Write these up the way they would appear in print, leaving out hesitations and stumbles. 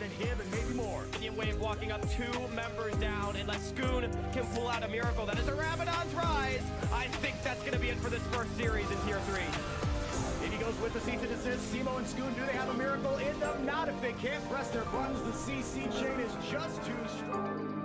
and him and maybe more. Indian Wave walking up 2 members down, unless Scoon can pull out a miracle. That is a Rabadon's rise. I think that's going to be it for this first series in Tier 3. In he goes with the cease and desist. Simo and Scoon, do they have a miracle in them? Not if they can't press their buttons. The CC chain is just too strong.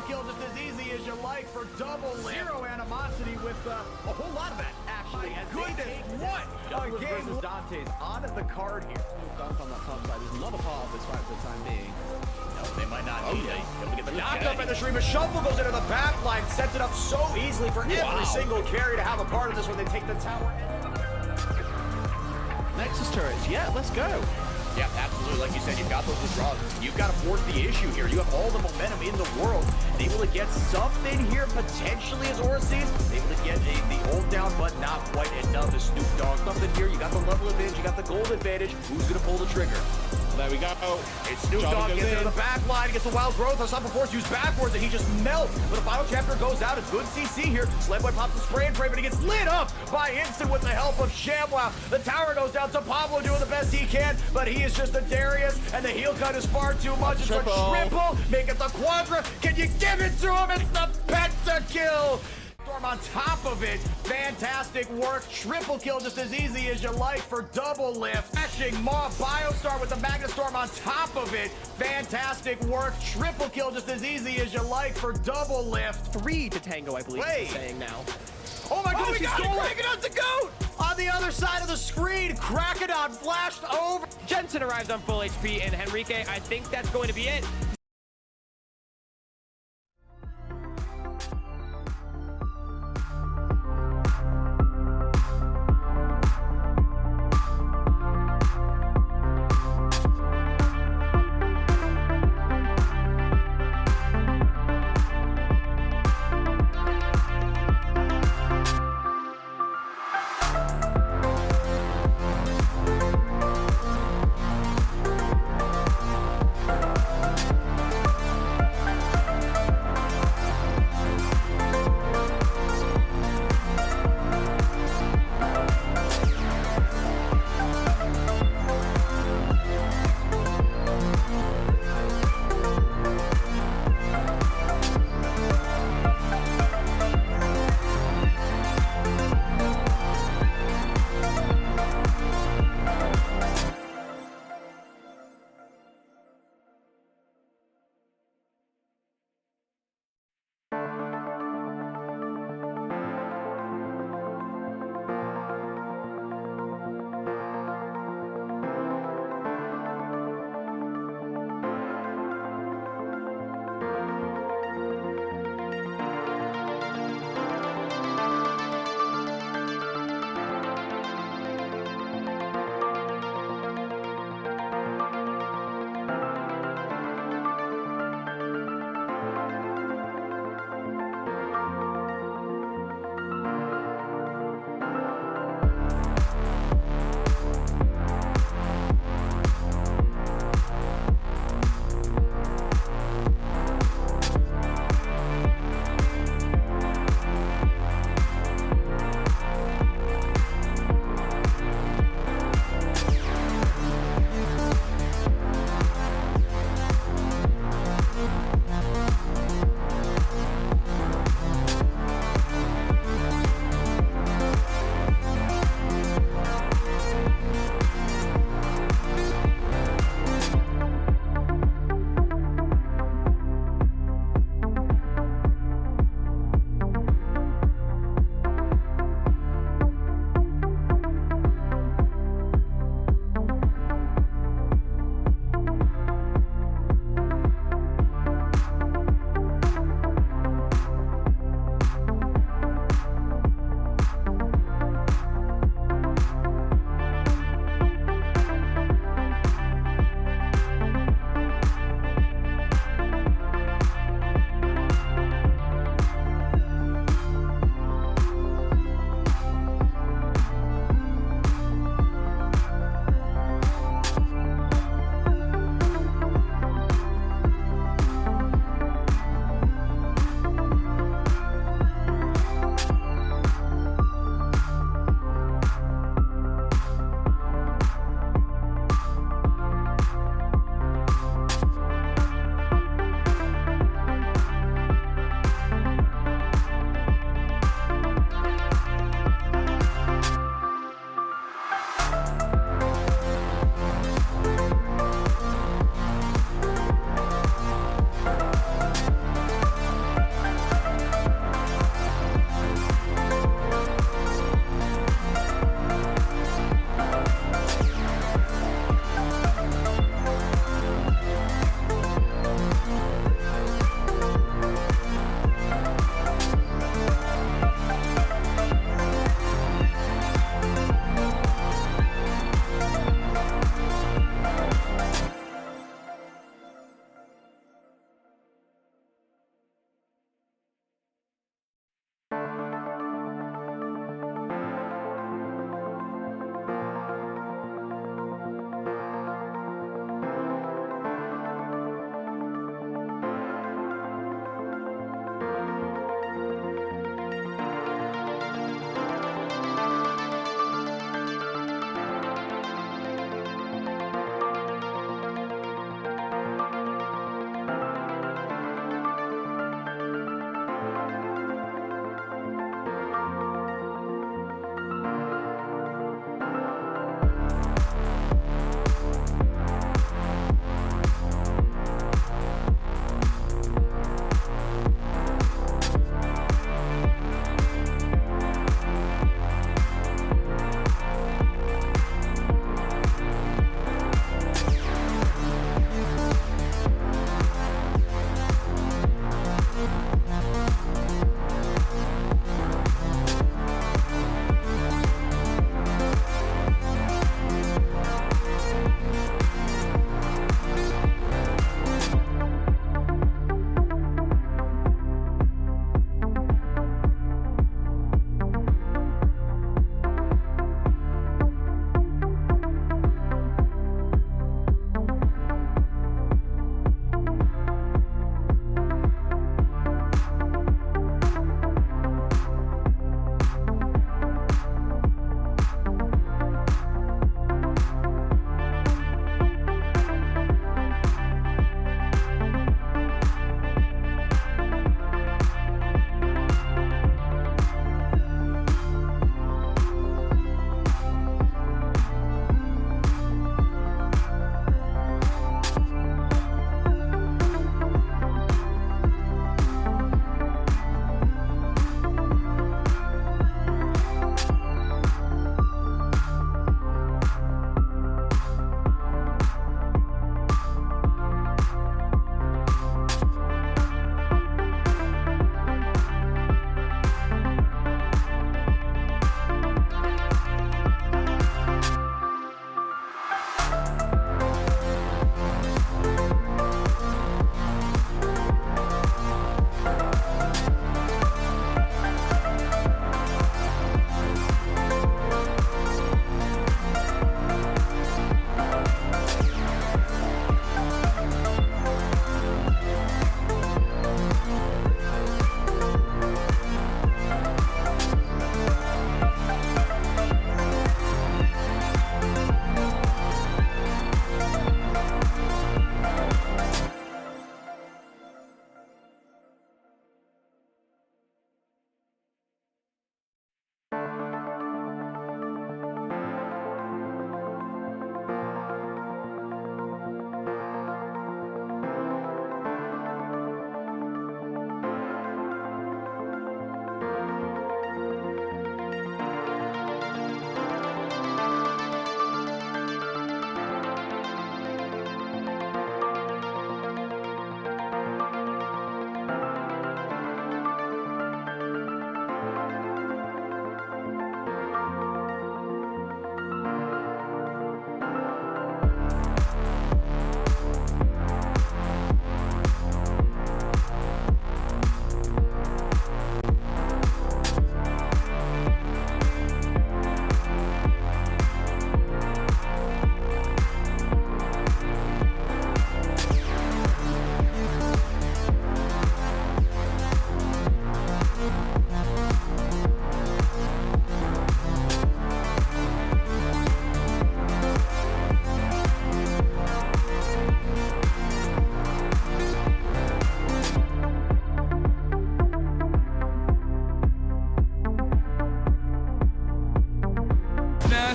Kill just as easy as you like for double lift. Zero animosity with a whole lot of that, actually. My goodness, what a game. Versus Dante's on the card here. Dunk on the top side is not a part of this fight for the time being. No, they might not need it. Able to get the knock Okay. up, and the Shrima Shuffle goes into the back line, sets it up so easily for every single carry to have a part of this when they take the tower. Nexus turrets, yeah, let's go. Yeah, absolutely. Like you said, you've got those withdrawals. You've got to force the issue here. You have all the momentum in the world. And able to get something here, potentially, as Orsees. Able to get the hold down, but not quite enough as Snoop Dogg. Something here. You got the level advantage. You got the gold advantage. Who's going to pull the trigger? There we go. It's Snoop Dogg gets into the back line, gets the wild growth. On top of force used backwards, and he just melts. But the final chapter goes out. It's good CC here. Sledboy pops the spray and pray, but he gets lit up by Instant with the help of ShamWow. The tower goes down to Pablo doing the best he can, but he is just a Darius, and the heel cut is far too much. It's a triple. Make it the quadra. Can you give it to him? It's the penta-kill. Storm on top of it. Fantastic work. Triple kill just as easy as you like for double lift. Flashing Maw Biostar with the Magna Storm on top of it. Fantastic work. Triple kill just as easy as you like for double lift. 3 to tango, I believe he's saying now. Oh my goodness, he's going. Krakenon's the GOAT! On the other side of the screen, Krakenon flashed over. Jensen arrives on full HP, and Henrique, I think that's going to be it.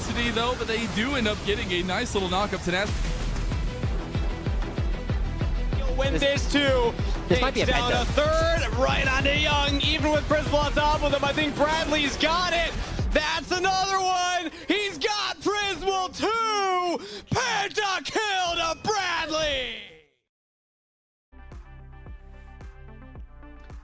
Tenacity, though, but they do end up getting a nice little knock up. Tenacity. Win this too. This might be a down penta. a third, right onto Young. Even with Prismal on top of him, I think Bradley's got it. That's another one. He's got Prismal too. Penta kill to Bradley.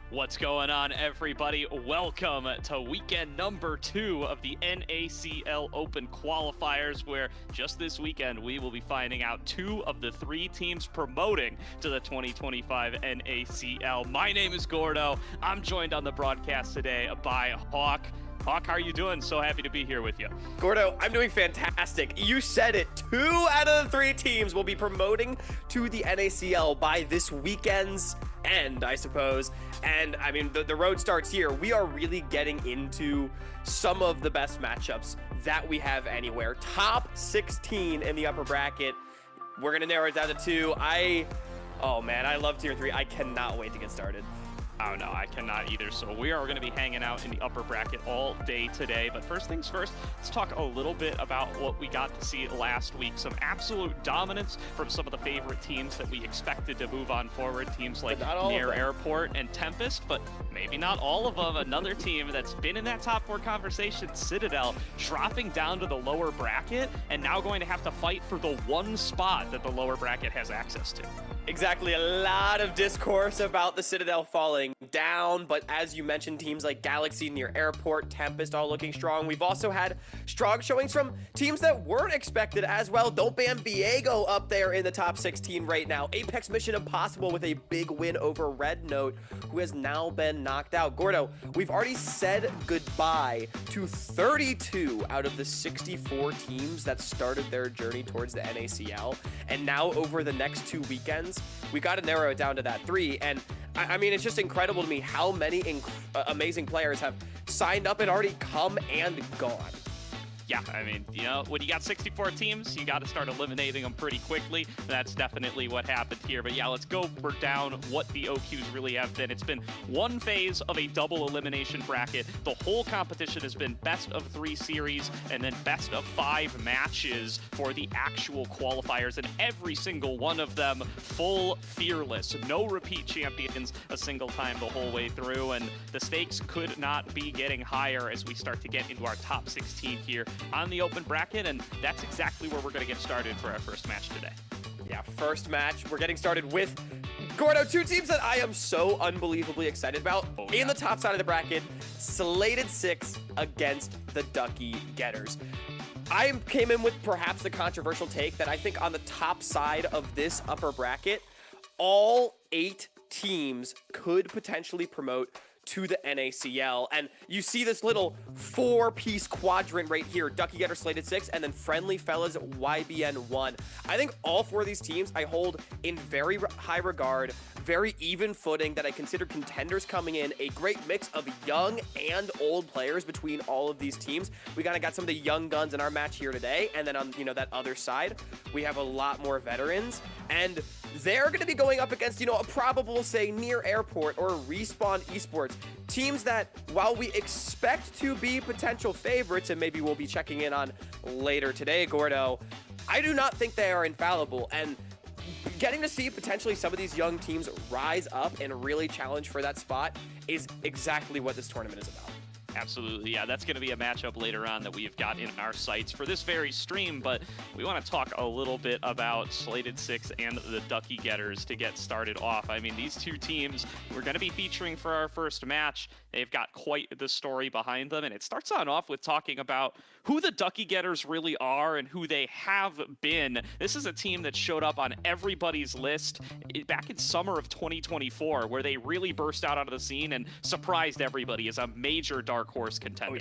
What's going on, everybody? Welcome to weekend number 2 of the NACL Open Qualifiers, where just this weekend we will be finding out 2 of the 3 teams promoting to the 2025 NACL. My name is Gordo. I'm joined on the broadcast today by Hawk. Hawk, how are you doing? So happy to be here with you. Gordo, I'm doing fantastic. You said it. 2 out of the 3 teams will be promoting to the NACL by this weekend's end, I suppose. And I mean, the road starts here. We are really getting into some of the best matchups that we have anywhere. Top 16 in the upper bracket. We're going to narrow it down to 2. Oh man, I love tier 3. I cannot wait to get started. Oh no, I cannot either. So we are going to be hanging out in the upper bracket all day today. But first things first, let's talk a little bit about what we got to see last week. Some absolute dominance from some of the favorite teams that we expected to move on forward. Teams like Near Airport and Tempest, but maybe not all of them. Another team that's been in that top 4 conversation, Citadel, dropping down to the lower bracket and now going to have to fight for the one spot that the lower bracket has access to. Exactly, a lot of discourse about the Citadel falling down, but as you mentioned, teams like Galaxy, Near Airport, Tempest all looking strong. We've also had strong showings from teams that weren't expected as well. Don't ban Viego up there in the top 16 right now. Apex Mission Impossible with a big win over Red Note, who has now been knocked out. Gordo, we've already said goodbye to 32 out of the 64 teams that started their journey towards the NACL, and now over the next 2 weekends, we got to narrow it down to that 3. And I mean, it's just incredible to me how many amazing players have signed up and already come and gone. Yeah, I mean, you know, when you got 64 teams, you got to start eliminating them pretty quickly. That's definitely what happened here. But yeah, let's go down what the OQs really have been. It's been one phase of a double elimination bracket. The whole competition has been best of 3 series and then best of 5 matches for the actual qualifiers. And every single one of them full fearless. No repeat champions a single time the whole way through. And the stakes could not be getting higher as we start to get into our top 16 here on the open bracket, and that's exactly where we're going to get started for our first match today. Yeah, first match, we're getting started with Gordo, 2 teams that I am so unbelievably excited about. In the top side of the bracket, Slated 6 against the Ducky Getters. I came in with perhaps the controversial take that I think on the top side of this upper bracket, all 8 teams could potentially promote to the NACL. And you see this little 4-piece quadrant right here. Ducky Getter Slated 6, and then Friendly Fellas YBN 1. I think all 4 of these teams I hold in very high regard, very even footing, that I consider contenders coming in. A great mix of young and old players between all of these teams. We kind of got some of the young guns in our match here today, and then on, you know, that other side, we have a lot more veterans. And they're going to be going up against, you know, a probable, say, Near Airport or Respawn Esports. Teams that, while we expect to be potential favorites, and maybe we'll be checking in on later today, Gordo, I do not think they are infallible. And getting to see potentially some of these young teams rise up and really challenge for that spot is exactly what this tournament is about. Absolutely, yeah, that's going to be a matchup later on that we have got in our sights for this very stream, but we want to talk a little bit about Slated 6 and the Ducky Getters to get started off. I mean, these 2 teams we're going to be featuring for our first match. They've got quite the story behind them, and it starts on off with talking about who the Ducky Getters really are and who they have been. This is a team that showed up on everybody's list back in summer of 2024, where they really burst out onto the scene and surprised everybody as a major dark horse contender.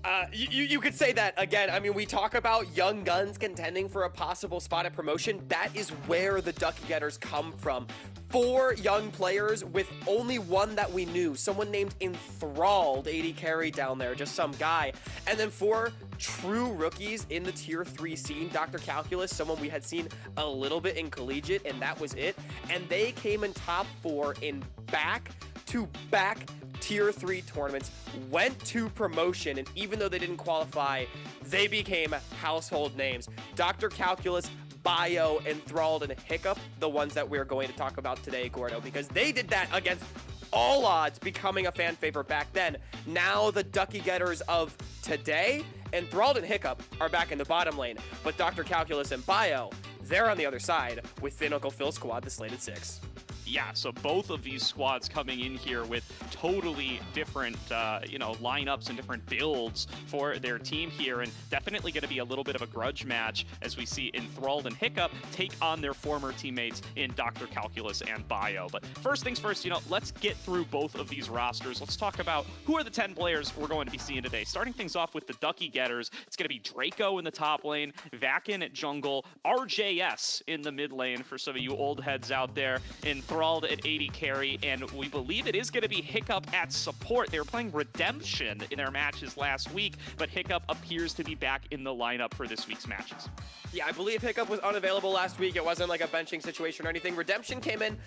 Oh, yeah. You could say that again. I mean, we talk about young guns contending for a possible spot at promotion. That is where the Ducky Getters come from. 4 young players with only one that we knew. Someone named Enthralled, 80 carry down there, just some guy. And then 4 true rookies in the tier 3 scene. Dr. Calculus, someone we had seen a little bit in collegiate, and that was it. And they came in top 4 in back back-to-back Tier 3 tournaments, went to promotion, and even though they didn't qualify, they became household names. Dr. Calculus, Bio, Enthralled, and Hiccup, the ones that we're going to talk about today, Gordo, because they did that against all odds, becoming a fan favorite back then. Now the Ducky Getters of today, Enthralled and Hiccup, are back in the bottom lane, but Dr. Calculus and Bio, they're on the other side with Thin Uncle Phil's squad, the Slated Six. Yeah, so both of these squads coming in here with totally different, lineups and different builds for their team here, and definitely going to be a little bit of a grudge match as we see Enthralled and Hiccup take on their former teammates in Dr. Calculus and Bio. But first things first, let's get through both of these rosters. Let's talk about who are the 10 players we're going to be seeing today. Starting things off with the Ducky Getters, it's going to be Draco in the top lane, Vakin at jungle, RJS in the mid lane for some of you old heads out there, Enthralled at 80 carry, and we believe it is going to be Hiccup at support. They were playing Redemption in their matches last week, but Hiccup appears to be back in the lineup for this week's matches. Yeah, I believe Hiccup was unavailable last week. It wasn't like a benching situation or anything. Redemption came in,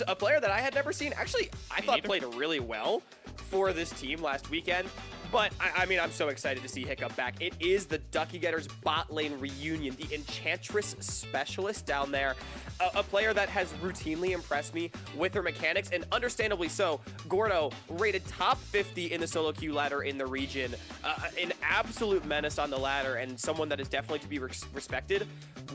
a player that I had never seen. Actually, I thought played really well for this team last weekend. But, I mean, I'm so excited to see Hiccup back. It is the Ducky Getters bot lane reunion, the Enchantress specialist down there. A player that has routinely impressed me with her mechanics, and understandably so. Gordo rated top 50 in the solo queue ladder in the region. An absolute menace on the ladder, and someone that is definitely to be respected.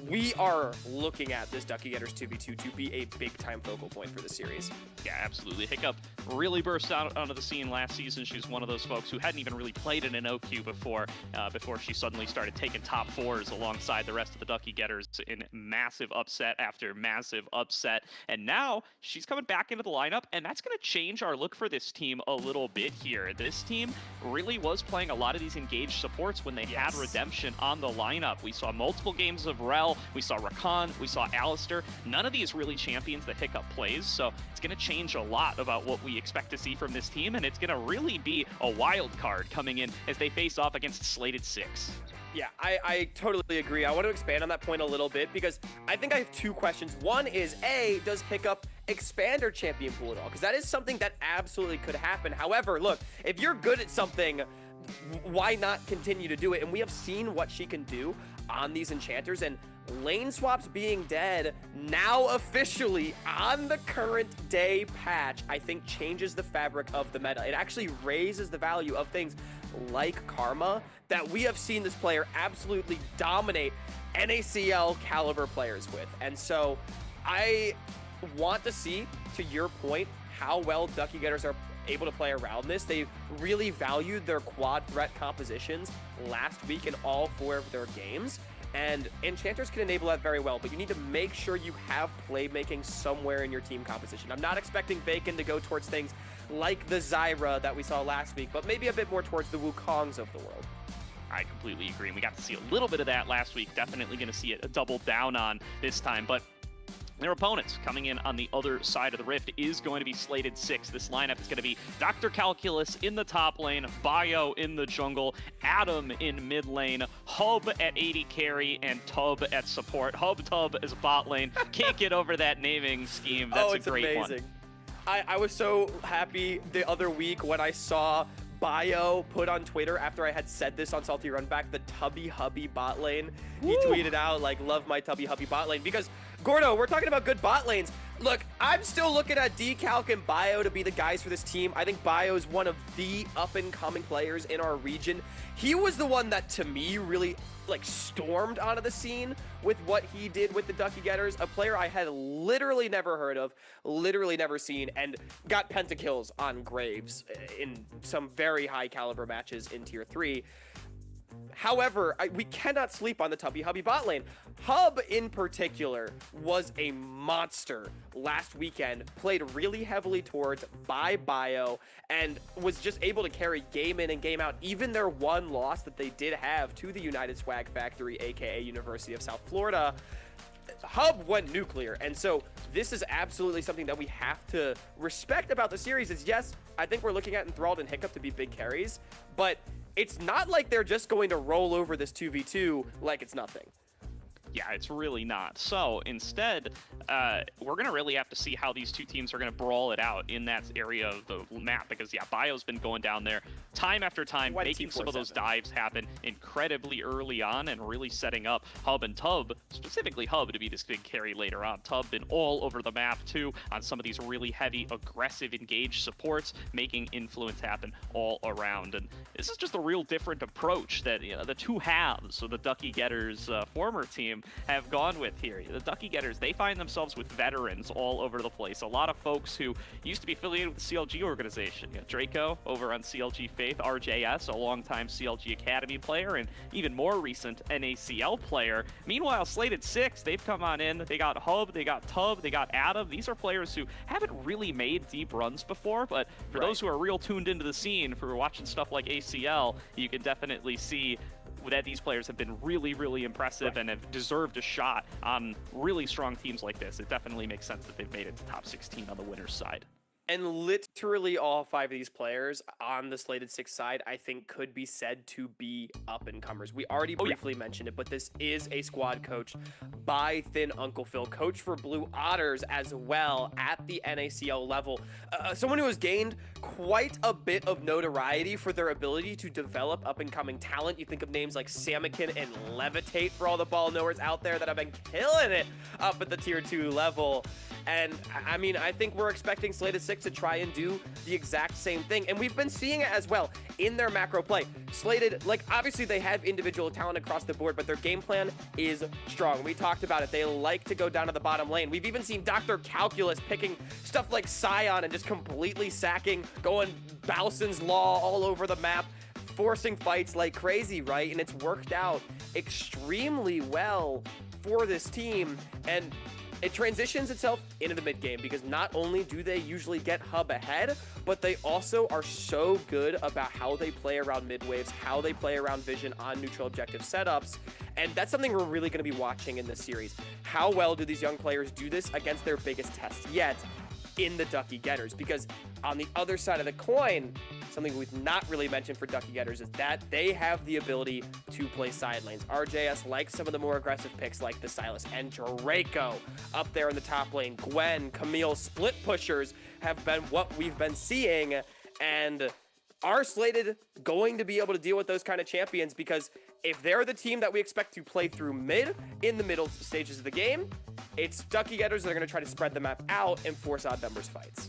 We are looking at this Ducky Getters 2v2 to be a big-time focal point for the series. Yeah, absolutely. Hiccup really burst out onto the scene last season. She was one of those folks who hadn't even really played in an OQ before she suddenly started taking top 4s alongside the rest of the Ducky Getters in massive upset after massive upset. And now she's coming back into the lineup, and that's going to change our look for this team a little bit here. This team really was playing a lot of these engaged supports when they had Redemption on the lineup. We saw multiple games of Rel, we saw Rakan, we saw Alistair. None of these really champions that Hiccup plays, so it's going to change a lot about what we expect to see from this team, and it's going to really be a wild card coming in as they face off against Slated 6. Yeah, I totally agree. I want to expand on that point a little bit because I think I have two questions. One is, A, does Hiccup expand her champion pool at all? Because that is something that absolutely could happen. However, look, if you're good at something, why not continue to do it? And we have seen what she can do on these enchanters, and lane swaps being dead now officially on the current day patch, I think changes the fabric of the meta. It actually raises the value of things like Karma that we have seen this player absolutely dominate NACL caliber players with. And so I want to see, to your point, how well Ducky Getters are able to play around this. They really valued their quad threat compositions last week in all 4 of their games. And Enchanters can enable that very well, but you need to make sure you have playmaking somewhere in your team composition. I'm not expecting Vakin to go towards things like the Zyra that we saw last week, but maybe a bit more towards the Wukongs of the world. I completely agree. And we got to see a little bit of that last week. Definitely going to see it doubled down on this time, but their opponents coming in on the other side of the rift is going to be Slated 6. This lineup is going to be Dr. Calculus in the top lane, Bio in the jungle, Adam in mid lane, Hub at 80 carry, and Tub at support. Hub Tub is a bot lane. Can't get over that naming scheme. That's a great amazing. one. I was so happy the other week when I saw Bio put on Twitter after I had said this on Salty Runback, the Tubby Hubby bot lane. He tweeted out, like, love my Tubby Hubby bot lane. Because, Gordo, we're talking about good bot lanes. Look, I'm still looking at Decalc and Bio to be the guys for this team. I think Bio is one of the up-and-coming players in our region. He was the one that, to me, really, like, stormed onto the scene with what he did with the Ducky Getters. A player I had literally never heard of, literally never seen, and got pentakills on Graves in some very high-caliber matches in Tier 3. However, we cannot sleep on the Tubby Hubby bot lane. Hub, in particular, was a monster last weekend, played really heavily towards by Bio, and was just able to carry game in and game out. Even their one loss that they did have to the United Swag Factory, aka University of South Florida, Hub went nuclear. And so this is absolutely something that we have to respect about the series. Is yes, I think we're looking at Enthralled and Hiccup to be big carries, but it's not like they're just going to roll over this 2v2 like it's nothing. Yeah, it's really not. So instead, we're going to really have to see how these two teams are going to brawl it out in that area of the map, because, yeah, Bio's been going down there time after time, making some of those dives happen incredibly early on and really setting up Hub and Tub, specifically Hub, to be this big carry later on. Tub been all over the map, too, on some of these really heavy, aggressive, engaged supports, making influence happen all around. And this is just a real different approach that, you know, the two halves of the Ducky Getters former team have gone with here. The Ducky Getters, they find themselves with veterans all over the place. A lot of folks who used to be affiliated with the CLG organization. You know, Draco over on CLG Faith, RJS, a longtime CLG Academy player, and even more recent NACL player. Meanwhile, Slated 6, they've come on in. They got Hub, they got Tub, they got Adam. These are players who haven't really made deep runs before, but for those who are real tuned into the scene, for watching stuff like ACL, you can definitely see that these players have been really, really impressive and have deserved a shot on really strong teams like this. It definitely makes sense that they've made it to top 16 on the winner's side. And literally all 5 of these players on the Slated 6 side, I think, could be said to be up-and-comers. We already briefly mentioned it, but this is a squad coached by Thin Uncle Phil, coach for Blue Otters as well at the NACL level. Someone who has gained quite a bit of notoriety for their ability to develop up-and-coming talent. You think of names like Samikin and Levitate for all the ball knowers out there that have been killing it up at the Tier 2 level. And I mean, I think we're expecting Slated 6 to try and do the exact same thing. And we've been seeing it as well in their macro play. Slated, like, obviously they have individual talent across the board, but their game plan is strong. We talked about it. They like to go down to the bottom lane. We've even seen Dr. Calculus picking stuff like Scion and just completely sacking, going Bowson's Law all over the map, forcing fights like crazy, right? And it's worked out extremely well for this team. And it transitions itself into the mid game because not only do they usually get Hub ahead, but they also are so good about how they play around mid waves, how they play around vision on neutral objective setups. And that's something we're really going to be watching in this series. How well do these young players do this against their biggest test yet in the Ducky Getters? Because on the other side of the coin, something we've not really mentioned for Ducky Getters is that they have the ability to play side lanes. RJS likes some of the more aggressive picks like the Silas and Draco up there in the top lane. Gwen, Camille, split pushers have been what we've been seeing, and are Slated going to be able to deal with those kind of champions? Because if they're the team that we expect to play through mid in the middle stages of the game, it's Ducky Getters that are going to try to spread the map out and force odd numbers fights.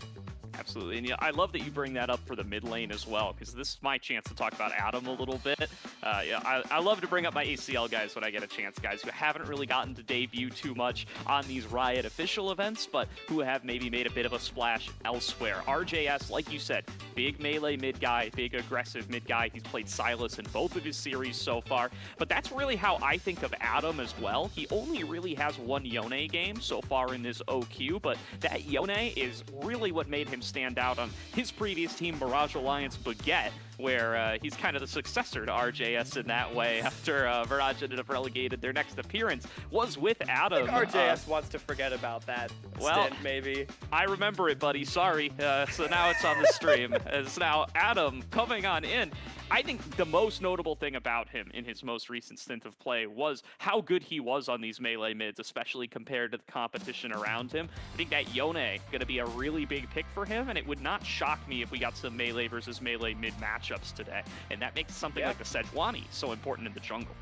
Absolutely, and I love that you bring that up for the mid lane as well, because this is my chance to talk about Adam a little bit. I love to bring up my ACL guys when I get a chance, guys who haven't really gotten to debut too much on these Riot official events, but who have maybe made a bit of a splash elsewhere. RJS, like you said, big melee mid guy, big aggressive mid guy. He's played Silas in both of his series so far, but that's really how I think of Adam as well. He only really has one Yone game so far in this OQ, but that Yone is really what made him stand out on his previous team, Mirage Alliance Baguette, where he's kind of the successor to RJS in that way after Mirage ended up relegated. Their next appearance was with Adam. I think RJS wants to forget about that stint, maybe. I remember it, buddy. Sorry. So now it's on the stream. As now Adam coming on in. I think the most notable thing about him in his most recent stint of play was how good he was on these melee mids, especially compared to the competition around him. I think that Yone going to be a really big pick for him, and it would not shock me if we got some melee versus melee mid matchups today. And that makes something like the Sejuani so important in the jungle.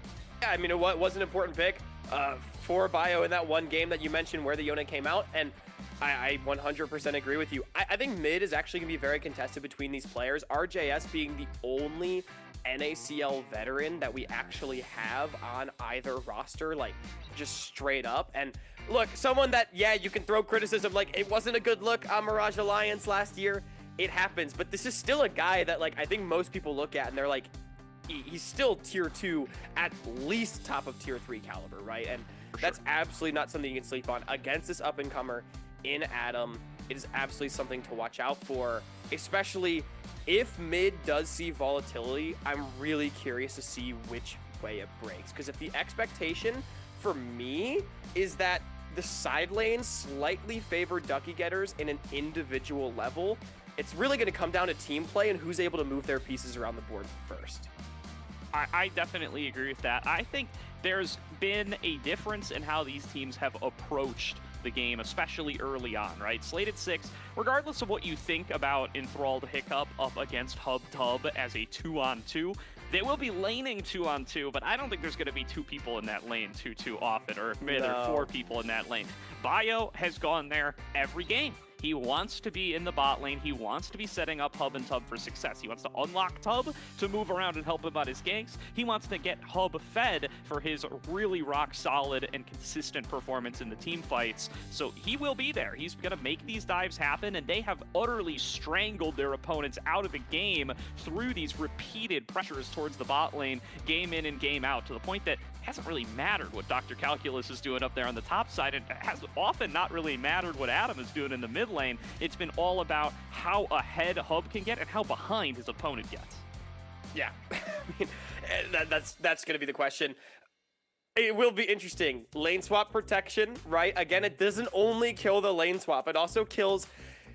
Yeah, I mean, it was an important pick for Bio in that one game that you mentioned where the Yone came out, and I 100% agree with you. I think mid is actually going to be very contested between these players. RJS being the only NACL veteran that we actually have on either roster, like just straight up. And look, someone that, yeah, you can throw criticism like it wasn't a good look on Mirage Alliance last year. It happens, but this is still a guy that, like, I think most people look at and they're like, he's still tier 2, at least top of tier 3 caliber, right? And that's absolutely not something you can sleep on against this up-and-comer in Adam. It is absolutely something to watch out for, especially if mid does see volatility. I'm really curious to see which way it breaks, because if the expectation for me is that the side lanes slightly favor Ducky Getters in an individual level, it's really going to come down to team play and who's able to move their pieces around the board first. I definitely agree with that. I think there's been a difference in how these teams have approached the game, especially early on, right? Slated 6, regardless of what you think about Enthralled Hiccup up against Hub Tub as a 2-on-2, they will be laning 2-on-2, but I don't think there's going to be 2 people in that lane too often, or maybe 4 people in that lane. Bio has gone there every game. He wants to be in the bot lane. He wants to be setting up Hub and Tub for success. He wants to unlock Tub to move around and help him out his ganks. He wants to get Hub fed for his really rock solid and consistent performance in the team fights. So he will be there. He's going to make these dives happen, and they have utterly strangled their opponents out of the game through these repeated pressures towards the bot lane, game in and game out, to the point that it hasn't really mattered what Dr. Calculus is doing up there on the top side, and it has often not really mattered what Adam is doing in the mid lane. It's been all about how ahead Hub can get and how behind his opponent gets. Yeah, I mean, that's going to be the question. It will be interesting. Lane swap protection, right? Again, it doesn't only kill the lane swap, it also kills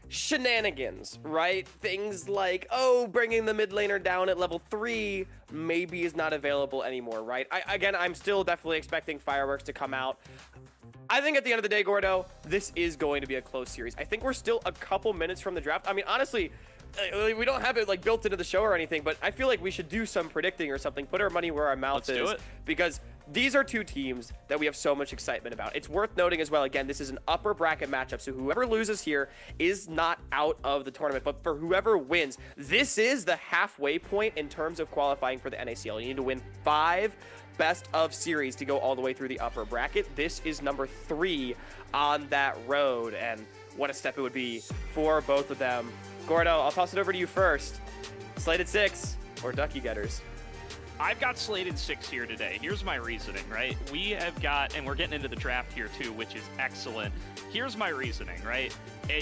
shenanigans, right? Things like, oh, bringing the mid laner down at level 3 maybe is not available anymore, right? I'm still definitely expecting fireworks to come out. I think at the end of the day, Gordo, this is going to be a close series. I think we're still a couple minutes from the draft. I mean, honestly, we don't have it like built into the show or anything, but I feel like we should do some predicting or something. Put our money where our mouth is. Let's do it. Because these are 2 teams that we have so much excitement about. It's worth noting as well, again, this is an upper bracket matchup, so whoever loses here is not out of the tournament, but for whoever wins, this is the halfway point in terms of qualifying for the NACL. You need to win 5 best of series to go all the way through the upper bracket. This is number 3 on that road, and what a step it would be for both of them. Gordo, I'll toss it over to you first. Slated 6 or Ducky Getters? I've got slated 6 here today. Here's my reasoning, right? We have got, and we're getting into the draft here too, which is excellent. Here's my reasoning, right?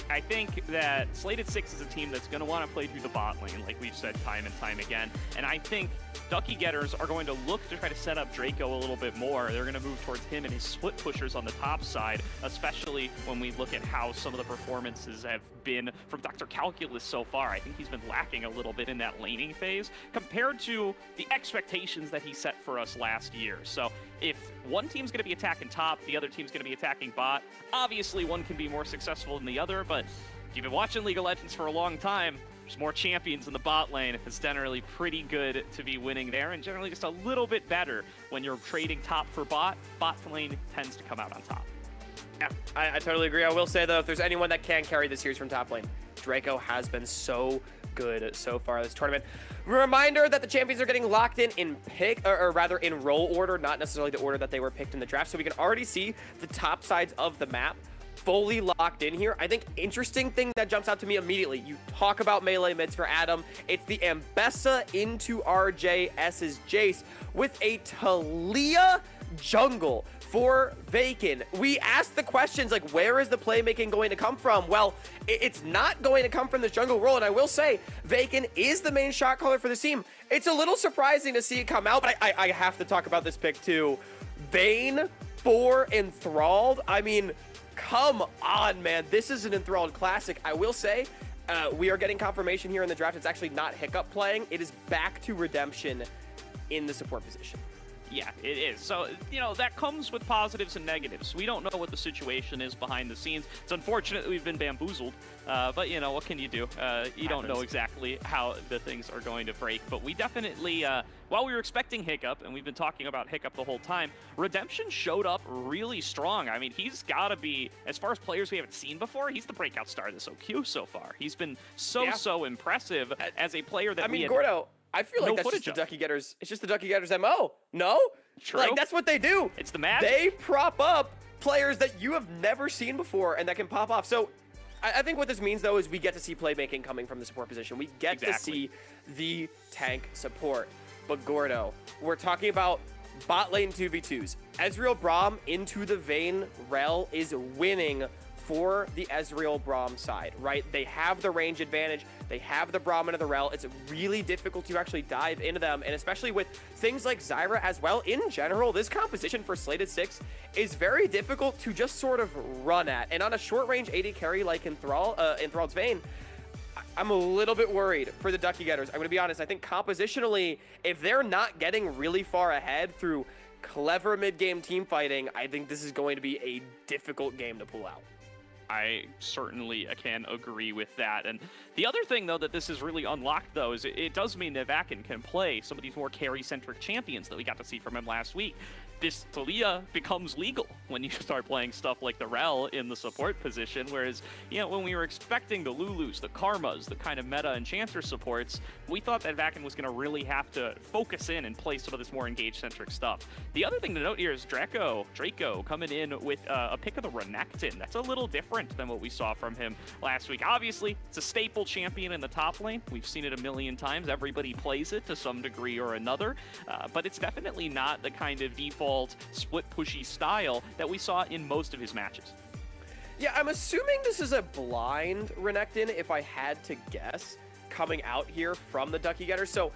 I think that slated 6 is a team that's going to want to play through the bot lane, like we've said time and time again. And I think Ducky Getters are going to look to try to set up Draco a little bit more. They're going to move towards him and his split pushers on the top side, especially when we look at how some of the performances have been from Dr. Calculus so far. I think he's been lacking a little bit in that laning phase compared to the expectations that he set for us last year. So if one team's going to be attacking top, the other team's going to be attacking bot, obviously one can be more successful than the other, but if you've been watching League of Legends for a long time, there's more champions in the bot lane. It's generally pretty good to be winning there, and generally just a little bit better when you're trading top for bot. Bot lane tends to come out on top. Yeah, I totally agree. I will say, though, if there's anyone that can carry the series from top lane, Draco has been so good so far this tournament. Reminder that the champions are getting locked in pick, or rather in role order, not necessarily the order that they were picked in the draft. So we can already see the top sides of the map fully locked in here. I think interesting thing that jumps out to me immediately, you talk about melee mids for Adam, it's the Ambessa into RJS's Jace with a Talia jungle for Vaken. We asked the questions like, where is the playmaking going to come from? Well, it's not going to come from this jungle role, and I will say, Vaken is the main shot caller for this team. It's a little surprising to see it come out, but I have to talk about this pick too. Vayne for Enthralled. I mean, come on, man. This is an Enthralled classic. I will say, we are getting confirmation here in the draft. It's actually not Hiccup playing. It is back to Redemption in the support position. Yeah, it is. So, you know, that comes with positives and negatives. We don't know what the situation is behind the scenes. It's unfortunate that we've been bamboozled, but, you know, what can you do? You don't know exactly how the things are going to break. But we definitely, while we were expecting Hiccup, and we've been talking about Hiccup the whole time, Redemption showed up really strong. I mean, he's got to be, as far as players we haven't seen before, he's the breakout star of this OQ so far. He's been so impressive as a player that Gordo, I feel like no that's just the of. Ducky Getters. It's just the Ducky Getters MO. No? True. Like, that's what they do. It's the magic. They prop up players that you have never seen before and that can pop off. So I think what this means, though, is we get to see playmaking coming from the support position. We get to see the tank support. But Gordo, we're talking about bot lane 2v2s. Ezreal Braum into the Vayne Rel is winning for the Ezreal Braum side, right? They have the range advantage. They have the Braum into the Rel. It's really difficult to actually dive into them, and especially with things like Zyra as well. In general, this composition for Slated 6 is very difficult to just sort of run at. And on a short-range AD carry like Enthralled's Vayne, I'm a little bit worried for the Ducky Getters. I'm going to be honest. I think compositionally, if they're not getting really far ahead through clever mid-game team fighting, I think this is going to be a difficult game to pull out. I certainly can agree with that. And the other thing, though, that this has really unlocked, though, is it does mean that Vakin can play some of these more carry-centric champions that we got to see from him last week. This Talia becomes legal when you start playing stuff like the Rel in the support position, whereas, you know, when we were expecting the Lulus, the Karmas, the kind of meta and Chancer supports, we thought that Vakin was going to really have to focus in and play some of this more engage-centric stuff. The other thing to note here is Draco coming in with a pick of the Renekton. That's a little different than what we saw from him last week. Obviously, it's a staple champion in the top lane. We've seen it a million times. Everybody plays it to some degree or another, but it's definitely not the kind of default split pushy style that we saw in most of his matches. Yeah, I'm assuming this is a blind Renekton, if I had to guess, coming out here from the Ducky Getters. So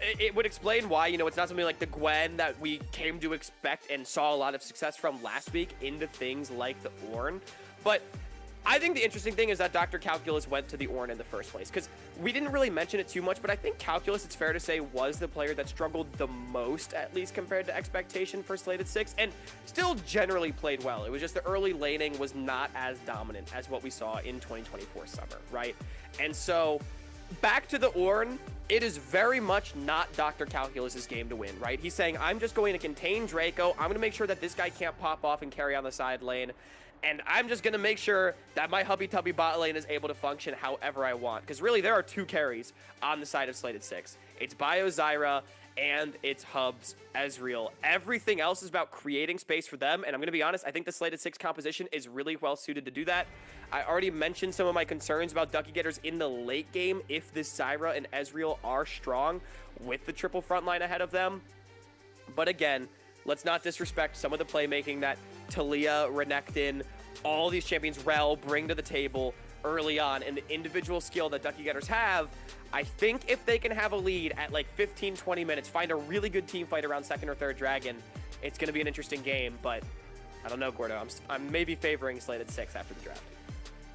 it would explain why, you know, it's not something like the Gwen that we came to expect and saw a lot of success from last week into things like the Ornn. But I think the interesting thing is that Dr. Calculus went to the Ornn in the first place, because we didn't really mention it too much, but I think Calculus, it's fair to say, was the player that struggled the most, at least compared to expectation for Slated 6, and still generally played well. It was just the early laning was not as dominant as what we saw in 2024 summer, right? And so, back to the Ornn, it is very much not Dr. Calculus's game to win, right? He's saying, I'm just going to contain Draco, I'm going to make sure that this guy can't pop off and carry on the side lane, and I'm just going to make sure that my hubby-tubby bot lane is able to function however I want. Because really, there are two carries on the side of Slated 6. It's Bio Zyra, and it's Hubs Ezreal. Everything else is about creating space for them, and I'm going to be honest, I think the Slated 6 composition is really well-suited to do that. I already mentioned some of my concerns about Ducky Getters in the late game if this Zyra and Ezreal are strong with the triple front line ahead of them. But again, let's not disrespect some of the playmaking that Talia, Renekton, all these champions, Rel, bring to the table early on, and the individual skill that Ducky Getters have. I think if they can have a lead at like 15, 20 minutes, find a really good team fight around second or third dragon, it's going to be an interesting game, but I don't know, Gordo. I'm maybe favoring Slated 6 after the draft.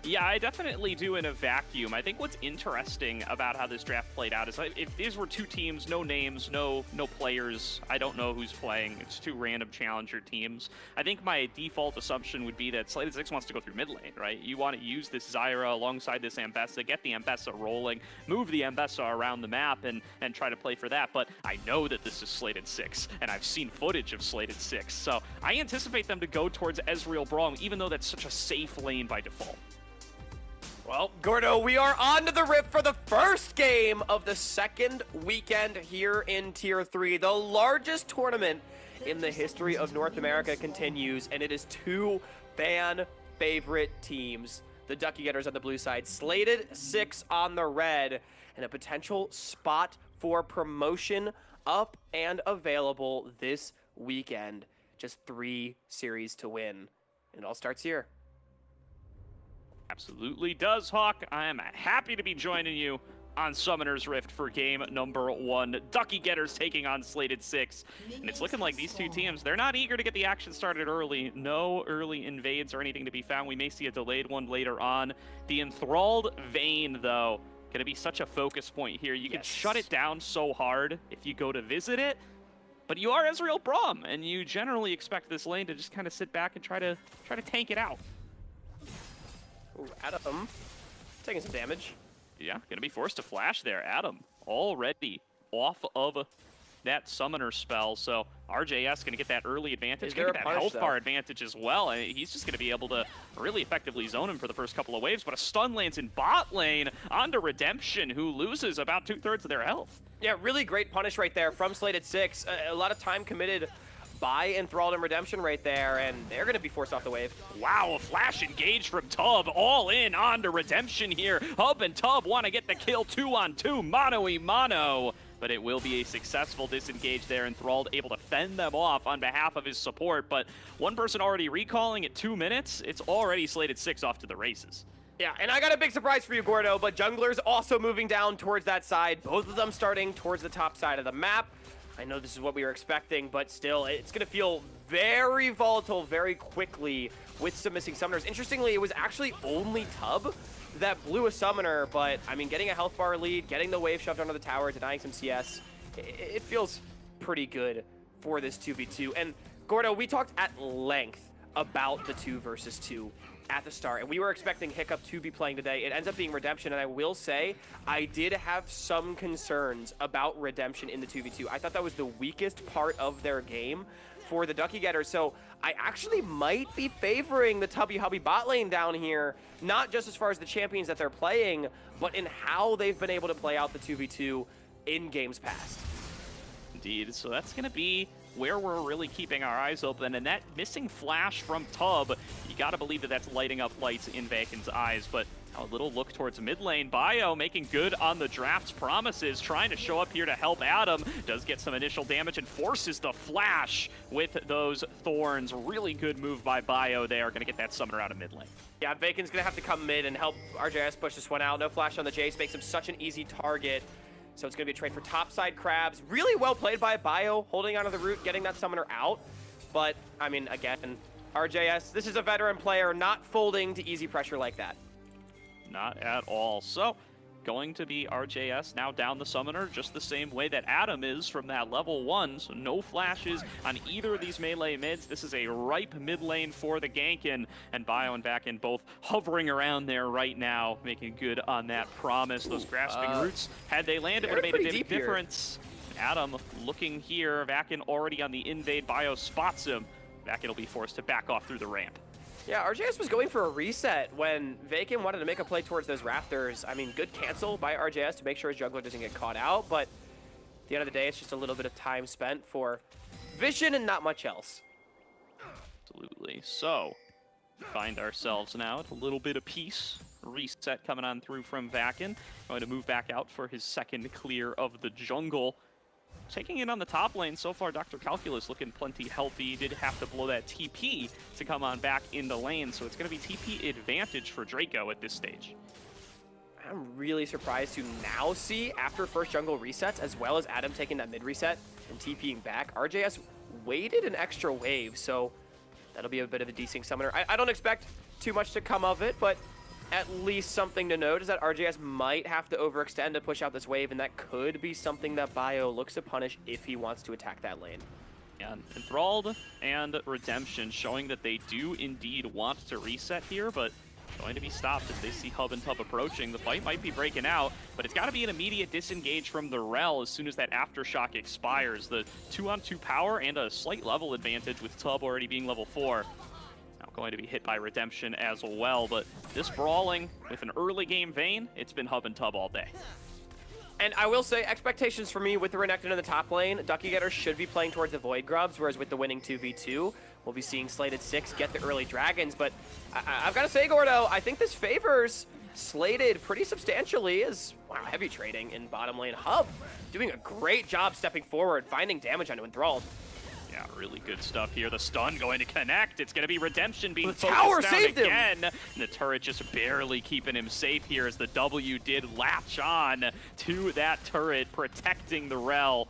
Yeah, I definitely do in a vacuum. I think what's interesting about how this draft played out is if these were two teams, no names, no players, I don't know who's playing, it's two random challenger teams, I think my default assumption would be that Slated 6 wants to go through mid lane, right? You want to use this Zyra alongside this Ambessa, get the Ambessa rolling, move the Ambessa around the map, and try to play for that. But I know that this is Slated 6, and I've seen footage of Slated 6, so I anticipate them to go towards Ezreal Braum, even though that's such a safe lane by default. Well, Gordo, we are on to the Rift for the first game of the second weekend here in Tier 3. The largest tournament in the history of North America continues, and it is two fan favorite teams. The Ducky Getters on the blue side, Slated 6 on the red, and a potential spot for promotion up and available this weekend. Just 3 series to win. It all starts here. Absolutely does, Hawk. I am happy to be joining you on Summoner's Rift for game number 1. Ducky Getters taking on Slated 6. And it's looking like these two teams, they're not eager to get the action started early. No early invades or anything to be found. We may see a delayed one later on. The Enthralled Vein, though, going to be such a focus point here. You can shut it down so hard if you go to visit it. But you are Ezreal Braum, and you generally expect this lane to just kind of sit back and try to tank it out. Ooh, Adam taking some damage. Yeah, gonna be forced to flash there. Adam already off of that summoner spell, so RJS gonna get that early advantage, gonna get that health bar advantage as well. I mean, he's just gonna be able to really effectively zone him for the first couple of waves, but a stun lands in bot lane onto Redemption, who loses about 2/3 of their health. Yeah, really great punish right there from Slated 6. A lot of time committed by Enthralled and Redemption right there, and they're going to be forced off the wave. Wow, a flash engage from Tub, all in onto Redemption here. Hub and Tub want to get the kill 2-on-2, mano-y-mano, but it will be a successful disengage there. Enthralled able to fend them off on behalf of his support, but one person already recalling at 2 minutes, it's already Slated 6 off to the races. Yeah, and I got a big surprise for you, Gordo, but Junglers also moving down towards that side, both of them starting towards the top side of the map. I know this is what we were expecting, but still, it's going to feel very volatile very quickly with some missing summoners. Interestingly, it was actually only Tub that blew a summoner, but I mean, getting a health bar lead, getting the wave shoved under the tower, denying some CS, it feels pretty good for this 2v2. And Gordo, we talked at length about the 2 versus 2 at the start, and we were expecting Hiccup to be playing today. It ends up being Redemption, and I will say I did have some concerns about Redemption in the 2v2. I thought that was the weakest part of their game for the Ducky Getters, so I actually might be favoring the Tubby Hubby bot lane down here, not just as far as the champions that they're playing, but in how they've been able to play out the 2v2 in games past. Indeed, so that's going to be where we're really keeping our eyes open, and that missing flash from Tub, you got to believe that that's lighting up lights in Vaken's eyes. But a little look towards mid lane. Bio making good on the draft's promises, trying to show up here to help Adam. Does get some initial damage and forces the flash with those thorns. Really good move by Bio there. Going to get that summoner out of mid lane. Yeah, Vaken's going to have to come mid and help RJS push this one out. No flash on the Jace makes him such an easy target. So it's going to be a trade for topside crabs. Really well played by Bio, holding onto the root, getting that summoner out. But, I mean, again, RJS, this is a veteran player, not folding to easy pressure like that. Not at all. So, going to be RJS now down the summoner, just the same way that Adam is from that level 1. So no flashes on either of these melee mids. This is a ripe mid lane for the gankin, and Bio and Vaken both hovering around there right now, making good on that promise. Those grasping roots, had they landed, would have made a big difference. Adam looking here, Vaken already on the invade. Bio spots him. Vaken will be forced to back off through the ramp. Yeah, RJS was going for a reset when Vaken wanted to make a play towards those Raptors. I mean, good cancel by RJS to make sure his jungler doesn't get caught out, but at the end of the day, it's just a little bit of time spent for vision and not much else. Absolutely. So, we find ourselves now at a little bit of peace. Reset coming on through from Vaken. Going to move back out for his second clear of the jungle. Taking it on the top lane, so far Dr. Calculus looking plenty healthy. Did have to blow that TP to come on back in the lane, so it's going to be TP advantage for Draco at this stage. I'm really surprised to now see, after first jungle resets, as well as Adam taking that mid reset and TPing back, RJS waited an extra wave, so that'll be a bit of a desync summoner. I don't expect too much to come of it, but at least something to note is that RJS might have to overextend to push out this wave, and that could be something that Bio looks to punish if he wants to attack that lane. And Enthralled and Redemption showing that they do indeed want to reset here, but going to be stopped as they see Hub and Tub approaching. The fight might be breaking out, but it's got to be an immediate disengage from the Rel as soon as that Aftershock expires. The 2-on-2 power and a slight level advantage with Tub already being level 4. Going to be hit by Redemption as well, but this brawling with an early game vein, it's been Hub and Tub all day. And I will say, expectations for me with the Renekton in the top lane, Ducky Getters should be playing towards the Void Grubs, whereas with the winning 2v2, we'll be seeing Slated 6 get the early Dragons. But I've got to say, Gordo, I think this favors Slated pretty substantially as, wow, heavy trading in bottom lane. Hub doing a great job stepping forward, finding damage onto Enthralled. Yeah, really good stuff here. The stun going to connect. It's going to be Redemption being the tower focused down saved him again. And the turret just barely keeping him safe here as the W did latch on to that turret, protecting the Rel.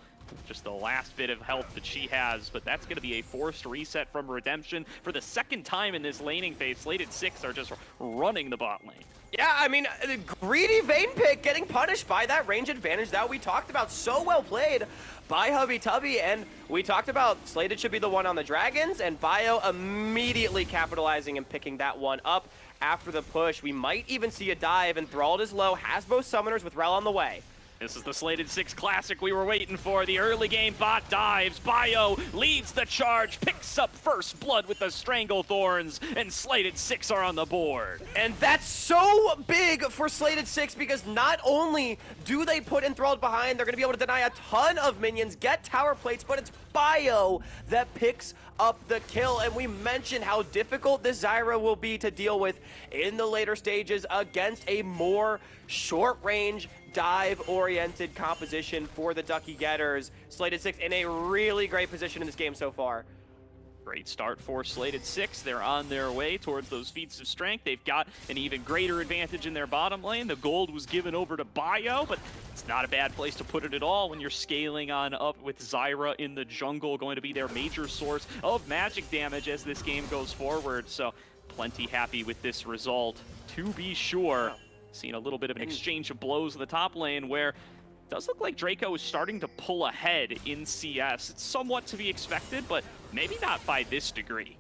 Just the last bit of health that she has, but that's going to be a forced reset from Redemption for the second time in this laning phase. Slated 6 are just running the bot lane. Yeah, I mean, the greedy Vayne pick getting punished by that range advantage that we talked about. So well played by Hubby Tubby, and we talked about Slated should be the one on the Dragons, and Bio immediately capitalizing and picking that one up after the push. We might even see a dive. Enthralled is low, has both summoners with Rel on the way. This is the Slated 6 classic we were waiting for. The early game bot dives. Bio leads the charge, picks up first blood with the Strangle Thorns, and Slated 6 are on the board. And that's so big for Slated 6 because not only do they put Enthralled behind, they're going to be able to deny a ton of minions, get tower plates, but it's Bio that picks up the kill. And we mentioned how difficult this Zyra will be to deal with in the later stages against a more short-range, dive-oriented composition for the Ducky Getters. Slated 6 in a really great position in this game so far. Great start for Slated 6. They're on their way towards those feats of strength. They've got an even greater advantage in their bottom lane. The gold was given over to Bio, but it's not a bad place to put it at all when you're scaling on up with Zyra in the jungle, going to be their major source of magic damage as this game goes forward. So plenty happy with this result, to be sure. Seen a little bit of an exchange of blows in the top lane where it does look like Draco is starting to pull ahead in CS. It's somewhat to be expected, but maybe not by this degree.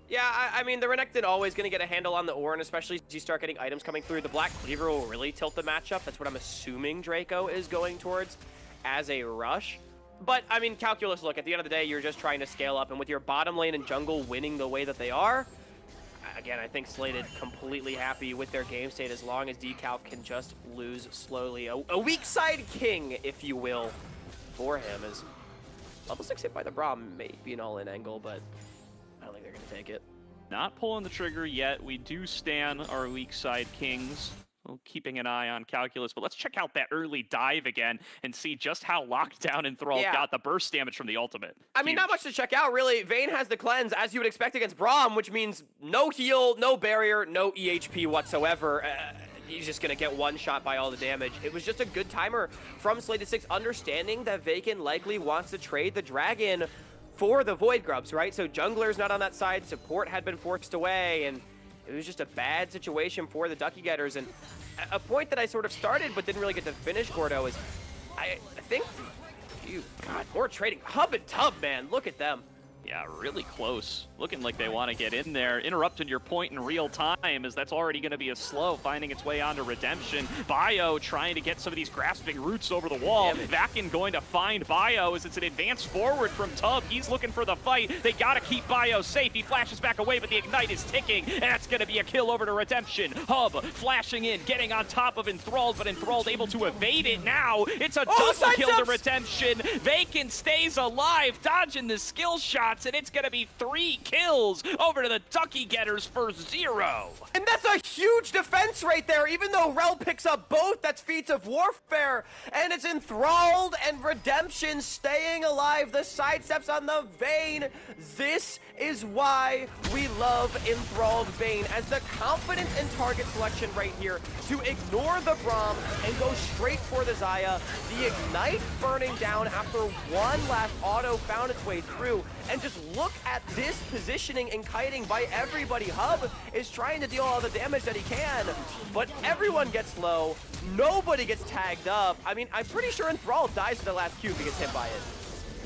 Yeah, I mean, the Renekton always going to get a handle on the Ornn, especially as you start getting items coming through. The Black Cleaver will really tilt the matchup. That's what I'm assuming Draco is going towards as a rush. But, I mean, calculus, look, at the end of the day, you're just trying to scale up. And with your bottom lane and jungle winning the way that they are, again, I think Slated completely happy with their game state as long as Decal can just lose slowly. A weak side king, if you will, for him. As level 6 hit by the Braum may be an all-in angle, but I don't think they're going to take it. Not pulling the trigger yet. We do stand our weak side kings. Well, keeping an eye on calculus, but let's check out that early dive again and see just how locked down Enthralled got the burst damage from the ultimate. I mean, not much to check out, really. Vayne has the cleanse, as you would expect against Braum, which means no heal, no barrier, no EHP whatsoever. He's just going to get one shot by all the damage. It was just a good timer from Slated 6, understanding that Vacant likely wants to trade the Dragon for the Void Grubs, right? So Jungler's not on that side, support had been forced away, and it was just a bad situation for the Ducky Getters. And a point that I sort of started but didn't really get to finish, Gordo, is I think, God, more trading. Hub and Tub, man, look at them. Yeah, really close. Looking like they want to get in there. Interrupting your point in real time, as that's already going to be a slow, finding its way onto Redemption. Bio trying to get some of these grasping roots over the wall. Vakin going to find Bio as it's an advance forward from Tub. He's looking for the fight. They got to keep Bio safe. He flashes back away, but the Ignite is ticking, and that's going to be a kill over to Redemption. Hub flashing in, getting on top of Enthralled, but Enthralled able to evade it now. It's a double kill to Redemption. Vacant stays alive, dodging the skill shots, and it's going to be 3 kills over to the Ducky Getters for 0. And that's a huge defense right there. Even though Rel picks up both, that's feats of warfare. And it's Enthralled and Redemption staying alive. The sidesteps on the Vayne. This is why we love Enthralled Vayne, as the confidence in target selection right here to ignore the Braum and go straight for the Xayah. The Ignite burning down after one last auto found its way through. And just look at this positioning and kiting by everybody. Hub is trying to deal all the damage that he can, but everyone gets low. Nobody gets tagged up. I mean, I'm pretty sure Enthralled dies to the last cube and gets hit by it.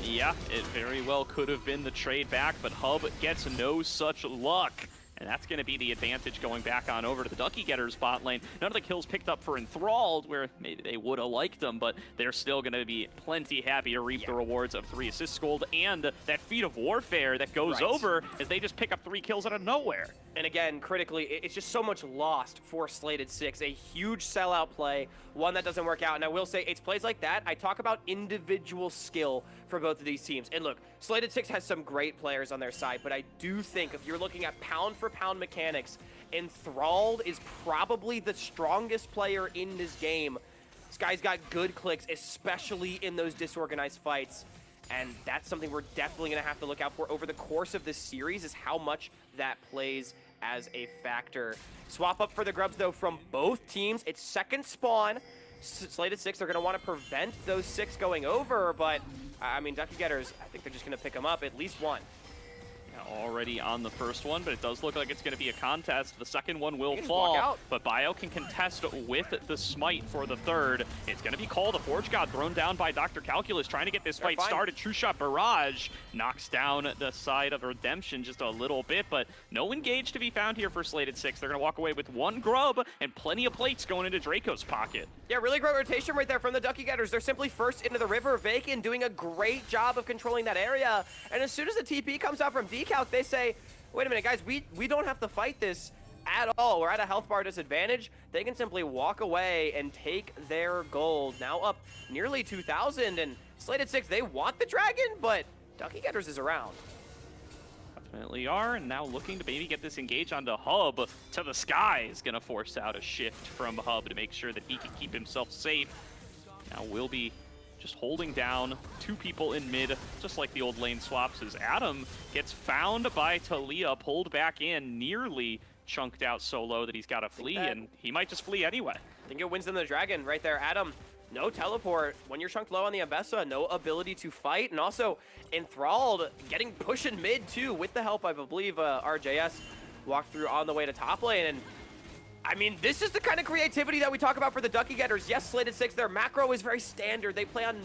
Yeah, it very well could have been the trade back, but Hub gets no such luck. And that's going to be the advantage going back on over to the Ducky Getters bot lane. None of the kills picked up for Enthralled, where maybe they would have liked them, but they're still going to be plenty happy to reap the rewards of 3 assists gold and that feat of warfare that goes over as they just pick up 3 kills out of nowhere. And again, critically, it's just so much lost for Slated 6. A huge sellout play, one that doesn't work out. And I will say, it's plays like that. I talk about individual skill for both of these teams. And look, Slated 6 has some great players on their side, but I do think if you're looking at pound-for-pound mechanics, Enthralled is probably the strongest player in this game. This guy's got good clicks, especially in those disorganized fights. And that's something we're definitely going to have to look out for over the course of this series, is how much that plays as a factor. Swap up for the Grubs, though, from both teams. It's second spawn. Slated 6 are going to want to prevent those 6 going over, but, I mean, Ducky Getters, I think they're just going to pick them up, at least one. Already on the first one, but it does look like it's going to be a contest. The second one will fall, but Bio can contest with the smite for the third. It's going to be called a Forge God thrown down by Dr. Calculus, trying to get this fight started. True Shot Barrage knocks down the side of Redemption just a little bit, but no engage to be found here for Slated 6. They're going to walk away with 1 grub and plenty of plates going into Draco's pocket. Yeah, really great rotation right there from the Ducky Getters. They're simply first into the river. Vacant doing a great job of controlling that area, and as soon as the TP comes out from Decal, they say, wait a minute, guys, we don't have to fight this at all. We're at a health bar disadvantage. They can simply walk away and take their gold. Now up nearly 2,000, and Slated 6, they want the dragon, but Ducky Getters is around. Definitely are, and now looking to maybe get this engage onto Hub to the sky is going to force out a shift from Hub to make sure that he can keep himself safe. Now will be just holding down 2 people in mid, just like the old lane swaps, as Adam gets found by Talia, pulled back in, nearly chunked out so low that he's got to flee, and he might just flee anyway. I think it wins them the Dragon right there. Adam, no teleport. When you're chunked low on the Ambessa, no ability to fight, and also Enthralled getting pushed in mid too, with the help, I believe, RJS walked through on the way to top lane. And I mean, this is the kind of creativity that we talk about for the Ducky Getters. Yes, Slated 6, their macro is very standard. They play on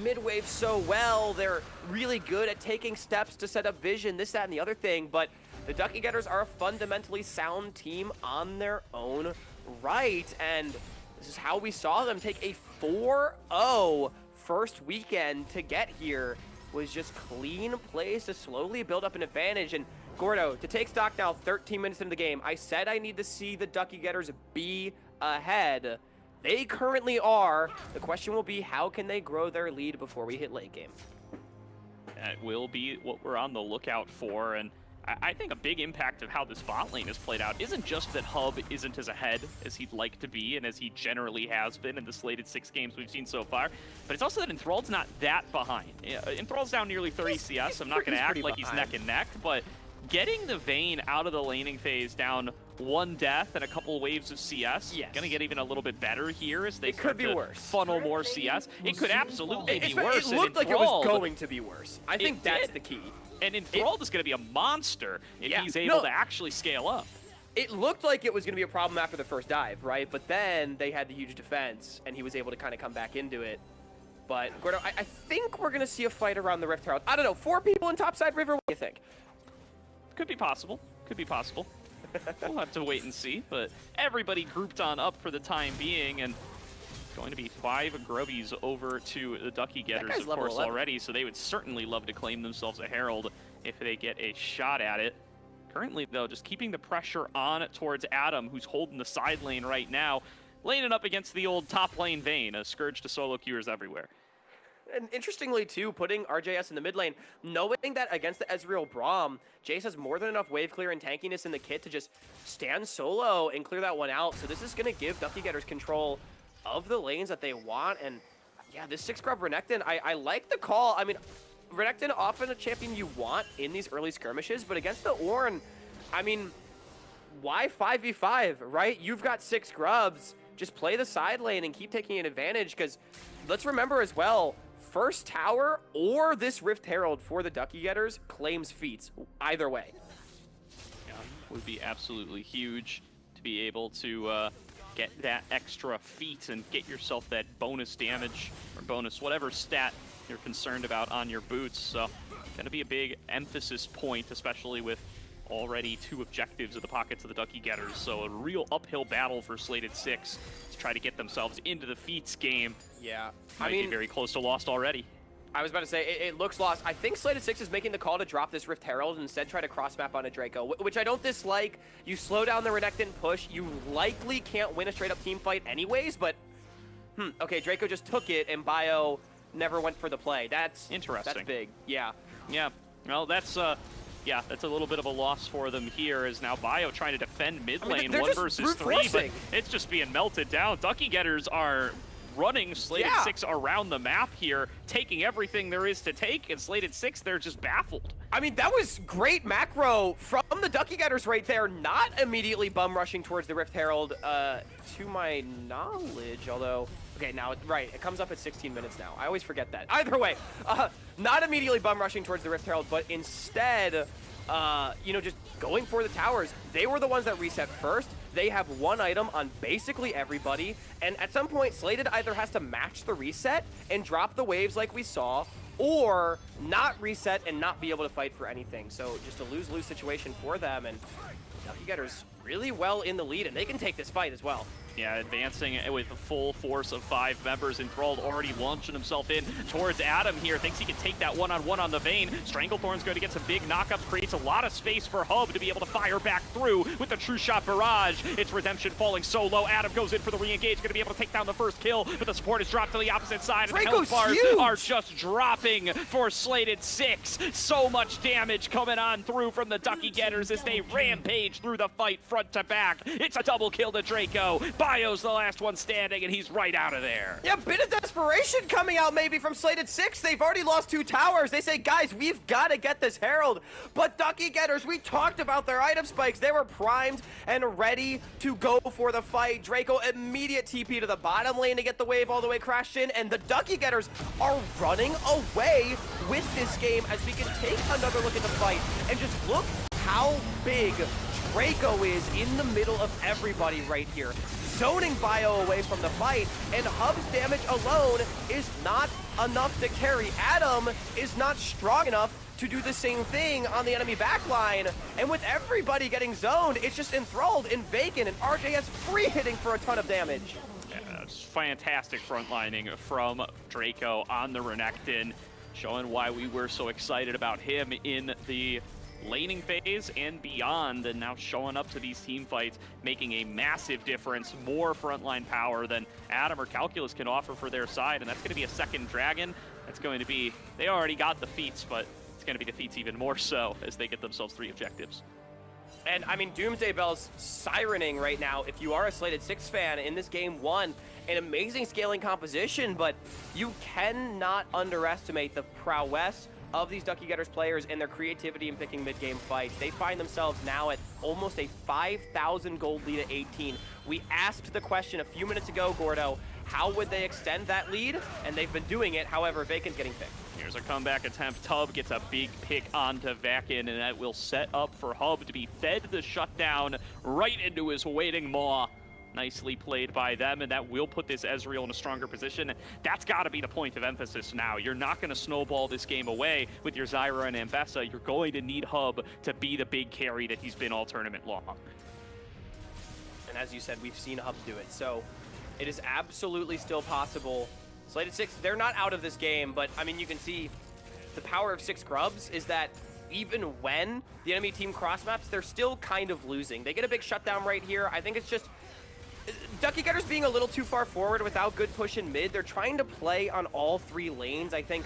mid-wave so well. They're really good at taking steps to set up vision, this, that, and the other thing. But the Ducky Getters are a fundamentally sound team on their own right. And this is how we saw them take a 4-0 first weekend to get here. Was just clean plays to slowly build up an advantage. And Gordo, to take stock now, 13 minutes into the game, I said I need to see the Ducky Getters be ahead. They currently are. The question will be, how can they grow their lead before we hit late game? That will be what we're on the lookout for, and I think a big impact of how this bot lane has played out isn't just that Hub isn't as ahead as he'd like to be and as he generally has been in the slated 6 games we've seen so far, but it's also that Enthralled's not that behind. Enthralled's down nearly 30 CS. I'm not going to act like he's neck and neck, but getting the Vayne out of the laning phase down 1 death and a couple waves of CS, going to get even a little bit better here as they start to funnel more CS. It could absolutely be worse. It looked like it was going to be worse. I think that's the key. And Enthralled is going to be a monster if he's able to actually scale up. It looked like it was going to be a problem after the first dive, right? But then they had the huge defense, and he was able to kind of come back into it. But, Gordo, I think we're going to see a fight around the Rift Herald. I don't know, 4 people in topside river, what do you think? Could be possible. Could be possible. We'll have to wait and see, but everybody grouped on up for the time being, and going to be 5 Grubbies over to the Ducky Getters, of course, already, so they would certainly love to claim themselves a Herald if they get a shot at it. Currently, though, just keeping the pressure on towards Adam, who's holding the side lane right now, laning up against the old top lane Vayne, a scourge to solo queuers everywhere. And interestingly, too, putting RJS in the mid lane, knowing that against the Ezreal Braum, Jace has more than enough wave clear and tankiness in the kit to just stand solo and clear that one out. So this is going to give Ducky Getters control of the lanes that they want. And yeah, this 6-grub Renekton, I like the call. I mean, Renekton often a champion you want in these early skirmishes, but against the Ornn, I mean, why 5v5, right? You've got 6 grubs. Just play the side lane and keep taking an advantage, because let's remember as well, first tower or this Rift Herald for the Ducky Getters claims feats, either way. Yeah, would be absolutely huge to be able to get that extra feat and get yourself that bonus damage or bonus whatever stat you're concerned about on your boots. So gonna be a big emphasis point, especially with already 2 objectives of the pockets of the Ducky Getters. So a real uphill battle for Slated 6 to try to get themselves into the feats game. Yeah, Might be very close to lost already. I was about to say, it looks lost. I think Slated 6 is making the call to drop this Rift Herald and instead try to cross-map on a Draco, which I don't dislike. You slow down the Renekton push. You likely can't win a straight-up team fight anyways, but, okay, Draco just took it, and Bio never went for the play. That's interesting. That's big, yeah. Yeah, well, that's yeah, that's a little bit of a loss for them here, as now Bio trying to defend mid lane 1 versus 3, but it's just being melted down. Ducky Getters are running Slated 6 around the map here, taking everything there is to take, and Slated 6, they're just baffled. I mean, that was great macro from the Ducky Getters right there, not immediately bum rushing towards the Rift Herald, to my knowledge, although, okay, now, right, it comes up at 16 minutes now. I always forget that. Either way, not immediately bum rushing towards the Rift Herald, but instead, you know, just going for the towers. They were the ones that reset first. They have 1 item on basically everybody, and at some point, Slated either has to match the reset and drop the waves like we saw, or not reset and not be able to fight for anything. So just a lose-lose situation for them, and Ducky Getters really well in the lead, and they can take this fight as well. Yeah, advancing with the full force of 5 members. Enthralled already launching himself in towards Adam here. Thinks he can take that one-on-one on the Vayne. Stranglethorn's going to get some big knockups. Creates a lot of space for Hub to be able to fire back through with the True Shot Barrage. It's Redemption falling so low. Adam goes in for the re-engage. Going to be able to take down the first kill, but the support is dropped to the opposite side. And the health bars are just dropping for Slated 6. So much damage coming on through from the Ducky Getters as they rampage through the fight front to back. It's a double kill to Draco. Bio's the last one standing, and he's right out of there. Yeah, bit of desperation coming out maybe from Slated 6. They've already lost 2 towers. They say, guys, we've got to get this Herald. But Ducky Getters, we talked about their item spikes. They were primed and ready to go for the fight. Draco immediate TP to the bottom lane to get the wave all the way crashed in, and the Ducky Getters are running away with this game as we can take another look at the fight and just look how big Draco is in the middle of everybody right here, zoning Bio away from the fight, and Hub's damage alone is not enough to carry. Adam is not strong enough to do the same thing on the enemy backline, and with everybody getting zoned, it's just enthralled and vacant, and RJS free hitting for a ton of damage. Yeah, it's fantastic frontlining from Draco on the Renekton, showing why we were so excited about him in the laning phase and beyond, and now showing up to these team fights, making a massive difference, more frontline power than Adam or Calculus can offer for their side, and that's going to be a second dragon. That's going to be, they already got the feats, but it's going to be the feats even more so as they get themselves 3 objectives. And I mean, Doomsday Bell's sirening right now. If you are a Slated 6 fan in this game 1, an amazing scaling composition, but you cannot underestimate the prowess of these Ducky Getters players and their creativity in picking mid-game fights. They find themselves now at almost a 5,000 gold lead at 18. We asked the question a few minutes ago, Gordo, how would they extend that lead? And they've been doing it. However, Vacan's getting picked. Here's a comeback attempt. Tub gets a big pick onto Vakin, and that will set up for Hub to be fed the shutdown right into his waiting maw. Nicely played by them, and that will put this Ezreal in a stronger position. That's got to be the point of emphasis now. You're not going to snowball this game away with your Zyra and Ambessa. You're going to need Hub to be the big carry that he's been all tournament long. And as you said, we've seen Hub do it, so it is absolutely still possible. Slated 6, they're not out of this game, but I mean, you can see the power of 6 grubs is that even when the enemy team cross maps, they're still kind of losing. They get a big shutdown right here. I think it's just Ducky Getters being a little too far forward without good push in mid. They're trying to play on all 3 lanes, I think,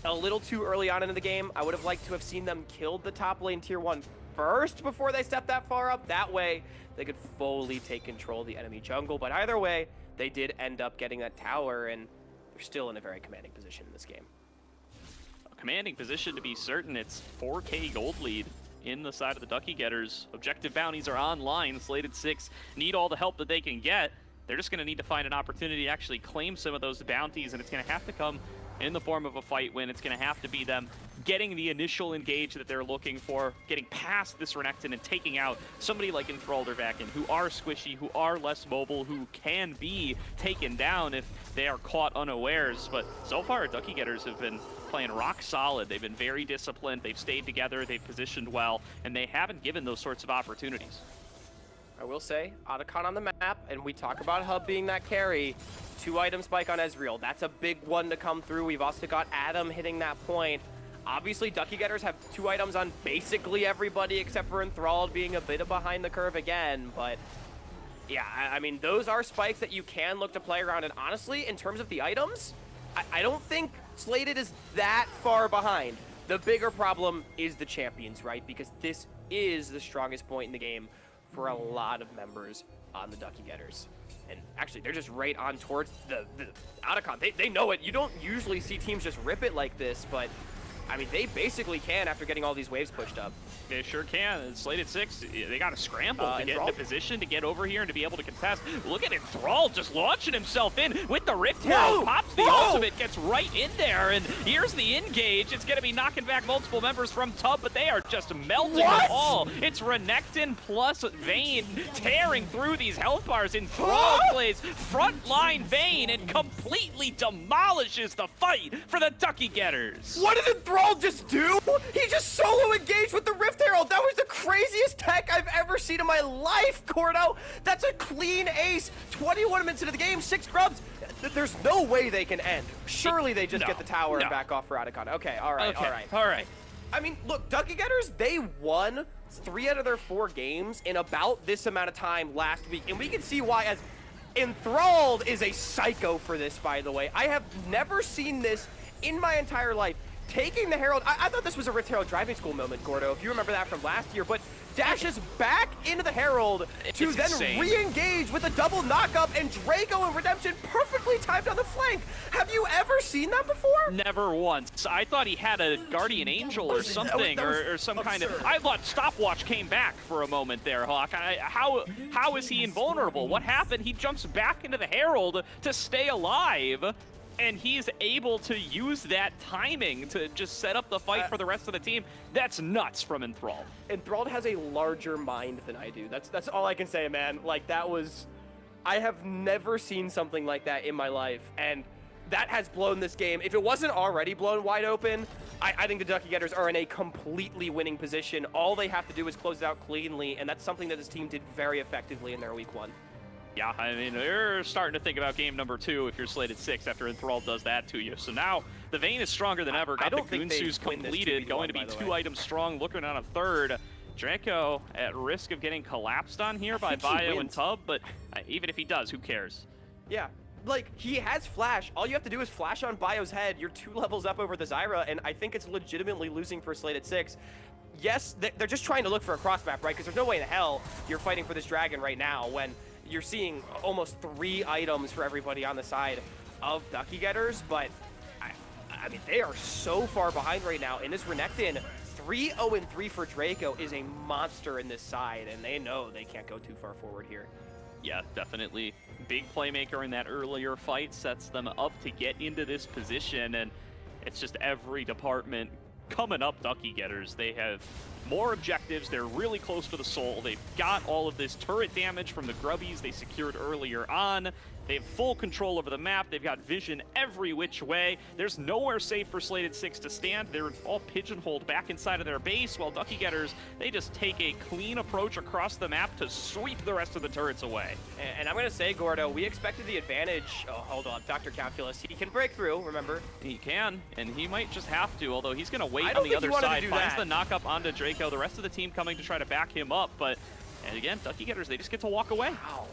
a little too early on in the game. I would have liked to have seen them kill the top lane tier 1 first before they step that far up. That way, they could fully take control of the enemy jungle. But either way, they did end up getting that tower, and they're still in a very commanding position in this game. A commanding position to be certain. It's 4K gold lead in the side of the Ducky Getters. Objective bounties are online. Slated 6 need all the help that they can get. They're just going to need to find an opportunity to actually claim some of those bounties, and it's going to have to come in the form of a fight win. It's going to have to be them getting the initial engage that they're looking for, getting past this Renekton and taking out somebody like Enthralled or Vakin, who are squishy, who are less mobile, who can be taken down if they are caught unawares. But so far, Ducky Getters have been playing rock solid. They've been very disciplined, they've stayed together, they've positioned well, and they haven't given those sorts of opportunities. I will say, Otacon on the map, and we talk about Hub being that carry. 2 item spike on Ezreal. That's a big one to come through. We've also got Adam hitting that point. Obviously, Ducky Getters have 2 items on basically everybody except for Enthralled being a bit behind the curve again, but yeah, I mean, those are spikes that you can look to play around, and honestly, in terms of the items, I don't think Slated is that far behind. The bigger problem is the champions, right? Because this is the strongest point in the game for a lot of members on the Ducky Getters. And actually, they're just right on towards the Otacon. They know it. You don't usually see teams just rip it like this, but I mean, they basically can after getting all these waves pushed up. They sure can. Slated 6, they got to scramble to get into position to get over here and to be able to contest. Look at Enthralled just launching himself in with the Rift Herald. Pops the ultimate, gets right in there, and here's the engage. It's going to be knocking back multiple members from Tub, but they are just melting them all. It's Renekton plus Vayne tearing through these health bars. Enthralled plays frontline Vayne and completely demolishes the fight for the Ducky Getters. What did Enthralled just do? He just solo engaged with the Rift Herald. That was the craziest tech I've ever seen in my life, Gordo. That's a clean ace. 21 minutes into the game, 6 grubs. There's no way they can end. Surely they just get the tower and back off for Otacon. Okay, all right, all right. I mean, look, Ducky Getters, they won 3 out of their 4 games in about this amount of time last week, and we can see why. As Enthralled is a psycho for this, by the way. I have never seen this in my entire life. taking the Herald. I thought this was a Rift Herald driving school moment, Gordo, if you remember that from last year, but dashes back into the Herald to then insane. re-engage with a double knock-up, and Draco and Redemption perfectly timed on the flank. Have you ever seen that before? Never once. I thought he had a Guardian Angel or something, or some kind of... I thought Stopwatch came back for a moment there, Hawk. How is he invulnerable? What happened? He jumps back into the Herald to stay alive, and he's able to use that timing to just set up the fight for the rest of the team. That's nuts from Enthralled. Enthralled has a larger mind than I do. That's all I can say, man. Like, that was... I have never seen something like that in my life, and that has blown this game. If it wasn't already blown wide open, I think the Ducky Getters are in a completely winning position. All they have to do is close it out cleanly, and that's something that this team did very effectively in their week 1. Yeah, I mean, you're starting to think about game number 2 if you're slated 6 after Enthralled does that to you. So now the Vayne is stronger than ever. Got the Goonsu's completed, going to be 2 items strong, looking on a third. Draco at risk of getting collapsed on here by Bio and Tub, but even if he does, who cares? Yeah, like, he has Flash. All you have to do is flash on Bio's head. You're 2 levels up over the Zyra, and I think it's legitimately losing for slated 6. Yes, they're just trying to look for a cross map, right? Because there's no way in hell you're fighting for this dragon right now when you're seeing almost 3 items for everybody on the side of Ducky Getters, but I mean, they are so far behind right now. In this Renekton, 3-0-3 for Draco is a monster in this side, and they know they can't go too far forward here. Yeah, definitely. Big playmaker in that earlier fight sets them up to get into this position, and it's just every department coming up Ducky Getters. They have more objectives. They're really close to the soul. They've got all of this turret damage from the grubbies they secured earlier on. They have full control over the map. They've got vision every which way. There's nowhere safe for Slated 6 to stand. They're all pigeonholed back inside of their base, while Ducky Getters, they just take a clean approach across the map to sweep the rest of the turrets away. And I'm going to say, Gordo, we expected the advantage. Oh, hold on. Dr. Calculus, he can break through, remember? He can, and he might just have to, although he's going to wait on the other side. Finds the knock-up onto Draco. The rest of the team coming to try to back him up, but, and again, Ducky Getters, they just get to walk away. Wow.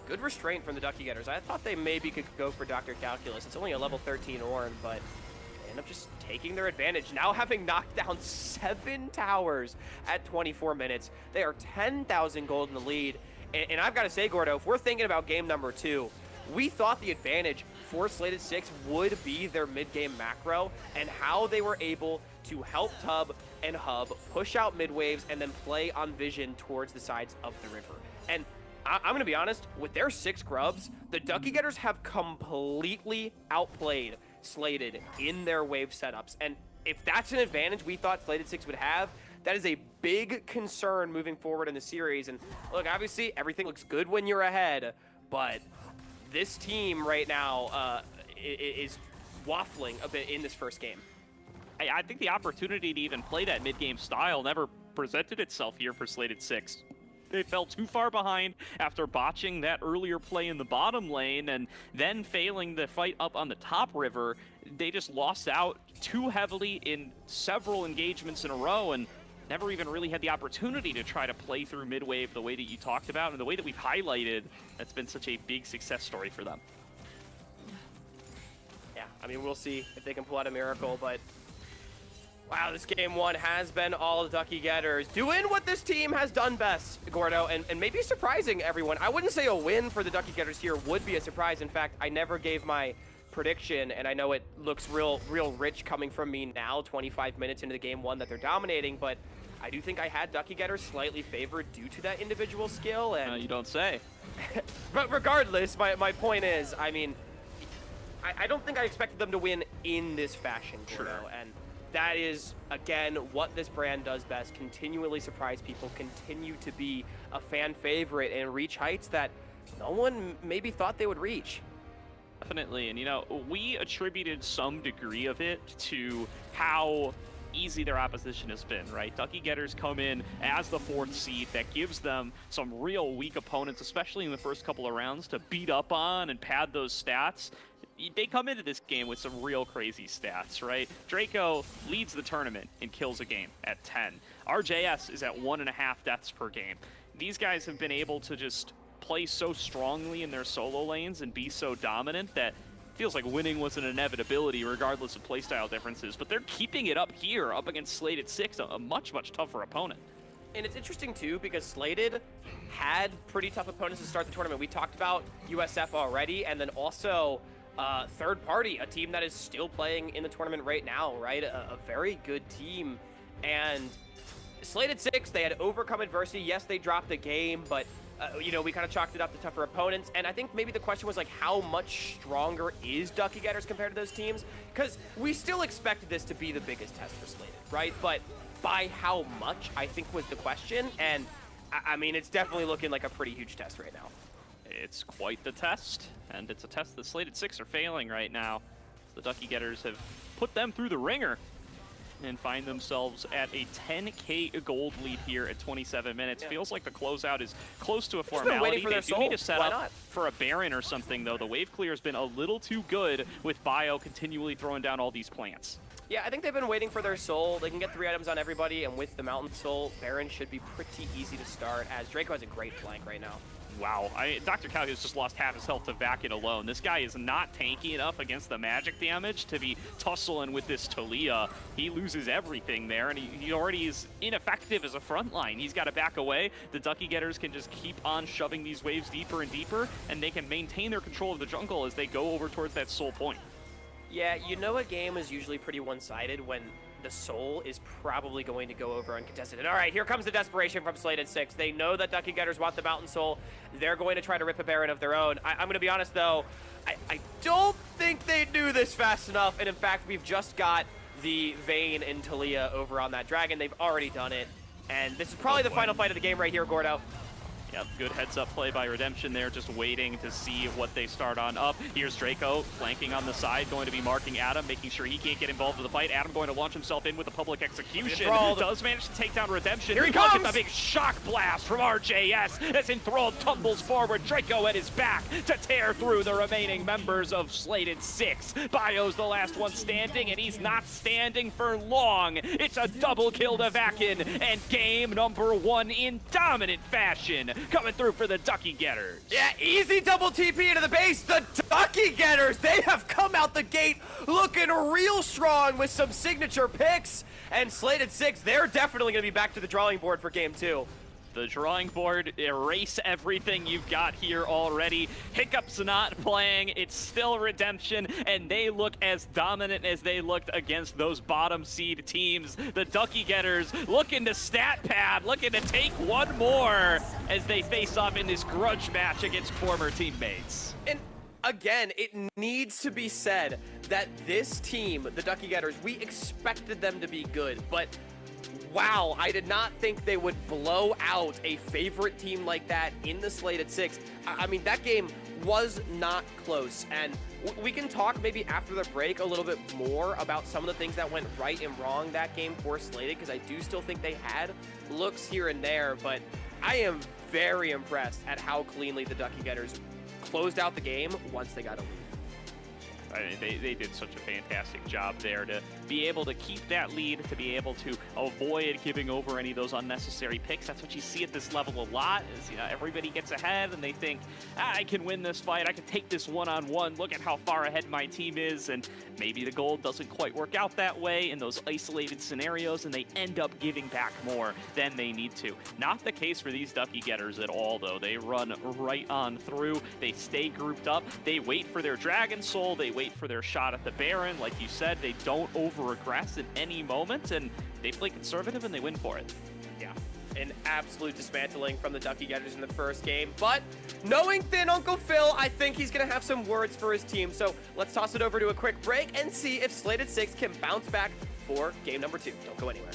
Good restraint from the Ducky Getters. I thought they maybe could go for Dr. Calculus. It's only a level 13 Ornn, but they end up just taking their advantage. Now having knocked down 7 towers at 24 minutes. They are 10,000 gold in the lead. And I've got to say, Gordo, if we're thinking about game number 2, we thought the advantage for Slated 6 would be their mid-game macro and how they were able to help Tub and Hub push out mid waves and then play on vision towards the sides of the river. And I'm going to be honest, with their 6 grubs, the Ducky Getters have completely outplayed Slated in their wave setups. And if that's an advantage we thought Slated 6 would have, that is a big concern moving forward in the series. And look, obviously, everything looks good when you're ahead, but this team right now is waffling a bit in this first game. I think the opportunity to even play that mid-game style never presented itself here for Slated 6. They fell too far behind after botching that earlier play in the bottom lane and then failing the fight up on the top river. They just lost out too heavily in several engagements in a row and never even really had the opportunity to try to play through mid-wave the way that you talked about and the way that we've highlighted. That's been such a big success story for them. Yeah, I mean, we'll see if they can pull out a miracle, but wow, this game 1 has been all the Ducky Getters doing what this team has done best, Gordo, and maybe surprising everyone. I wouldn't say a win for the Ducky Getters here would be a surprise. In fact, I never gave my prediction, and I know it looks real rich coming from me now, 25 minutes into the game 1 that they're dominating, but I do think I had Ducky Getters slightly favored due to that individual skill. And You don't say. But regardless, my point is, I mean, I don't think I expected them to win in this fashion, Gordo, Sure. and that is, again, what this brand does best. Continually surprise people, continue to be a fan favorite, and reach heights that no one maybe thought they would reach. Definitely, and you know, we attributed some degree of it to how easy their opposition has been, right? Ducky Getters come in as the 4th seed. That gives them some real weak opponents, especially in the first couple of rounds, to beat up on and pad those stats. They come into this game with some real crazy stats, right? Draco leads the tournament in kills a game at 10. RJS is at 1.5 deaths per game. These guys have been able to just play so strongly in their solo lanes and be so dominant that feels like winning was an inevitability regardless of playstyle differences, but they're keeping it up here, up against Slated 6, a much, much tougher opponent. And it's interesting, too, because Slated had pretty tough opponents to start the tournament. We talked about USF already, and then also Third Party, a team that is still playing in the tournament right now, right? A very good team. And Slated 6, they had overcome adversity. Yes, they dropped a game, but, you know, we kind of chalked it up to tougher opponents. And I think maybe the question was, like, how much stronger is Ducky Getters compared to those teams? Because we still expected this to be the biggest test for Slated, right? But by how much, I think, was the question. And, I mean, it's definitely looking like a pretty huge test right now. It's quite the test, and it's a test that Slated 6 are failing right now. The Ducky Getters have put them through the ringer and find themselves at a 10K gold lead here at 27 minutes. Feels like the closeout is close to a formality. For their they do need to set Why up not? for a Baron or something, though. The wave clear has been a little too good with Bio continually throwing down all these plants. Yeah, I think they've been waiting for their soul. They can get 3 items on everybody, and with the Mountain Soul, Baron should be pretty easy to start, as Draco has a great flank right now. Wow, Dr. Cal has just lost half his health to Vakin alone. This guy is not tanky enough against the magic damage to be tussling with this Talia. He loses everything there, and he already is ineffective as a front line. He's got to back away. The Ducky Getters can just keep on shoving these waves deeper and deeper, and they can maintain their control of the jungle as they go over towards that soul point. Yeah, you know a game is usually pretty one-sided when the soul is probably going to go over uncontested. And all right, here comes the desperation from Slated 6. They know that Ducky Getters want the Mountain Soul. They're going to try to rip a Baron of their own. I'm going to be honest, though, I don't think they do this fast enough. And in fact, we've just got the Vayne and Talia over on that Dragon. They've already done it. And this is probably the final fight of the game right here, Gordo. Yep, good heads-up play by Redemption there, just waiting to see what they start on up. Here's Draco flanking on the side, going to be marking Adam, making sure he can't get involved with the fight. Adam going to launch himself in with a public execution. Does manage to take down Redemption. Here he comes! Look at the big shock blast from RJS as Enthralled tumbles forward. Draco at his back to tear through the remaining members of Slated 6. Bio's the last one standing, and he's not standing for long. It's a double kill to Vakin, and game number 1 in dominant fashion. Coming through for the Ducky Getters. Yeah, easy double TP into the base. The Ducky Getters, they have come out the gate looking real strong with some signature picks. And Slated 6, they're definitely going to be back to the drawing board for game 2. The drawing board, erase everything you've got here already. Hiccup's not playing, it's still Redemption, and they look as dominant as they looked against those bottom seed teams. The Ducky Getters looking to stat pad, looking to take one more as they face off in this grudge match against former teammates. And again, it needs to be said that this team, the Ducky Getters, we expected them to be good, but wow, I did not think they would blow out a favorite team like that in the Slated 6. I mean, that game was not close, and we can talk maybe after the break a little bit more about some of the things that went right and wrong that game for Slated, because I do still think they had looks here and there, but I am very impressed at how cleanly the Ducky Getters closed out the game once they got a lead. I mean, they did such a fantastic job there to be able to keep that lead, to be able to avoid giving over any of those unnecessary picks. That's what you see at this level a lot, is, you know, everybody gets ahead and they think, I can win this fight, I can take this one-on-one, look at how far ahead my team is, and maybe the gold doesn't quite work out that way in those isolated scenarios, and they end up giving back more than they need to. Not the case for these Ducky Getters at all, though. They run right on through, they stay grouped up, they wait for their Dragon Soul, they wait for their shot at the Baron. Like you said, they don't over-aggress in any moment, and they play conservative and they win for it. Yeah, an absolute dismantling from the Ducky Getters in the first game, but knowing Thin Uncle Phil, I think he's going to have some words for his team, so let's toss it over to a quick break and see if Slated 6 can bounce back for game number 2. Don't go anywhere.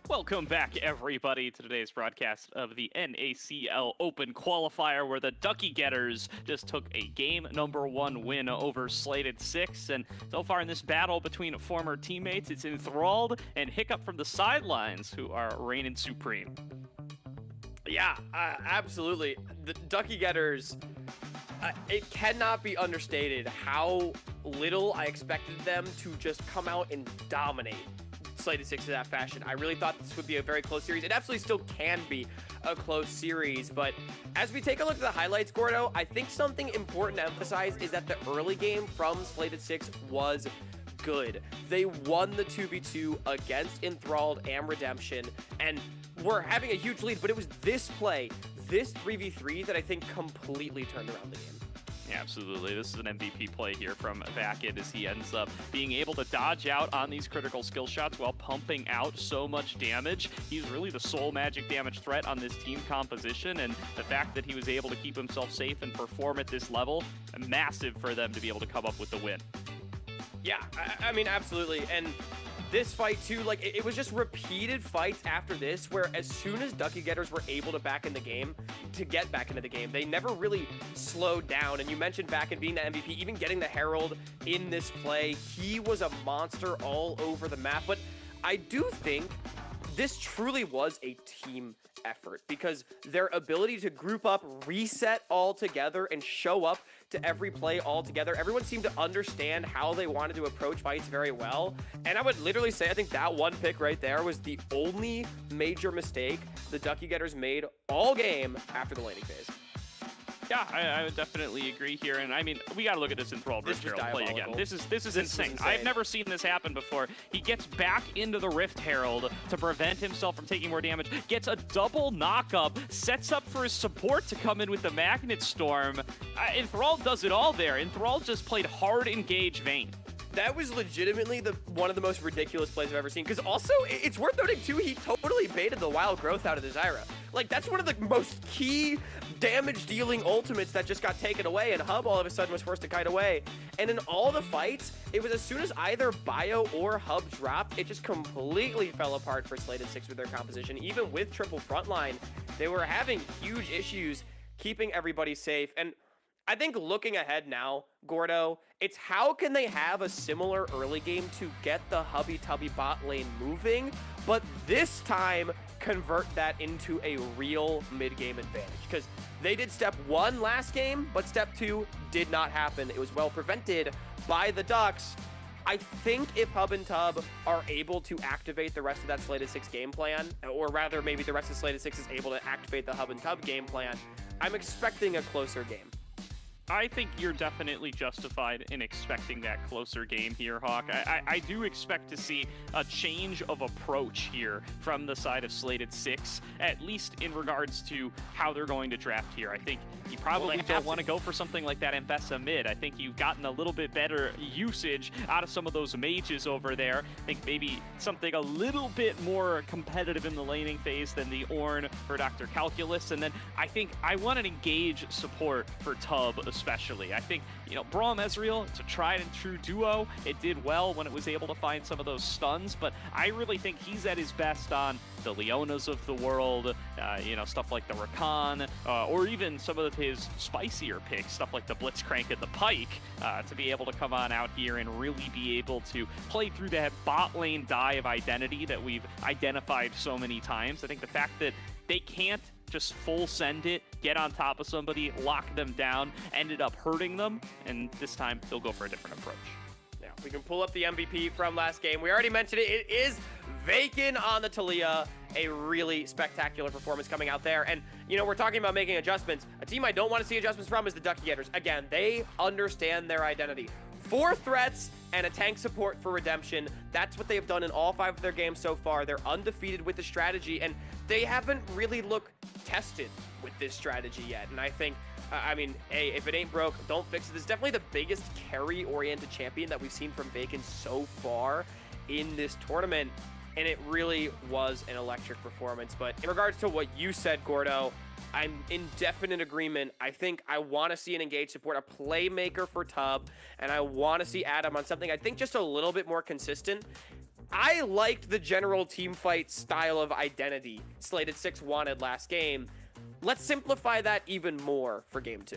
Welcome back, everybody, to today's broadcast of the NACL Open Qualifier, where the Ducky Getters just took a game #1 win over Slated 6. And so far in this battle between former teammates, it's Enthralled and Hiccup from the sidelines who are reigning supreme. Yeah, absolutely. The Ducky Getters, it cannot be understated how little I expected them to just come out and dominate Slated 6 in that fashion. I really thought this would be a very close series. It absolutely still can be a close series, but as we take a look at the highlights, Gordo, I think something important to emphasize is that the early game from Slated 6 was good. They won the 2v2 against Enthralled and Redemption, and were having a huge lead, but it was this play, this 3v3, that I think completely turned around the game. Yeah, absolutely. This is an MVP play here from Vakid as he ends up being able to dodge out on these critical skill shots while pumping out so much damage. He's really the sole magic damage threat on this team composition, and the fact that he was able to keep himself safe and perform at this level, massive for them to be able to come up with the win. Yeah, I mean, absolutely. And this fight too, like, it was just repeated fights after this where as soon as Ducky Getters were able to get back into the game, they never really slowed down. And you mentioned Vakid being the MVP, even getting the Herald in this play. He was a monster all over the map. But I do think this truly was a team effort, because their ability to group up, reset all together, and show up to every play all together, everyone seemed to understand how they wanted to approach fights very well. And I would literally say I think that one pick right there was the only major mistake the Ducky Getters made all game after the laning phase. Yeah, I would definitely agree here, and I mean, we got to look at this Enthralled Rift Herald play again. This is insane. I've never seen this happen before. He gets back into the Rift Herald to prevent himself from taking more damage, gets a double knock-up, sets up for his support to come in with the Magnet Storm. Enthralled does it all there. Enthralled just played hard engage Vayne. That was legitimately one of the most ridiculous plays I've ever seen, because also, it's worth noting too, he totally baited the wild growth out of the Zyra. Like, that's one of the most key damage-dealing ultimates that just got taken away, and Hub all of a sudden was forced to kite away. And in all the fights, it was as soon as either Bio or Hub dropped, it just completely fell apart for Slated 6 with their composition. Even with triple frontline, they were having huge issues keeping everybody safe. And I think looking ahead now, Gordo, it's how can they have a similar early game to get the hubby-tubby bot lane moving, but this time convert that into a real mid-game advantage. Because they did step 1 last game, but step 2 did not happen. It was well prevented by the Ducks. I think if Hub and Tub are able to activate the rest of that Slated 6 game plan, or rather maybe the rest of Slated 6 is able to activate the Hub and Tub game plan, I'm expecting a closer game. I think you're definitely justified in expecting that closer game here, Hawk. I do expect to see a change of approach here from the side of Slated 6, at least in regards to how they're going to draft here. I think you probably don't want to go for something like that Mbessa mid. I think you've gotten a little bit better usage out of some of those mages over there. I think maybe something a little bit more competitive in the laning phase than the Ornn or Dr. Calculus. And then I think I want an engage support for Tub especially. I think, you know, Braum Ezreal, it's a tried and true duo. It did well when it was able to find some of those stuns, but I really think he's at his best on the Leonas of the world, you know, stuff like the Rakan, or even some of his spicier picks, stuff like the Blitzcrank and the Pike, to be able to come on out here and really be able to play through that bot lane die of identity that we've identified so many times. I think the fact that they can't just full send it, get on top of somebody, lock them down, ended up hurting them, and this time they'll go for a different approach. Yeah, we can pull up the MVP from last game. We already mentioned it. It is Vaken on the Taliyah. A really spectacular performance coming out there. And, you know, we're talking about making adjustments. A team I don't want to see adjustments from is the Ducky Getters. Again, they understand their identity. 4 threats and a tank support for Redemption. That's what they have done in all 5 of their games so far. They're undefeated with the strategy, and they haven't really looked tested with this strategy yet. And I think, I mean, hey, if it ain't broke, don't fix it. This is definitely the biggest carry-oriented champion that we've seen from Vaken so far in this tournament, and it really was an electric performance. But in regards to what you said, Gordo, I'm in definite agreement. I think I want to see an engaged support, a playmaker for Tub, and I want to see Adam on something I think just a little bit more consistent. I liked the general team fight style of identity Slated 6 wanted last game. Let's simplify that even more for game 2.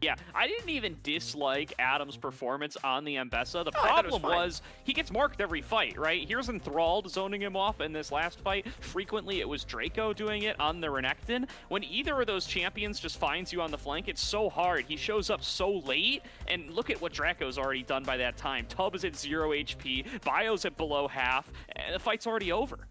Yeah, I didn't even dislike Adam's performance on the Mbessa. The problem was he gets marked every fight, right? Here's Enthralled zoning him off in this last fight. Frequently, it was Draco doing it on the Renekton. When either of those champions just finds you on the flank, it's so hard. He shows up so late, and look at what Draco's already done by that time. Tub is at 0 HP, Bio's at below half, and the fight's already over.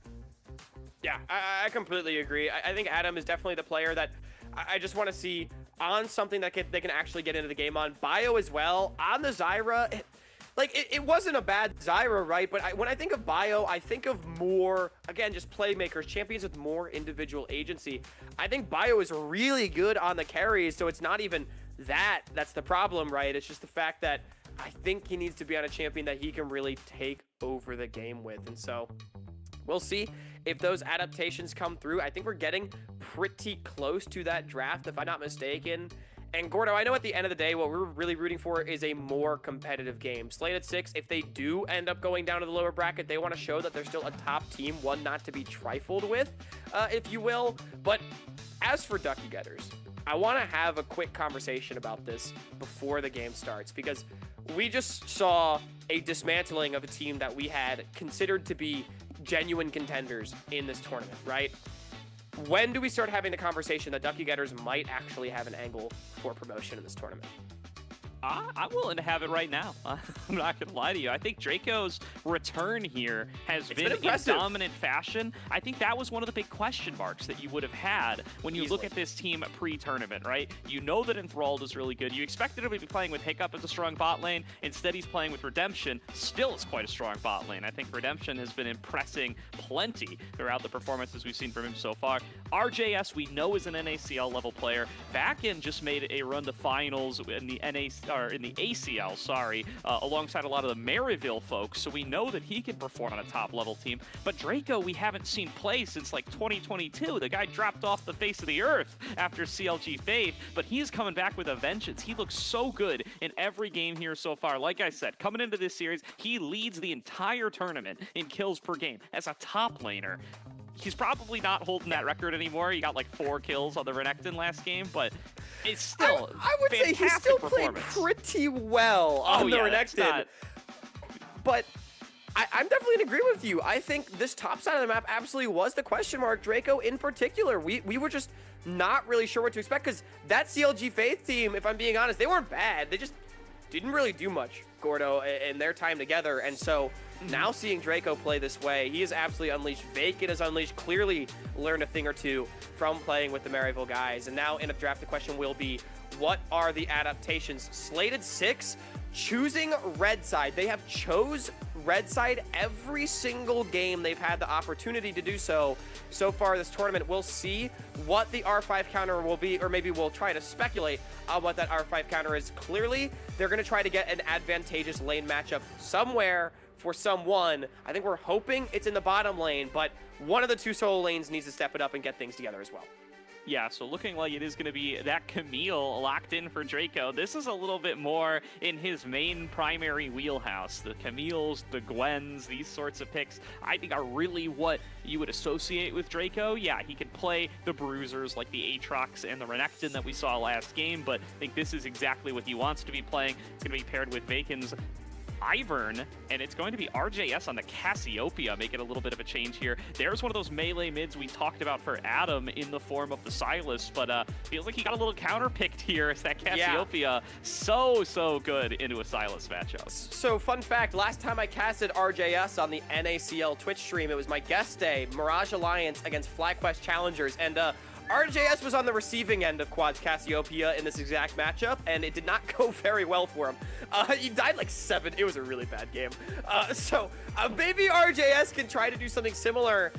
Yeah, I completely agree. I think Adam is definitely the player that I just want to see on something that they can actually get into the game on. Bio as well. On the Zyra, it wasn't a bad Zyra, right? But when I think of Bio, I think of more, again, just playmakers, champions with more individual agency. I think Bio is really good on the carries, so it's not even that's the problem, right? It's just the fact that I think he needs to be on a champion that he can really take over the game with. And so we'll see if those adaptations come through. I think we're getting pretty close to that draft, if I'm not mistaken. And Gordo, I know at the end of the day, what we're really rooting for is a more competitive game. Slated 6, if they do end up going down to the lower bracket, they want to show that they're still a top team, one not to be trifled with, if you will. But as for Ducky Getters, I want to have a quick conversation about this before the game starts, because we just saw a dismantling of a team that we had considered to be genuine contenders in this tournament, right? When do we start having the conversation that Ducky Getters might actually have an angle for promotion in this tournament? I'm willing to have it right now. I'm not going to lie to you. I think Draco's return here has been in dominant fashion. I think that was one of the big question marks that you would have had when you look at this team pre-tournament, right? You know that Enthralled is really good. You expected him to be playing with Hiccup as a strong bot lane. Instead, he's playing with Redemption. Still is quite a strong bot lane. I think Redemption has been impressing plenty throughout the performances we've seen from him so far. RJS, we know, is an NACL level player. Vaken just made a run to finals in the NACL or in the ACL, sorry, alongside a lot of the Maryville folks, so we know that he can perform on a top-level team. But Draco, we haven't seen play since like 2022. The guy dropped off the face of the earth after CLG Faith, but he's coming back with a vengeance. He looks so good in every game here so far. Like I said, coming into this series, he leads the entire tournament in kills per game as a top laner. He's probably not holding that record anymore. He got like 4 kills on the Renekton last game, but it's still I would say he still played pretty well on the Renekton. But I'm definitely in agreement with you. I think this top side of the map absolutely was the question mark. Draco in particular, we were just not really sure what to expect, because that CLG Faith team, if I'm being honest, they weren't bad. They just didn't really do much, Gordo, in their time together. And so now seeing Draco play this way, he is absolutely unleashed. Vacant is unleashed, clearly learned a thing or two from playing with the Maryville guys. And now in a draft, the question will be, what are the adaptations? Slated 6, choosing red side. They have chose red side every single game they've had the opportunity to do so far this tournament. We'll see what the R5 counter will be, or maybe we'll try to speculate on what that R5 counter is. Clearly, they're going to try to get an advantageous lane matchup somewhere for someone. I think we're hoping it's in the bottom lane, but one of the 2 solo lanes needs to step it up and get things together as well. Yeah, so looking like it is going to be that Camille locked in for Draco. This is a little bit more in his main primary wheelhouse. The Camille's, the Gwens, these sorts of picks, I think are really what you would associate with Draco. Yeah, he can play the bruisers like the Aatrox and the Renekton that we saw last game, but I think this is exactly what he wants to be playing. It's going to be paired with Vaken's Ivern, and it's going to be RJS on the Cassiopeia, making a little bit of a change here. There's one of those melee mids we talked about for Adam in the form of the Sylas, but feels like he got a little counter picked here as that Cassiopeia so good into a Sylas matchup. So fun fact, last time I casted RJS on the NACL Twitch stream, it was my guest day, Mirage Alliance against FlyQuest Challengers, and RJS was on the receiving end of Quad's Cassiopeia in this exact matchup, and it did not go very well for him. He died like 7. It was a really bad game. So maybe RJS can try to do something similar.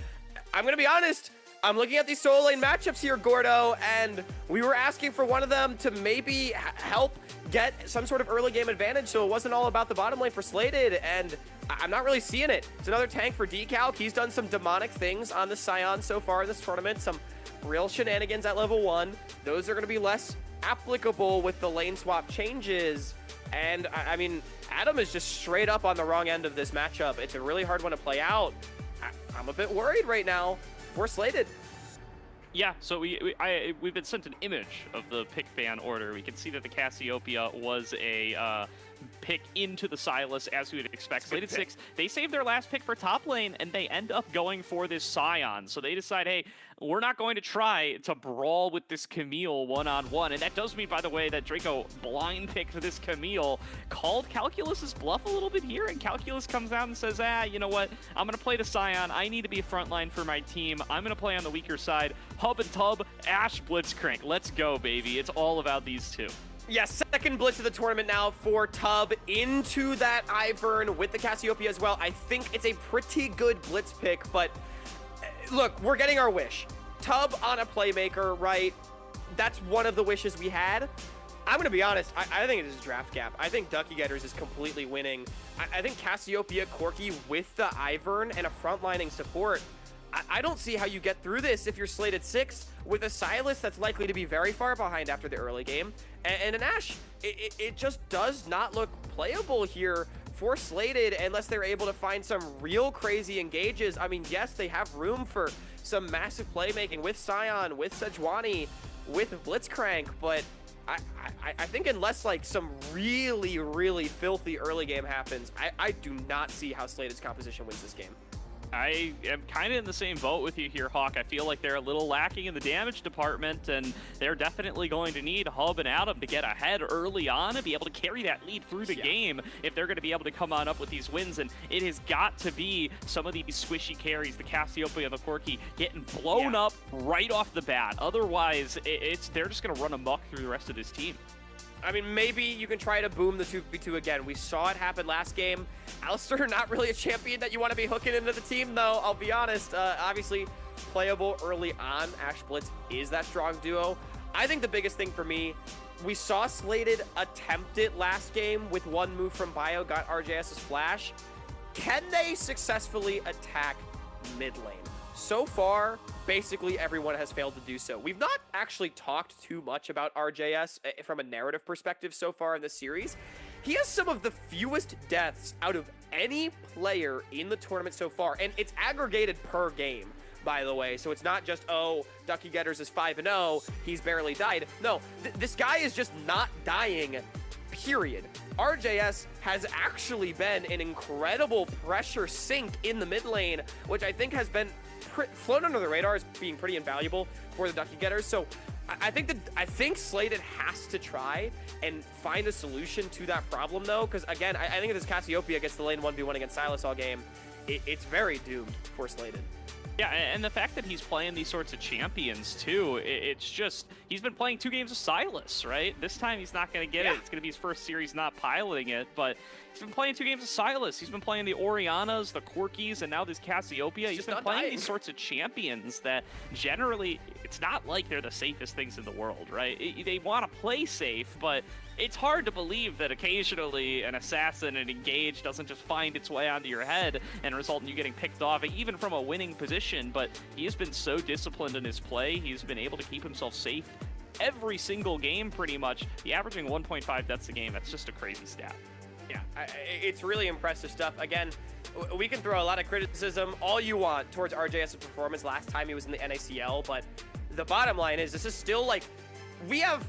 I'm going to be honest. I'm looking at these solo lane matchups here, Gordo, and we were asking for one of them to maybe help get some sort of early game advantage, so it wasn't all about the bottom lane for Slated, and I'm not really seeing it. It's another tank for Decalc. He's done some demonic things on the Scion so far in this tournament, some real shenanigans at level 1. Those are going to be less applicable with the lane swap changes. And I mean, Adam is just straight up on the wrong end of this matchup. It's a really hard one to play out. I'm a bit worried right now. We're Slated. Yeah, so we've been sent an image of the pick ban order. We can see that the Cassiopeia was a pick into the Sylas, as we would expect. Slated 6, they saved their last pick for top lane, and they end up going for this Scion. So they decide, hey, we're not going to try to brawl with this Camille one-on-one. And that does mean, by the way, that Draco blind picked this Camille, called Calculus's bluff a little bit here, and Calculus comes out and says, you know what? I'm going to play the Scion. I need to be a frontline for my team. I'm going to play on the weaker side. Hub and Tub, Ashe, Blitzcrank. Let's go, baby. It's all about these two. Yeah, second blitz of the tournament now for Tub into that Ivern with the Cassiopeia as well. I think it's a pretty good blitz pick, but look, we're getting our wish. Tub on a playmaker, right? That's one of the wishes we had. I'm going to be honest, I think it is a draft gap. I think Ducky Getters is completely winning. I think Cassiopeia, Corki with the Ivern and a frontlining support, I don't see how you get through this if you're Slated 6 with a Sylas that's likely to be very far behind after the early game. And an Ashe, it just does not look playable here for Slated unless they're able to find some real crazy engages. I mean, yes, they have room for some massive playmaking with Scion, with Sejuani, with Blitzcrank, but I think unless like some really filthy early game happens, I do not see how Slated's composition wins this game. I am kind of in the same boat with you here, Hawk. I feel like they're a little lacking in the damage department, and they're definitely going to need Hub and Adam to get ahead early on and be able to carry that lead through the game if they're going to be able to come on up with these wins. And it has got to be some of these squishy carries, the Cassiopeia and the Corki, getting blown up right off the bat. Otherwise, they're just going to run amok through the rest of this team. I mean, maybe you can try to boom the 2v2 again. We saw it happen last game. Alistair, not really a champion that you want to be hooking into the team, though. I'll be honest. Obviously, playable early on. Ashe Blitz is that strong duo. I think the biggest thing for me we saw Slated attempt it last game with one move from Bio, got RJS's flash. Can they successfully attack mid lane? So far, basically everyone has failed to do so. We've not actually talked too much about RJS from a narrative perspective so far in this series. He has some of the fewest deaths out of any player in the tournament so far, and it's aggregated per game, by the way. So it's not just, oh, Ducky Getters is 5-0, he's barely died. No, this guy is just not dying, period. RJS has actually been an incredible pressure sink in the mid lane, which I think has been flown under the radar as being pretty invaluable for the Ducky Getters. So I think Slated has to try and find a solution to that problem, though, because again, I think if this Cassiopeia gets the lane 1v1 against Silas all game, it's very doomed for Slated. Yeah, and the fact that he's playing these sorts of champions, too, it's just, he's been playing 2 games of Silas, right? This time he's not going to get it. It's going to be his first series not piloting it, but he's been playing 2 games of Silas. He's been playing the Orianas, the Corkis, and now this Cassiopeia. He's been playing these sorts of champions that generally, it's not like they're the safest things in the world, right? They want to play safe, but it's hard to believe that occasionally an assassin and engage doesn't just find its way onto your head and result in you getting picked off, even from a winning position. But he has been so disciplined in his play. He's been able to keep himself safe every single game, pretty much. The averaging 1.5 deaths a game, that's just a crazy stat. Yeah, it's really impressive stuff. Again, we can throw a lot of criticism all you want towards RJS's performance last time he was in the NACL, but the bottom line is this is still like, we have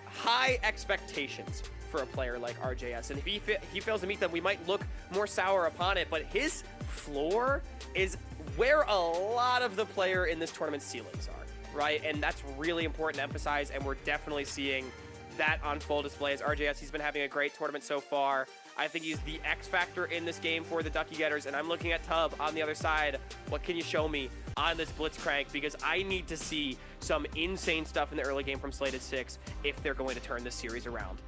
high expectations for a player like RJS, and if he fails to meet them, we might look more sour upon it, but his floor is where a lot of the player in this tournament's ceilings are, right? And that's really important to emphasize, and we're definitely seeing that on full display as RJS. He's been having a great tournament so far. I think he's the X factor in this game for the Ducky Getters, and I'm looking at Tub on the other side. What can you show me on this Blitzcrank? Because I need to see some insane stuff in the early game from Slated 6 if they're going to turn this series around.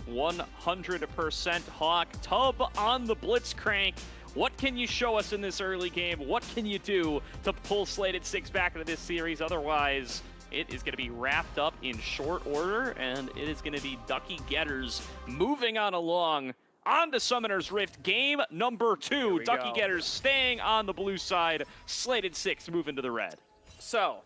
100% Hawk. Tub on the Blitzcrank. What can you show us in this early game? What can you do to pull Slated 6 back into this series? Otherwise, it is going to be wrapped up in short order, and it is going to be Ducky Getters moving on along on to Summoner's Rift. Game number 2. Ducky Getters staying on the blue side. Slated 6 moving to the red. So,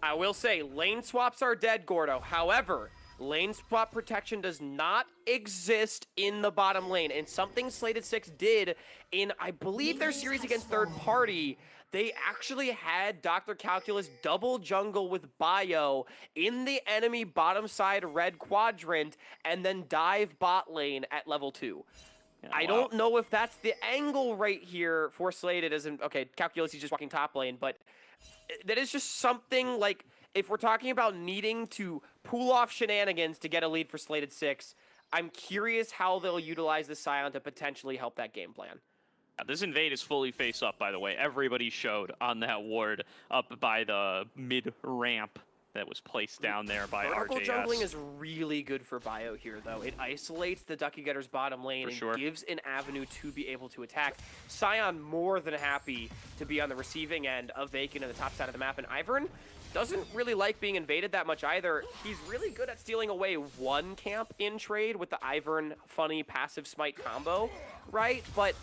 I will say, lane swaps are dead, Gordo. However, lane swap protection does not exist in the bottom lane, and something Slated 6 did in, I believe, their series against Third Party. They actually had Dr. Calculus double jungle with Bio in the enemy bottom side red quadrant and then dive bot lane at level 2. Yeah, I don't know if that's the angle right here for Slated, as in, okay, Calculus, he's just walking top lane, but that is just something like, if we're talking about needing to pull off shenanigans to get a lead for Slated 6, I'm curious how they'll utilize the Scion to potentially help that game plan. This invade is fully face up, by the way. Everybody showed on that ward up by the mid-ramp that was placed down there by Vertical RJS. jungling is really good for Bio here, though. It isolates the Ducky Getters bottom lane and gives an avenue to be able to attack. Scion more than happy to be on the receiving end of Vacant on the top side of the map, and Ivern doesn't really like being invaded that much either. He's really good at stealing away one camp in trade with the Ivern funny passive smite combo, right? But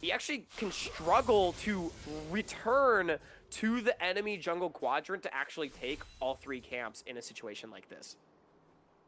he actually can struggle to return to the enemy jungle quadrant to actually take all 3 camps in a situation like this.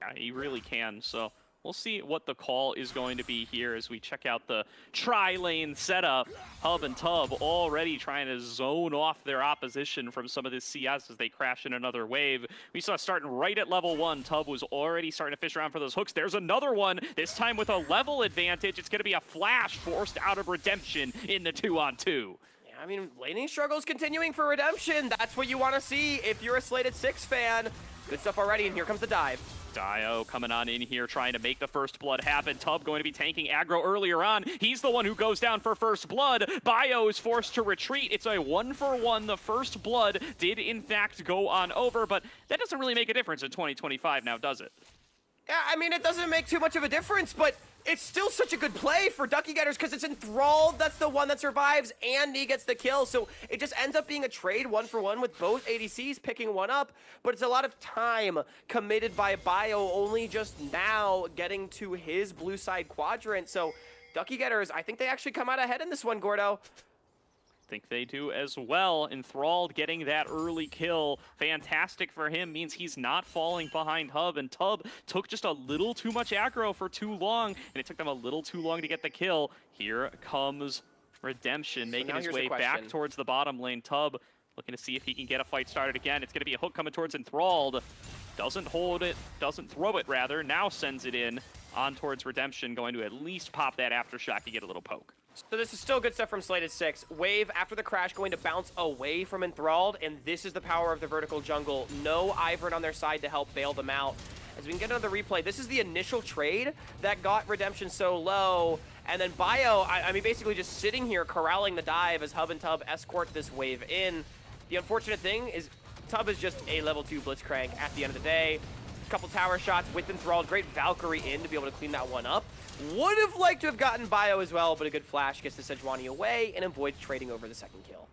Yeah, he really can, so we'll see what the call is going to be here as we check out the tri-lane setup. Hub and Tub already trying to zone off their opposition from some of this CS as they crash in another wave. We saw starting right at level 1, Tub was already starting to fish around for those hooks. There's another one, this time with a level advantage. It's going to be a flash forced out of Redemption in the 2-on-2. I mean, laning struggles continuing for Redemption. That's what you want to see if you're a Slated 6 fan. Good stuff already, and here comes the dive. Dio coming on in here, trying to make the first blood happen. Tub going to be tanking aggro earlier on. He's the one who goes down for first blood. Bio is forced to retreat. It's a 1-for-1. The first blood did, in fact, go on over, but that doesn't really make a difference in 2025 now, does it? Yeah, I mean, it doesn't make too much of a difference, but it's still such a good play for Ducky Getters because it's Enthralled, that's the one that survives, and he gets the kill. So it just ends up being a trade 1-for-1 with both ADCs picking one up, but it's a lot of time committed by Bio, only just now getting to his blue side quadrant. So Ducky Getters, I think they actually come out ahead in this one, Gordo. Think they do as well. Enthralled getting that early kill. Fantastic for him. Means he's not falling behind Hub. And Tub took just a little too much aggro for too long. And it took them a little too long to get the kill. Here comes Redemption making his way back towards the bottom lane. Tub looking to see if he can get a fight started again. It's going to be a hook coming towards Enthralled. Doesn't hold it. Doesn't throw it, rather. Now sends it in on towards Redemption. Going to at least pop that aftershock to get a little poke. So this is still good stuff from Slated 6. Wave, after the crash, going to bounce away from Enthralled, and this is the power of the vertical jungle. No Ivern on their side to help bail them out. As we can get another replay, this is the initial trade that got Redemption so low, and then Bio, I mean, basically just sitting here corralling the dive as Hub and Tub escort this wave in. The unfortunate thing is Tub is just a level 2 Blitzcrank at the end of the day. A couple tower shots with Enthralled, great Valkyrie in to be able to clean that one up. Would have liked to have gotten Bio as well, but a good flash gets the Sejuani away and avoids trading over the second kill.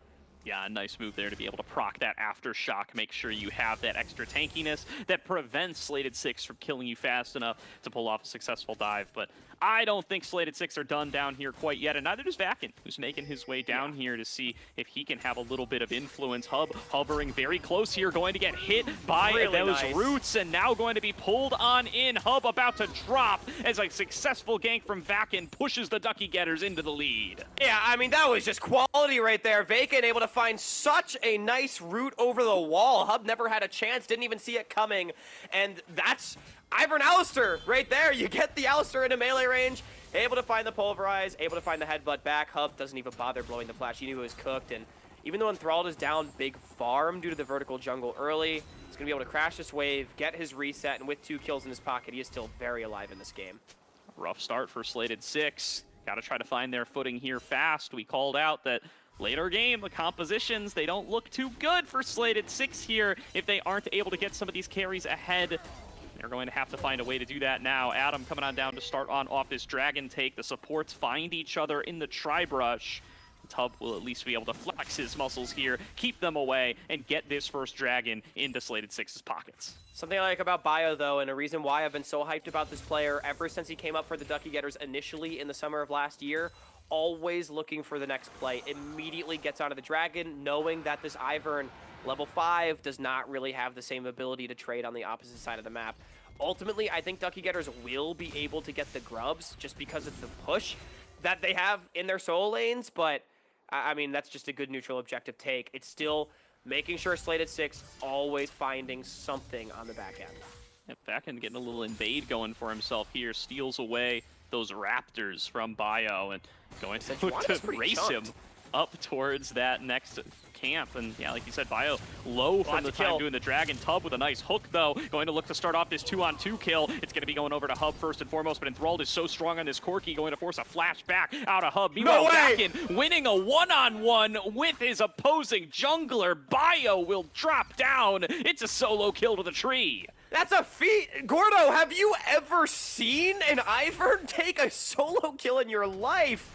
Yeah, a nice move there to be able to proc that aftershock. Make sure you have that extra tankiness that prevents Slated 6 from killing you fast enough to pull off a successful dive. But I don't think Slated 6 are done down here quite yet, and neither does Vakin, who's making his way down here to see if he can have a little bit of influence. Hub hovering very close here, going to get hit by those roots, and now going to be pulled on in. Hub about to drop as a successful gank from Vakin pushes the Ducky Getters into the lead. Yeah, I mean, that was just quality right there. Vakin able to find such a nice route over the wall. Hub never had a chance, didn't even see it coming, and that's Ivern Alistair right there. You get the Alistair into melee range, able to find the pulverize, able to find the headbutt back. Hub doesn't even bother blowing the flash. He knew it was cooked, and even though Enthralled is down big farm due to the vertical jungle early, he's going to be able to crash this wave, get his reset, and with 2 kills in his pocket, he is still very alive in this game. Rough start for Slated 6. Got to try to find their footing here fast. We called out that later game, the compositions, they don't look too good for Slated 6 here if they aren't able to get some of these carries ahead. They're going to have to find a way to do that now. Adam coming on down to start on off this Dragon take. The supports find each other in the Tri-Brush. Tub will at least be able to flex his muscles here, keep them away, and get this first Dragon into Slated 6's pockets. Something I like about Bio, though, and a reason why I've been so hyped about this player ever since he came up for the Ducky Getters initially in the summer of last year, always looking for the next play, immediately gets onto the Dragon, knowing that this Ivern, level 5, does not really have the same ability to trade on the opposite side of the map. Ultimately, I think Ducky Getters will be able to get the grubs just because of the push that they have in their solo lanes, but I mean, that's just a good neutral objective take. It's still making sure Slated 6 always finding something on the back end. Yep, Vakin getting a little invade going for himself here, steals away those Raptors from Bio and going to race him up towards that next camp. And yeah, like you said, Bio low from the time doing the Dragon. Tub with a nice hook, though, going to look to start off this 2-on-2 kill. It's going to be going over to Hub first and foremost, but Enthralled is so strong on this Corki, going to force a flashback out of Hub. Meanwhile, Vakin winning a 1-on-1 with his opposing jungler. Bio will drop down. It's a solo kill to the tree. That's a feat. Gordo, have you ever seen an Ivern take a solo kill in your life?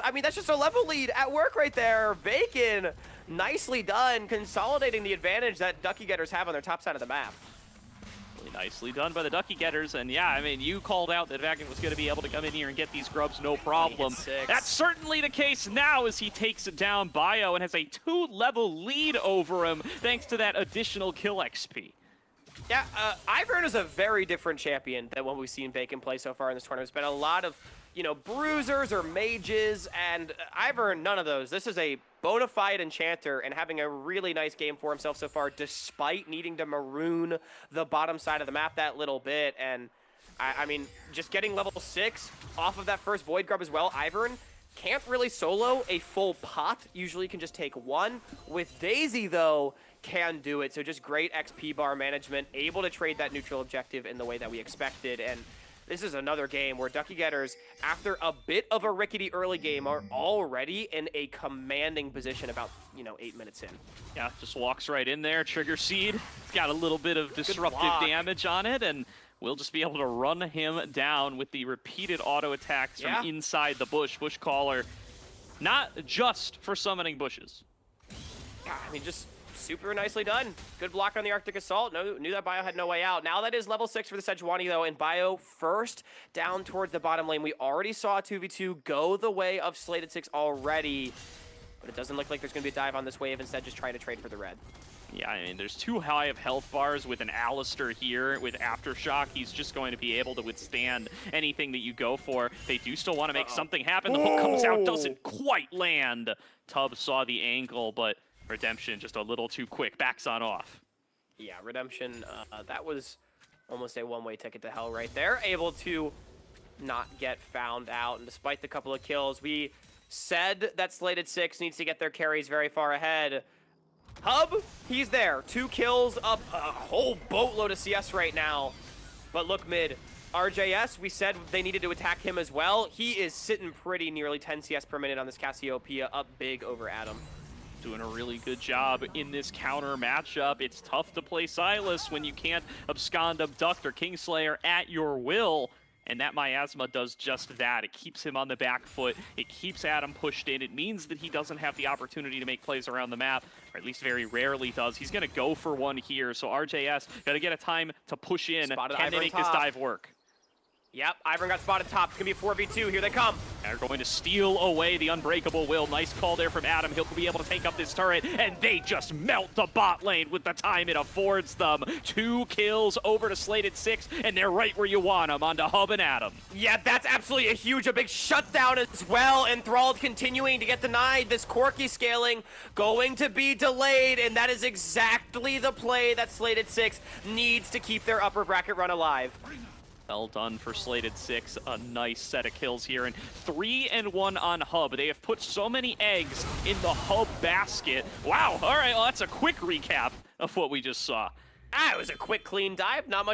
I mean, that's just a level lead at work right there. Vakin, nicely done, consolidating the advantage that Ducky Getters have on their top side of the map. Really nicely done by the Ducky Getters, and yeah, I mean, you called out that Vakin was going to be able to come in here and get these grubs no problem. That's certainly the case now as he takes down Bio and has a 2-level lead over him thanks to that additional kill XP. Yeah, Ivern is a very different champion than what we've seen Vakin play so far in this tournament. There's been a lot of, you know, bruisers or mages, and Ivern, none of those. This is a bona fide enchanter and having a really nice game for himself so far, despite needing to maroon the bottom side of the map that little bit. And, I mean, just getting level 6 off of that first Void Grub as well. Ivern can't really solo a full pot. Usually can just take one. With Daisy, though, can do it. So just great XP bar management, able to trade that neutral objective in the way that we expected. And this is another game where Ducky Getters, after a bit of a rickety early game, are already in a commanding position about, 8 minutes in. Yeah, just walks right in there. Trigger Seed. It's got a little bit of disruptive damage on it, and will just be able to run him down with the repeated auto attacks from inside the bush. Bush caller, not just for summoning bushes. Yeah, I mean, just super nicely done. Good block on the Arctic Assault. Knew that Bio had no way out. Now that is level 6 for the Sejuani, though, and Bio first down towards the bottom lane. We already saw a 2v2 go the way of Slated 6 already, but it doesn't look like there's going to be a dive on this wave. Instead, just trying to trade for the red. Yeah, I mean, there's too high of health bars with an Alistair here. With Aftershock, he's just going to be able to withstand anything that you go for. They do still want to make something happen. The hook comes out, doesn't quite land. Tubb saw the angle, but Redemption just a little too quick. Backs on off. Yeah, Redemption, that was almost a one-way ticket to hell right there. Able to not get found out, and despite the couple of kills, we said that Slated 6 needs to get their carries very far ahead. Hub, he's there. 2 kills, up a whole boatload of CS right now. But look mid. RJS, we said they needed to attack him as well. He is sitting pretty, nearly 10 CS per minute on this Cassiopeia, up big over Adam. Doing a really good job in this counter matchup. It's tough to play Silas when you can't abscond, abduct, or Kingslayer at your will. And that Miasma does just that. It keeps him on the back foot. It keeps Adam pushed in. It means that he doesn't have the opportunity to make plays around the map, or at least very rarely does. He's going to go for one here. So RJS got to get a time to push in. Spotted Can they Ivern make top. this dive work? Yep, Ivern got spotted top. It's going to be a 4v2. Here they come. They're going to steal away the Unbreakable Will. Nice call there from Adam. He'll be able to take up this turret, and they just melt the bot lane with the time it affords them. 2 kills over to Slated 6, and they're right where you want them, onto Hub and Adam. Yeah, that's absolutely a big shutdown as well. Enthralled continuing to get denied. This Corki scaling going to be delayed, and that is exactly the play that Slated 6 needs to keep their upper bracket run alive. Well done for Slated 6. A nice set of kills here. And 3-1 on Hub. They have put so many eggs in the Hub basket. Wow. All right. Well, that's a quick recap of what we just saw. It was a quick, clean dive. Not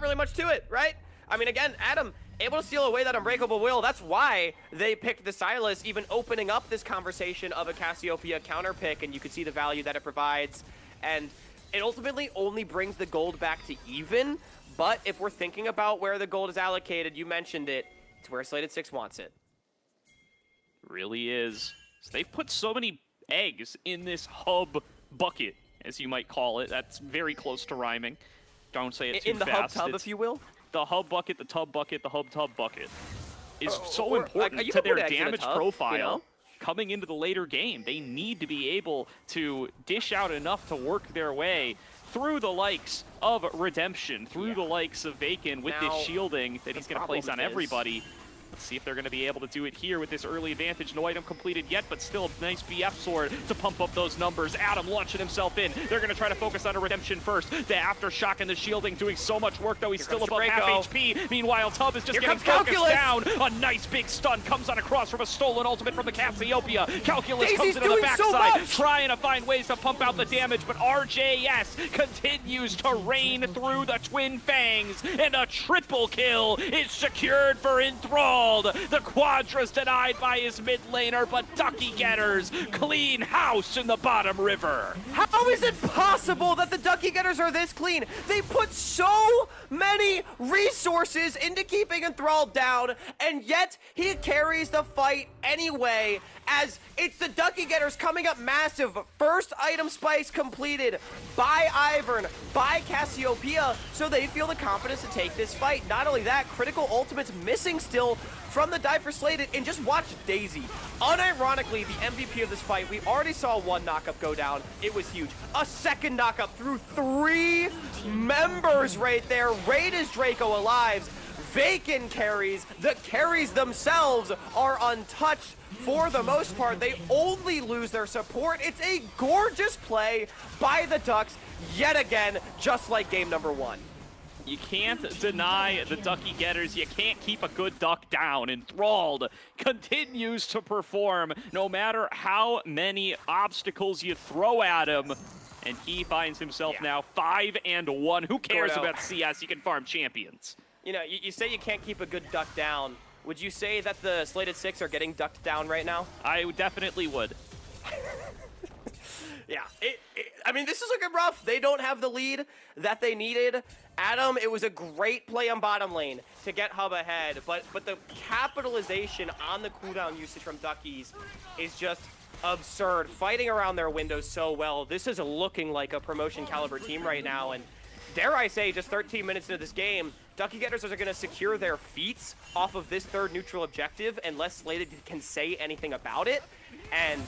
really much to it, right? I mean, again, Adam able to steal away that Unbreakable Will. That's why they picked the Silas, even opening up this conversation of a Cassiopeia counter pick, and you can see the value that it provides. And it ultimately only brings the gold back to even. But if we're thinking about where the gold is allocated, you mentioned it, it's where Slated 6 wants it. Really is. So they've put so many eggs in this Hub bucket, as you might call it. That's very close to rhyming. Don't say it too fast. In the Hub tub, if you will? The Hub bucket, the Tub bucket, the Hub Tub bucket is so important like, to their damage tub, profile. You know? Coming into the later game, they need to be able to dish out enough to work their way through the likes of Redemption, through the likes of Vacan with this shielding that he's going to place on everybody. Let's see if they're going to be able to do it here with this early advantage. No item completed yet, but still a nice BF sword to pump up those numbers. Adam launching himself in. They're going to try to focus on a Redemption first. The Aftershock and the shielding doing so much work, though he's still above half HP. Meanwhile, Tubb is just getting focused down. A nice big stun comes on across from a stolen ultimate from the Cassiopeia. Calculus comes into the backside, trying to find ways to pump out the damage, but RJS continues to rain through the Twin Fangs, and a triple kill is secured for Enthrall. The Quadra's denied by his mid laner, but Ducky Getters clean house in the bottom river. How is it possible that the Ducky Getters are this clean? They put so many resources into keeping Enthralled down, and yet he carries the fight anyway, as it's the Ducky Getters coming up massive. First item spice completed by Ivern, by Cassiopeia, so they feel the confidence to take this fight. Not only that, critical ultimates missing still from the dive for Slated, and just watch Daisy. Unironically, the MVP of this fight, we already saw one knockup go down. It was huge. A second knockup through 3 members right there. Raid is Draco alive. Vacan carries. The carries themselves are untouched for the most part. They only lose their support. It's a gorgeous play by the Ducks yet again, just like game number 1. You can't deny the Ducky Getters. You can't keep a good duck down. Enthralled continues to perform no matter how many obstacles you throw at him. And he finds himself now 5-1. Who cares about CS? You can farm champions. You know, you say you can't keep a good duck down. Would you say that the Slated 6 are getting ducked down right now? I definitely would. Yeah, I mean, this is looking rough. They don't have the lead that they needed. Adam, it was a great play on bottom lane to get Hub ahead, but the capitalization on the cooldown usage from Duckies is just absurd. Fighting around their windows so well. This is looking like a promotion caliber team right now, and dare I say, just 13 minutes into this game, Ducky Getters are going to secure their feats off of this third neutral objective unless Slated can say anything about it, and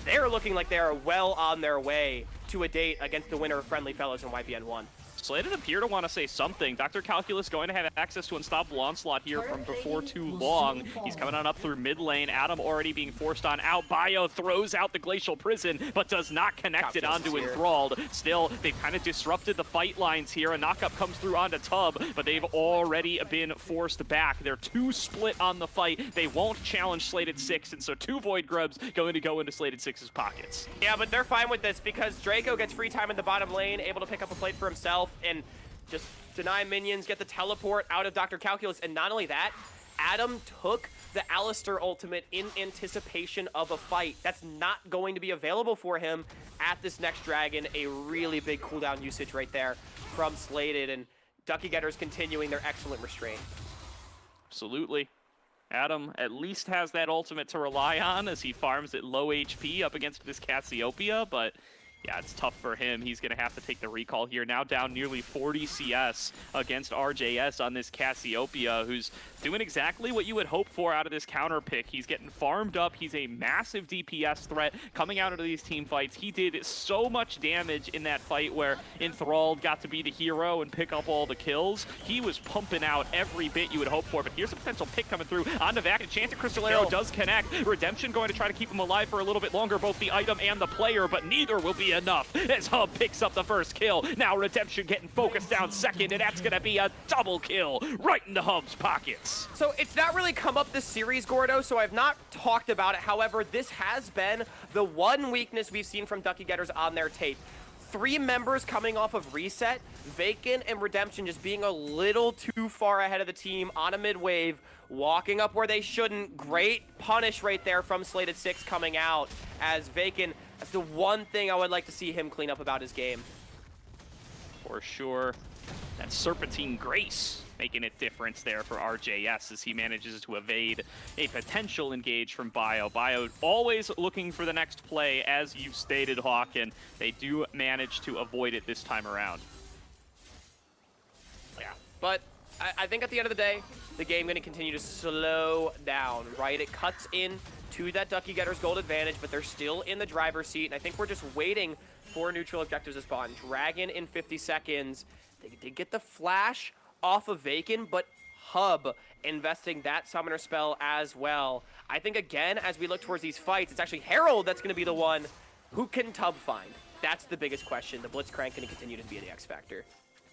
they're looking like they are well on their way to a date against the winner of Friendly Fellows in YPN 1. Slated appear to want to say something. Dr. Calculus going to have access to Unstoppable Onslaught here from before too long. He's coming on up through mid lane. Adam already being forced on out. Bio throws out the Glacial Prison, but does not connect it onto Enthralled. Still, they've kind of disrupted the fight lines here. A knockup comes through onto Tub, but they've already been forced back. They're too split on the fight. They won't challenge Slated 6, and so 2 Void Grubs going to go into Slated 6's pockets. Yeah, but they're fine with this because Draco gets free time in the bottom lane, able to pick up a plate for himself, and just deny minions, get the teleport out of Dr. Calculus. And not only that, Adam took the Alistair ultimate in anticipation of a fight. That's not going to be available for him at this next dragon. A really big cooldown usage right there from Slated, and Ducky Getters continuing their excellent restraint. Absolutely. Adam at least has that ultimate to rely on as he farms at low HP up against this Cassiopeia, but yeah, it's tough for him. He's going to have to take the recall here. Now down nearly 40 CS against RJS on this Cassiopeia, who's doing exactly what you would hope for out of this counter pick. He's getting farmed up. He's a massive DPS threat coming out of these team fights. He did so much damage in that fight where Enthralled got to be the hero and pick up all the kills. He was pumping out every bit you would hope for, but here's a potential pick coming through on Vac. A chance at Crystal Arrow does connect. Redemption going to try to keep him alive for a little bit longer, both the item and the player, but neither will be enough as Hub picks up the first kill. Now Redemption getting focused down second, and that's going to be a double kill right into Hub's pockets. So it's not really come up this series, Gordo, so I've not talked about it. However, this has been the one weakness we've seen from Ducky Getters on their tape. 3 members coming off of reset, Vacant and Redemption just being a little too far ahead of the team on a mid-wave, walking up where they shouldn't. Great punish right there from Slated 6 coming out as Vacant. That's the one thing I would like to see him clean up about his game. For sure. That Serpentine Grace making a difference there for RJS as he manages to evade a potential engage from Bio. Bio always looking for the next play, as you stated, Hawk, and they do manage to avoid it this time around. Yeah, but I think at the end of the day, the game going to continue to slow down, right? It cuts in to that Ducky Getters gold advantage, but they're still in the driver's seat, and I think we're just waiting for neutral objectives to spawn. Dragon in 50 seconds. They did get the flash off of Vacant, but Hub investing that summoner spell as well. I think, again, as we look towards these fights, it's actually Herald that's going to be the one who can Tub find. That's the biggest question. The Blitzcrank going to continue to be the X factor.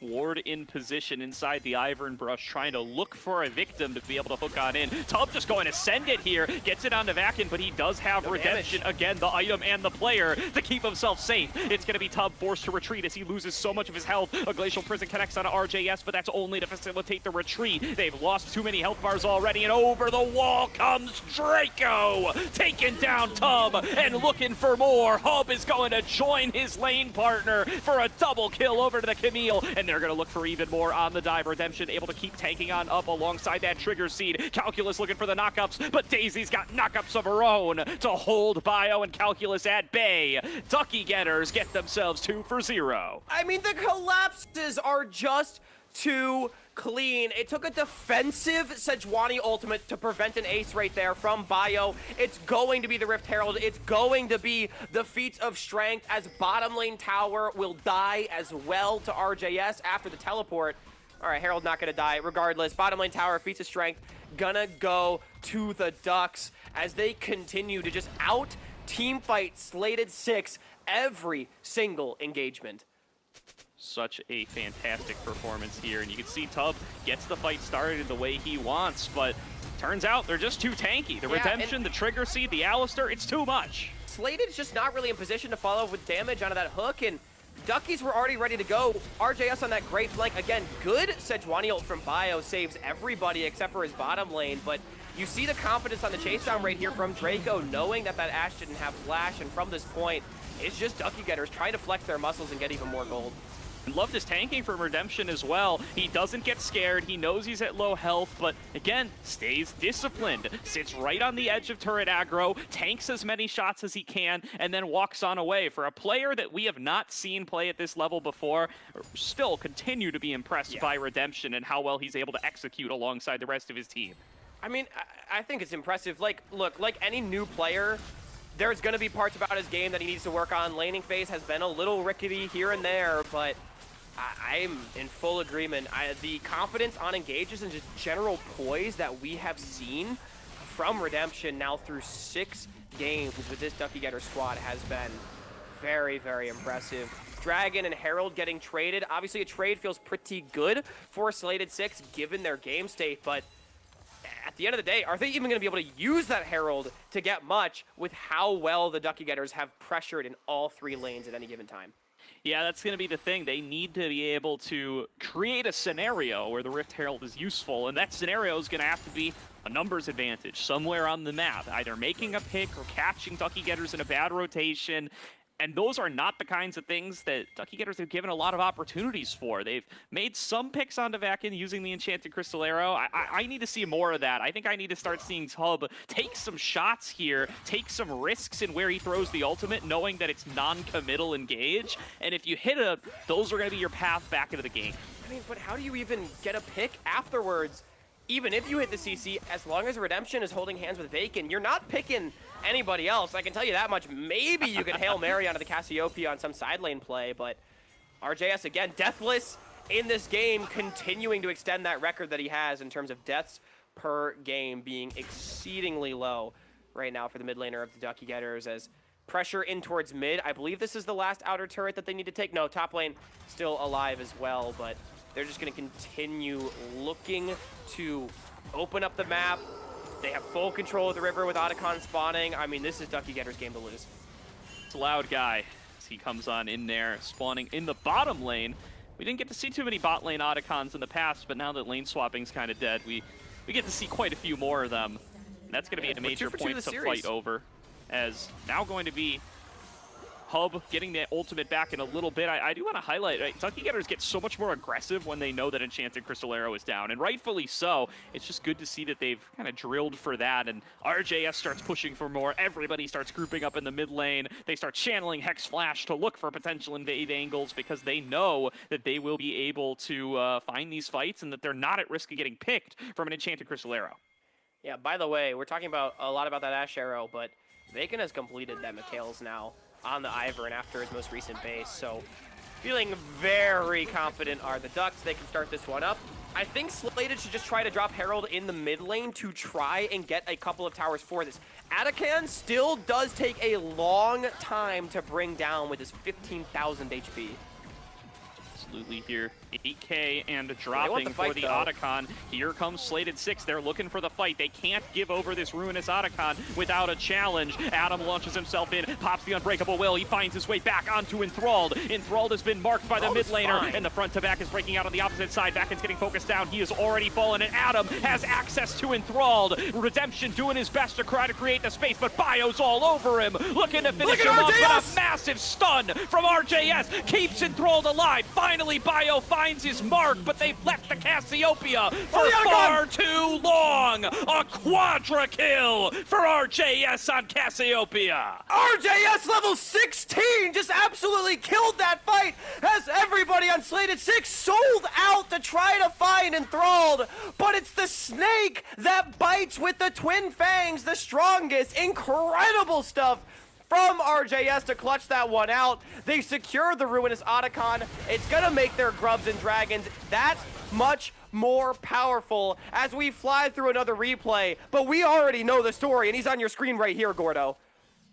Ward in position inside the Ivern Brush, trying to look for a victim to be able to hook on in. Tub just going to send it here, gets it onto Vakin, but he does have Redemption, again, the item and the player, to keep himself safe. It's going to be Tub forced to retreat as he loses so much of his health. A Glacial Prison connects onto RJS, but that's only to facilitate the retreat. They've lost too many health bars already, and over the wall comes Draco, taking down Tub and looking for more. Hub is going to join his lane partner for a double kill over to the Camille, and they're going to look for even more on the dive. Redemption able to keep tanking on up alongside that Trigger Seed. Calculus looking for the knockups, but Daisy's got knockups of her own to hold Bio and Calculus at bay. Ducky Getters get themselves 2 for 0. I mean, the collapses are just too clean. It took a defensive Sejuani ultimate to prevent an ace right there from Bio. It's going to be the Rift Herald. It's going to be the feats of strength as bottom lane tower will die as well to RJS after the teleport. All right, Herald not going to die regardless. Bottom lane tower, feats of strength, gonna go to the Ducks as they continue to just out team fight Slated 6 every single engagement. Such a fantastic performance here, and you can see Tub gets the fight started the way he wants, but turns out they're just too tanky. The Redemption, the Trigger Seed, the Alistair, it's too much. Slated's just not really in position to follow with damage onto that hook, and Duckies were already ready to go. RJS on that great flank. Again, good Sejuani ult from Bio saves everybody except for his bottom lane, but you see the confidence on the chase down right here from Draco, knowing that Ashe didn't have flash, and from this point, it's just Ducky Getters trying to flex their muscles and get even more gold. And love this tanking from Redemption as well. He doesn't get scared. He knows he's at low health, but again, stays disciplined. Sits right on the edge of turret aggro, tanks as many shots as he can, and then walks on away. For a player that we have not seen play at this level before, still continue to be impressed by Redemption and how well he's able to execute alongside the rest of his team. I mean, I think it's impressive. Like, look, like any new player, there's going to be parts about his game that he needs to work on. Laning phase has been a little rickety here and there, but I'm in full agreement. The confidence on engages and just general poise that we have seen from Redemption now through 6 games with this Ducky Getter squad has been very, very impressive. Dragon and Herald getting traded. Obviously, a trade feels pretty good for Slated 6 given their game state, but at the end of the day, are they even going to be able to use that Herald to get much with how well the Ducky Getters have pressured in all 3 lanes at any given time? Yeah, that's going to be the thing. They need to be able to create a scenario where the Rift Herald is useful, and that scenario is going to have to be a numbers advantage somewhere on the map, either making a pick or catching Ducky Getters in a bad rotation. And those are not the kinds of things that Ducky Getters have given a lot of opportunities for. They've made some picks onto Vakin using the Enchanted Crystal Arrow. I need to see more of that. I think I need to start seeing Hub take some shots here, take some risks in where he throws the ultimate, knowing that it's non-committal engage. And if you hit a, those are going to be your path back into the game. I mean, but how do you even get a pick afterwards? Even if you hit the CC, as long as Redemption is holding hands with Vakin, you're not picking anybody else. I can tell you that much. Maybe you could Hail Mary onto the Cassiopeia on some side lane play, but RJS, again, deathless in this game, continuing to extend that record that he has in terms of deaths per game being exceedingly low right now for the mid laner of the Ducky Getters as pressure in towards mid. I believe this is the last outer turret that they need to take. No, top lane still alive as well, but they're just going to continue looking to open up the map. They have full control of the river with Otacon spawning. I mean, this is Ducky Getter's game to lose. It's a loud guy as he comes on in there, spawning in the bottom lane. We didn't get to see too many bot lane Otacons in the past, but now that lane swapping's kind of dead, we get to see quite a few more of them. And that's going to be a major point to fight over, as now going to be Hub getting the ultimate back in a little bit. I do want to highlight, right, Ducky Getters get so much more aggressive when they know that Enchanted Crystal Arrow is down, and rightfully so. It's just good to see that they've kind of drilled for that, and RJS starts pushing for more. Everybody starts grouping up in the mid lane. They start channeling Hex Flash to look for potential invade angles because they know that they will be able to find these fights and that they're not at risk of getting picked from an Enchanted Crystal Arrow. Yeah, by the way, we're talking about a lot about that Ashe Arrow, but Vakin has completed that Mikhail's now on the Ivern after his most recent base, so feeling very confident are the Ducks. They can start this one up. I think Slated should just try to drop Herald in the mid lane to try and get a couple of towers for this. Atakan still does take a long time to bring down with his 15,000 HP. Absolutely here. 8K and dropping for the Otacon. Here comes Slated 6. They're looking for the fight. They can't give over this ruinous Otacon without a challenge. Adam launches himself in, pops the Unbreakable Will. He finds his way back onto Enthralled. Enthralled has been marked by the mid laner, and the front to back is breaking out on the opposite side. Vakin's getting focused down. He has already fallen, and Adam has access to Enthralled. Redemption doing his best to try to create the space, but Bio's all over him, looking to finish him off. But a massive stun from RJS keeps Enthralled alive. Finally, Bio finds his mark, but they've left the Cassiopeia for far too long. A quadra kill for RJS on Cassiopeia. RJS level 16 just absolutely killed that fight as everybody on Slated 6 sold out to try to find Enthralled, but it's the snake that bites with the twin fangs, the strongest. Incredible stuff from RJS to clutch that one out. They secure the ruinous Otacon. It's gonna make their grubs and dragons that much more powerful as we fly through another replay, but we already know the story, and he's on your screen right here, Gordo.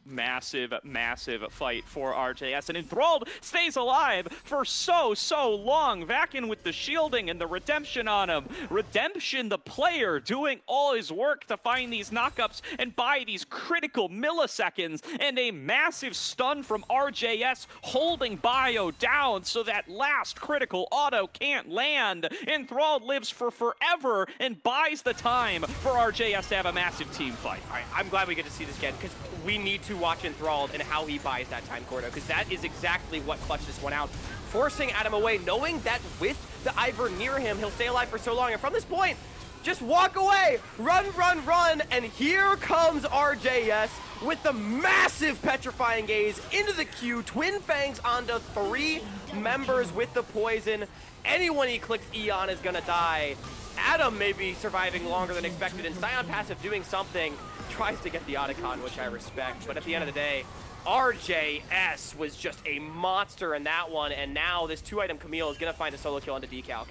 massive, massive fight for RJS. And Enthralled stays alive for so long. Back in with the shielding and the Redemption on him. Redemption, the player, doing all his work to find these knockups and buy these critical milliseconds. And a massive stun from RJS holding Bio down so that last critical auto can't land. Enthralled lives for forever and buys the time for RJS to have a massive team fight. All right, I'm glad we get to see this again, because we need to watch Enthralled and how he buys that time, Gordo, because that is exactly what clutched this one out. Forcing Adam away, knowing that with the Ivor near him, he'll stay alive for so long. And from this point, just walk away, run, and here comes RJS with the massive petrifying gaze into the queue. Twin Fangs onto 3 members with the poison. Anyone he clicks E on is gonna die. Adam may be surviving longer than expected, and Scion Passive doing something, tries to get the Otacon, which I respect, but at the end of the day, RJS was just a monster in that one, and now this 2-item Camille is gonna find a solo kill onto Decalc.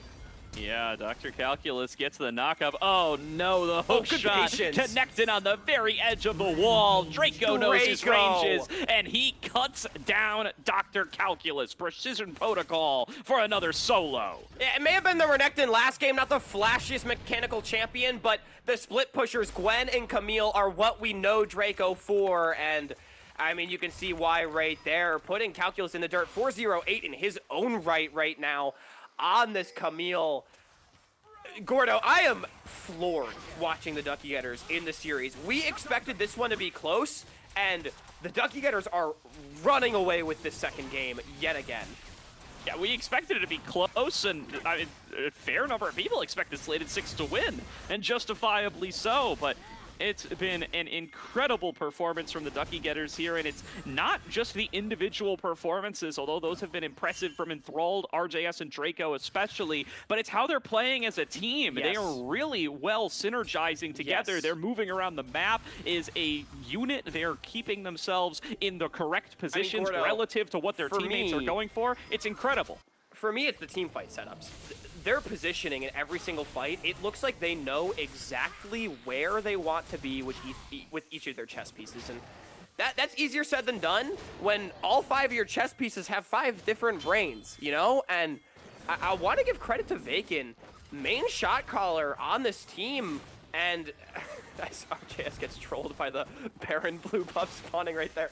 Yeah, Dr. Calculus gets the knockup. Oh no, the hook shot connected on the very edge of the wall. Draco knows his ranges, and he cuts down Dr. Calculus. Precision protocol for another solo. Yeah, it may have been the Renekton last game, not the flashiest mechanical champion, but the split pushers, Gwen and Camille, are what we know Draco for, and I mean, you can see why right there. Putting Calculus in the dirt, 408 in his own right now on this Camille. Gordo, I am floored watching the Ducky Getters in the series. We expected this one to be close, and the Ducky Getters are running away with this second game yet again. Yeah, we expected it to be close, and a fair number of people expected Slated 6 to win, and justifiably so, but it's been an incredible performance from the Ducky Getters here, and it's not just the individual performances, although those have been impressive from Enthralled, RJS, and Draco especially, but it's how they're playing as a team. Yes. They are really well synergizing together. Yes. They're moving around the map as a unit. They're keeping themselves in the correct positions Gordo, relative to what their teammates are going for. It's incredible. For me, it's the team fight setups. Their positioning in every single fight, it looks like they know exactly where they want to be with each of their chess pieces. And that's easier said than done when all 5 of your chess pieces have 5 different brains, you know? And I want to give credit to Vaken, main shot caller on this team, and RJS gets trolled by the Baron blue buff spawning right there.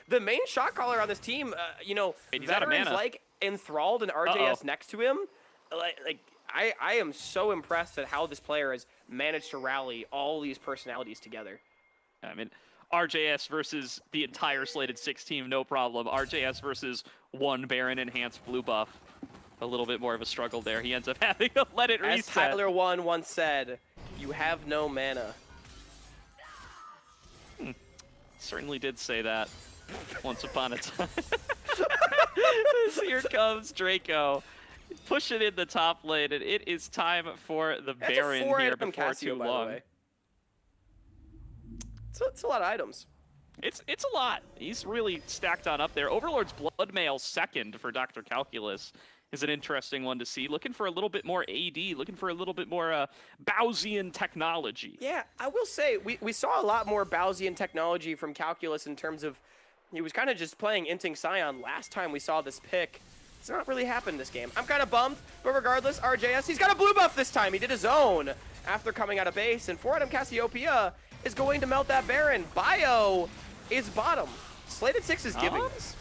The main shot caller on this team, you know, veterans like Enthralled and RJS next to him, I am so impressed at how this player has managed to rally all these personalities together. I mean, RJS versus the entire Slated 6 team, no problem. RJS versus one Baron enhanced blue buff. A little bit more of a struggle there. He ends up having to let it reset. As Tyler 1 once said, you have no mana. Certainly did say that once upon a time. Here comes Draco. Pushing in the top lane, and it is time for the Baron here before too long. It's a lot of items. It's a lot. He's really stacked on up there. Overlord's Bloodmail second for Dr. Calculus is an interesting one to see. Looking for a little bit more AD, looking for a little bit more Bowsian technology. Yeah, I will say, we saw a lot more Bowsian technology from Calculus in terms of, he was kind of just playing Inting Scion last time we saw this pick. It's not really happened this game. I'm kind of bummed, but regardless, RJS, he's got a blue buff this time. He did his own after coming out of base, and 4-item Cassiopeia is going to melt that Baron. Bio is bottom. Slated 6 is giving this.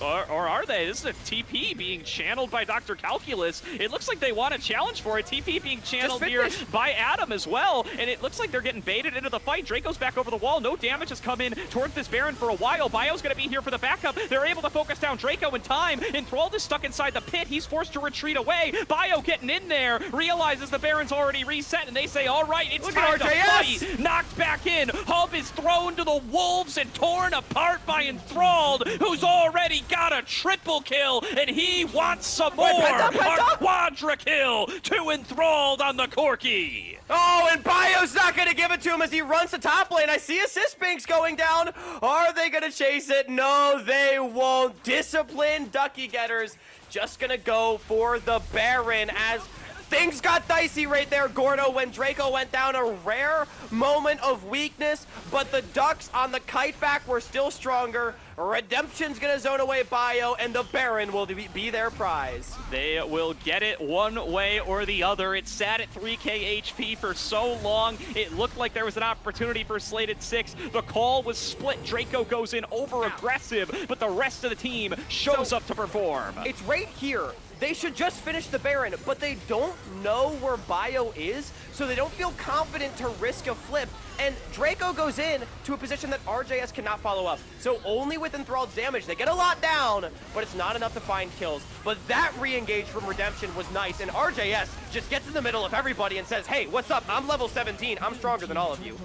Or are they? This is a TP being channeled by Dr. Calculus. It looks like they want a challenge for it. TP being channeled here by Adam as well. And it looks like they're getting baited into the fight. Draco's back over the wall. No damage has come in towards this Baron for a while. Bio's going to be here for the backup. They're able to focus down Draco in time. Enthralled is stuck inside the pit. He's forced to retreat away. Bio getting in there. Realizes the Baron's already reset. And they say, all right, it's time to fight. Knocked back in. Hub is thrown to the wolves and torn apart by Enthralled, who's already got a triple kill, and he wants some more. A quadra kill to Enthralled on the Corki. Oh, and Bio's not going to give it to him as he runs to top lane. I see assist banks going down. Are they going to chase it? No, they won't. Disciplined Ducky Getters just going to go for the Baron as Things got dicey right there, Gordo, when Draco went down. A rare moment of weakness, but the Ducks on the kite back were still stronger. Redemption's gonna zone away Bio, and the Baron will be their prize. They will get it one way or the other. It sat at 3k HP for so long. It looked like there was an opportunity for Slated 6. The call was split. Draco goes in over aggressive, but the rest of the team shows up to perform. It's right here. They should just finish the Baron, but they don't know where Bio is, so they don't feel confident to risk a flip. And Draco goes in to a position that RJS cannot follow up. So only with Enthralled's damage, they get a lot down, but it's not enough to find kills. But that re-engage from Redemption was nice, and RJS just gets in the middle of everybody and says, hey, what's up? I'm level 17. I'm stronger than all of you.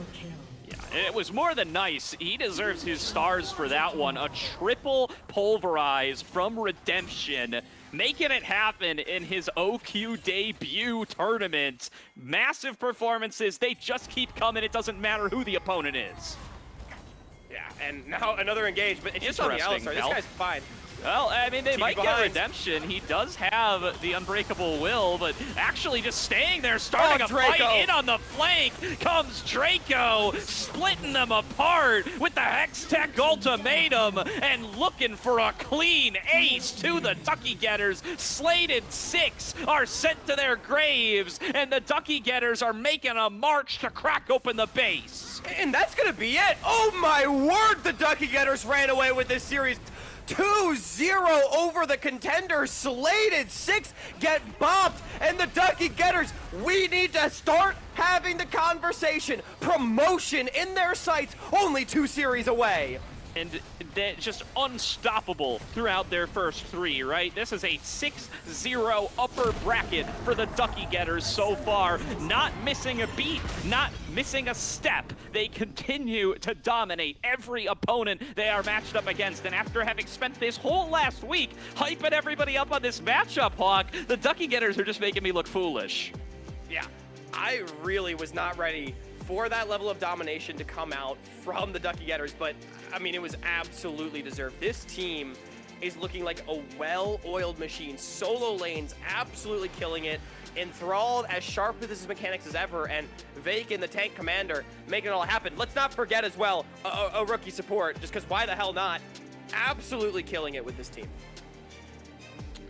It was more than nice. He deserves his stars for that one. A triple pulverize from Redemption, making it happen in his OQ debut tournament. Massive performances. They just keep coming. It doesn't matter who the opponent is. Yeah, and now another engage, but it's just on the Alistar. This guy's fine. Well, I mean, they might behind. get Redemption. He does have the unbreakable will, but actually just staying there, starting a fight in on the flank, comes Draco, splitting them apart with the Hextech ultimatum and looking for a clean ace to the Ducky Getters. Slated 6 are sent to their graves, and the Ducky Getters are making a march to crack open the base. And that's gonna be it. Oh my word, the Ducky Getters ran away with this series. 2-0 over the contenders. Slated 6 get bombed, and the Ducky Getters, we need to start having the conversation. Promotion in their sights, only 2 series away. And they're just unstoppable throughout their first 3, right? This is a 6-0 upper bracket for the Ducky Getters so far. Not missing a beat, not missing a step. They continue to dominate every opponent they are matched up against. And after having spent this whole last week hyping everybody up on this matchup, Hawk, the Ducky Getters are just making me look foolish. Yeah, I really was not ready for that level of domination to come out from the Ducky Getters, but I mean, it was absolutely deserved. This team is looking like a well-oiled machine. Solo lanes absolutely killing it. Enthralled as sharp with his mechanics as ever, and Vaken, the tank commander, making it all happen. Let's not forget as well a rookie support, just because why the hell not? Absolutely killing it with this team.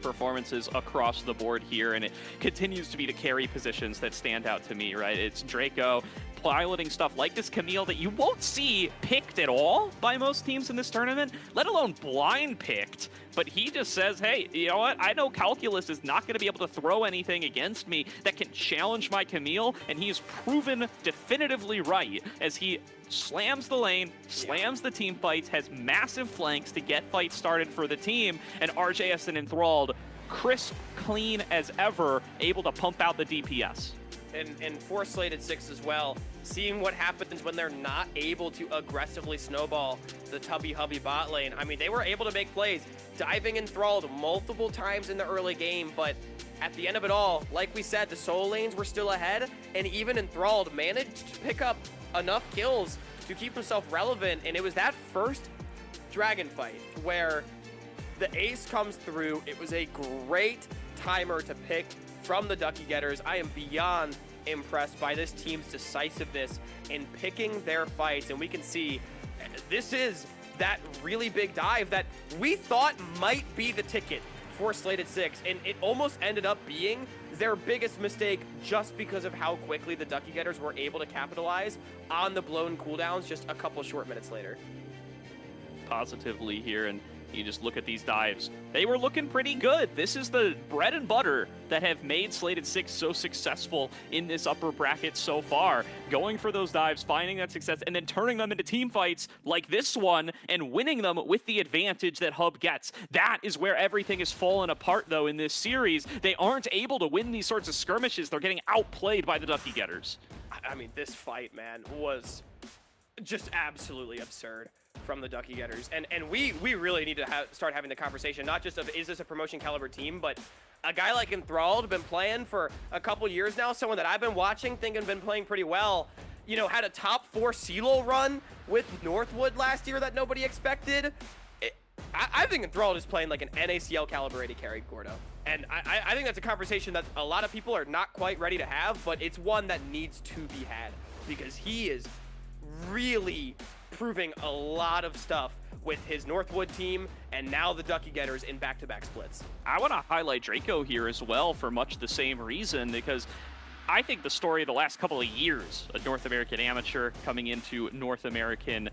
Performances across the board here, and it continues to be the carry positions that stand out to me, right? It's Draco piloting stuff like this Camille that you won't see picked at all by most teams in this tournament, let alone blind picked. But he just says, hey, you know what? I know Calculus is not going to be able to throw anything against me that can challenge my Camille, and he's proven definitively right as he slams the lane, slams the team fights, has massive flanks to get fights started for the team, and RJS and Enthralled, crisp, clean as ever, able to pump out the DPS. And for Slated 6 as well, seeing what happens when they're not able to aggressively snowball the Tubby Hubby bot lane. I mean, they were able to make plays, diving Enthralled multiple times in the early game, but at the end of it all, like we said, the solo lanes were still ahead, and even Enthralled managed to pick up enough kills to keep himself relevant, and it was that first dragon fight where the ace comes through. It was a great timer to pick from the Ducky Getters. I am beyond impressed by this team's decisiveness in picking their fights, and we can see this is that really big dive that we thought might be the ticket for Slated 6, and it almost ended up being their biggest mistake just because of how quickly the Ducky Getters were able to capitalize on the blown cooldowns just a couple short minutes later. Positively here, and you just look at these dives. They were looking pretty good. This is the bread and butter that have made Slated 6 so successful in this upper bracket so far. Going for those dives, finding that success, and then turning them into team fights like this one and winning them with the advantage that Hub gets. That is where everything is fallen apart, though, in this series. They aren't able to win these sorts of skirmishes. They're getting outplayed by the Ducky Getters. I mean, this fight, man, was just absolutely absurd from the Ducky Getters, and we really need to start having the conversation, not just of is this a promotion caliber team, but a guy like Enthralled, been playing for a couple years now, someone that I've been watching, thinking been playing pretty well, you know, had a top 4 CeeLo run with Northwood last year that nobody expected. I think Enthralled is playing like an NACL caliber AD carry, Gordo. And I think that's a conversation that a lot of people are not quite ready to have, but it's one that needs to be had because he is really proving a lot of stuff with his Northwood team and now the Ducky Getters in back-to-back splits. I want to highlight Draco here as well for much the same reason, because I think the story of the last couple of years, a North American amateur coming into North American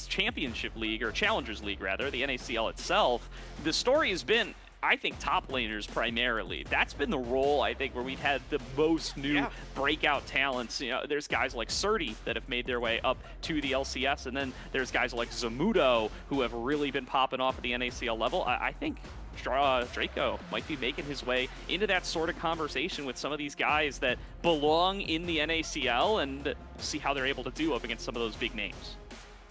Championship League, or Challengers League rather, the NACL itself, the story has been, I think, top laners primarily. That's been the role, I think, where we've had the most new breakout talents. You know, there's guys like Surdy that have made their way up to the LCS, and then there's guys like Zamudo who have really been popping off at the NACL level. I think Draco might be making his way into that sort of conversation with some of these guys that belong in the NACL, and see how they're able to do up against some of those big names.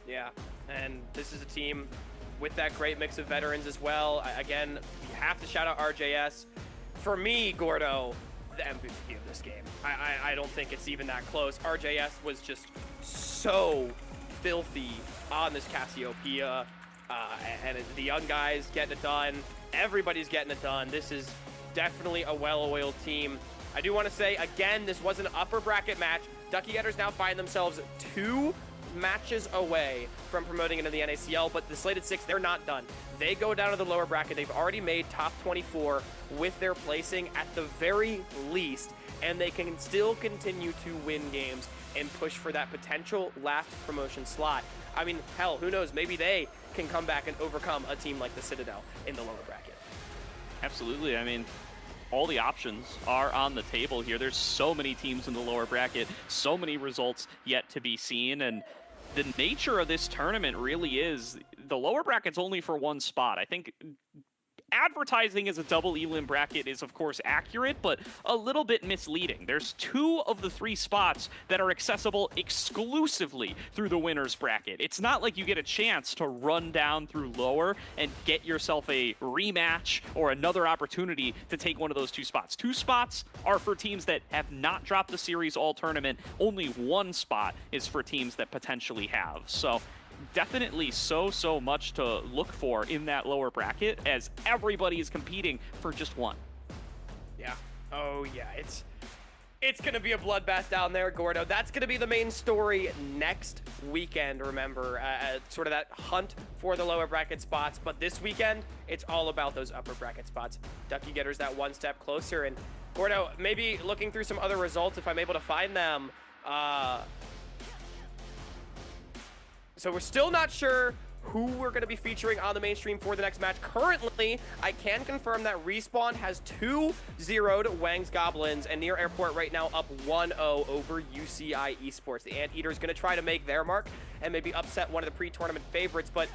Yeah, and this is a team with that great mix of veterans as well. Again, we have to shout out RJS. For me, Gordo, the MVP of this game. I don't think it's even that close. RJS was just so filthy on this Cassiopeia, and the young guys getting it done. Everybody's getting it done. This is definitely a well-oiled team. I do want to say, again, this was an upper bracket match. Ducky Getters now find themselves 2 matches away from promoting into the NACL, but the Slated 6, they're not done. They go down to the lower bracket. They've already made top 24 with their placing at the very least, and they can still continue to win games and push for that potential last promotion slot. I mean, hell, who knows? Maybe they can come back and overcome a team like the Citadel in the lower bracket. Absolutely. I mean, all the options are on the table here. There's so many teams in the lower bracket, so many results yet to be seen, and the nature of this tournament really is the lower bracket's only for one spot. I think advertising as a double elim bracket is, of course, accurate, but a little bit misleading. There's 2 of the 3 spots that are accessible exclusively through the winner's bracket. It's not like you get a chance to run down through lower and get yourself a rematch or another opportunity to take one of those 2 spots. 2 spots are for teams that have not dropped the series all tournament. Only 1 spot is for teams that potentially have. So definitely so much to look for in that lower bracket, as everybody is competing for just one. Yeah. Oh yeah, it's gonna be a bloodbath down there, Gordo. That's gonna be the main story next weekend, remember, sort of that hunt for the lower bracket spots. But this weekend, it's all about those upper bracket spots. Ducky Getters that one step closer, and Gordo, maybe looking through some other results if I'm able to find them. So we're still not sure who we're going to be featuring on the mainstream for the next match. Currently, I can confirm that Respawn has 2-0'd Wang's Goblins, and Near Airport right now up 1-0 over UCI Esports. The Anteater is going to try to make their mark and maybe upset one of the pre-tournament favorites, but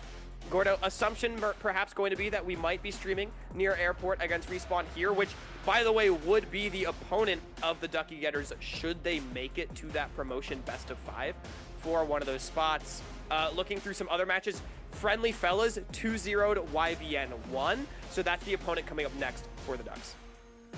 Gordo, assumption perhaps going to be that we might be streaming Near Airport against Respawn here, which, by the way, would be the opponent of the Ducky Getters should they make it to that promotion best of 5 for one of those spots. Looking through some other matches, Friendly Fellas 2-0'd YBN1, so that's the opponent coming up next for the Ducks.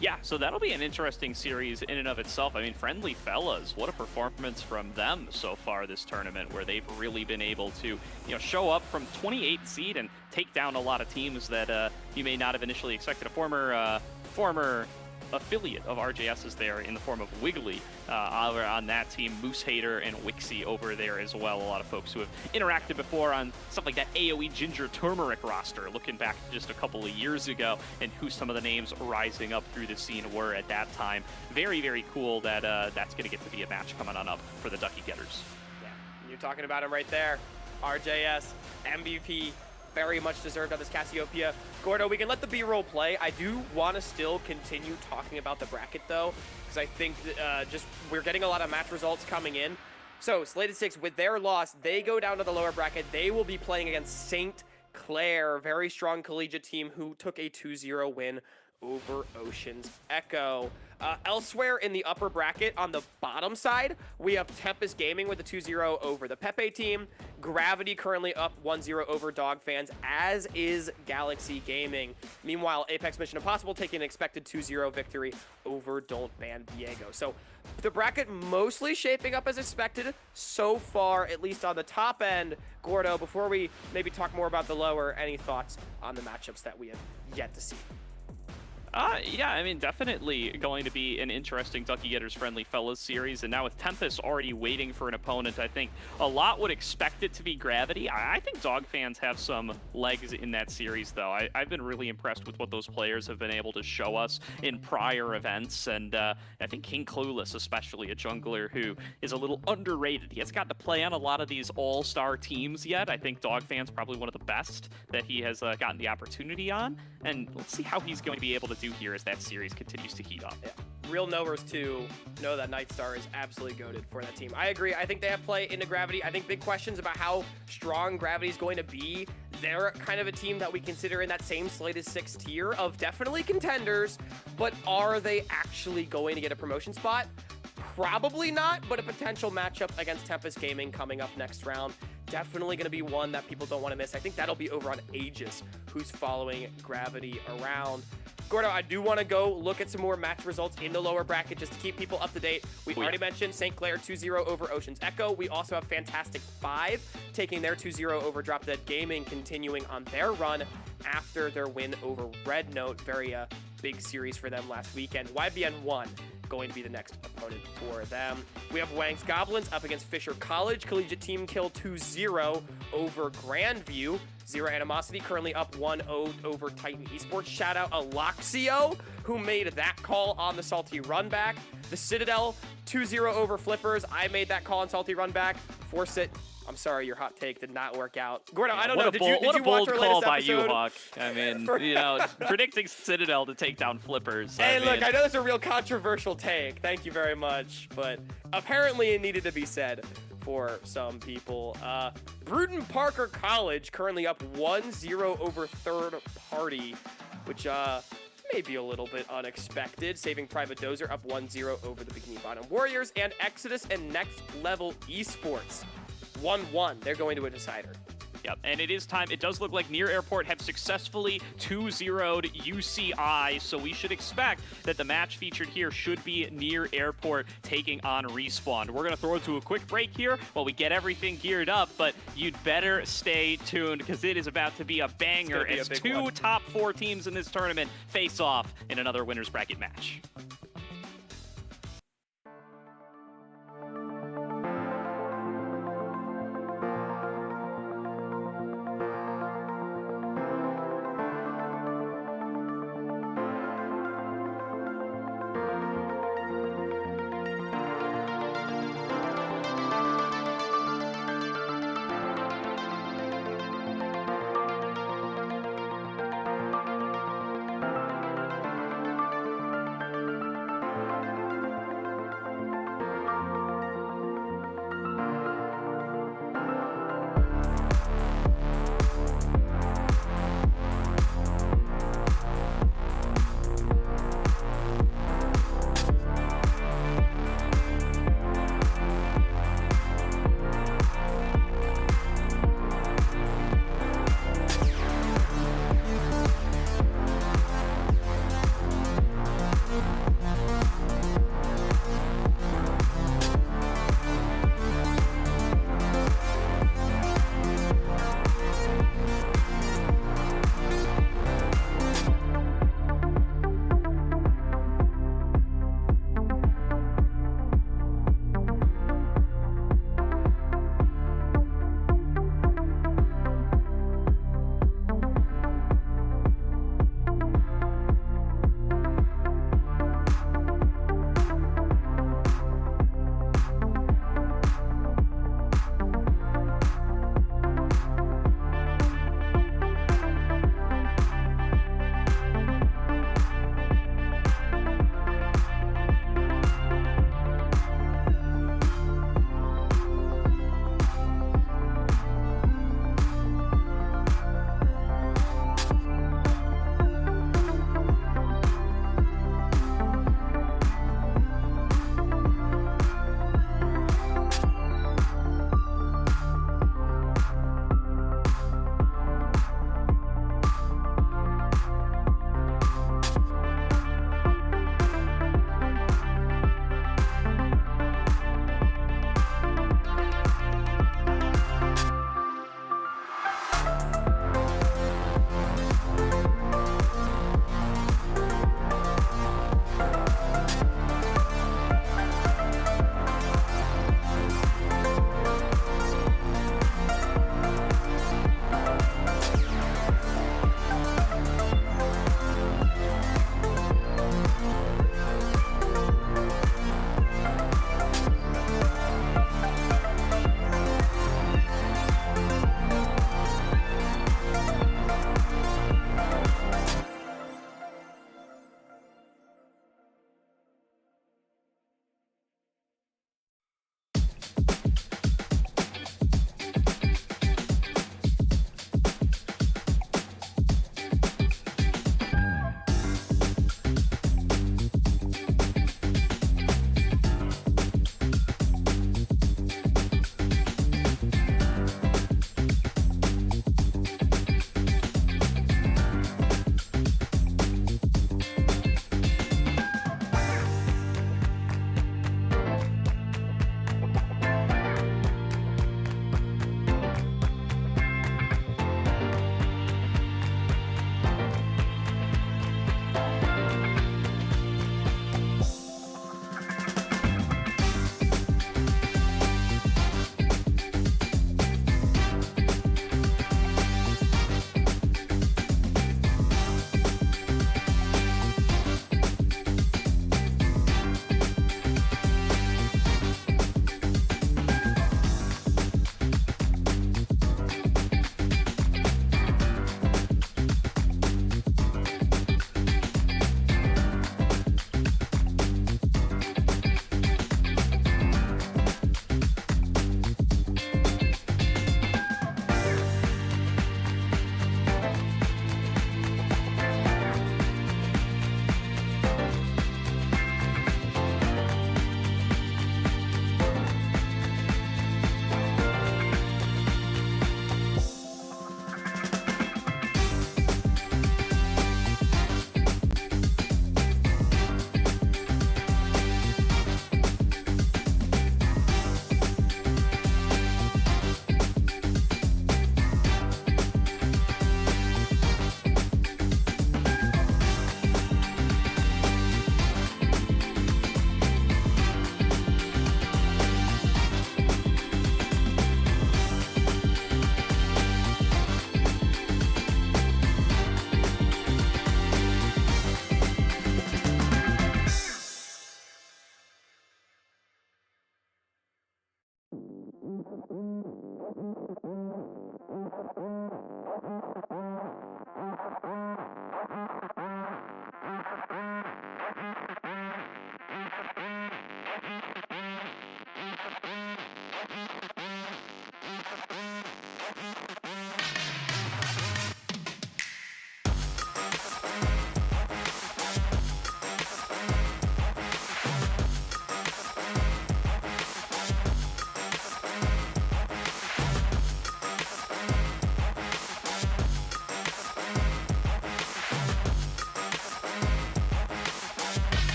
Yeah, so that'll be an interesting series in and of itself. I mean, Friendly Fellas, what a performance from them so far this tournament, where they've really been able to, you know, show up from 28th seed and take down a lot of teams that you may not have initially expected. A former affiliate of RJS's there in the form of Wiggly on that team, Moose Hater and Wixie over there as well. A lot of folks who have interacted before on stuff like that AoE Ginger Turmeric roster, looking back to just a couple of years ago, and who some of the names rising up through the scene were at that time. Very, very cool that that's going to get to be a match coming on up for the Ducky Getters. Yeah, you're talking about him right there. RJS, MVP, very much deserved on this Cassiopeia. Gordo, we can let the B-roll play. I do want to still continue talking about the bracket, though, because I think just we're getting a lot of match results coming in. So, Slated 6, with their loss, they go down to the lower bracket. They will be playing against St. Clair, very strong collegiate team who took a 2-0 win over Ocean's Echo. Elsewhere in the upper bracket, on the bottom side, we have Tempest Gaming with a 2-0 over the Pepe team. Gravity currently up 1-0 over Dog Fans, as is Galaxy Gaming. Meanwhile, Apex Mission Impossible taking an expected 2-0 victory over Don't Ban Diego. So the bracket mostly shaping up as expected so far, at least on the top end. Gordo, before we maybe talk more about the lower, any thoughts on the matchups that we have yet to see? Yeah, I mean, definitely going to be an interesting Ducky Getters Friendly Fellas series. And now with Tempest already waiting for an opponent, I think a lot would expect it to be Gravity. I think Dog fans have some legs in that series, though. I've been really impressed with what those players have been able to show us in prior events. And I think King Clueless, especially a jungler who is a little underrated. He hasn't gotten to play on a lot of these all-star teams yet. I think Dog fans probably one of the best that he has gotten the opportunity on. And let's see how he's going to be able to do here as that series continues to heat up. Yeah. Real knowers too know that Nightstar is absolutely goated for that team. I agree. I think they have play into Gravity. I think big questions about how strong Gravity is going to be. They're kind of a team that we consider in that same slated 6 tier of definitely contenders, but are they actually going to get a promotion spot? Probably not, but a potential matchup against Tempest Gaming coming up next round. Definitely going to be one that people don't want to miss. I think that'll be over on Aegis, who's following Gravity around. Gordo, I do want to go look at some more match results in the lower bracket just to keep people up to date. We already mentioned St. Clair 2-0 over Ocean's Echo. We also have Fantastic 5 taking their 2-0 over Drop Dead Gaming, continuing on their run after their win over Red Note. Very big series for them last weekend. YBN 1 going to be the next opponent for them. We have Wang's Goblins up against Fisher College. Collegiate team kill 2-0 over Grandview. Zero Animosity currently up 1-0 over Titan Esports. Shout out Aloxio, who made that call on the Salty Run Back. The Citadel 2-0 over Flippers. I made that call on Salty Run Back. Force it. I'm sorry, your hot take did not work out. Gordo, I don't know. Did you watch our latest episode? What a bold call by you, Hawk. I mean, you know, predicting Citadel to take down Flippers. Hey, look, I know that's a real controversial take. Thank you very much. But apparently it needed to be said for some people. Bruton Parker College currently up 1-0 over Third Party, which may be a little bit unexpected. Saving Private Dozer up 1-0 over the Bikini Bottom Warriors. And Exodus and Next Level Esports 1-1. They're going to a decider. Yep, and it is time. It does look like Near Airport have successfully 2-0'd UCI, so we should expect that the match featured here should be Near Airport taking on Respawn. We're going to throw it to a quick break here while we get everything geared up, but you'd better stay tuned because it is about to be a banger as 2 top 4 teams in this tournament face off in another winner's bracket match.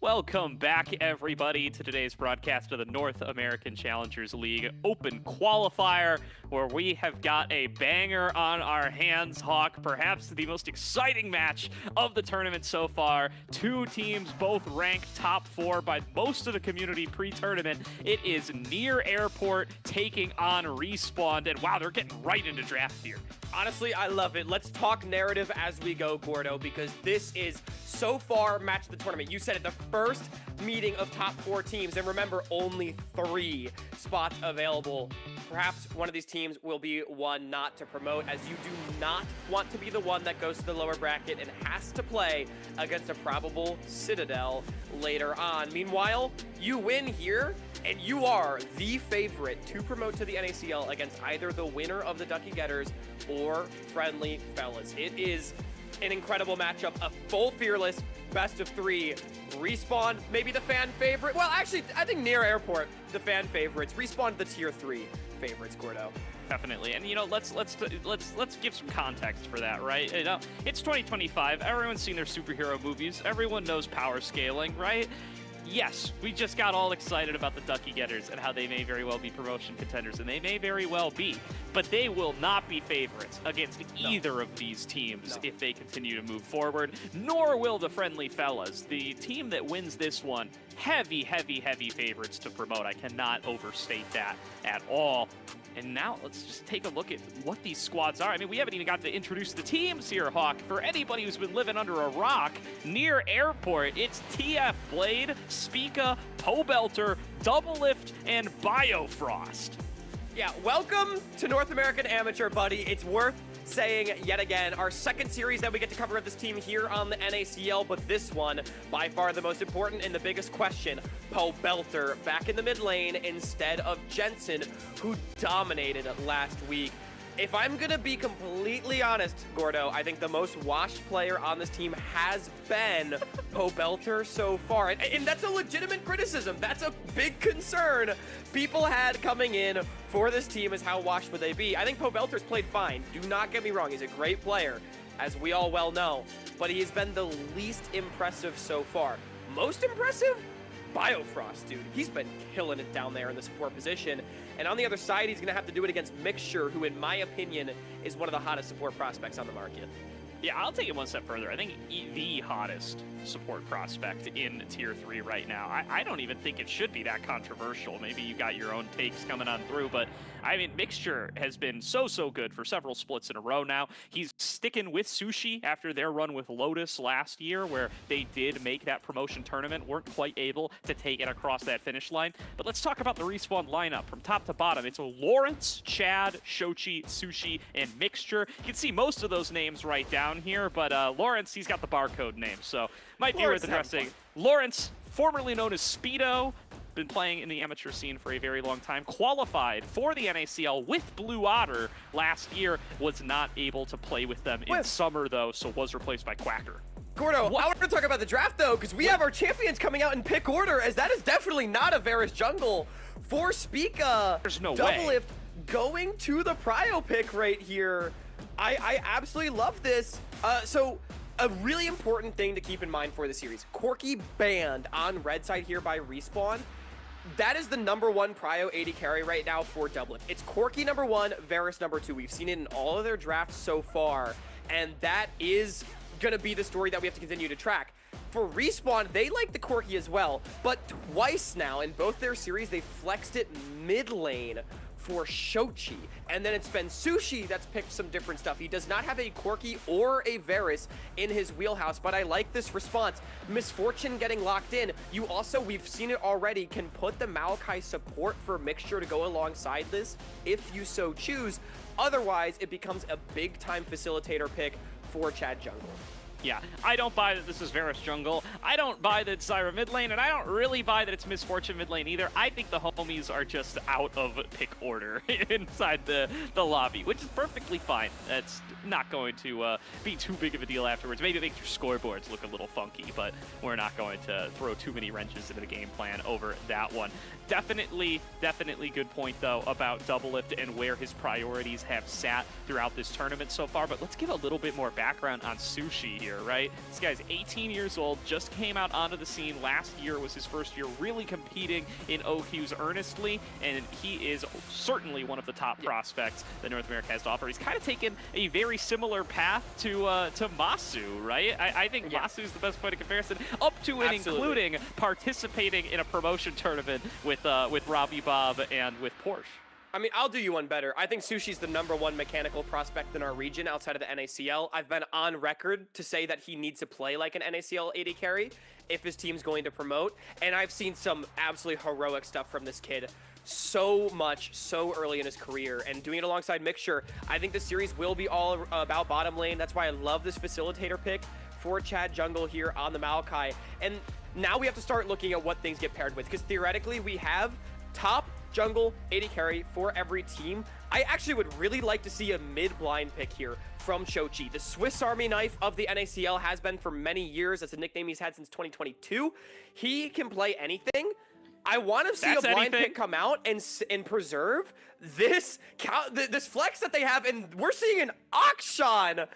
Welcome back, everybody, to today's broadcast of the North American Challengers League Open Qualifier, where we have got a banger on our hands, Hawk. Perhaps the most exciting match of the tournament so far. Two teams both ranked top 4 by most of the community pre-tournament. It is Near Airport taking on Respawn, and wow, they're getting right into draft here. Honestly, I love it. Let's talk narrative as we go, Gordo, because this is so far match of the tournament. You said it, the first meeting of top 4 teams, and remember, only 3 spots available. Perhaps one of these teams will be one not to promote, as you do not want to be the one that goes to the lower bracket and has to play against a probable Citadel later on. Meanwhile, you win here, and you are the favorite to promote to the NACL against either the winner of the Ducky Getters or Friendly Fellas. It is an incredible matchup, a full fearless best of 3. Respawn, maybe the fan favorite. Well, actually, I think Near Airport, the fan favorites. Respawn, the tier 3 favorites, Gordo. Definitely, and you know, let's give some context for that, right? You know, it's 2025. Everyone's seen their superhero movies. Everyone knows power scaling, right? Yes, we just got all excited about the Ducky Getters and how they may very well be promotion contenders, and they may very well be, but they will not be favorites against either of these teams if they continue to move forward, nor will the Friendly Fellas. The team that wins this one, heavy favorites to promote. I cannot overstate that at all. And now let's just take a look at what these squads are. I mean, we haven't even got to introduce the teams here, Hawk. For anybody who's been living under a rock, Near Airport, it's TF Blade, Spica, Pobelter, Double Lift, and Biofrost. Yeah, welcome to North American Amateur, buddy. It's worth saying yet again, our second series that we get to cover of this team here on the NACL, but this one, by far the most important and the biggest question, Pobelter back in the mid lane instead of Jensen, who dominated last week. If I'm gonna be completely honest, Gordo, I think the most washed player on this team has been Pobelter so far. And that's a legitimate criticism. That's a big concern people had coming in for this team, is how washed would they be. I think Pobelter's played fine. Do not get me wrong. He's a great player, as we all well know. But he has been the least impressive so far. Most impressive? Biofrost, dude. He's been killing it down there in the support position. And on the other side, he's going to have to do it against Mixture, who, in my opinion, is one of the hottest support prospects on the market. Yeah, I'll take it one step further. I think the hottest support prospect in Tier 3 right now. I don't even think it should be that controversial. Maybe you got your own takes coming on through, but I mean, Mixture has been so good for several splits in a row now. He's sticking with Sushi after their run with Lotus last year, where they did make that promotion tournament, weren't quite able to take it across that finish line. But let's talk about the Respawn lineup from top to bottom. It's Lawrence, Chad, Shochi, Sushi, and Mixture. You can see most of those names right down here, but Lawrence, he's got the barcode name, so might be worth addressing. Lawrence, formerly known as Speedo, been playing in the amateur scene for a very long time, qualified for the NACL with Blue Otter last year, was not able to play with them in summer though, so was replaced by Quacker. Gordo, I want to talk about the draft though, because we have our champions coming out in pick order, as that is definitely not a Varus jungle for Spica. There's no Double way. Lift going to the prio pick right here. I absolutely love this. So a really important thing to keep in mind for the series, Corki banned on red side here by Respawn. That is the #1 prio 80 carry right now for Double Lift. It's Corki #1, Varus #2. We've seen it in all of their drafts so far, and that is gonna be the story that we have to continue to track. For Respawn, they like the Corki as well, but twice now in both their series, they flexed it mid lane for Shochi, and then it's been Sushi that's picked some different stuff. He does not have a Corki or a Varus in his wheelhouse, but I like this response. Misfortune getting locked in. You also, we've seen it already, can put the Maokai support for Mixture to go alongside this if you so choose. Otherwise, it becomes a big time facilitator pick for Chad Jungle. Yeah, I don't buy that this is Varus jungle. I don't buy that it's Zyra mid lane, and I don't really buy that it's Misfortune mid lane either. I think the homies are just out of pick order inside the lobby, which is perfectly fine. That's not going to be too big of a deal afterwards. Maybe it makes your scoreboards look a little funky, but we're not going to throw too many wrenches into the game plan over that one. Definitely good point, though, about Double Lift and where his priorities have sat throughout this tournament so far, but let's give a little bit more background on Sushi here. here, right? This guy's 18 years old, just came out onto the scene. Last year was his first year really competing in OQs earnestly, and he is certainly one of the top prospects that North America has to offer. He's kind of taken a very similar path to Masu, right? I think Masu is the best point of comparison, up to and including participating in a promotion tournament with Robbie Bob and with Porsche. I mean, I'll do you one better. I think Sushi's the #1 mechanical prospect in our region outside of the NACL. I've been on record to say that he needs to play like an NACL AD carry if his team's going to promote, and I've seen some absolutely heroic stuff from this kid so early in his career, and doing it alongside Mixture. I think this series will be all about bottom lane. That's why I love this facilitator pick for Chad Jungle here on the Maokai. And now we have to start looking at what things get paired with, because theoretically we have top jungle AD carry for every team. I actually would really like to see a mid-blind pick here from Shochi. The Swiss Army knife of the NACL has been for many years. That's a nickname he's had since 2022. He can play anything. I want to see a blind pick come out and preserve this flex that they have, and we're seeing an Akshan.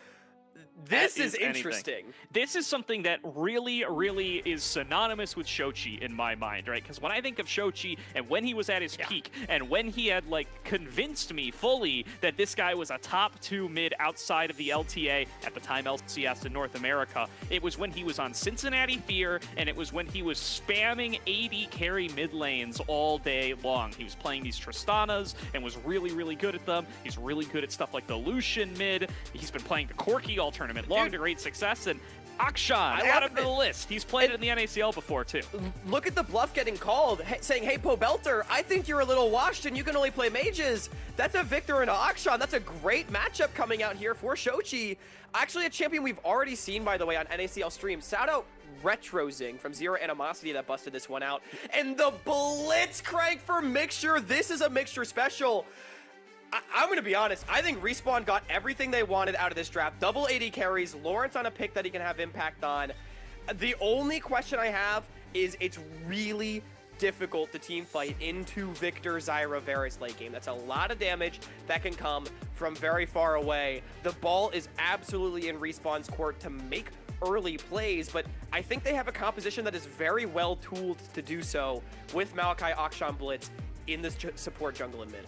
This is interesting. This is something that really is synonymous with Shochi in my mind, right? Because when I think of Shochi and when he was at his peak and when he had like convinced me fully that this guy was a top 2 mid outside of the LTA, at the time LCS in North America, it was when he was on Cincinnati Fear, and it was when he was spamming AD carry mid lanes all day long. He was playing these Tristanas and was really good at them. He's really good at stuff like the Lucian mid. He's been playing the Corki all tournament long to great success, and Akshan added to the list. He's played it in the NACL before too. Look at the bluff getting called, saying, hey, Pobelter, I think you're a little washed and you can only play mages. That's a Victor and Akshan. That's a great matchup coming out here for Shochi. Actually, a champion we've already seen, by the way, on NACL stream. Shout out Retrozing from Zero Animosity that busted this one out. And the Blitz crank for Mixture. This is a Mixture special. I'm going to be honest. I think Respawn got everything they wanted out of this draft. Double AD carries, Lawrence on a pick that he can have impact on. The only question I have is it's really difficult to team fight into Victor Zyra Varus late game. That's a lot of damage that can come from very far away. The ball is absolutely in Respawn's court to make early plays, but I think they have a composition that is very well tooled to do so with Maokai, Akshan, Blitz in this support jungle and mid.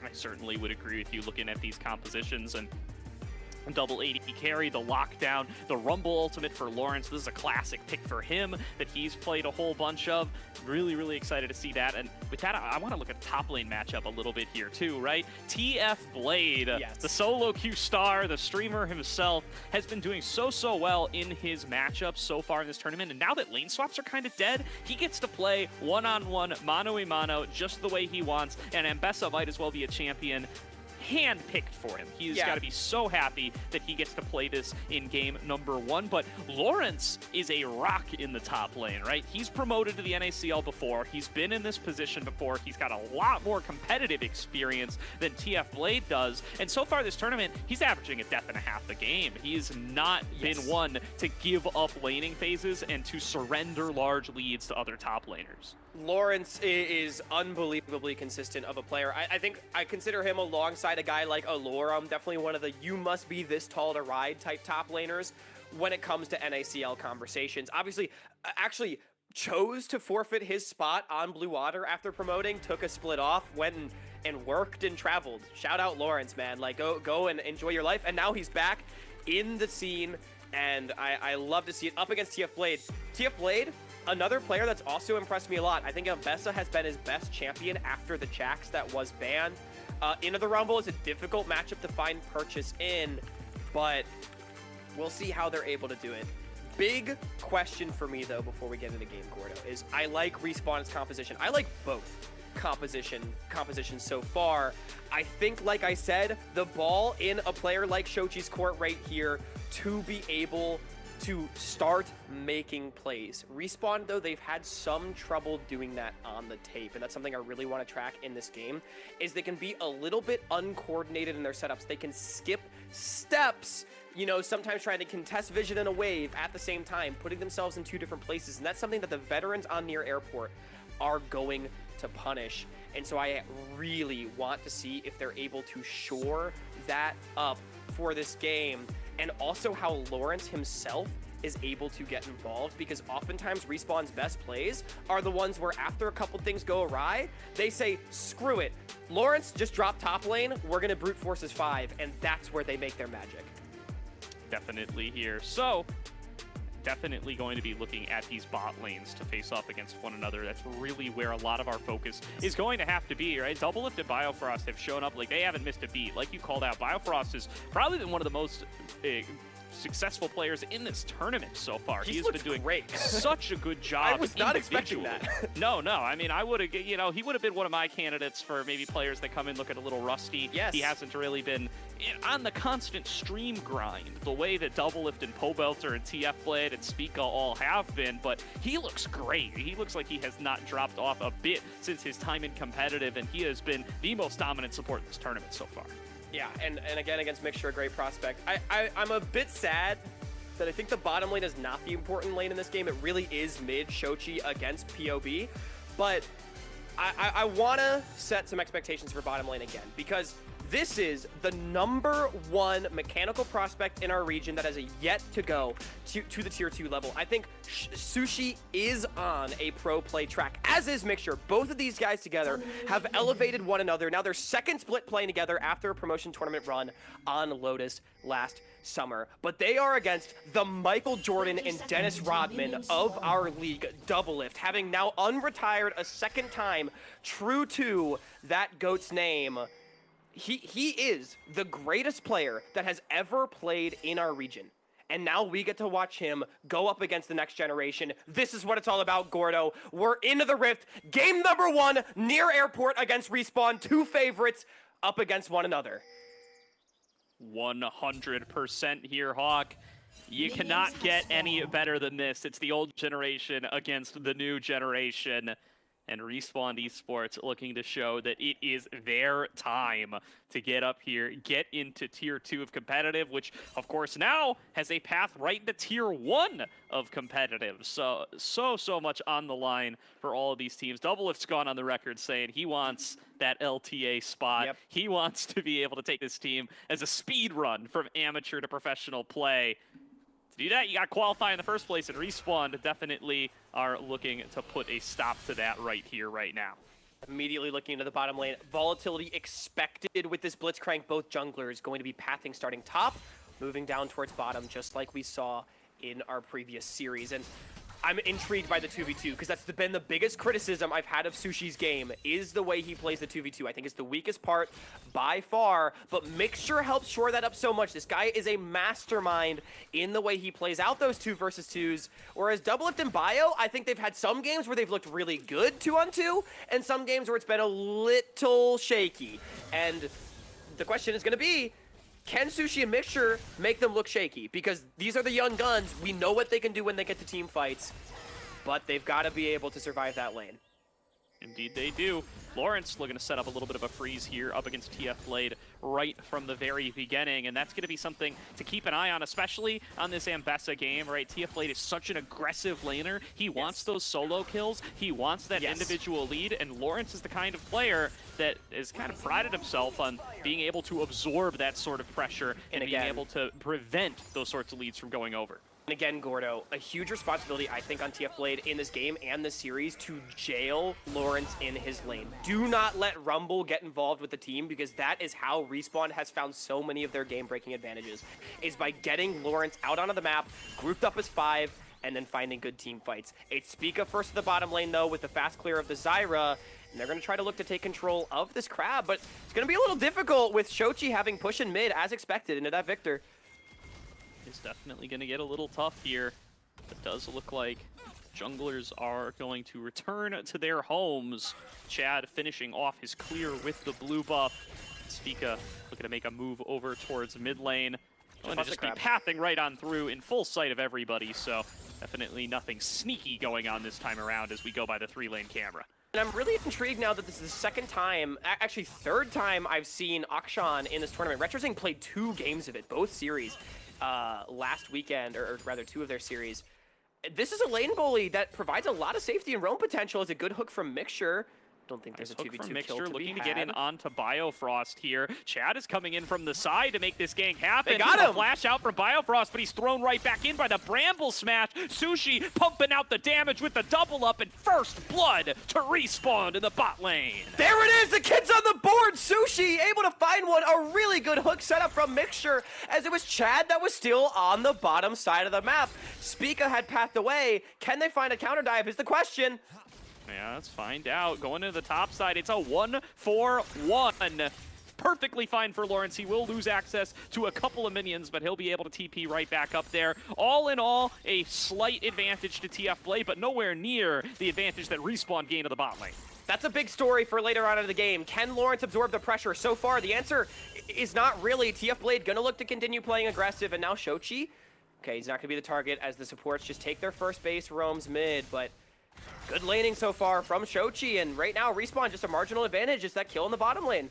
I certainly would agree with you looking at these compositions, and double AD carry, the lockdown, the Rumble ultimate for Lawrence. This is a classic pick for him that he's played a whole bunch of. Really excited to see that. And with that, I want to look at the top lane matchup a little bit here too, right? TF Blade, the solo Q star, the streamer himself, has been doing so well in his matchups so far in this tournament. And now that lane swaps are kind of dead, he gets to play one-on-one, mano-a-mano, just the way he wants. And Ambessa might as well be a champion hand-picked for him. He's got to be so happy that he gets to play this in game #1. But Lawrence is a rock in the top lane, right? He's promoted to the NACL before. He's been in this position before. He's got a lot more competitive experience than TF Blade does. And so far this tournament, he's averaging a death and a half a game. He's not been one to give up laning phases and to surrender large leads to other top laners. Lawrence is unbelievably consistent of a player. I think I consider him alongside a guy like Alorum, definitely one of the you must be this tall to ride type top laners when it comes to NACL conversations. Obviously, actually chose to forfeit his spot on Blue Water after promoting, took a split off, went and worked and traveled. Shout out Lawrence, man. Like, go and enjoy your life. And now he's back in the scene, and I love to see it up against TF Blade. TF Blade, another player that's also impressed me a lot. I think Ambessa has been his best champion after the Jax that was banned. Into the Rumble is a difficult matchup to find purchase in, but we'll see how they're able to do it. Big question for me, though, before we get into game, Gordo, is I like Respawn's composition. I like both compositions so far. I think, like I said, the ball in a player like Shochi's court right here to be able to start making plays. Respawn, though, they've had some trouble doing that on the tape, and that's something I really want to track in this game, is they can be a little bit uncoordinated in their setups. They can skip steps, you know, sometimes trying to contest vision in a wave at the same time, putting themselves in two different places, and that's something that the veterans on Near Airport are going to punish. And so I really want to see if they're able to shore that up for this game. and also how Lawrence himself is able to get involved, because oftentimes Respawn's best plays are the ones where after a couple things go awry, they say, screw it, Lawrence, just drop top lane, we're gonna brute force his 5, and that's where they make their magic. Definitely here. So, definitely going to be looking at these bot lanes to face off against one another. That's really where a lot of our focus is going to have to be, right? Doublelift and Biofrost have shown up like they haven't missed a beat. Like you called out, Biofrost has probably been one of the most successful players in this tournament so far. He has been doing great. Such a good job. I was not expecting that. No. I mean, I would have, he would have been one of my candidates for maybe players that come in looking a little rusty. Yes. He hasn't really been on the constant stream grind the way that Doublelift and Pobelter and TF Blade and Spica all have been, but he looks great. He looks like he has not dropped off a bit since his time in competitive, and he has been the most dominant support in this tournament so far. Yeah, and again, against Mixture, a great prospect. I'm a bit sad that I think the bottom lane is not the important lane in this game. It really is mid Shochi against POB, but I want to set some expectations for bottom lane again, because this is the #1 mechanical prospect in our region that has yet to go to the tier 2 level. I think Sushi is on a pro play track, as is Mixture. Both of these guys together have elevated one another. Now they're second split playing together after a promotion tournament run on Lotus last summer. But they are against the Michael Jordan and Dennis Rodman of our league, Doublelift, having now unretired a second time, true to that GOAT's name. He is the greatest player that has ever played in our region. And now we get to watch him go up against the next generation. This is what it's all about, Gordo. We're into the Rift. Game #1, near airport against Respawn. 2 favorites up against one another. 100% here, Hawk. You cannot get any better than this. It's the old generation against the new generation. And Respawn Esports looking to show that it is their time to get up here, get into Tier 2 of competitive, which, of course, now has a path right into Tier 1 of competitive. So much on the line for all of these teams. Doublelift's gone on the record saying he wants that LTA spot. Yep. He wants to be able to take this team as a speed run from amateur to professional play. To do that, you got to qualify in the first place, and Respawn definitely are looking to put a stop to that right here, right now. Immediately looking into the bottom lane. Volatility expected with this Blitzcrank. Both junglers going to be pathing starting top, moving down towards bottom, just like we saw in our previous series. And I'm intrigued by the 2v2, because that's been the biggest criticism I've had of Sushi's game, is the way he plays the 2v2. I think it's the weakest part by far, but Mixture helps shore that up so much. This guy is a mastermind in the way he plays out those 2 versus 2s, whereas Doublelift and Bio, I think they've had some games where they've looked really good 2-on-2, and some games where it's been a little shaky. And the question is going to be, can Sushi and Mixture make them look shaky? Because these are the young guns. We know what they can do when they get to team fights, but they've got to be able to survive that lane. Indeed they do. Lawrence looking to set up a little bit of a freeze here up against TF Blade right from the very beginning, and that's going to be something to keep an eye on, especially on this Ambessa game, right? TF Blade is such an aggressive laner. He wants those solo kills. He wants that individual lead, and Lawrence is the kind of player that has kind of prided himself on being able to absorb that sort of pressure and being able to prevent those sorts of leads from going over. And again, Gordo, a huge responsibility, I think, on TF Blade in this game and this series to jail Lawrence in his lane. Do not let Rumble get involved with the team, because that is how Respawn has found so many of their game-breaking advantages, is by getting Lawrence out onto the map, grouped up as 5, and then finding good team fights. It's Spica first to the bottom lane, though, with the fast clear of the Zyra, and they're going to try to look to take control of this Crab, but it's going to be a little difficult with Shochi having push in mid, as expected, into that Victor. It's definitely going to get a little tough here. It does look like junglers are going to return to their homes. Chad finishing off his clear with the blue buff. Spica looking to make a move over towards mid lane. Going to just be pathing right on through in full sight of everybody, so definitely nothing sneaky going on this time around as we go by the 3-lane camera. And I'm really intrigued now that this is the second time, actually 3rd time I've seen Akshan in this tournament. Retrosing played 2 games of it, both series. Last weekend, or rather 2 of their series. This is a lane bully that provides a lot of safety and roam potential as a good hook from Mixture. Don't think there's a Hook 2v2 from kill Mixture to looking be to get in had. onto Biofrost here. Chad is coming in from the side to make this gank happen. They got him! A flash out from Biofrost, but he's thrown right back in by the Bramble Smash. Sushi pumping out the damage with the double up and first blood to respawn in the bot lane. There it is, the kid's on the board. Sushi able to find one. A really good hook setup from Mixture, as it was Chad that was still on the bottom side of the map. Spica had pathed away. Can they find a counter dive is the question. Yeah, let's find out. Going to the top side, it's a 1-4-1. Perfectly fine for Lawrence. He will lose access to a couple of minions, but he'll be able to TP right back up there. All in all, a slight advantage to TF Blade, but nowhere near the advantage that Respawn gained to the bot lane. That's a big story for later on in the game. Can Lawrence absorb the pressure? So far, the answer is not really. TF Blade gonna look to continue playing aggressive, and now Shochi. Okay, he's not gonna be the target as the supports just take their first base, roams mid, but good laning so far from Shochi, and right now, Respawn just a marginal advantage. It's that kill in the bottom lane.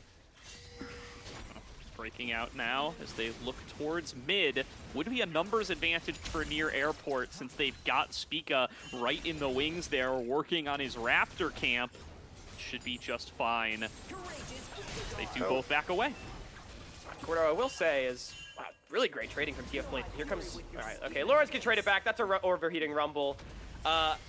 Breaking out now as they look towards mid. Would be a numbers advantage for near airport since they've got Spica right in the wings there working on his Raptor camp. Should be just fine. They do both back away. Gordo, I will say, is wow, really great trading from TF Blade. Here comes, all right, okay, Lawrence can trade it back. That's a overheating rumble.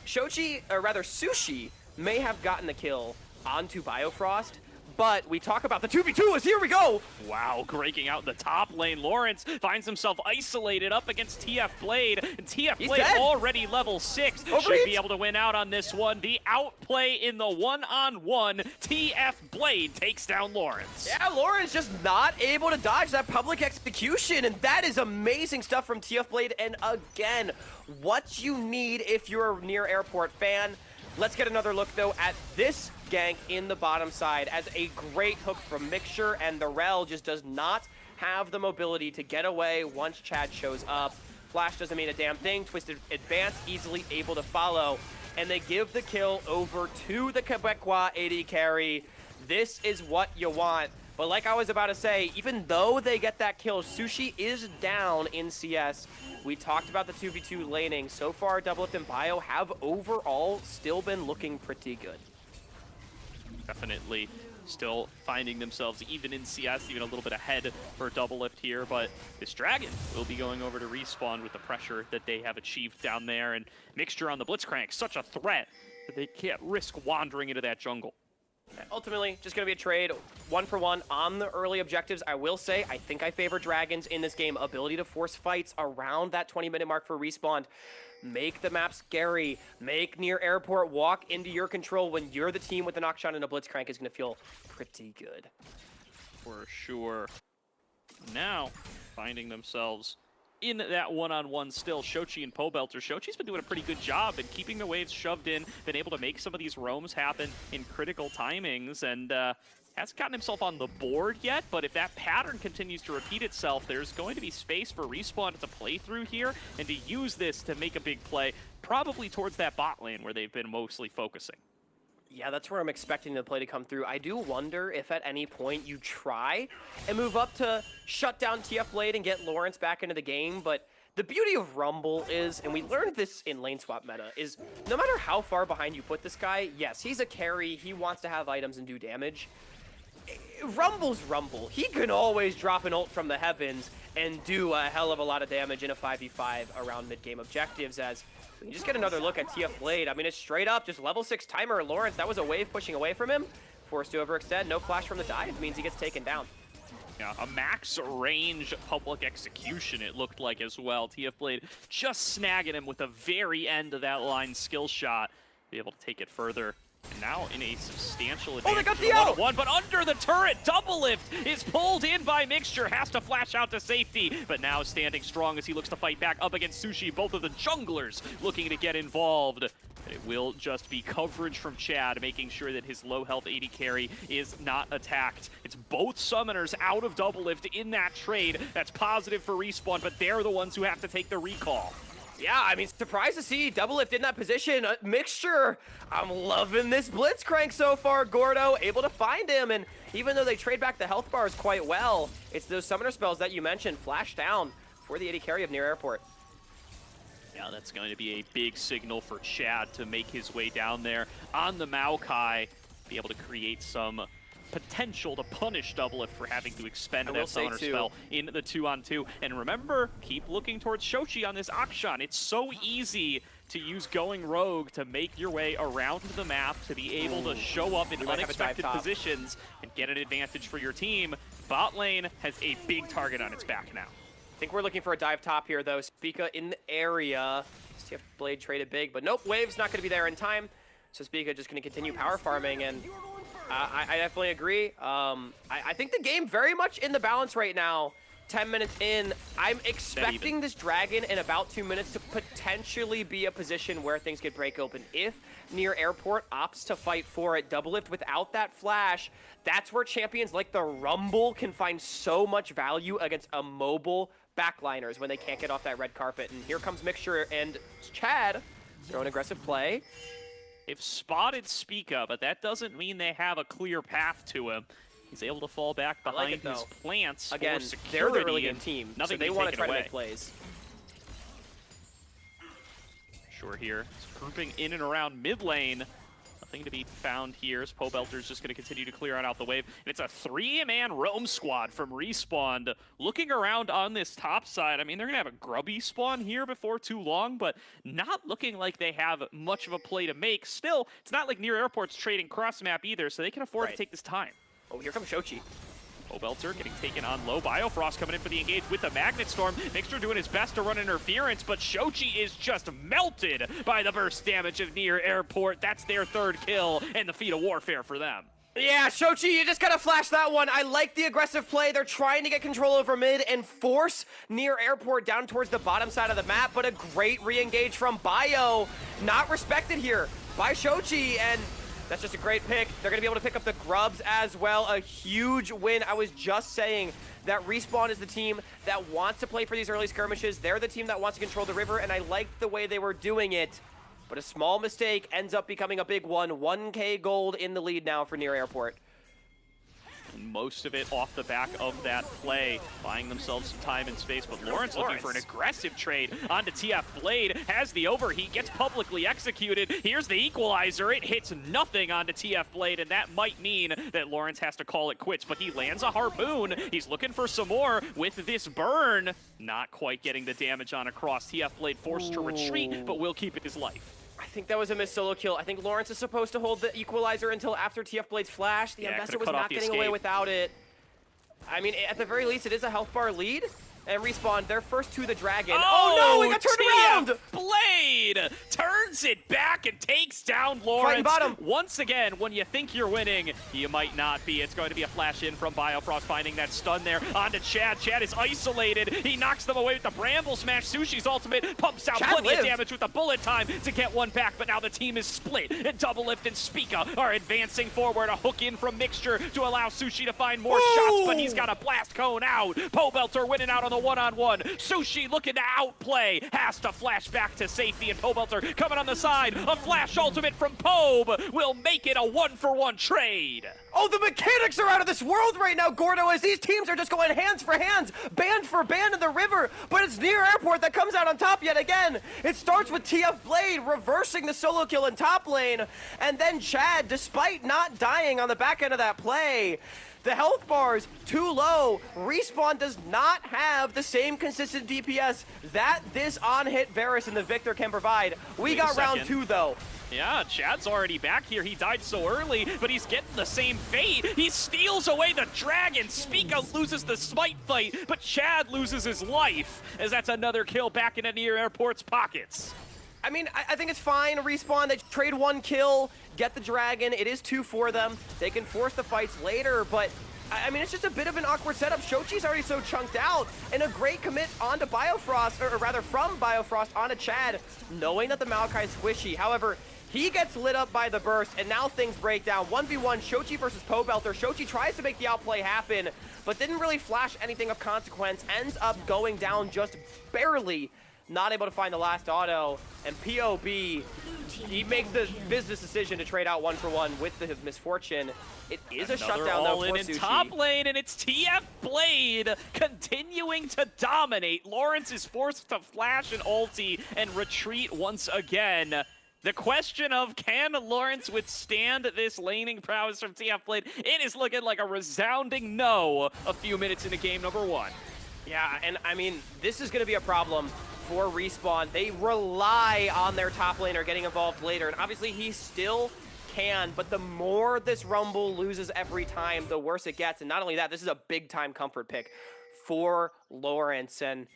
Shochi, or rather Sushi, may have gotten the kill onto Biofrost, but we talk about the 2v2 as here we go. Wow, breaking out in the top lane. Lawrence finds himself isolated up against TF Blade, and TF He's Blade dead. already level 6. Should Overheat. be able to win out on this one. The outplay in the one-on-one. TF Blade takes down Lawrence. Yeah, Lawrence just not able to dodge that public execution, and that is amazing stuff from TF Blade. And again, what you need if you're a near airport fan. Let's get another look, though, at this gank in the bottom side as a great hook from Mixture, and the Rel just does not have the mobility to get away once Chad shows up. Flash doesn't mean a damn thing. Twisted advance, easily able to follow, and they give the kill over to the Quebecois AD carry. This is what you want. But like I was about to say, even though they get that kill, Sushi is down in CS. We talked about the 2v2 laning. So far, Doublelift and Bio have overall still been looking pretty good. Definitely still finding themselves even in CS, even a little bit ahead for Doublelift here, but this Dragon will be going over to Respawn with the pressure that they have achieved down there, and Mixture on the Blitzcrank, such a threat that they can't risk wandering into that jungle. Ultimately, just going to be a trade, 1-for-1 on the early objectives. I will say, I think I favor Dragons in this game. Ability to force fights around that 20-minute mark for Respawn. Make the map scary. Make near airport walk into your control when you're the team with the knockshot and a Blitzcrank is going to feel pretty good. For sure. Now, finding themselves in that one-on-one still, Shochi and Pobelter. Shochi's been doing a pretty good job in keeping the waves shoved in, been able to make some of these roams happen in critical timings, and hasn't gotten himself on the board yet, but if that pattern continues to repeat itself, there's going to be space for Respawn to play through here and to use this to make a big play, probably towards that bot lane where they've been mostly focusing. Yeah, that's where I'm expecting the play to come through. I do wonder if at any point you try and move up to shut down TF Blade and get Lawrence back into the game, but the beauty of Rumble is, and we learned this in lane swap meta, is no matter how far behind you put this guy, yes, he's a carry, he wants to have items and do damage. Rumble's Rumble. He can always drop an ult from the heavens and do a hell of a lot of damage in a 5v5 around mid-game objectives, as you just get another look at TF Blade. I mean, it's straight up, just level 6 timer. Lawrence, that was a wave pushing away from him. Forced to overextend. No flash from the dive means he gets taken down. Yeah, a max range public execution, it looked like as well. TF Blade just snagging him with the very end of that line skill shot. Be able to take it further. And now in a substantial advantage. Oh, they got the one, but under the turret, Doublelift is pulled in by Mixture, has to flash out to safety, but now standing strong as he looks to fight back up against Sushi. Both of the junglers looking to get involved. And it will just be coverage from Chad, making sure that his low health AD carry is not attacked. It's both summoners out of Doublelift in that trade. That's positive for Respawn, but they're the ones who have to take the recall. Yeah, I mean, surprised to see Doublelift in that position. Mixture, I'm loving this Blitzcrank so far. Gordo able to find him, and even though they trade back the health bars quite well, it's those summoner spells that you mentioned, flash down for the AD carry of near airport. Yeah, that's going to be a big signal for Chad to make his way down there on the Maokai. be able to create some potential to punish Doublelift for having to expend I will that say Summoner too, spell in the 2-on-2. And remember, keep looking towards Shochi on this Akshan. It's so easy to use going rogue to make your way around the map, to be able to show up in We might have a dive unexpected top. positions and get an advantage for your team. Bot lane has a big target on its back now. I think we're looking for a dive top here, though. Spica in the area. TF Blade traded big, but nope, Wave's not going to be there in time. So Spica just going to continue power farming, and I definitely agree. I think the game very much in the balance right now. 10 minutes in, I'm expecting this dragon in about 2 minutes to potentially be a position where things could break open. If Near Airport opts to fight for it, Doublelift without that flash, that's where champions like the Rumble can find so much value against immobile backliners when they can't get off that red carpet. And here comes Mixture and Chad throwing aggressive play. They've spotted Spica, but that doesn't mean they have a clear path to him. He's able to fall back I like behind it, his though. plants Again, for security. they're the really good and team, so nothing they can want take to try it to away. make plays. Sure here. He's grouping in and around mid lane. Nothing to be found here as Pobelter's just going to continue to clear out the wave. And it's a 3-man roam squad from Respawn. Looking around on this top side, I mean, they're going to have a grubby spawn here before too long, but not looking like they have much of a play to make. Still, it's not like Near Airport's trading cross map either, so they can afford to take this time. Oh, here comes Shochi. Pobelter getting taken on low. Biofrost coming in for the engage with the Magnet Storm. Mixture doing his best to run interference, but Shochi is just melted by the burst damage of Near Airport. That's their third kill and the feat of warfare for them. Yeah, Shochi, you just gotta flash that one. I like the aggressive play. They're trying to get control over mid and force Near Airport down towards the bottom side of the map, but a great re-engage from Bio. Not respected here by Shochi, and that's just a great pick. They're going to be able to pick up the grubs as well. A huge win. I was just saying that Respawn is the team that wants to play for these early skirmishes. They're the team that wants to control the river, and I liked the way they were doing it. But a small mistake ends up becoming a big one. 1K gold in the lead now for Near Airport. Most of it off the back of that play, buying themselves some time and space, but Lawrence looking for an aggressive trade onto TF Blade, has the overheat, gets publicly executed. Here's the equalizer, it hits nothing onto TF Blade, and that might mean that Lawrence has to call it quits, but he lands a harpoon. He's looking for some more with this burn. Not quite getting the damage on across. TF Blade forced to retreat, but will keep his life. I think that was a missed solo kill. I think Lawrence is supposed to hold the equalizer until after TF Blade's flash. The Ambassador was not getting away without it. I mean, at the very least, it is a health bar lead. And Respawn, they're first to the dragon. Oh no, he got turned around! Blade turns it back and takes down Lawrence. Bottom. Once again, when you think you're winning, you might not be. It's going to be a flash in from Biofrost, finding that stun there onto Chad. Chad is isolated. He knocks them away with the Bramble Smash. Sushi's ultimate pumps out plenty of damage with the bullet time to get one back, but now the team is split. And Doublelift and Spica are advancing forward. A hook in from Mixture to allow Sushi to find more shots, but he's got a blast cone out. Pobelter winning out on the one-on-one. Sushi looking to outplay, has to flash back to safety, and Pobelter coming on the side. A flash ultimate from Pobe will make it a 1-for-1 trade. Oh, the mechanics are out of this world right now, Gordo, as these teams are just going hands for hands, band for band in the river, but it's Near Airport that comes out on top yet again. It starts with TF Blade reversing the solo kill in top lane, and then Chad, despite not dying on the back end of that play, the health bars too low. Respawn does not have the same consistent DPS that this on-hit Varus and the Victor can provide. We got round 2 though. Yeah, Chad's already back here. He died so early, but he's getting the same fate. He steals away the dragon. Spica loses the smite fight, but Chad loses his life, as that's another kill back into Near Airport's pockets. I mean, I think it's fine. Respawn, they trade 1 kill, get the dragon. It is 2 for them. They can force the fights later, but I mean, it's just a bit of an awkward setup. Shochi's already so chunked out, and a great commit onto Biofrost, or rather from Biofrost onto Chad, knowing that the Maokai is squishy. However, he gets lit up by the burst, and now things break down. 1v1, Shochi versus Pobelter. Shochi tries to make the outplay happen, but didn't really flash anything of consequence. Ends up going down just barely. Not able to find the last auto, and POB, he makes the business decision to trade out 1-for-1 with the misfortune. It is a shutdown though for Sushi. In top lane, and it's TF Blade continuing to dominate. Lawrence is forced to flash an ulti and retreat once again. The question of can Lawrence withstand this laning prowess from TF Blade? It is looking like a resounding no a few minutes into game number 1. Yeah, and I mean, this is going to be a problem for Respawn. They rely on their top laner getting involved later, and obviously he still can, but the more this Rumble loses every time, the worse it gets. And not only that, this is a big-time comfort pick for Lawrence. And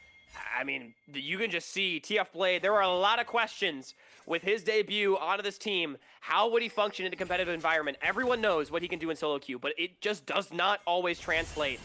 I mean, you can just see TF Blade, there were a lot of questions with his debut onto this team. How would he function in a competitive environment? Everyone knows what he can do in solo queue, but it just does not always translate.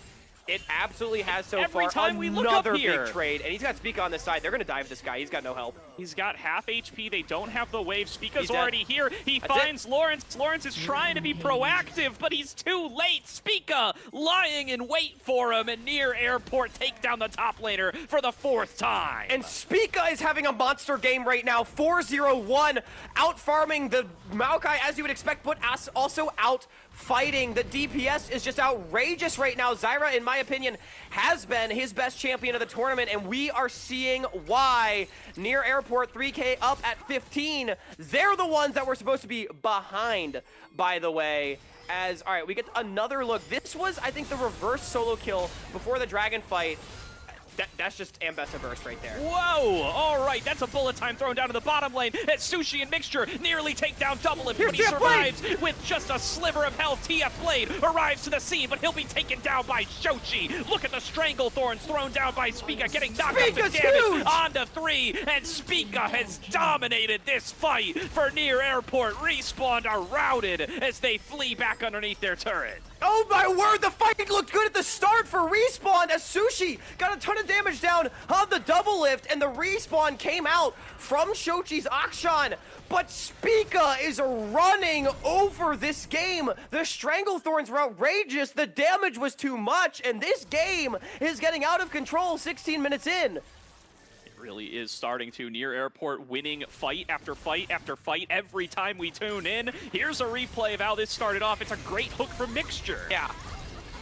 It absolutely has so Every far. time we look up Another here. big trade, and he's got Spica on this side. They're going to dive this guy. He's got no help. He's got half HP. They don't have the wave. Spica's He's dead. already here. He That's finds Lawrence. Lawrence is trying to be proactive, but he's too late. Spica lying in wait for him, and near airport take down the top laner for the 4th time. And Spica is having a monster game right now. 4-0-1, out farming the Maokai as you would expect, but also out fighting. The DPS is just outrageous right now. Zyra, in my opinion, has been his best champion of the tournament, and we are seeing why. Near airport, 3K up at 15. They're the ones that were supposed to be behind, by the way. As, all right, we get another look. This was, I think, the reverse solo kill before the dragon fight. That's just Ambessa burst right there. Whoa! All right, that's a bullet time thrown down to the bottom lane as Sushi and Mixture nearly take down Double Lift, but he survives with just a sliver of health. TF Blade arrives to the scene, but he'll be taken down by Shochi. Look at the Strangle Thorns thrown down by Spica, getting knocked up to damage huge! onto 3, and Spica has dominated this fight for Near Airport. Respawn are routed as they flee back underneath their turret. Oh my word, the fight looked good at the start for Respawn as Sushi got a ton of damage down on the double lift, and the Respawn came out from Shochi's Akshan, but Spica is running over this game. The Stranglethorns were outrageous, the damage was too much, and this game is getting out of control 16 minutes in. Really is starting to. Near airport winning fight after fight after fight every time we tune in. Here's a replay of how this started off. It's a great hook from Mixture. Yeah.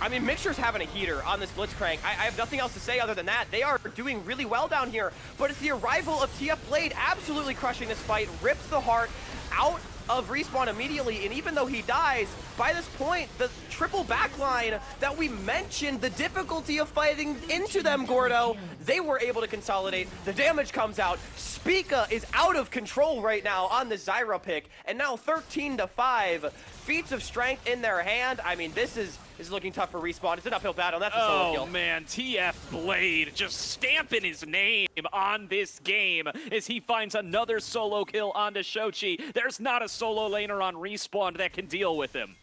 I mean, Mixture's having a heater on this Blitzcrank. I have nothing else to say other than that. They are doing really well down here, but it's the arrival of TF Blade absolutely crushing this fight, rips the heart out of Respawn immediately, and even though he dies, by this point, the triple backline that we mentioned, the difficulty of fighting into them, Gordo, they were able to consolidate. The damage comes out. Spica is out of control right now on the Zyra pick, and now 13-5. Feats of strength in their hand. I mean, this is looking tough for Respawn. It's an uphill battle, and that's a solo kill. Oh man, TF Blade just stamping his name on this game as he finds another solo kill onto Shochi. There's not a solo laner on Respawn that can deal with him.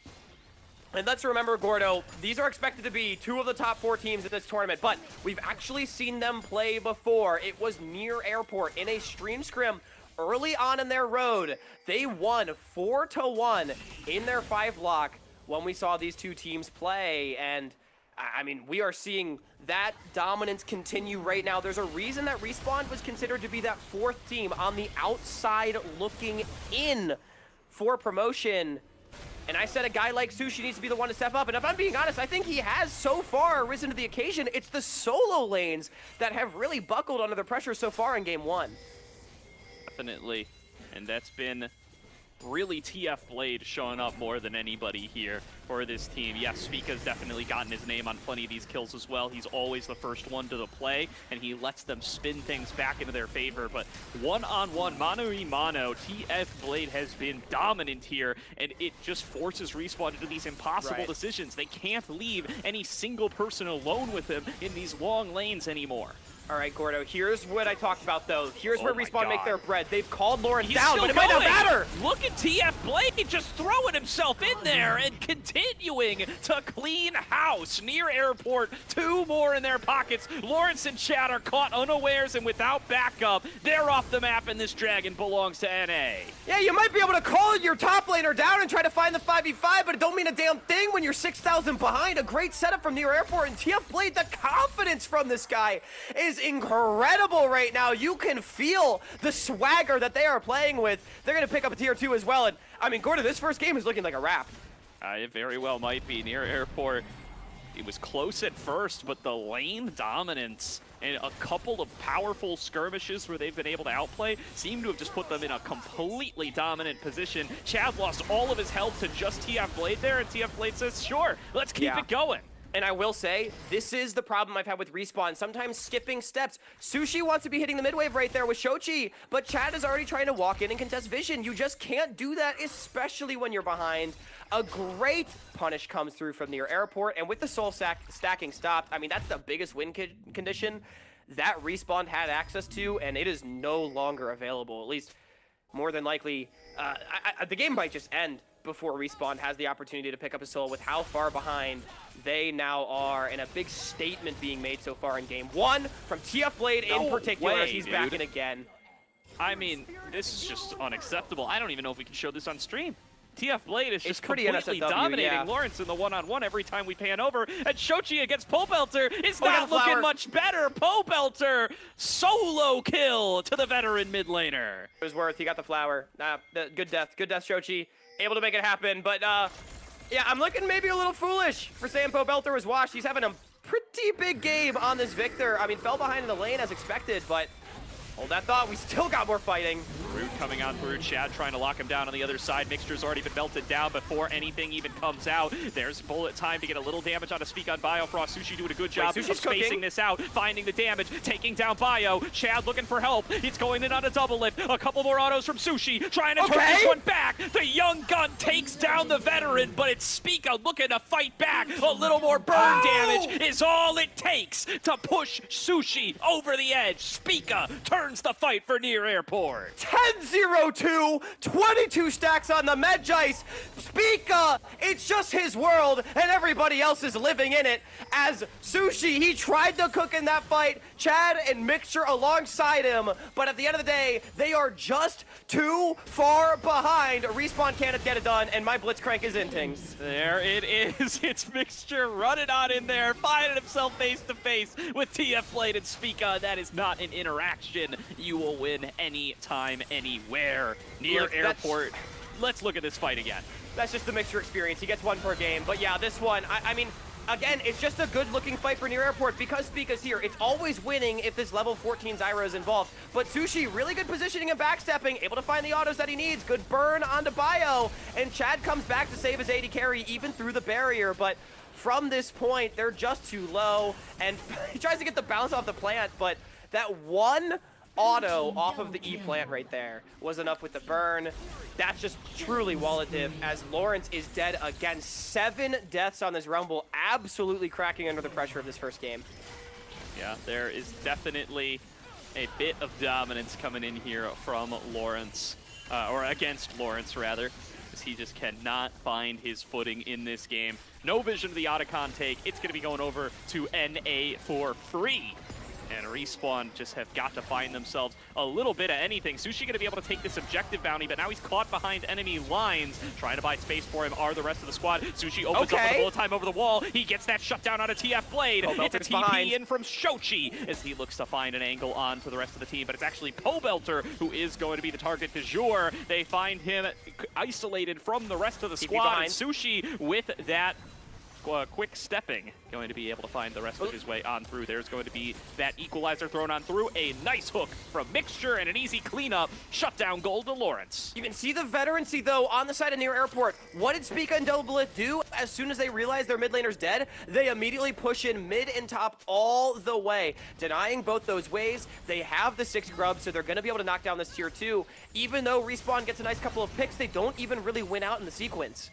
And let's remember, Gordo, these are expected to be 2 of the top 4 teams in this tournament, but we've actually seen them play before. It was Near Airport in a stream scrim early on in their road. They won 4-1 in their 5 block when we saw these 2 teams play, and I mean, we are seeing that dominance continue right now. There's a reason that Respawn was considered to be that 4th team on the outside looking in for promotion. And I said a guy like Sushi needs to be the one to step up. And if I'm being honest, I think he has so far risen to the occasion. It's the solo lanes that have really buckled under the pressure so far in game 1. Definitely. And that's been really TF Blade showing up more than anybody here for this team. Yes, Spica's definitely gotten his name on plenty of these kills as well. He's always the first one to the play, and he lets them spin things back into their favor. But one-on-one, mano-y-mano, TF Blade has been dominant here, and it just forces Respawn to do these impossible decisions. They can't leave any single person alone with him in these long lanes anymore. All right, Gordo, here's what I talked about, though. Here's where my Respawn make God. their bread. They've called Lawrence He's down, still but it might not going. matter. Look at TF Blade just throwing himself in there and continuing to clean house. Near airport, 2 more in their pockets. Lawrence and Chad are caught unawares and without backup. They're off the map, and this dragon belongs to NA. Yeah, you might be able to call your top laner down and try to find the 5v5, but it don't mean a damn thing when you're 6,000 behind. A great setup from Near Airport, and TF Blade, the confidence from this guy is incredible right now. You can feel the swagger that they are playing with. They're going to pick up a tier 2 as well, and I mean, Gordon, this first game is looking like a wrap. It very well might be. Near airport it was close at first, but the lane dominance and a couple of powerful skirmishes where they've been able to outplay seem to have just put them in a completely dominant position. Chad lost all of his health to just TF Blade there, and TF Blade says, sure, let's keep it going. And I will say, this is the problem I've had with Respawn, sometimes skipping steps. Sushi wants to be hitting the mid-wave right there with Shochi, but Chad is already trying to walk in and contest vision. You just can't do that, especially when you're behind. A great punish comes through from near airport, and with the soul stacking stopped, I mean, that's the biggest win condition that Respawn had access to, and it is no longer available. At least, more than likely, the game might just end before Respawn has the opportunity to pick up a soul with how far behind they now are, and a big statement being made so far in game one from TF Blade in particular, as he's back in again. I mean, this is just unacceptable. I don't even know if we can show this on stream. TF Blade is just completely dominating Lawrence in the one-on-one every time we pan over, and Shochi against Pobelter is not looking much better. Pobelter, solo kill to the veteran mid laner. It was worth, he got the flower. Good death, Shochi. Able to make it happen, but yeah, I'm looking maybe a little foolish for saying Pobelter was washed. He's having a pretty big game on this Victor. I mean, fell behind in the lane as expected, but hold that thought, we still got more fighting. Root coming on through, Chad trying to lock him down on the other side. Mixture's already been melted down before anything even comes out. There's bullet time to get a little damage on a Speak on Bio. Frost Sushi doing a good job of spacing this out, finding the damage, taking down Bio. Chad looking for help. It's going in on a double lift. A couple more autos from Sushi, trying to turn this one back. The young gun takes down the veteran, but it's Speaka looking to fight back. A little more burn damage is all it takes to push Sushi over the edge. Speaka turns the fight for near airport. 10-0-2, 22 stacks on the Medjice. Speaka, it's just his world, and everybody else is living in it. As Sushi, he tried to cook in that fight. Chad and Mixture alongside him, but at the end of the day, they are just too far behind. Respawn can't get it done, and my Blitzcrank is in things. There it is. It's Mixture running on in there, finding himself face to face with TF Blade and Speaka. That is not an interaction you will win anytime, anywhere. Near airport. Let's look at this fight again. That's just the Mixture experience. He gets one per game, but yeah, this one, I mean, again, it's just a good-looking fight for near airport because Speaka's here. It's always winning if this level 14 Zyra is involved. But Sushi, really good positioning and backstepping, able to find the autos that he needs. Good burn onto Bio, and Chad comes back to save his AD carry even through the barrier. But from this point, they're just too low, and he tries to get the bounce off the plant, but that one auto off of the E-plant right there was enough with the burn. That's just truly wallet diff, as Lawrence is dead again. 7 deaths on this Rumble, absolutely cracking under the pressure of this first game. Yeah, there is definitely a bit of dominance coming in here from Lawrence, or against Lawrence rather, as he just cannot find his footing in this game. No vision of the Otacon take. It's going to be going over to NA for free. And Respawn just have got to find themselves a little bit of anything. Sushi going to be able to take this objective bounty, but now he's caught behind enemy lines. Trying to buy space for him are the rest of the squad. Sushi opens up with a bullet time over the wall. He gets that shutdown on a TF Blade. It's a TP in from Shochi as he looks to find an angle on to the rest of the team, but it's actually Pobelter who is going to be the target du jour. They find him isolated from the rest of the squad. And Sushi with that quick stepping, going to be able to find the rest of his way on through. There's going to be that equalizer thrown on through. A nice hook from Mixture and an easy cleanup. Shutdown goal to Lawrence. You can see the veterancy, though, on the side of near airport. What did Speaka and Doublelift do? As soon as they realize their mid laner's dead, they immediately push in mid and top all the way, denying both those ways. They have the 6 grubs, so they're going to be able to knock down this tier 2. Even though Respawn gets a nice couple of picks, they don't even really win out in the sequence.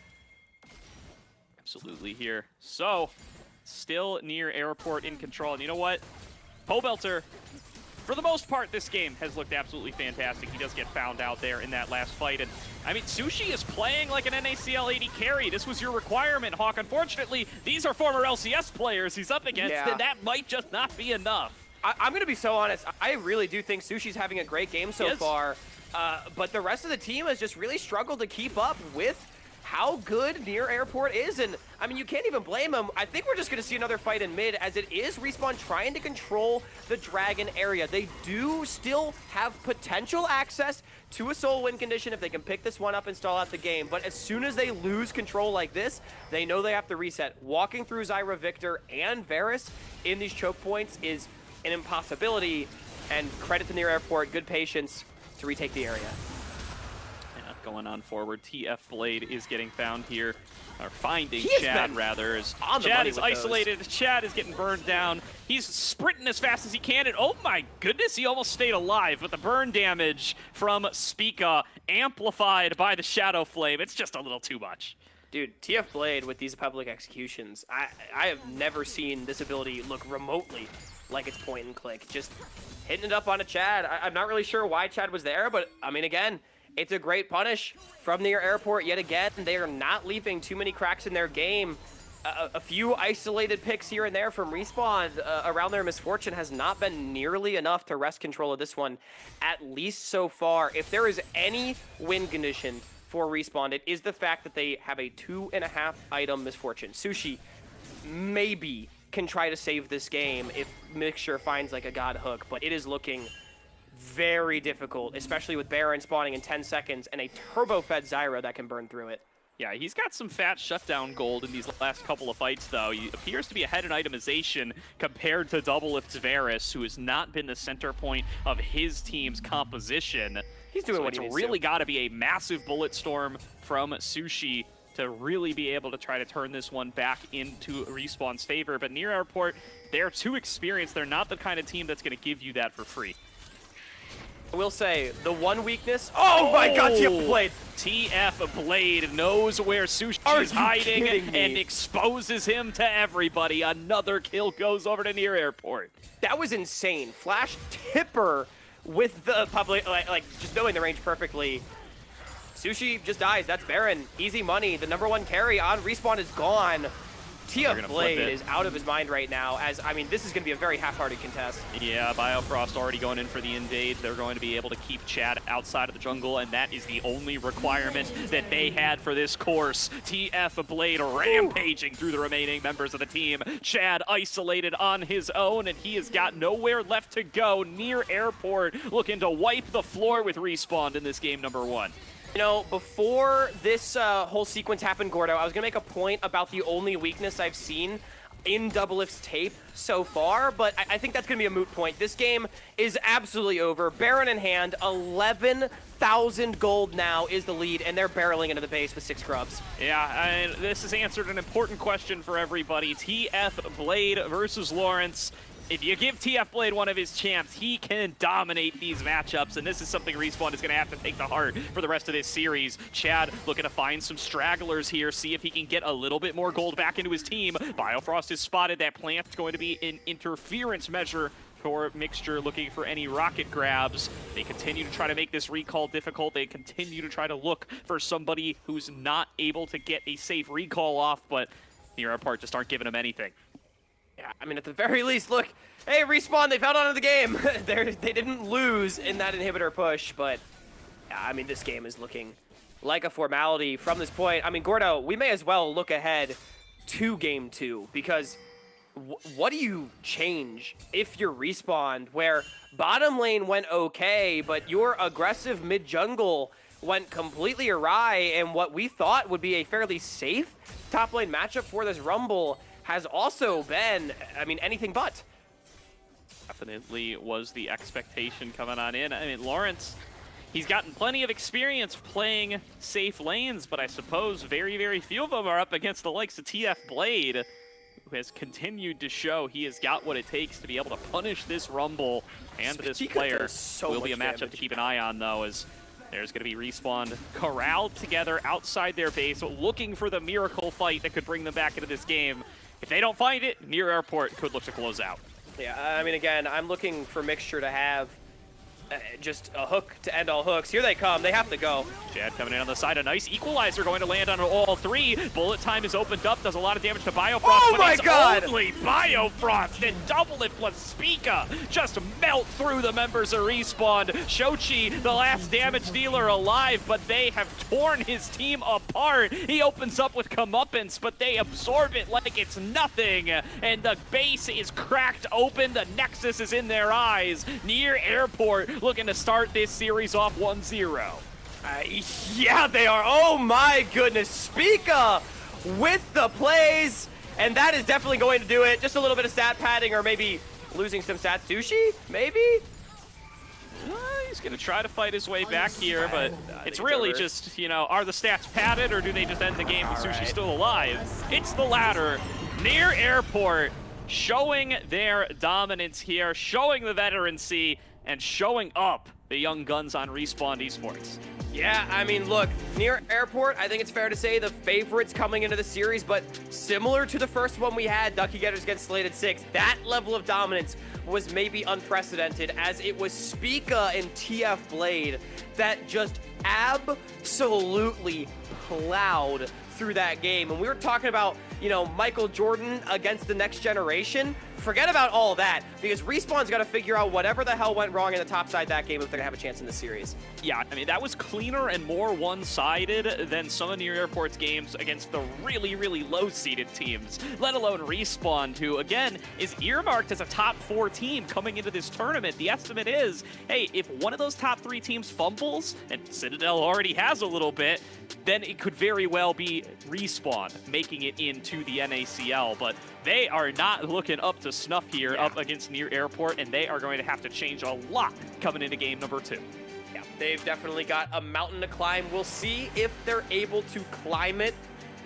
Absolutely here. So, still near airport in control. And you know what? Pobelter, for the most part, this game has looked absolutely fantastic. He does get found out there in that last fight. And I mean, Sushi is playing like an NACL AD carry. This was your requirement, Hawk. Unfortunately, these are former LCS players he's up against, and that might just not be enough. I'm going to be so honest. I really do think Sushi's having a great game so far. But the rest of the team has just really struggled to keep up with how good Near Airport is. And I mean, you can't even blame him. I think we're just going to see another fight in mid, as it is Respawn trying to control the Dragon area. They do still have potential access to a soul win condition if they can pick this one up and stall out the game. But as soon as they lose control like this, they know they have to reset. Walking through Zyra, Victor, and Varus in these choke points is an impossibility. And credit to Near Airport, good patience to retake the area. Going on forward. TF Blade is getting found here, or finding He has Chad been rather. As on the Chad money is with isolated. Chad is getting burned down. He's sprinting as fast as he can, and oh my goodness, he almost stayed alive. But the burn damage from Spica amplified by the Shadow Flame, it's just a little too much. Dude, TF Blade with these public executions, I have never seen this ability look remotely like it's point and click. Just hitting it up on a Chad. I'm not really sure why Chad was there, but I mean, again, it's a great punish from Near Airport yet again. They are not leaving too many cracks in their game. A few isolated picks here and there from Respawn around their misfortune has not been nearly enough to wrest control of this one, at least so far. If there is any win condition for Respawn, it is the fact that they have a 2.5 item misfortune. Sushi maybe can try to save this game if Mixture finds like a god hook, but it is looking very difficult, especially with Baron spawning in 10 seconds and a turbo-fed Zyra that can burn through it. Yeah, he's got some fat shutdown gold in these last couple of fights, though. He appears to be ahead in itemization compared to Doublelift's Varus, who has not been the center point of his team's composition. He's doing what he needs to. It's really got to be a massive bullet storm from Sushi to really be able to try to turn this one back into Respawn's favor. But Near Airport, they're too experienced. They're not the kind of team that's going to give you that for free. I will say, the one weakness... Oh my god, TF Blade! TF Blade knows where Sushi is hiding and exposes him to everybody. Another kill goes over to Near Airport. That was insane. Flash tipper with the public, like just knowing the range perfectly. Sushi just dies. That's Baron. Easy money. The #1 carry on Respawn is gone. TF Blade is out of his mind right now, as, I mean, this is going to be a very half-hearted contest. Yeah, Biofrost already going in for the invade. They're going to be able to keep Chad outside of the jungle, and that is the only requirement that they had for this course. TF Blade rampaging through the remaining members of the team. Chad isolated on his own, and he has got nowhere left to go. Near Airport looking to wipe the floor with Respawn in this game #1. You know, before this whole sequence happened, Gordo, I was going to make a point about the only weakness I've seen in Doublelift's tape so far, but I think that's going to be a moot point. This game is absolutely over. Baron in hand, 11,000 gold now is the lead, and they're barreling into the base with 6 grubs. Yeah, this has answered an important question for everybody. TF Blade versus Lawrence. If you give TF Blade one of his champs, he can dominate these matchups, and this is something Respawn is going to have to take to heart for the rest of this series. Chad looking to find some stragglers here, see if he can get a little bit more gold back into his team. Biofrost has spotted that plant's going to be an interference measure for Mixture, looking for any rocket grabs. They continue to try to make this recall difficult. They continue to try to look for somebody who's not able to get a safe recall off, but Near Airport just aren't giving him anything. Yeah, I mean, at the very least, look, hey, Respawn, they've held on to the game. They didn't lose in that inhibitor push, but, yeah, I mean, this game is looking like a formality from this point. I mean, Gordo, we may as well look ahead to Game 2, because what do you change if you're Respawn, where bottom lane went okay, but your aggressive mid-jungle went completely awry, and what we thought would be a fairly safe top lane matchup for this Rumble has also been, I mean, anything but. Definitely was the expectation coming on in. I mean, Lawrence, he's gotten plenty of experience playing safe lanes, but I suppose very, very few of them are up against the likes of TF Blade, who has continued to show he has got what it takes to be able to punish this Rumble, and this player will be a matchup to keep an eye on, though, as there's going to be Respawn corralled together outside their base, looking for the miracle fight that could bring them back into this game. If they don't find it, Near Airport could look to close out. Yeah, I mean, again, I'm looking for Mixture to have just a hook to end all hooks. Here they come. They have to go. Chad coming in on the side. A nice equalizer going to land on all three. Bullet time is opened up. Does a lot of damage to Biofrost. Oh but my it's God! Only Biofrost and Double It plus Spica just melt through the members of Respawn. Shochi, the last damage dealer alive, but they have torn his team apart. He opens up with comeuppance, but they absorb it like it's nothing. And the base is cracked open. The Nexus is in their eyes. Near Airport looking to start this series off 1-0. Yeah, they are. Oh my goodness. Spica with the plays. And that is definitely going to do it. Just a little bit of stat padding or maybe losing some stats. Sushi? Maybe? He's going to try to fight his way back here, but it's really just, you know, are the stats padded or do they just end the game with Sushi still alive? It's the latter. Near Airport showing their dominance here, showing the veterancy, and showing up the young guns on Respawn Esports. Yeah, I mean, look, Near Airport, I think it's fair to say the favorites coming into the series, but similar to the first one we had, Ducky Getters against Slated 6, that level of dominance was maybe unprecedented, as it was Spica and TF Blade that just absolutely plowed through that game. And we were talking about, you know, Michael Jordan against the next generation. Forget about all that, because Respawn's got to figure out whatever the hell went wrong in the top side of that game if they're going to have a chance in the series. Yeah, I mean, that was cleaner and more one-sided than some of Near Airport's games against the really, really low-seeded teams, let alone Respawn, who, again, is earmarked as a top 4 team coming into this tournament. The estimate is, hey, if one of those top 3 teams fumbles, and Citadel already has a little bit, then it could very well be Respawn making it into the NACL, but they are not looking up to snuff here up against Near Airport, and they are going to have to change a lot coming into game number 2. Yeah, they've definitely got a mountain to climb. We'll see if they're able to climb it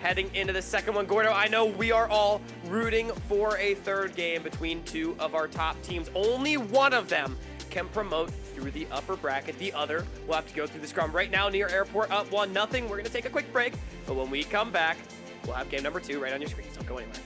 heading into the second one. Gordo, I know we are all rooting for a third game between 2 of our top teams. Only one of them can promote through the upper bracket. The other will have to go through the scrum. Right now, Near Airport up 1-0. We're going to take a quick break, but when we come back, we'll have game number 2 right on your screen. So don't go anywhere.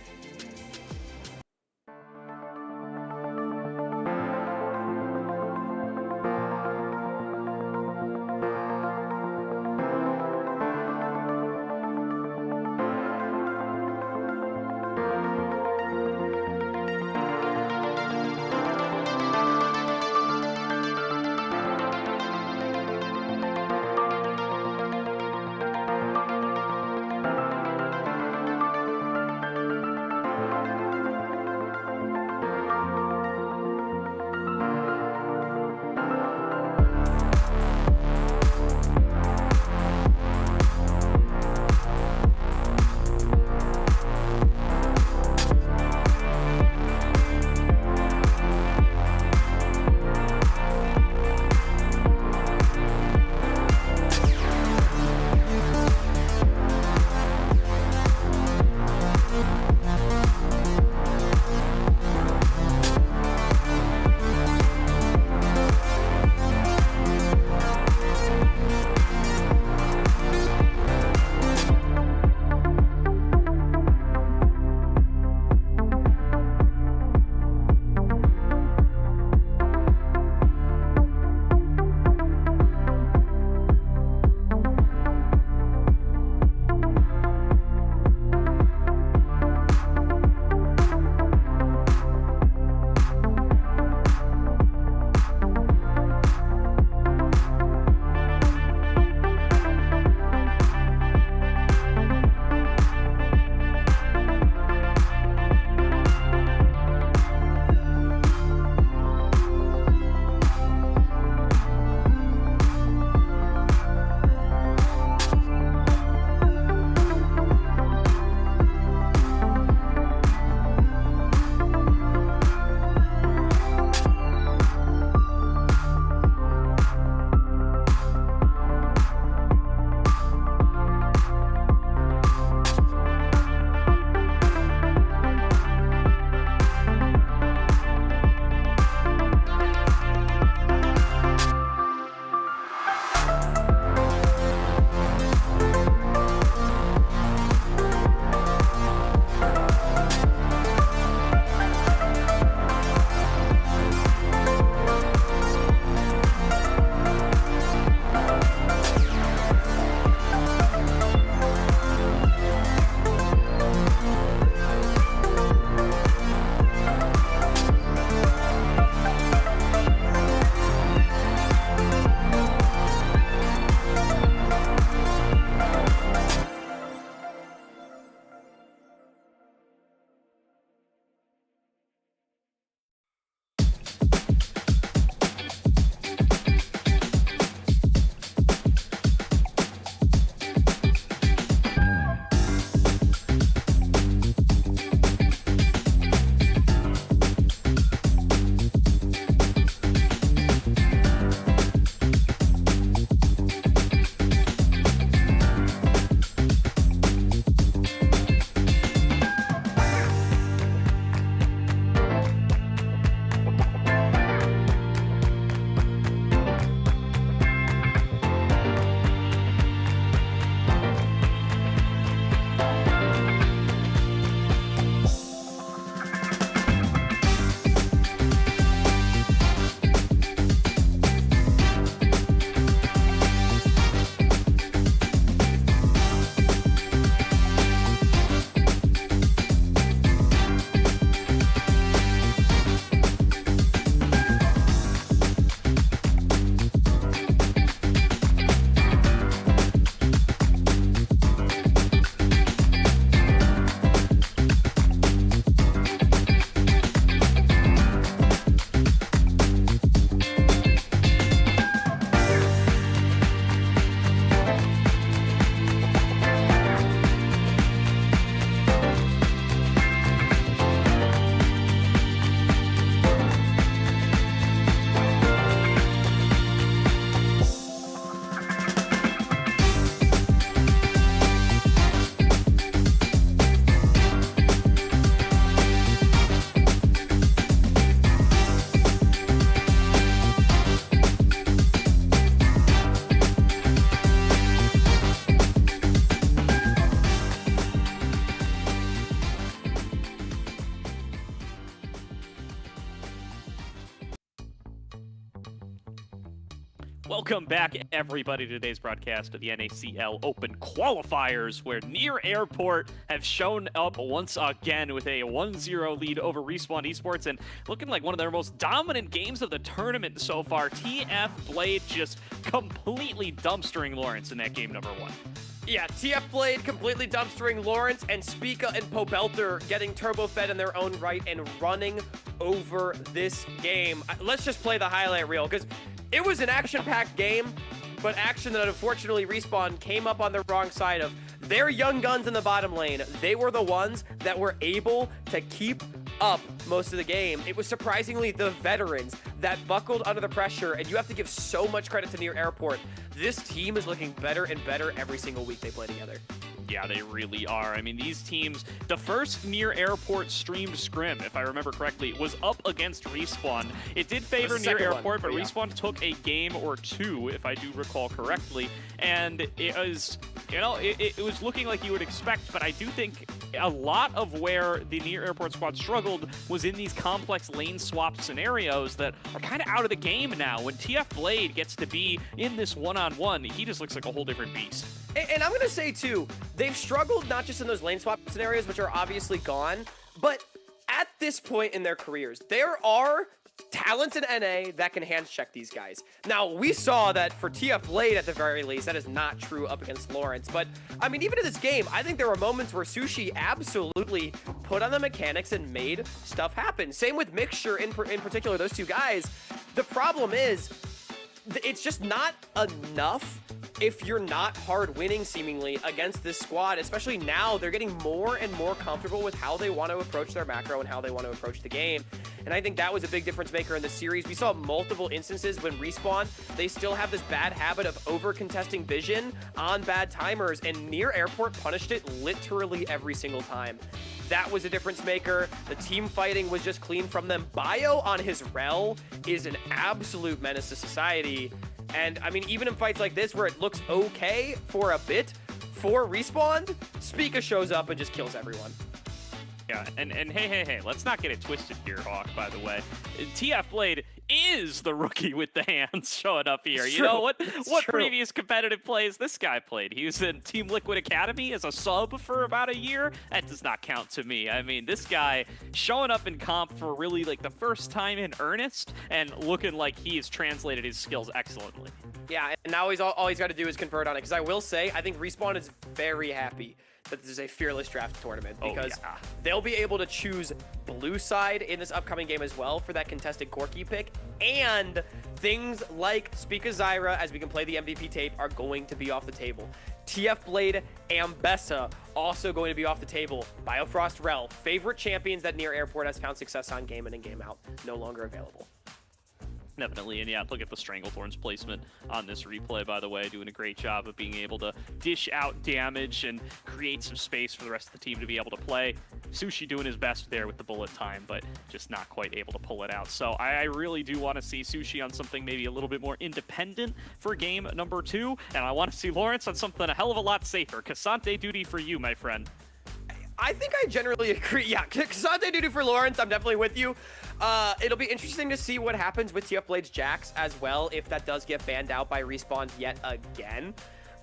Welcome back, everybody, to today's broadcast of the NACL Open Qualifiers, where Near Airport have shown up once again with a 1-0 lead over Respawn Esports, and looking like one of their most dominant games of the tournament so far. TF Blade just completely dumpstering Lawrence in that game number 1. Yeah, TF Blade completely dumpstering Lawrence, and Spica and Pobelter getting turbo fed in their own right and running over this game. Let's just play the highlight reel, because it was an action-packed game, but action that unfortunately Respawn came up on the wrong side of. Their young guns in the bottom lane, they were the ones that were able to keep up most of the game. It was surprisingly the veterans that buckled under the pressure, and you have to give so much credit to Near Airport. This team is looking better and better every single week they play together. Yeah, they really are. I mean, these teams, the first Near Airport streamed scrim, if I remember correctly, was up against Respawn. It did favor Near Airport, but Respawn took a game or two, if I do recall correctly. And it was, you know, it was looking like you would expect, but I do think a lot of where the Near Airport squad struggled was in these complex lane swap scenarios that are kind of out of the game now. When TF Blade gets to be in this one-on-one, he just looks like a whole different beast. And I'm going to say, too, they've struggled not just in those lane swap scenarios, which are obviously gone, but at this point in their careers, there are talents in NA that can hand check these guys. Now, we saw that for TF Blade, at the very least, that is not true up against Lawrence. But, I mean, even in this game, I think there were moments where Sushi absolutely put on the mechanics and made stuff happen. Same with Mixture in particular, those two guys. The problem is, it's just not enough if you're not hard winning seemingly against this squad, especially now. They're getting more and more comfortable with how they want to approach their macro and how they want to approach the game. And I think that was a big difference maker in the series. We saw multiple instances when Respawn, they still have this bad habit of over contesting vision on bad timers, and Near Airport punished it literally every single time. That was a difference maker. The team fighting was just clean from them. Bio on his rel is an absolute menace to society. And I mean, even in fights like this where it looks okay for a bit, for Respawn, Spica shows up and just kills everyone. Yeah, and hey, let's not get it twisted here, Hawk, by the way. TF Blade is the rookie with the hands showing up here. You know, what previous competitive plays this guy played? He was in Team Liquid Academy as a sub for about a year. That does not count to me. I mean, this guy showing up in comp for really like the first time in earnest and looking like he has translated his skills excellently. Yeah, and now all he's got to do is convert on it. Because I will say, I think Respawn is very happy that this is a fearless draft tournament, because they'll be able to choose blue side in this upcoming game as well for that contested Corki pick, and things like Spica Zyra, as we can play the MVP tape, are going to be off the table. TF Blade, Ambessa also going to be off the table. Biofrost Rel, favorite champions that Near Airport has found success on game in and game out, no longer available. Definitely, and yeah, look at the Stranglethorn's placement on this replay, by the way, doing a great job of being able to dish out damage and create some space for the rest of the team to be able to play. Sushi doing his best there with the bullet time, but just not quite able to pull it out. So I really do want to see Sushi on something maybe a little bit more independent for game number 2, and I want to see Lawrence on something a hell of a lot safer. Cassante duty for you, my friend. I think I generally agree. Yeah, Cassante duty for Lawrence, I'm definitely with you. It'll be interesting to see what happens with TF Blade's Jax as well, if that does get banned out by Respawn yet again.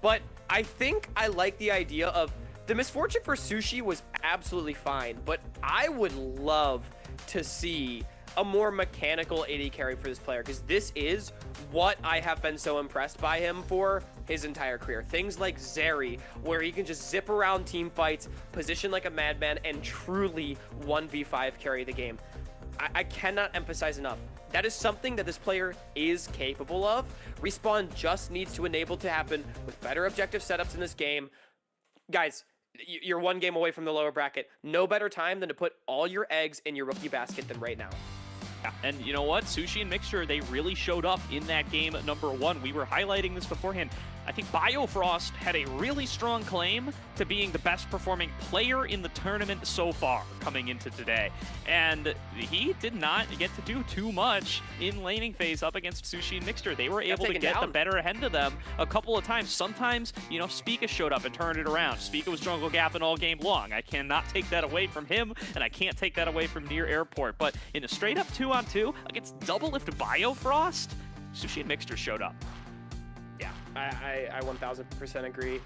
But I think I like the idea of the misfortune for Sushi was absolutely fine, but I would love to see a more mechanical AD carry for this player, because this is what I have been so impressed by him for his entire career. Things like Zeri, where he can just zip around team fights, position like a madman, and truly 1v5 carry the game. I cannot emphasize enough. That is something that this player is capable of. Respawn just needs to enable to happen with better objective setups in this game. Guys, you're one game away from the lower bracket. No better time than to put all your eggs in your rookie basket than right now. And you know what? Sushi and Mixture, they really showed up in that game number 1. We were highlighting this beforehand. I think Biofrost had a really strong claim to being the best performing player in the tournament so far coming into today. And he did not get to do too much in laning phase up against Sushi and Mixture. They were able to get the better hand of them a couple of times. Sometimes, you know, Spica showed up and turned it around. Spica was jungle gapping all game long. I cannot take that away from him, and I can't take that away from Near Airport. But in a straight up 2-on-2 against double lift Biofrost, Sushi and Mixture showed up. I 1000% agree.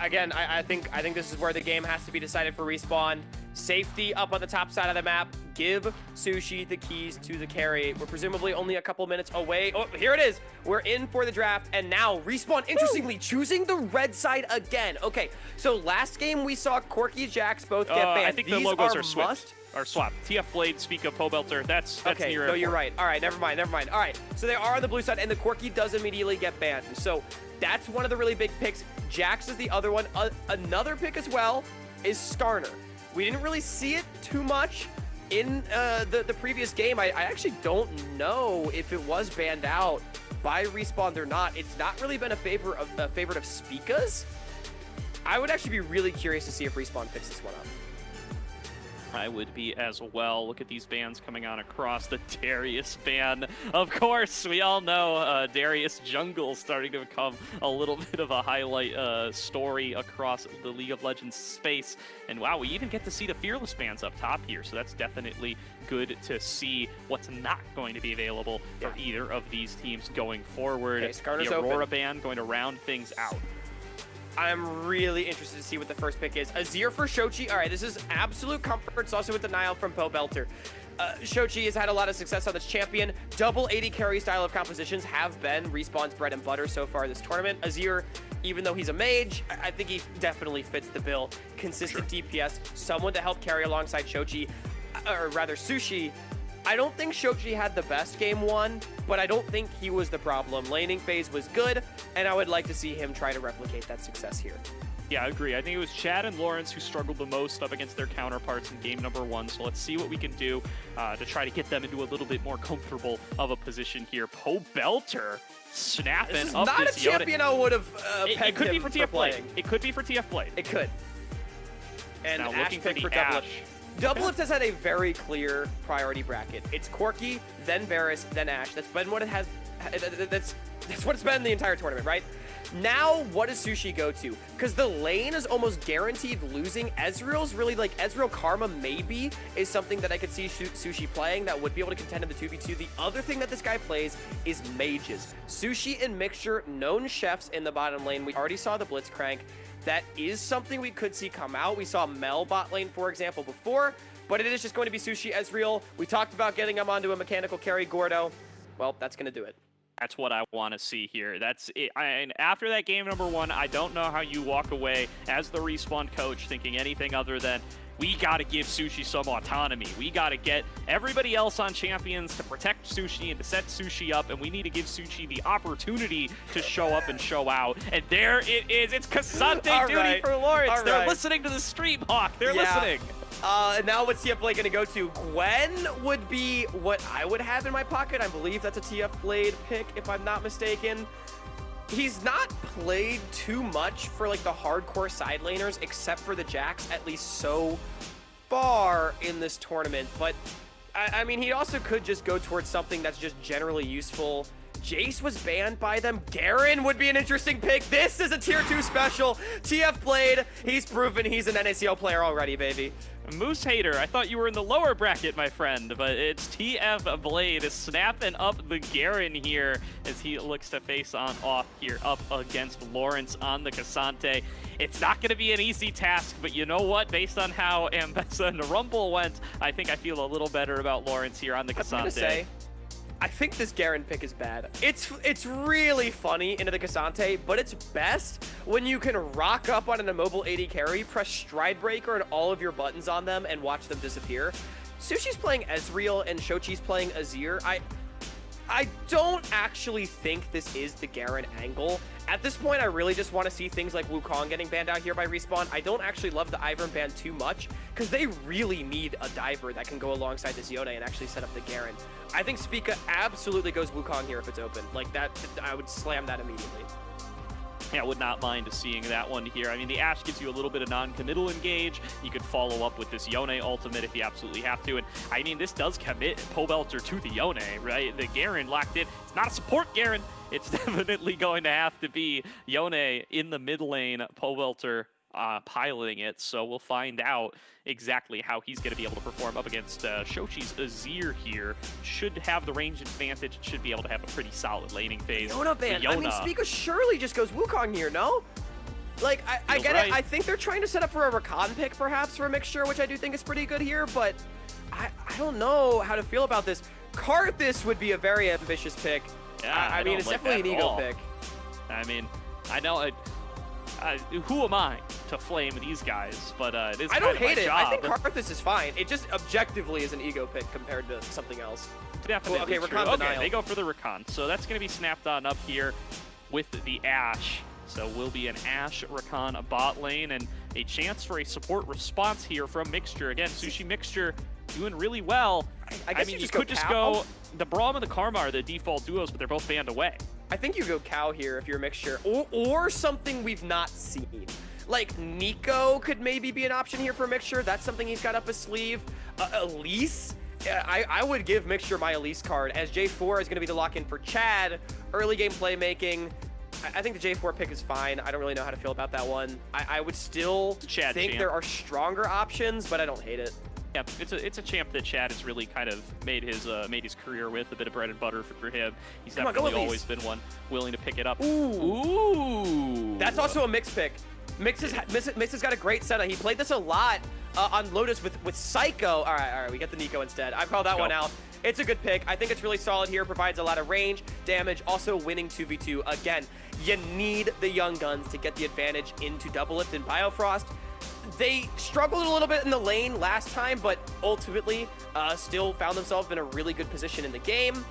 Again, I think this is where the game has to be decided for Respawn. Safety up on the top side of the map. Give Sushi the keys to the carry. We're presumably only a couple minutes away. Oh, here it is. We're in for the draft, and now Respawn, interestingly, choosing the red side again. Okay, so last game we saw Corky Jax both get banned. I think the logos are swapped. TF Blade, Speak of Pobelter. That's okay, near. No, you're right. All right, never mind. All right, so they are on the blue side, and the Corky does immediately get banned. So that's one of the really big picks. Jax is the other one. Another pick as well is Skarner. We didn't really see it too much in the previous game. I actually don't know if it was banned out by Respawn or not. It's not really been a favorite of Spica's. I would actually be really curious to see if Respawn picks this one up. I would be as well. Look at these bans coming on across. The Darius ban, of course. We all know Darius Jungle starting to become a little bit of a highlight story across the League of Legends space. And wow, we even get to see the Fearless bans up top here, so that's definitely good to see what's not going to be available for either of these teams going forward. Okay, Skarner's the Aurora open. ban going to round things out. I'm really interested to see what the first pick is. Azir for Shochi. All right, this is absolute comfort. It's also with denial from Pobelter. Shochi has had a lot of success on this champion. Double 80 carry style of compositions have been Respawn's bread and butter so far this tournament. Azir, even though he's a mage, I think he definitely fits the bill. Consistent DPS, someone to help carry alongside Shochi, or rather Sushi. I don't think Shochi had the best game one, but I don't think he was the problem. Laning phase was good, and I would like to see him try to replicate that success here. Yeah, I agree. I think it was Chad and Lawrence who struggled the most up against their counterparts in game number one. So let's see what we can do to try to get them into a little bit more comfortable of a position here. Pobelter snapping This is up not this a champion I would have It pegged could be him for TF Blade. playing. It could be for TF Blade. It could. And Now Ash looking for picked the Doublelift. Ash. Doublelift has had a very clear priority bracket. It's Corky, then Varus, then Ash. That's been what it has. That's what it's been the entire tournament, right? Now, what does Sushi go to? Because the lane is almost guaranteed losing. Ezreal's really like Ezreal Karma maybe is something that I could see Sushi playing that would be able to contend in the 2v2. The other thing that this guy plays is mages. Sushi and Mixture, known chefs in the bottom lane. We already saw the Blitzcrank. That is something we could see come out. We saw Mel bot lane, for example, before, but it is just going to be Sushi Ezreal. We talked about getting him onto a mechanical carry Gordo. Well, that's going to do it. That's what I want to see here. That's it. And after that game number one, I don't know how you walk away as the Respawn coach thinking anything other than we got to give Sushi some autonomy. We got to get everybody else on champions to protect Sushi and to set Sushi up, and we need to give Sushi the opportunity to show up and show out. And there it is. It's Cassante duty for Lawrence. They're listening to the stream, Hawk. They're listening. Now what's TF Blade going to go to? Gwen would be what I would have in my pocket. I believe that's a TF Blade pick, if I'm not mistaken. He's not played too much for like the hardcore side laners, except for the Jax, at least so far in this tournament. But I mean, he also could just go towards something that's just generally useful. Jace was banned by them. Garen would be an interesting pick. This is a tier 2 special. TF Blade, he's proven he's an NACL player already, baby. Moose Hater, I thought you were in the lower bracket, my friend, but it's TF Blade snapping up the Garen here as he looks to face on off here up against Lawrence on the Cassante. It's not going to be an easy task, but you know what? Based on how Ambessa and Rumble went, I think I feel a little better about Lawrence here on the Cassante. I'm gonna say, I think this Garen pick is bad. It's really funny into the Cassante, but it's best when you can rock up on an immobile 80 carry, press Stride Breaker and all of your buttons on them and watch them disappear. Sushi's playing Ezreal and Shochi's playing Azir. I don't actually think this is the Garen angle. At this point, I really just want to see things like Wukong getting banned out here by Respawn. I don't actually love the Ivern ban too much because they really need a diver that can go alongside this Yone and actually set up the Garen. I think Spica absolutely goes Wukong here if it's open. Like that, I would slam that immediately. Yeah, I would not mind seeing that one here. I mean, the Ashe gives you a little bit of non-committal engage. You could follow up with this Yone ultimate if you absolutely have to. And I mean, this does commit Pobelter to the Yone, right? The Garen locked in. It's not a support Garen. It's definitely going to have to be Yone in the mid lane, Pobelter piloting it, so we'll find out exactly how he's going to be able to perform up against Shochi's Azir here. Should have the range advantage, should be able to have a pretty solid laning phase. Yona ban. I mean, Spica surely just goes Wukong here, no? Like, I get it. I think they're trying to set up for a Rakan pick, perhaps, for a mixture, which I do think is pretty good here, but I don't know how to feel about this. Karthus would be a very ambitious pick. Yeah, I mean, it's definitely an ego pick. I mean, I know who am I to flame these guys, but it is I don't hate it. job. I think Karthus is fine. It just objectively is an ego pick compared to something else. Definitely. Okay, true. Rakan Okay, denial. they go for the Rakan. So that's going to be snapped on up here with the Ashe. So will be an Ashe Rakan bot lane and a chance for a support response here from Mixture. Again, Sushi Mixture doing really well. I guess mean, you could just just Cow. go. The Braum and the Karma are the default duos, but they're both banned away. I think you go Cow here if you're a mixture, or something we've not seen. Like Nico could maybe be an option here for mixture. That's something he's got up his sleeve. Elise, I would give mixture my Elise card, as J4 is going to be the lock-in for Chad. Early game playmaking. I think the J4 pick is fine. I don't really know how to feel about that one. I would still Chad think champ. there are stronger options, but I don't hate it. Yeah, it's a champ that Chad has really kind of made his career with, a bit of bread and butter for him. He's Come on, go definitely Elise. always been one willing to pick it up. Ooh. That's also a mix pick. Mix has got a great setup. He played this a lot on Lotus with Psycho. All right, we get the Nico instead. I call that one out. It's a good pick. I think it's really solid here. Provides a lot of range, damage, also winning 2v2. Again, you need the young guns to get the advantage into Double Lift and Biofrost. They struggled a little bit in the lane last time, but ultimately still found themselves in a really good position in the game.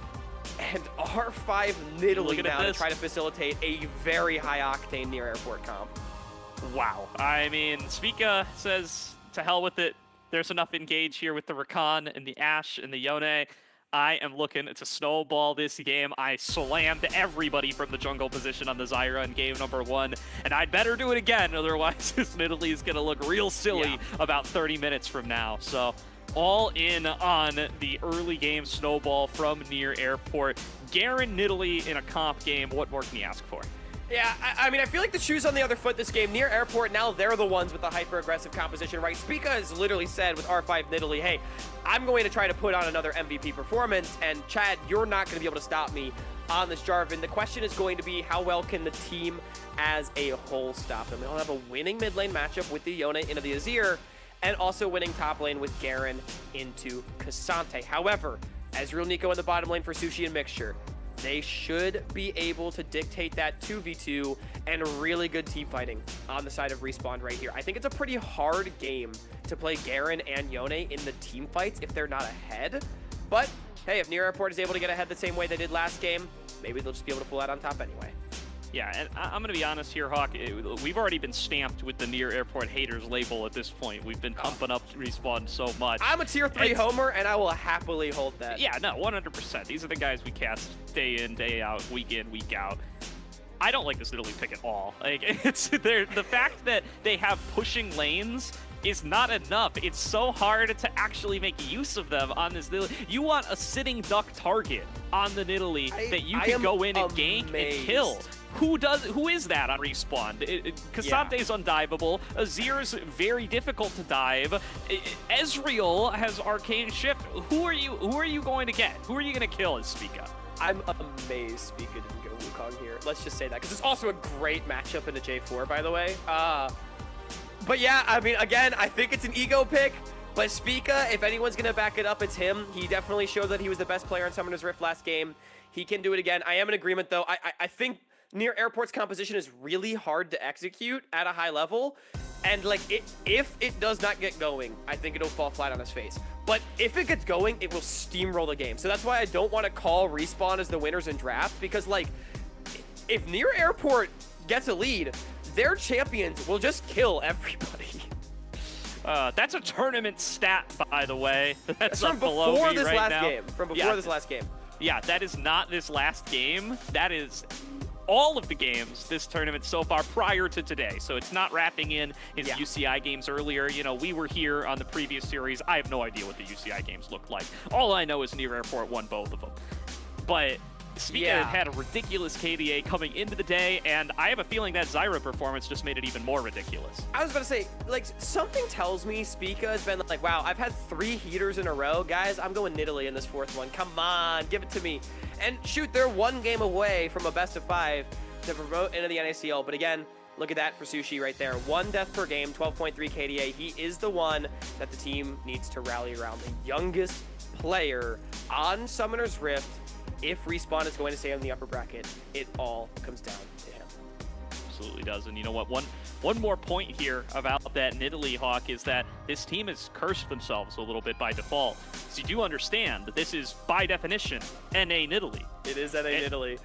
And R5 Nidalee now to try to facilitate a very high-octane near airport comp. Wow. I mean, Spica says to hell with it. There's enough engage here with the Rakan and the Ashe and the Yone. I am looking to snowball this game. I slammed everybody from the jungle position on the Zyra in game number 1, and I'd better do it again, otherwise this Nidalee is going to look real silly about 30 minutes from now. So all in on the early game snowball from near airport. Garen Nidalee in a comp game. What more can you ask for? Yeah, I mean, I feel like the shoe's on the other foot this game. Near airport, now they're the ones with the hyper-aggressive composition, right? Spica has literally said with R5 Nidalee, hey, I'm going to try to put on another MVP performance, and Chad, you're not going to be able to stop me on this Jarvan. The question is going to be, how well can the team as a whole stop them? They'll have a winning mid lane matchup with the Yone into the Azir, and also winning top lane with Garen into Cassante. However, Ezreal Nico in the bottom lane for Sushi and Mixture. They should be able to dictate that 2v2 and really good team fighting on the side of Respawn right here. I think it's a pretty hard game to play Garen and Yone in the team fights if they're not ahead. But hey, if Near Airport is able to get ahead the same way they did last game, maybe they'll just be able to pull out on top anyway. Yeah, and I'm going to be honest here, Hawk. We've already been stamped with the Near Airport haters label at this point. We've been pumping up Respawn so much. I'm a tier 3 homer, and I will happily hold that. Yeah, no, 100%. These are the guys we cast day in, day out, week in, week out. I don't like this Nidalee pick at all. Like, it's the fact that they have pushing lanes is not enough. It's so hard to actually make use of them on this Nidalee. You want a sitting duck target on the Nidalee that you can go in and gank and kill. Who is that on Respawn? Cassante's undiveable. Azir's very difficult to dive. Ezreal has Arcane Shift. Who are you going to get? Who are you going to kill as Spica? I'm amazed Spica didn't go Wukong here. Let's just say that, because it's also a great matchup in the J4, by the way. But yeah, I mean, again, I think it's an ego pick. But Spica, if anyone's going to back it up, it's him. He definitely showed that he was the best player in Summoner's Rift last game. He can do it again. I am in agreement, though. I think Near Airport's composition is really hard to execute at a high level. And, like, if it does not get going, I think it'll fall flat on his face. But if it gets going, it will steamroll the game. So that's why I don't want to call Respawn as the winners in draft. Because, like, if Near Airport gets a lead, their champions will just kill everybody. That's a tournament stat, by the way. That's from below before me this right last now. game. From before this last game. Yeah, that is not this last game. That is all of the games this tournament so far prior to today. So it's not wrapping in his UCI games earlier. You know, we were here on the previous series. I have no idea what the UCI games looked like. All I know is Near Airport won both of them. But Spica had a ridiculous KDA coming into the day, and I have a feeling that Zyra performance just made it even more ridiculous. I was about to say, like, something tells me Spica has been like, wow, I've had 3 heaters in a row. Guys, I'm going Nidalee in this 4th one. Come on, give it to me. And shoot, they're 1 game away from a best of 5 to promote into the NACL. But again, look at that for Sushi right there. 1 death per game, 12.3 KDA. He is the one that the team needs to rally around. The youngest player on Summoner's Rift. If Respawn is going to stay in the upper bracket, it all comes down to him. Absolutely does. And you know what? One more point here about that Nidalee, Hawk, is that this team has cursed themselves a little bit by default. So you do understand that this is, by definition, NA Nidalee. It is NA Nidalee.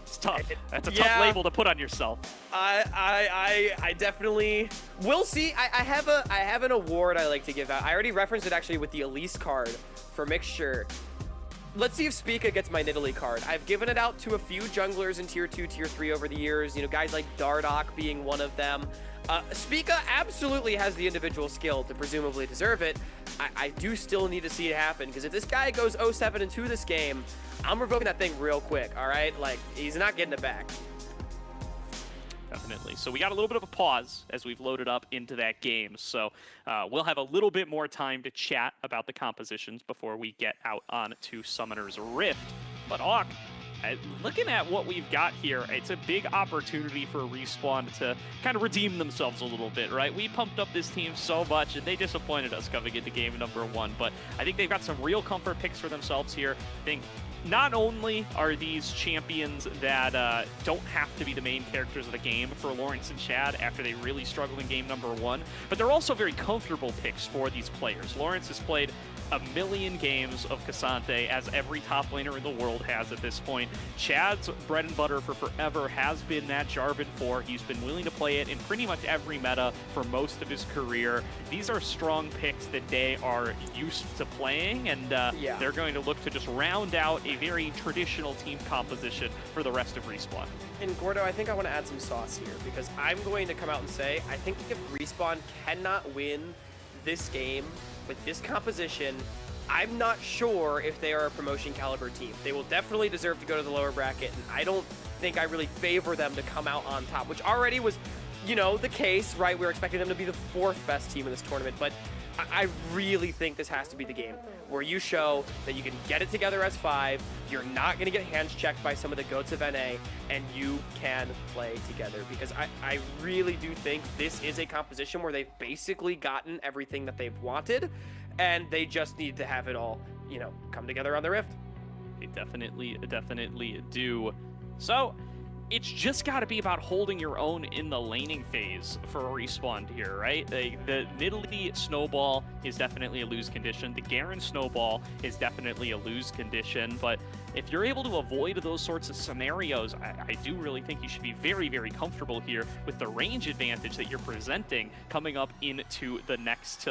It's tough. That's a tough label to put on yourself. I definitely we'll see. I have an award I like to give out. I already referenced it actually with the Elise card for Mixture. Let's see if Spica gets my Nidalee card. I've given it out to a few junglers in tier 2, tier 3 over the years. You know, guys like Dardoch being one of them. Spica absolutely has the individual skill to presumably deserve it. I do still need to see it happen, because if this guy goes 0-7-2 this game, I'm revoking that thing real quick, all right? Like, he's not getting it back. Definitely. So we got a little bit of a pause as we've loaded up into that game. So we'll have a little bit more time to chat about the compositions before we get out on to Summoner's Rift. But Hawk, looking at what we've got here, it's a big opportunity for Respawn to kind of redeem themselves a little bit, right? We pumped up this team so much, and they disappointed us coming into game number 1. But I think they've got some real comfort picks for themselves here. I think not only are these champions that don't have to be the main characters of the game for Lawrence and Chad after they really struggled in game number 1, but they're also very comfortable picks for these players. Lawrence has played a million games of Cassante, as every top laner in the world has at this point. Chad's bread and butter for forever has been that Jarvan 4. He's been willing to play it in pretty much every meta for most of his career. These are strong picks that they are used to playing, and they're going to look to just round out a very traditional team composition for the rest of Respawn. And Gordo, I think I want to add some sauce here, because I'm going to come out and say, I think if Respawn cannot win this game with this composition, I'm not sure if they are a promotion caliber team. They will definitely deserve to go to the lower bracket, and I don't think I really favor them to come out on top, which already was, you know, the case, right? We were expecting them to be the 4th best team in this tournament, but I really think this has to be the game where you show that you can get it together as 5, you're not going to get hands checked by some of the goats of NA, and you can play together. Because I really do think this is a composition where they've basically gotten everything that they've wanted, and they just need to have it all, you know, come together on the Rift. They definitely do. So it's just got to be about holding your own in the laning phase for Respawn here, right? The Nidalee Snowball is definitely a lose condition. The Garen Snowball is definitely a lose condition. But if you're able to avoid those sorts of scenarios, I do really think you should be very, very comfortable here with the range advantage that you're presenting coming up into the next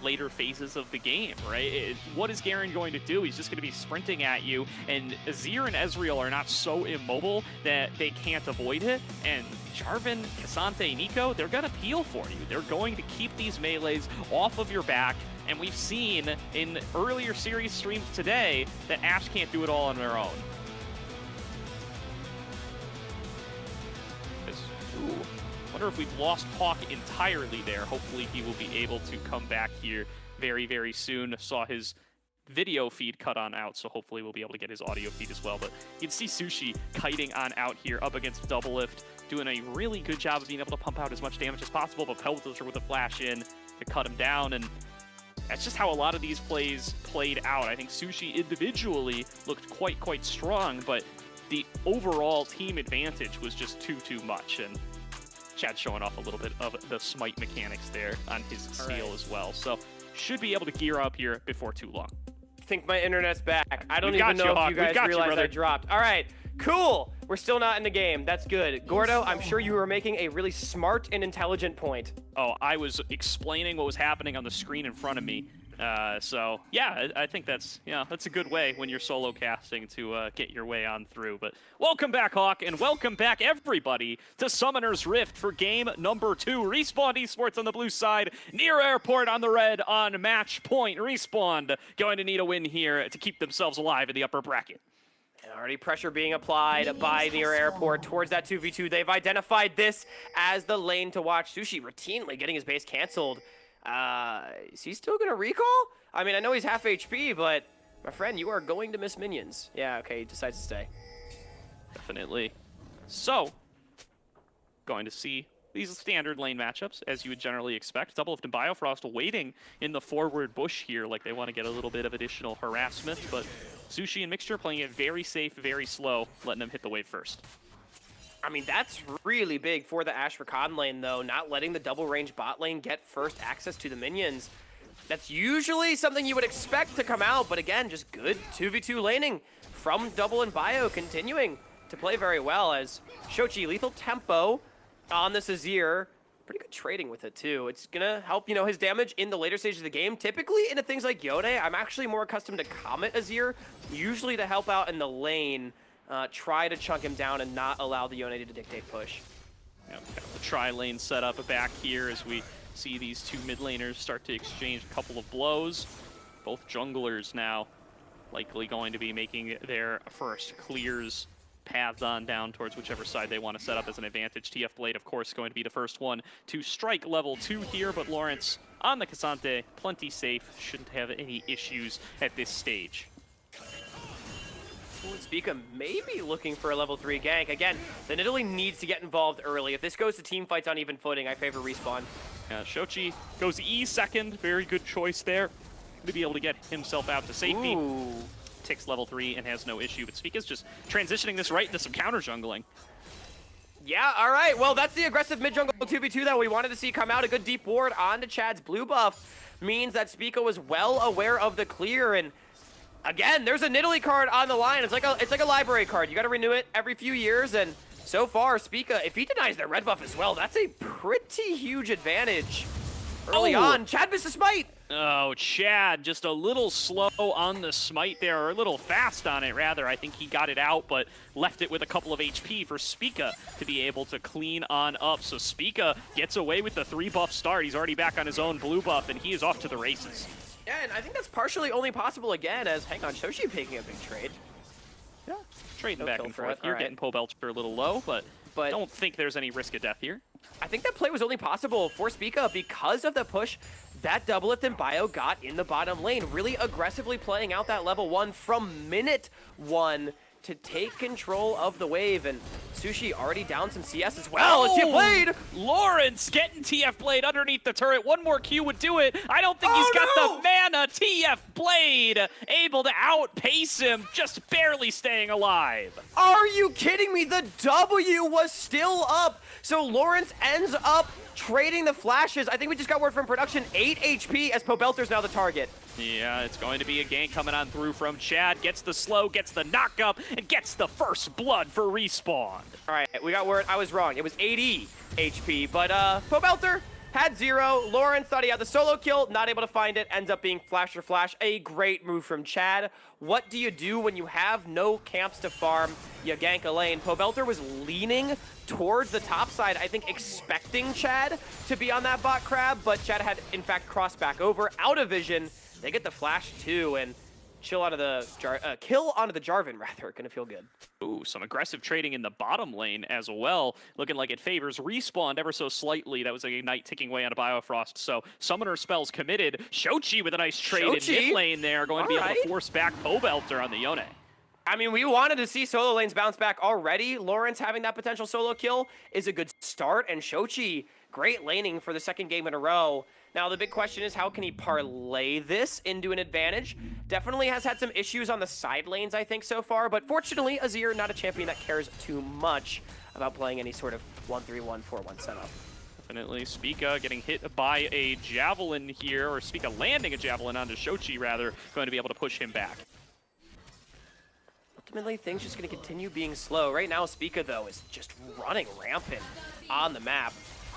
later phases of the game, right? What is Garen going to do? He's just going to be sprinting at you, and Azir and Ezreal are not so immobile that they can't avoid it, and Jarvan, Cassante, Nico, they're going to peel for you. They're going to keep these melees off of your back, and we've seen in earlier series streams today that Ashe can't do it all on their own. Wonder if we've lost Hawk entirely there. Hopefully he will be able to come back here very, very soon. Saw his video feed cut on out, so hopefully we'll be able to get his audio feed as well. But you can see Sushi kiting on out here up against Double Lift, doing a really good job of being able to pump out as much damage as possible, but Pelter with a flash in to cut him down, and that's just how a lot of these plays played out. I think Sushi individually looked quite strong, but the overall team advantage was just too much, and Chad's showing off a little bit of the smite mechanics there on his seal as well. So should be able to gear up here before too long. I think my internet's back. I don't even know if you guys realize I dropped. All right, cool. We're still not in the game. That's good. Gordo, I'm sure you were making a really smart and intelligent point. Oh, I was explaining what was happening on the screen in front of me. So yeah, I think that's a good way when you're solo casting to get your way on through. But welcome back, Hawk, and welcome back everybody to Summoner's Rift for game number 2. Respawn Esports on the blue side, Near Airport on the red on match point. Respawn going to need a win here to keep themselves alive in the upper bracket. Already pressure being applied by Near Airport towards that 2v2. They've identified this as the lane to watch. Sushi routinely getting his base canceled. Is he still going to recall? I mean, I know he's half HP, but my friend, you are going to miss minions. Yeah, okay, he decides to stay. Definitely. So, going to see these standard lane matchups, as you would generally expect. Double of Bifrost waiting in the forward bush here, like they want to get a little bit of additional harassment, but Sushi and Mixture playing it very safe, very slow, letting them hit the wave first. I mean, that's really big for the Ash Rakan lane, though, not letting the double range bot lane get first access to the minions. That's usually something you would expect to come out, but again, just good 2v2 laning from Double and Bio, continuing to play very well as Shochi lethal tempo on this Azir. Pretty good trading with it, too. It's going to help, you know, his damage in the later stages of the game. Typically, into things like Yone, I'm actually more accustomed to Comet Azir, usually to help out in the lane, try to chunk him down and not allow the Yone to dictate push. Yep, got the tri-lane set up back here as we see these two mid laners start to exchange a couple of blows. Both junglers now likely going to be making their first clears, paths on down towards whichever side they want to set up as an advantage. TF Blade, of course, going to be the first one to strike level 2 here, but Lawrence on the Cassante, plenty safe, shouldn't have any issues at this stage. Spica maybe looking for a level 3 gank. Again, the Nidalee needs to get involved early. If this goes to team fights on even footing, I favor respawn. Shochi goes E second, very good choice there to be able to get himself out to safety. Ooh. Takes level 3 and has no issue, but Spica's just transitioning this right into some counter jungling. Yeah, all right. Well, that's the aggressive mid-jungle 2v2 that we wanted to see come out. A good deep ward onto Chad's blue buff means that Spica was well aware of the clear, and again, there's a Nidalee card on the line. It's like a library card. You got to renew it every few years, and so far, Spica, if he denies their red buff as well, that's a pretty huge advantage early on. Chad missed a smite. Oh, Chad, just a little slow on the smite there, or a little fast on it, rather. I think he got it out, but left it with a couple of HP for Spica to be able to clean on up. So Spica gets away with the 3-buff start. He's already back on his own blue buff, and he is off to the races. Yeah, and I think that's partially only possible again as, hang on, Shoshi making a big trade. Yeah, trading No back kill and for forth it. here, All right. getting Pobelter a little low, but don't think there's any risk of death here. I think that play was only possible for Spica because of the push that Doublelift and Bio got in the bottom lane, really aggressively playing out that level 1 from minute 1 to take control of the wave, and Sushi already down some CS as well. As TF Blade! Lawrence getting TF Blade underneath the turret. One more Q would do it. I don't think he's got the mana. TF Blade able to outpace him, just barely staying alive. Are you kidding me? The W was still up. So Lawrence ends up trading the flashes. I think we just got word from production, 8 HP as Pobelter's now the target. Yeah, it's going to be a gank coming on through from Chad. Gets the slow, gets the knock up, and gets the first blood for respawn. All right, we got word. I was wrong. It was 80 HP, but Pobelter had 0. Lawrence thought he had the solo kill, not able to find it. Ends up being flash or flash. A great move from Chad. What do you do when you have no camps to farm? You gank a lane. Pobelter was leaning towards the top side, I think expecting Chad to be on that bot crab, but Chad had, in fact, crossed back over, out of vision. They get the flash, too, and kill onto the Jarvan, rather. Gonna feel good. Ooh, some aggressive trading in the bottom lane as well. Looking like it favors Respawn ever so slightly. That was a Ignite ticking away on a Bifrost. So Summoner spells committed. Shochi with a nice trade in mid lane there. Going to be able to force back Pobelter on the Yone. I mean, we wanted to see solo lanes bounce back already. Lawrence having that potential solo kill is a good start. And Shochi, great laning for the second game in a row. Now, the big question is, how can he parlay this into an advantage? Definitely has had some issues on the side lanes, I think, so far. But fortunately, Azir, not a champion that cares too much about playing any sort of 1-3-1-4-1 setup. Definitely. Spica getting hit by a Javelin here, or Spica landing a Javelin onto Shochi, rather, going to be able to push him back. Ultimately, things just going to continue being slow. Right now, Spica, though, is just running rampant on the map.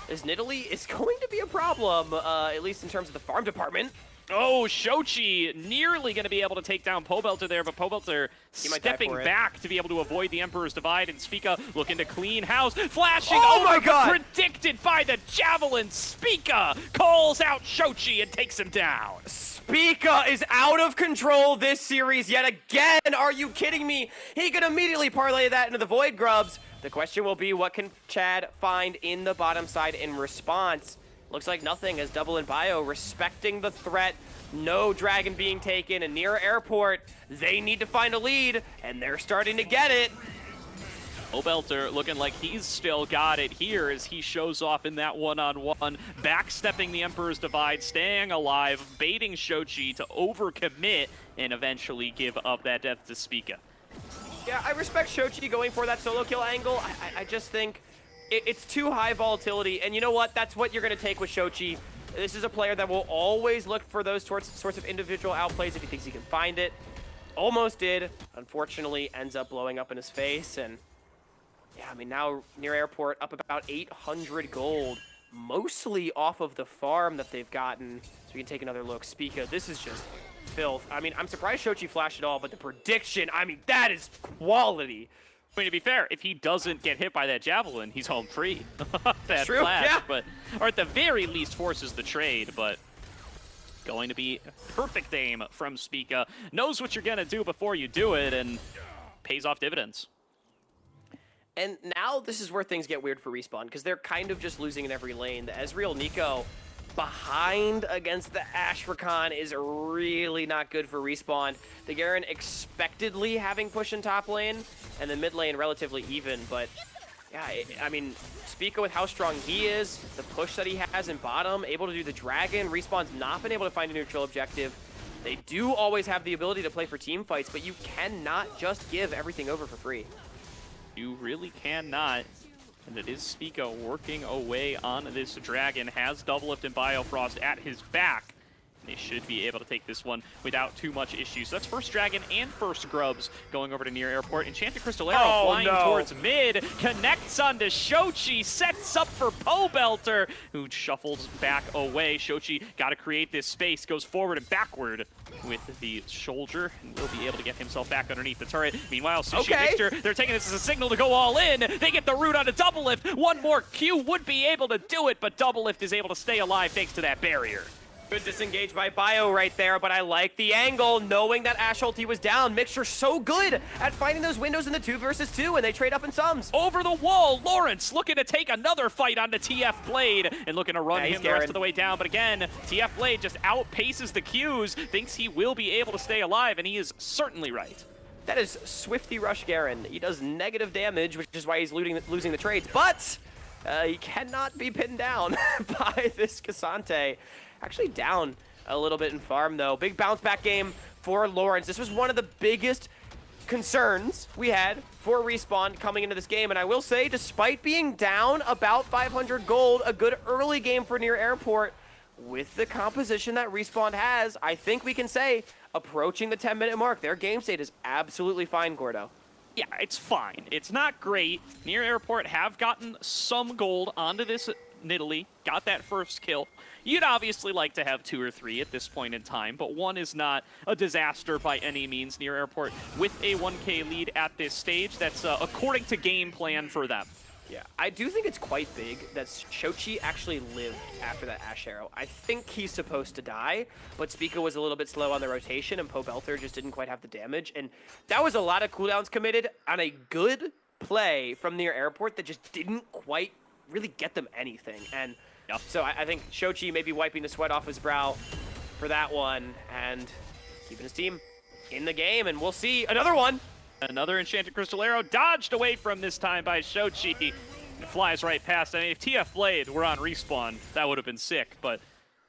This Nidalee is going to be a problem, at least in terms of the farm department. Oh, Shochi nearly going to be able to take down Pobelter there, but Pobelter might die stepping for it. back to be able to avoid the Emperor's Divide, and Spica looking to clean house, flashing Oh over, my God! but predicted by the Javelin. Spica calls out Shochi and takes him down. Spica is out of control this series yet again. Are you kidding me? He could immediately parlay that into the Void Grubs. The question will be, what can Chad find in the bottom side in response? Looks like nothing, as Double and Bio respecting the threat. No dragon being taken, and near airport, they need to find a lead, and they're starting to get it. Pobelter looking like he's still got it here as he shows off in that one-on-one, backstepping the Emperor's Divide, staying alive, baiting Shochi to overcommit and eventually give up that death to Spica. Yeah, I respect Shochi going for that solo kill angle. I just think it's too high volatility, and you know what? That's what you're going to take with Shochi. This is a player that will always look for those sorts of individual outplays if he thinks he can find it. Almost did. Unfortunately, ends up blowing up in his face, and yeah, I mean, now near airport up about 800 gold, mostly off of the farm that they've gotten. So we can take another look. Spica, this is just filth. I mean, I'm surprised Shochi flashed at all, but the prediction, I mean, that is quality. I mean, to be fair, if he doesn't get hit by that Javelin, he's home free. That True, flash, yeah. But, or at the very least forces the trade, but going to be perfect aim from Spica. Knows what you're going to do before you do it, and pays off dividends. And now this is where things get weird for Respawn, because they're kind of just losing in every lane. The Ezreal Nico behind against the Ashe Rakan is really not good for Respawn. The Garen expectedly having push in top lane, and the mid lane relatively even, but yeah, I mean, Spica with how strong he is, the push that he has in bottom, able to do the dragon. Respawn's not been able to find a neutral objective. They do always have the ability to play for team fights, but you cannot just give everything over for free. You really cannot. And it is Spica working away on this dragon, has Doublelift and Biofrost at his back. They should be able to take this one without too much issue. So that's first dragon and first grubs going over to near airport. Enchanted Crystal Arrow flying towards mid, connects onto Shochi, sets up for Pobelter, who shuffles back away. Shochi got to create this space, goes forward and backward with the soldier, and will be able to get himself back underneath the turret. Meanwhile, Sushi Mixture, they're taking this as a signal to go all in. They get the root onto Doublelift. One more Q would be able to do it, but Doublelift is able to stay alive thanks to that barrier. Good disengage by Bio right there, but I like the angle, knowing that Ashe ulti was down. Mixture so good at finding those windows in the 2 versus 2, and they trade up in sums. Over the wall, Lawrence looking to take another fight onto TF Blade and looking to run him the rest of the way down. But again, TF Blade just outpaces the Qs, thinks he will be able to stay alive, and he is certainly right. That is Swifty Rush Garen. He does negative damage, which is why he's losing the trades, but he cannot be pinned down by this Cassante. Actually down a little bit in farm, though. Big bounce back game for Lawrence. This was one of the biggest concerns we had for Respawn coming into this game. And I will say, despite being down about 500 gold, a good early game for near airport. With the composition that Respawn has, I think we can say, approaching the 10-minute mark, their game state is absolutely fine, Gordo. Yeah, it's fine. It's not great. Near airport have gotten some gold onto this Nidalee, got that first kill. You'd obviously like to have 2 or 3 at this point in time, but 1 is not a disaster by any means. Near airport with a 1K lead at this stage. That's according to game plan for them. Yeah, I do think it's quite big that Shochi actually lived after that Ashe Arrow. I think he's supposed to die, but Spica was a little bit slow on the rotation, and Pobelter just didn't quite have the damage. And that was a lot of cooldowns committed on a good play from near airport that just didn't quite really get them anything. And so I think Shochi may be wiping the sweat off his brow for that one and keeping his team in the game. And we'll see another one. Another Enchanted Crystal Arrow dodged away from this time by Shochi. It flies right past. I mean, if TF Blade were on Respawn, that would have been sick, but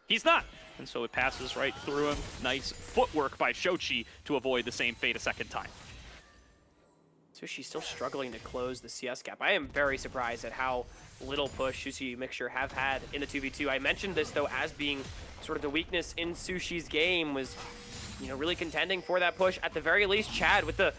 he's not. And so it passes right through him. Nice footwork by Shochi to avoid the same fate a second time. So she's still struggling to close the CS gap. I am very surprised at how little push Sushi Mixture have had in the 2v2. I mentioned this, though, as being sort of the weakness in Sushi's game was, you know, really contending for that push. At the very least, Chad, with the,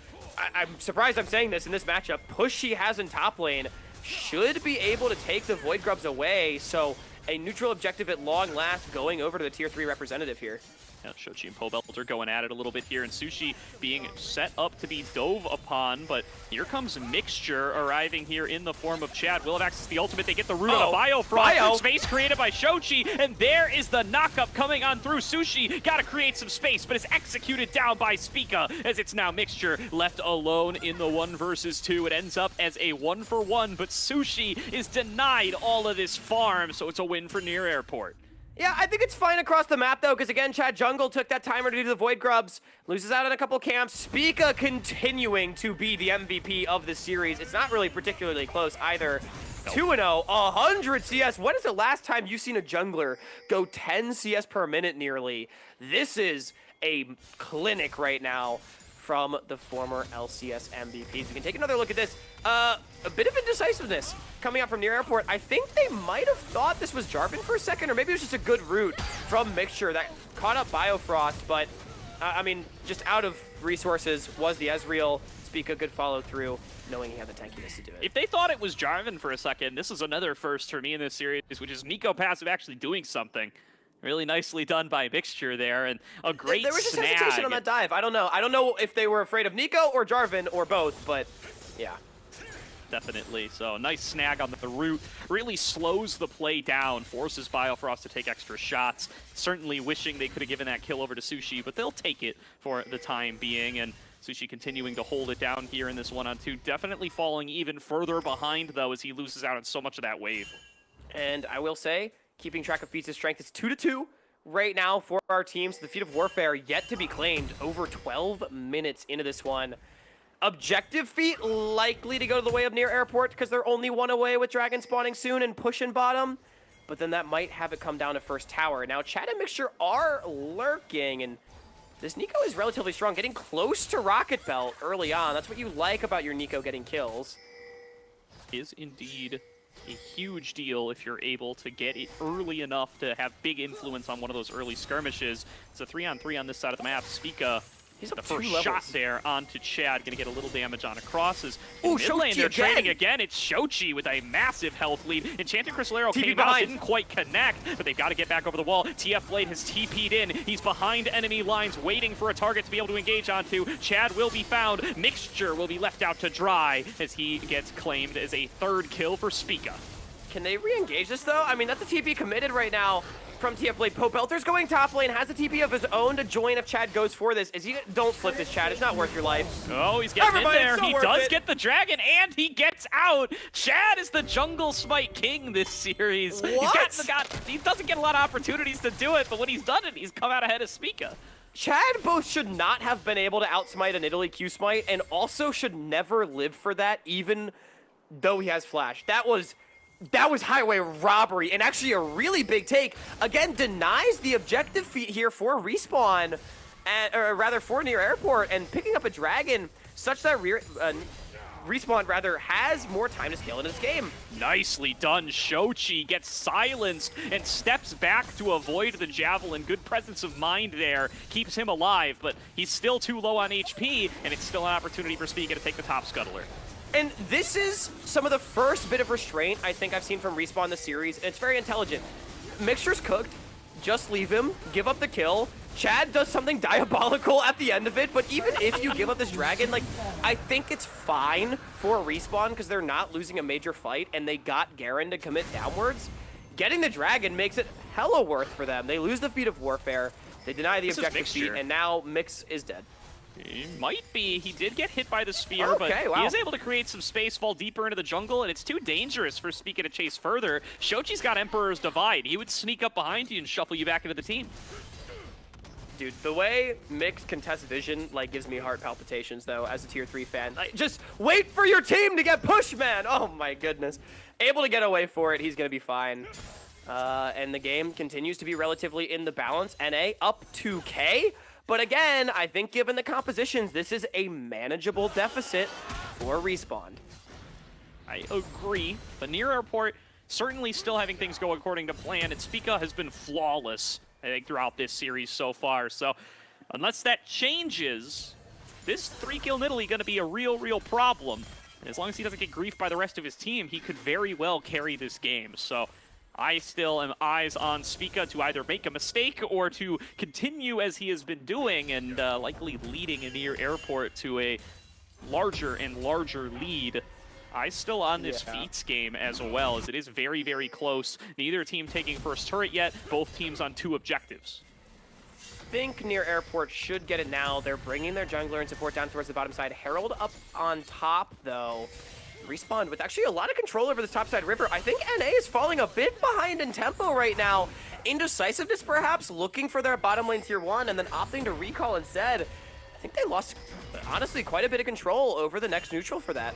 I'm surprised I'm saying this in this matchup, push he has in top lane should be able to take the Void Grubs away. So a neutral objective at long last going over to the tier 3 representative here. Yeah, Shochi and Pobelter going at it a little bit here, and Sushi being set up to be dove upon, but here comes Mixture arriving here in the form of Chad. Will have access to the ultimate. They get the root on a Biofrost. Space created by Shochi, and there is the knockup coming on through. Sushi got to create some space, but is executed down by Spica, as it's now Mixture left alone in the 1 versus 2. It ends up as a 1-for-1, but Sushi is denied all of this farm, so it's a win for Near Airport. Yeah, I think it's fine across the map, though, because, again, Chad Jungle took that timer to do the Void Grubs, loses out on a couple camps. Spica continuing to be the MVP of this series. It's not really particularly close either. 2-0, 100 CS. When is the last time you've seen a jungler go 10 CS per minute nearly? This is a clinic right now from the former LCS MVPs. We can take another look at this. A bit of indecisiveness coming out from Near Airport. I think they might have thought this was Jarvan for a second, or maybe it was just a good route from Mixture that caught up Biofrost, but I mean, just out of resources was the Ezreal. Spica could follow through, knowing he had the tankiness to do it. If they thought it was Jarvan for a second, this is another first for me in this series, which is Nico passive actually doing something. Really nicely done by Mixture there, and a great snag. There was just hesitation on that dive. I don't know. I don't know if they were afraid of Nico or Jarvan or both, but yeah. Definitely. So nice snag on the root. Really slows the play down, forces Biofrost to take extra shots. Certainly wishing they could have given that kill over to Sushi, but they'll take it for the time being. And Sushi continuing to hold it down here in this 1-on-2. Definitely falling even further behind, though, as he loses out on so much of that wave. And I will say, keeping track of feats of strength, it's 2-2 right now for our teams. The feat of warfare yet to be claimed over 12 minutes into this one. Objective feat likely to go to the way of Near Airport because they're only 1 away with Dragon spawning soon and pushing bottom. But then that might have it come down to first tower. Now, Chad and Mixture are lurking, and this Nico is relatively strong, getting close to Rocket Belt early on. That's what you like about your Nico getting kills. Is indeed a huge deal if you're able to get it early enough to have big influence on one of those early skirmishes. It's a 3-on-3 on this side of the map. Spica, the first shot there onto Chad, gonna get a little damage on across. In mid lane, they're trading again. It's Shochi with a massive health lead. Enchanted Crystalero came out, didn't quite connect, but they've got to get back over the wall. TF Blade has TP'd in. He's behind enemy lines, waiting for a target to be able to engage onto. Chad will be found. Mixture will be left out to dry as he gets claimed as a 3rd kill for Spica. Can they re-engage this, though? I mean, that's a TP committed right now from TF Blade. Pobelter's going top lane, has a TP of his own to join if Chad goes for this. Don't flip this, Chad. It's not worth your life. Oh, he's getting in there. He does get the dragon, and he gets out. Chad is the jungle smite king this series. What? He doesn't get a lot of opportunities to do it, but when he's done it, he's come out ahead of Spica. Chad both should not have been able to outsmite an Italy Q smite, and also should never live for that, even though he has flash. That was highway robbery, and actually a really big take. Again, denies the objective feat here for Respawn, or rather for Near Airport, and picking up a dragon such that Respawn rather has more time to scale into this game. Nicely done. Shochi gets silenced and steps back to avoid the javelin. Good presence of mind there. Keeps him alive, but he's still too low on HP, and it's still an opportunity for Spica to take the top scuttler. And this is some of the first bit of restraint I think I've seen from Respawn this series, and it's very intelligent. Mixture's cooked, just leave him, give up the kill. Chad does something diabolical at the end of it, but even if you give up this dragon, like, I think it's fine for Respawn because they're not losing a major fight, and they got Garen to commit downwards. Getting the dragon makes it hella worth for them. They lose the feat of warfare, they deny the objective feat, and now Mix is dead. He might be. He did get hit by the spear, but he is able to create some space, fall deeper into the jungle, and it's too dangerous for Spica to chase further. Shochi's got Emperor's Divide. He would sneak up behind you and shuffle you back into the team. Dude, the way Mix contests vision, like, gives me heart palpitations, though, as a tier 3 fan. Like, just wait for your team to get pushed, man! Oh, my goodness. Able to get away for it. He's gonna be fine. And the game continues to be relatively in the balance. NA up 2K. But again, I think given the compositions, this is a manageable deficit for Respawn. I agree, but Near Airport certainly still having things go according to plan, and Spica has been flawless, I think, throughout this series so far. So unless that changes, this 3-kill Nidalee going to be a real problem. And as long as he doesn't get griefed by the rest of his team, he could very well carry this game. So I still am eyes on Spica to either make a mistake or to continue as he has been doing and likely leading in near airport to a larger and larger lead. Eyes still on this Feats game as well, as it is very, very close. Neither team taking first turret yet, both teams on 2 objectives. I think near airport should get it now. They're bringing their jungler and support down towards the bottom side. Herald up on top, though. Respawn with actually a lot of control over this topside river. I think NA is falling a bit behind in tempo right now. Indecisiveness, perhaps, looking for their bottom lane tier 1 and then opting to recall instead. I think they lost, honestly, quite a bit of control over the next neutral for that.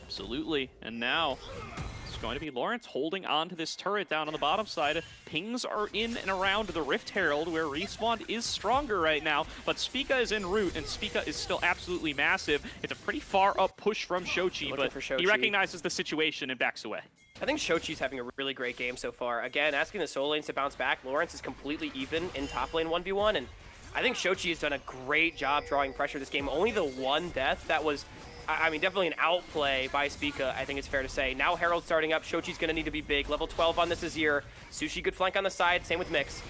Absolutely, and now it's going to be Lawrence holding on to this turret down on the bottom side. Pings are in and around the Rift Herald, where Respawn is stronger right now, but Spica is en route, and Spica is still absolutely massive. It's a pretty far up push from Shochi, but he recognizes the situation and backs away. I think Shochi's having a really great game so far. Again, asking the solo lanes to bounce back. Lawrence is completely even in top lane 1v1, and I think Shochi has done a great job drawing pressure this game. Only the one death that was, I mean, definitely an outplay by Spica, I think it's fair to say. Now Herald starting up. Shochi's going to need to be big. Level 12 on this Azir. Sushi good flank on the side. Same with Mix.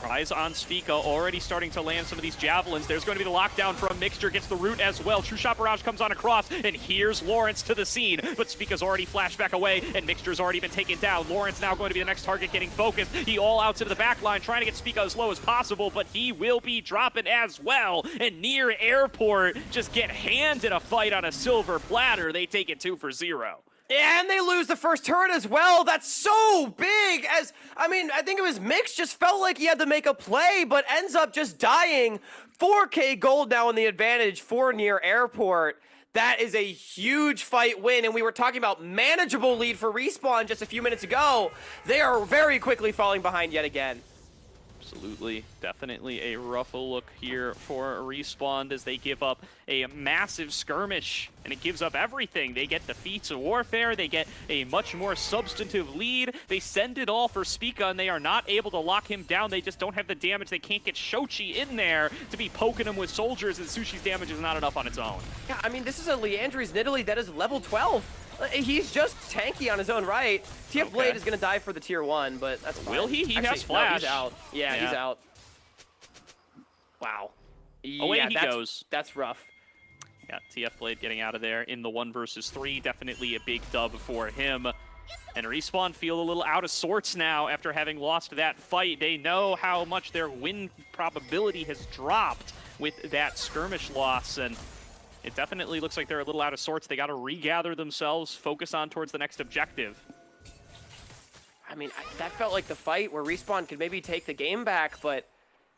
Eyes on Spica, already starting to land some of these javelins. There's going to be the lockdown from Mixture, gets the root as well. True Shot Barrage comes on across, and here's Lawrence to the scene. But Spica's already flashed back away, and Mixture's already been taken down. Lawrence now going to be the next target getting focused. He all outs into the back line, trying to get Spica as low as possible, but he will be dropping as well. And near airport, just get handed a fight on a silver platter. They take it 2-0. And they lose the first turret as well. That's so big. As I mean, I think it was Mix just felt like he had to make a play, but ends up just dying. 4K gold now in the advantage for near airport. That is a huge fight win, and we were talking about manageable lead for Respawn just a few minutes ago. They are very quickly falling behind yet again. Absolutely, definitely a rough look here for Respawn as they give up a massive skirmish, and it gives up everything. They get the feats of warfare, they get a much more substantive lead, they send it all for Spica, and they are not able to lock him down. They just don't have the damage. They can't get Shochi in there to be poking him with soldiers, and Sushi's damage is not enough on its own. Yeah, I mean, this is a Leandry's Nidalee that is level 12. He's just tanky on his own right. TF Blade is going to die for the tier 1, but that's fine. Will he? He Actually, has flash. No, he's out. Yeah, he's out. Wow. Away he goes. That's rough. Yeah, TF Blade getting out of there in the 1 versus 3. Definitely a big dub for him. And Respawn feel a little out of sorts now after having lost that fight. They know how much their win probability has dropped with that skirmish loss, and it definitely looks like they're a little out of sorts. They got to regather themselves, focus on towards the next objective. I mean, that felt like the fight where Respawn could maybe take the game back, but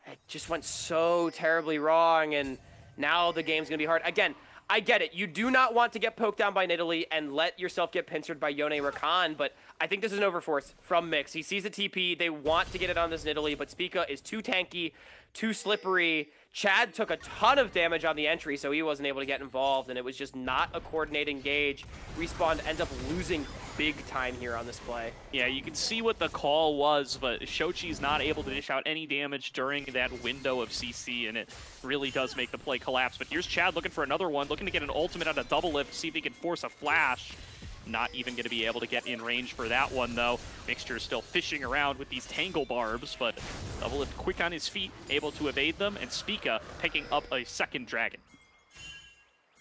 it just went so terribly wrong, and now the game's going to be hard. Again, I get it. You do not want to get poked down by Nidalee and let yourself get pincered by Yone Rakan, but I think this is an overforce from Mix. He sees the TP. They want to get it on this Nidalee, but Spica is too tanky, too slippery. Chad took a ton of damage on the entry, so he wasn't able to get involved, and it was just not a coordinating gauge. Respawn ends up losing big time here on this play. Yeah, you can see what the call was, but Shochi's not able to dish out any damage during that window of CC, and it really does make the play collapse. But here's Chad looking for another one, looking to get an ultimate on a double lift, see if he can force a flash. Not even going to be able to get in range for that one, though. Mixture is still fishing around with these tangle barbs, but double lift quick on his feet, able to evade them, and Spica picking up a second dragon.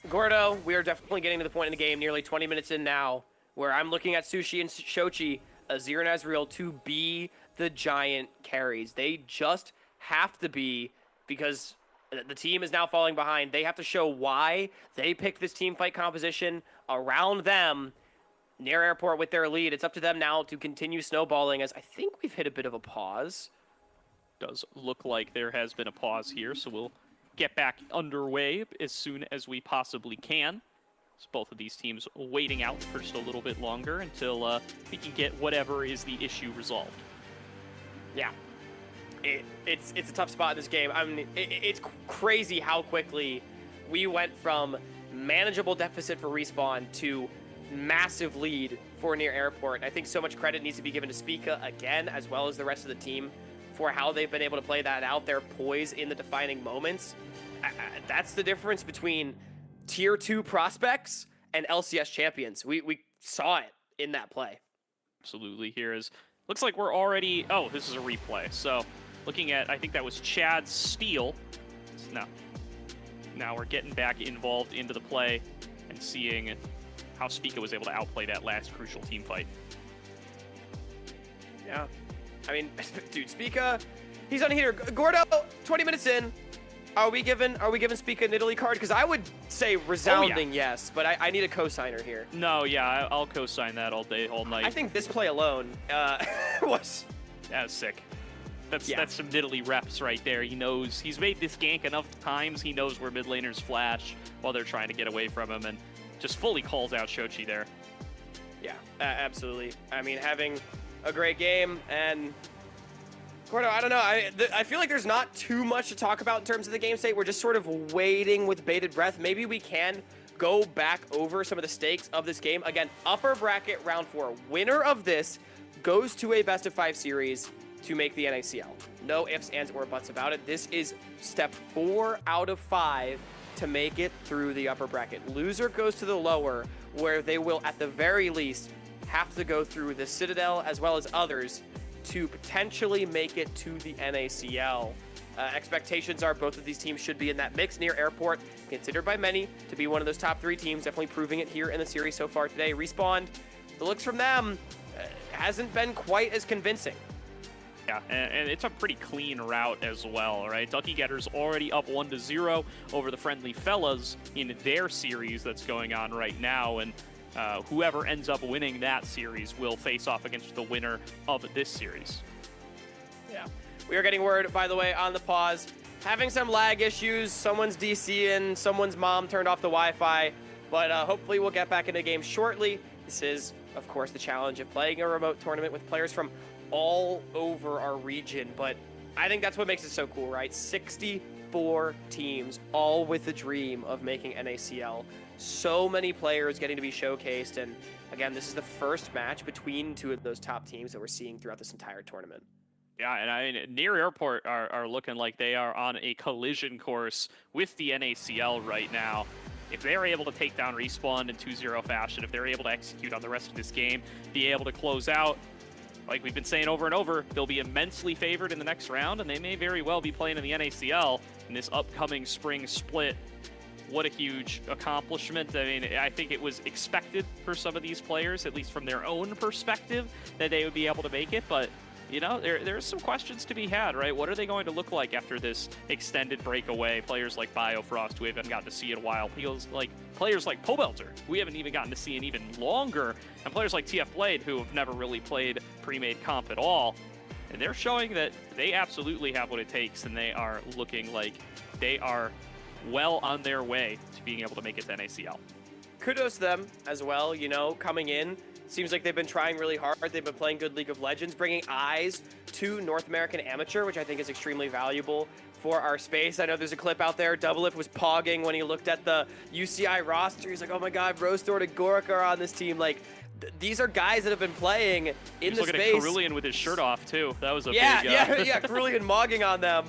Gordo, we are definitely getting to the point in the game, nearly 20 minutes in now, where I'm looking at Sushi and Shochi, Azir and Azrael to be the giant carries. They just have to be, because the team is now falling behind. They have to show why they picked this team fight composition around them near airport with their lead. It's up to them now to continue snowballing, as I think we've hit a bit of a pause. Does look like there has been a pause here, so we'll get back underway as soon as we possibly can. So both of these teams waiting out for just a little bit longer until we can get whatever is the issue resolved. Yeah. It's a tough spot in this game. I mean, it's crazy how quickly we went from manageable deficit for Respawn to massive lead for near airport. I think so much credit needs to be given to Spica again, as well as the rest of the team, for how they've been able to play that out, their poise in the defining moments. That's the difference between tier 2 prospects and LCS champions. We saw it in that play. Absolutely. Here is, looks like we're already, oh, this is a replay. So looking at, I think that was Chad's steal. No. Now we're getting back involved into the play and seeing how Spica was able to outplay that last crucial team fight. Yeah. I mean, dude, Spica, he's on a heater. Gordo, 20 minutes in. Are we giving Spica an Italy card? Because I would say resounding yes, but I need a cosigner here. No, yeah, I'll co-sign that all day, all night. I think this play alone was... That was sick. That's Yeah. that's some Italy reps right there. He knows, he's made this gank enough times, he knows where mid laners flash while they're trying to get away from him, and just fully calls out Shochi there. Yeah, absolutely. I mean, having a great game, and Gordo, I don't know. I feel like there's not too much to talk about in terms of the game state. We're just sort of waiting with bated breath. Maybe we can go back over some of the stakes of this game. Again, upper bracket round 4. Winner of this goes to a best-of-5 series to make the NACL. No ifs, ands, or buts about it. This is step 4 out of 5 to make it through the upper bracket. Loser goes to the lower, where they will, at the very least, have to go through the Citadel as well as others to potentially make it to the NACL. Expectations are both of these teams should be in that mix. Near Airport, considered by many to be one of those top 3 teams, definitely proving it here in the series so far today. Respawn, the looks from them hasn't been quite as convincing. Yeah, and it's a pretty clean route as well, right? Ducky Getter's already up 1-0 over the Friendly Fellas in their series that's going on right now, and whoever ends up winning that series will face off against the winner of this series. Yeah. We are getting word, by the way, on the pause. Having some lag issues. Someone's DCing, someone's mom turned off the Wi-Fi, but hopefully we'll get back into the game shortly. This is, of course, the challenge of playing a remote tournament with players from all over our region, but I think that's what makes it so cool, right? 64 teams, all with the dream of making NACL. So many players getting to be showcased, and again, this is the first match between 2 of those top teams that we're seeing throughout this entire tournament. Yeah, and I mean, Near Airport are looking like they are on a collision course with the NACL right now. If they're able to take down Respawn in 2-0 fashion, if they're able to execute on the rest of this game, be able to close out, like we've been saying over and over, they'll be immensely favored in the next round, and they may very well be playing in the NACL in this upcoming spring split. What a huge accomplishment. I mean, I think it was expected for some of these players, at least from their own perspective, that they would be able to make it, but you know, there's some questions to be had, right? What are they going to look like after this extended breakaway? Players like Biofrost, who we haven't gotten to see in a while. Players like Pobelter, we haven't even gotten to see in even longer. And players like TF Blade, who have never really played pre-made comp at all. And they're showing that they absolutely have what it takes, and they are looking like they are well on their way to being able to make it to NACL. Kudos to them as well, you know, coming in. Seems like they've been trying really hard. They've been playing good League of Legends, bringing eyes to North American Amateur, which I think is extremely valuable for our space. I know there's a clip out there. Doublelift was pogging when he looked at the UCI roster. He's like, oh my God, Rostor and Gorka are on this team. Like, these are guys that have been playing in the space. Looking at Cerulean with his shirt off, too. That was a big... Yeah, Cerulean mogging on them.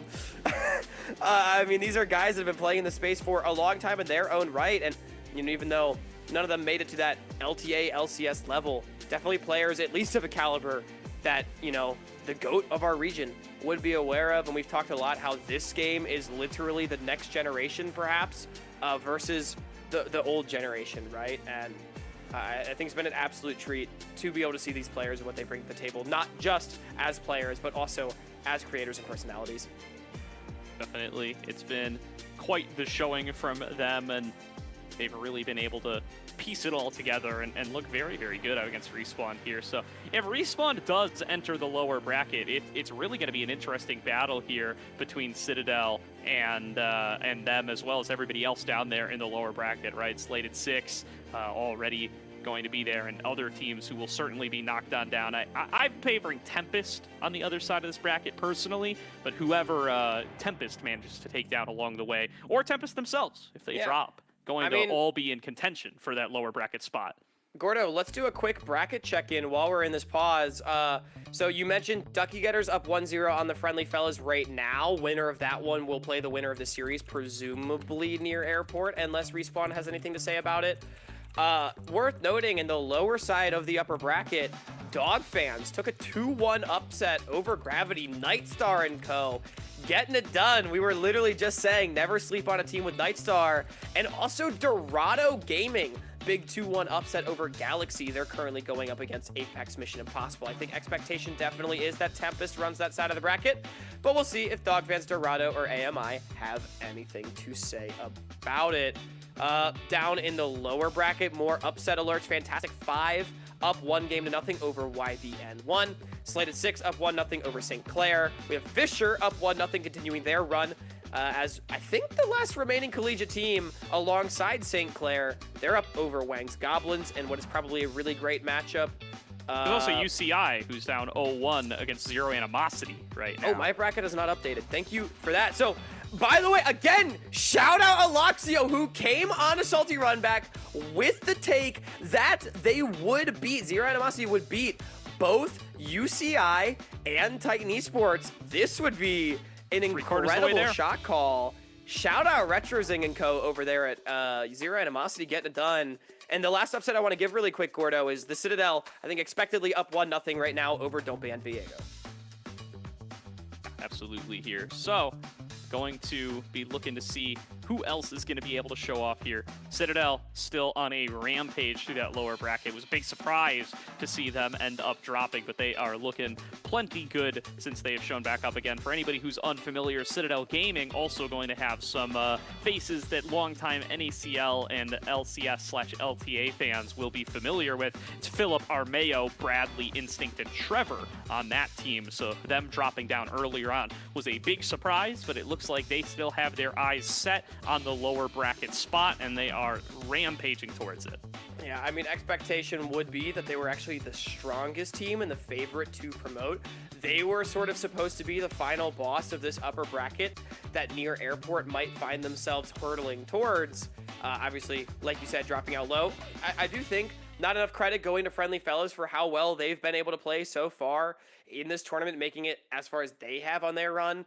I mean, these are guys that have been playing in the space for a long time in their own right. And, you know, even though none of them made it to that LTA, LCS level, definitely players at least of a caliber that, you know, the GOAT of our region would be aware of. And we've talked a lot how this game is literally the next generation, perhaps, versus the old generation, right? And I think it's been an absolute treat to be able to see these players and what they bring to the table, not just as players, but also as creators and personalities. Definitely. It's been quite the showing from them, and they've really been able to piece it all together and look very, very good out against Respawn here. So if Respawn does enter the lower bracket, it's really going to be an interesting battle here between Citadel and them, as well as everybody else down there in the lower bracket, right? Slated 6 already going to be there, and other teams who will certainly be knocked on down. I'm favoring Tempest on the other side of this bracket personally, but whoever Tempest manages to take down along the way, or Tempest themselves if they drop, going to all be in contention for that lower bracket spot. Gordo, let's do a quick bracket check-in while we're in this pause. So you mentioned Ducky Getters up 1-0 on the Friendly Fellas right now. Winner of that one will play the winner of the series, presumably Near Airport, unless Respawn has anything to say about it. Worth noting, in the lower side of the upper bracket, Dog Fans took a 2-1 upset over Gravity, Nightstar and co. Getting it done. We were literally just saying never sleep on a team with Nightstar. And also Dorado Gaming. Big 2-1 upset over Galaxy. They're currently going up against Apex Mission Impossible. I think expectation definitely is that Tempest runs that side of the bracket, but we'll see if Dog Fans, Dorado, or AMI have anything to say about it. Down in the lower bracket, more upset alerts. Fantastic 5 up 1-0 over YBN1. Slated 6 up 1-0 over St. Clair. We have Fisher up 1-0 continuing their run. As I think the last remaining collegiate team alongside St. Clair, they're up over Wang's Goblins in what is probably a really great matchup. There's also UCI, who's down 0-1 against Zero Animosity right now. Oh, my bracket is not updated. Thank you for that. So, by the way, again, shout out Aloxio, who came on a salty run back with the take that they would beat, Zero Animosity would beat both UCI and Titan Esports. This would be an incredible shot call. Shout out Retrozing and co over there at Zero Animosity getting it done. And the last upset I want to give really quick, Gordo, is the Citadel, I think expectedly up 1-0 right now over Dompe and Viego. Absolutely here. So, going to be looking to see who else is going to be able to show off here. Citadel still on a rampage through that lower bracket. It was a big surprise to see them end up dropping, but they are looking plenty good since they have shown back up again. For anybody who's unfamiliar, Citadel Gaming also going to have some faces that longtime NACL and LCS/LTA fans will be familiar with. It's Philip Armeo, Bradley, Instinct, and Trevor on that team. So them dropping down earlier on was a big surprise, but it looks like they still have their eyes set on the lower bracket spot, and they are rampaging towards it. Yeah, I mean, expectation would be that they were actually the strongest team and the favorite to promote. They were sort of supposed to be the final boss of this upper bracket that Near Airport might find themselves hurtling towards. Obviously, like you said, dropping out low. I do think not enough credit going to Friendly Fellows for how well they've been able to play so far in this tournament, making it as far as they have on their run.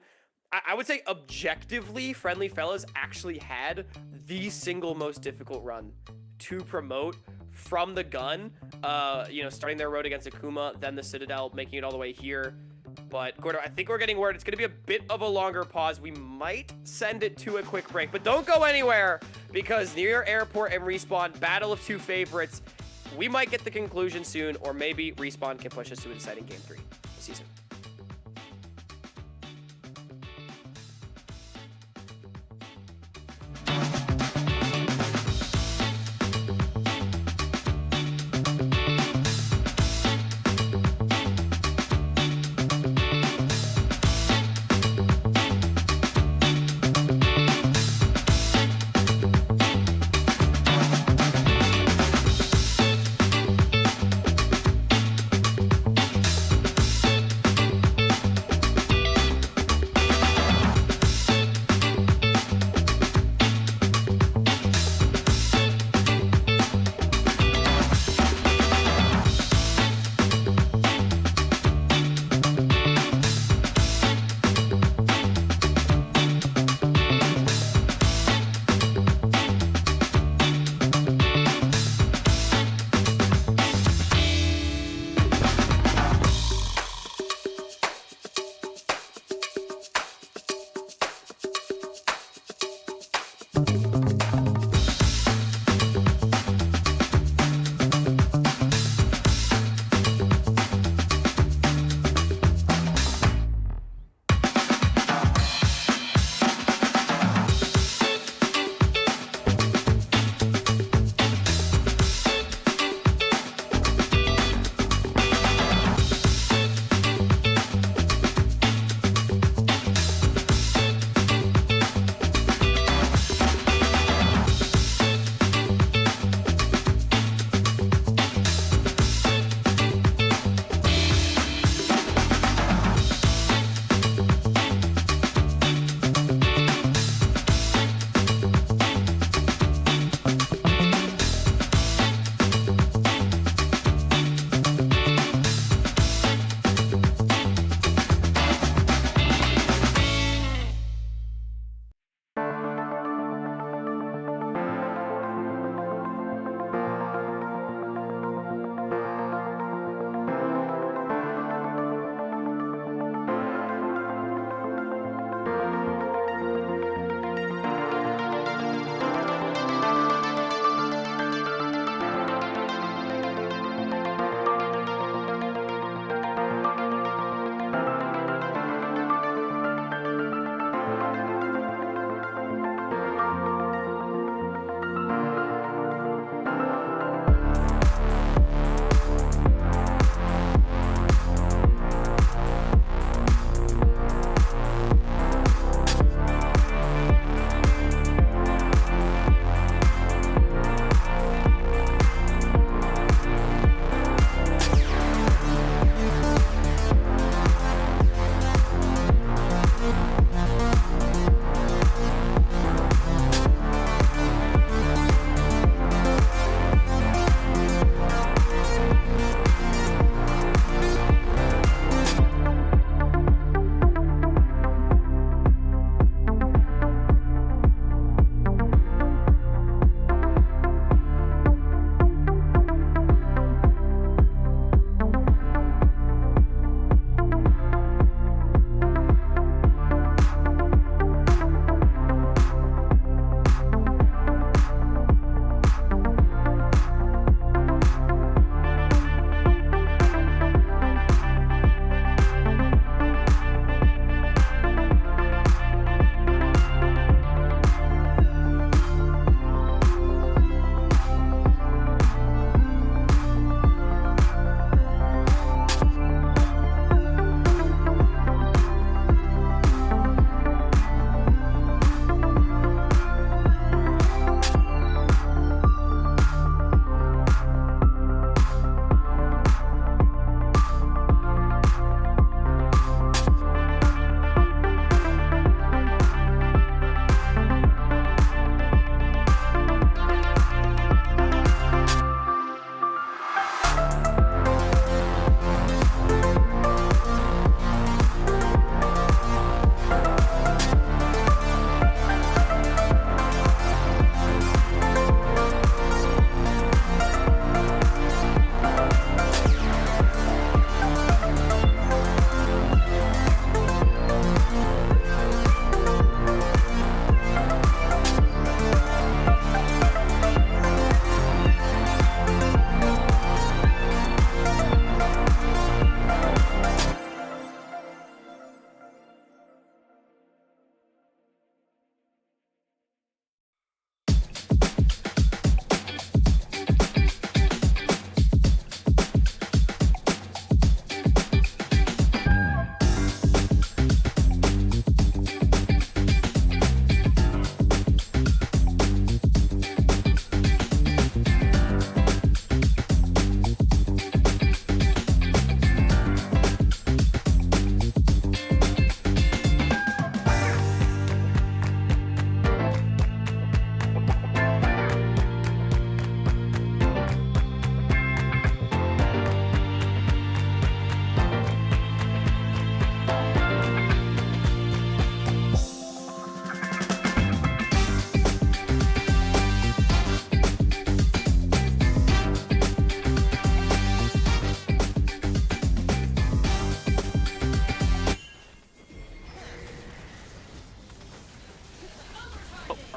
I would say objectively, Friendly Fellows actually had the single most difficult run to promote from the gun. Starting their road against Akuma, then the Citadel, making it all the way here. But Gordo, I think we're getting word it's going to be a bit of a longer pause. We might send it to a quick break, but don't go anywhere, because Near Airport and Respawn, battle of two favorites. We might get the conclusion soon, or maybe Respawn can push us to a deciding Game 3 this season.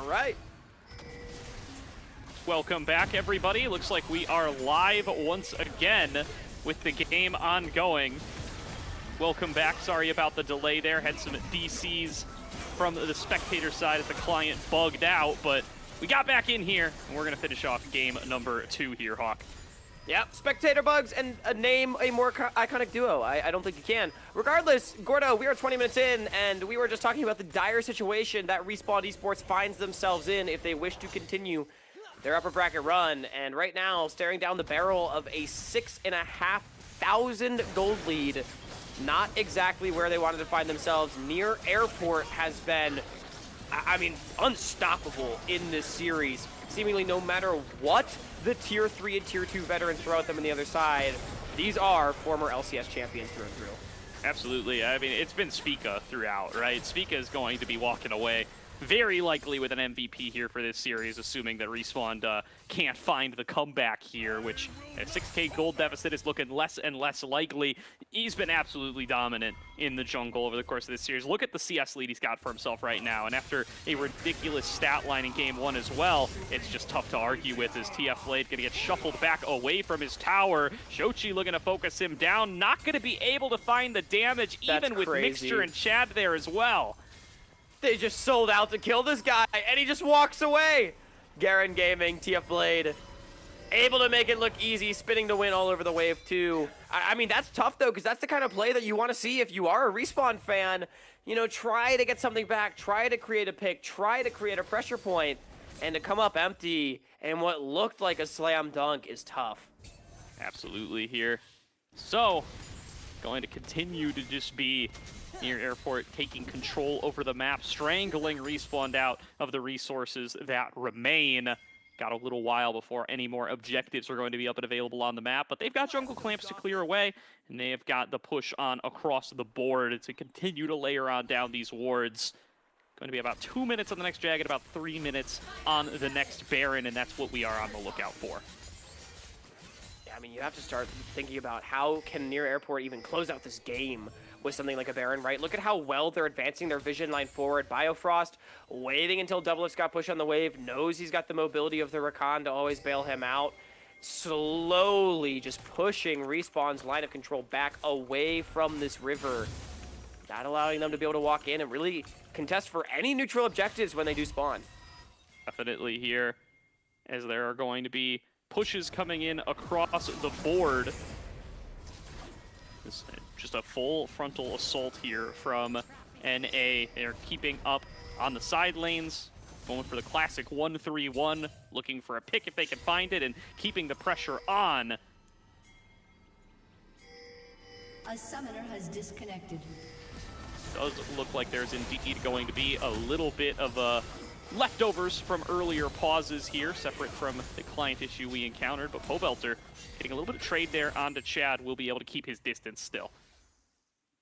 right. Welcome back, everybody. Looks like we are live once again with the game ongoing. Welcome back. Sorry about the delay there. Had some DCs from the spectator side as the client bugged out, but we got back in here, and we're going to finish off game number 2 here, Hawk. Yep, spectator bugs and name a more iconic duo. I don't think you can. Regardless, Gordo, we are 20 minutes in, and we were just talking about the dire situation that Respawn Esports finds themselves in if they wish to continue their upper bracket run. And right now, staring down the barrel of a 6,500 gold lead. Not exactly where they wanted to find themselves. Near Airport has been, I mean, unstoppable in this series. Seemingly no matter what the Tier 3 and Tier 2 veterans throw at them on the other side, these are former LCS champions through and through. Absolutely. I mean, it's been Spica throughout, right? Spica is going to be walking away very likely with an MVP here for this series, assuming that Respawn can't find the comeback here, which a 6K gold deficit is looking less and less likely. He's been absolutely dominant in the jungle over the course of this series. Look at the CS lead he's got for himself right now, and after a ridiculous stat line in Game 1 as well, it's just tough to argue with as TF Blade going to get shuffled back away from his tower. Shochi looking to focus him down, not going to be able to find the damage, even with Mixture and Chad there as well. They just sold out to kill this guy, and he just walks away. Garen Gaming, TF Blade, able to make it look easy, spinning to win all over the wave too. I mean, that's tough though, because that's the kind of play that you want to see if you are a Respawn fan. You know, try to get something back, try to create a pick, try to create a pressure point, and to come up empty and what looked like a slam dunk is tough. Absolutely here. So, going to continue to just be Near Airport taking control over the map, strangling Respawn out of the resources that remain. Got a little while before any more objectives are going to be up and available on the map, but they've got jungle clamps to clear away, and they have got the push on across the board to continue to layer on down these wards. Going to be about 2 minutes on the next Jagged, about 3 minutes on the next Baron, and that's what we are on the lookout for. Yeah, I mean, you have to start thinking about how can Near Airport even close out this game with something like a Baron, right? Look at how well they're advancing their vision line forward. Biofrost waiting until Doublelift's got push on the wave, knows he's got the mobility of the Rakan to always bail him out. Slowly just pushing Respawn's line of control back away from this river. Not allowing them to be able to walk in and really contest for any neutral objectives when they do spawn. Definitely here, as there are going to be pushes coming in across the board. This just a full frontal assault here from NA. They're keeping up on the side lanes, going for the classic 1-3-1, looking for a pick if they can find it, and keeping the pressure on. A summoner has disconnected. Does look like there's indeed going to be a little bit of leftovers from earlier pauses here, separate from the client issue we encountered, but Pobelter getting a little bit of trade there onto Chad will be able to keep his distance still.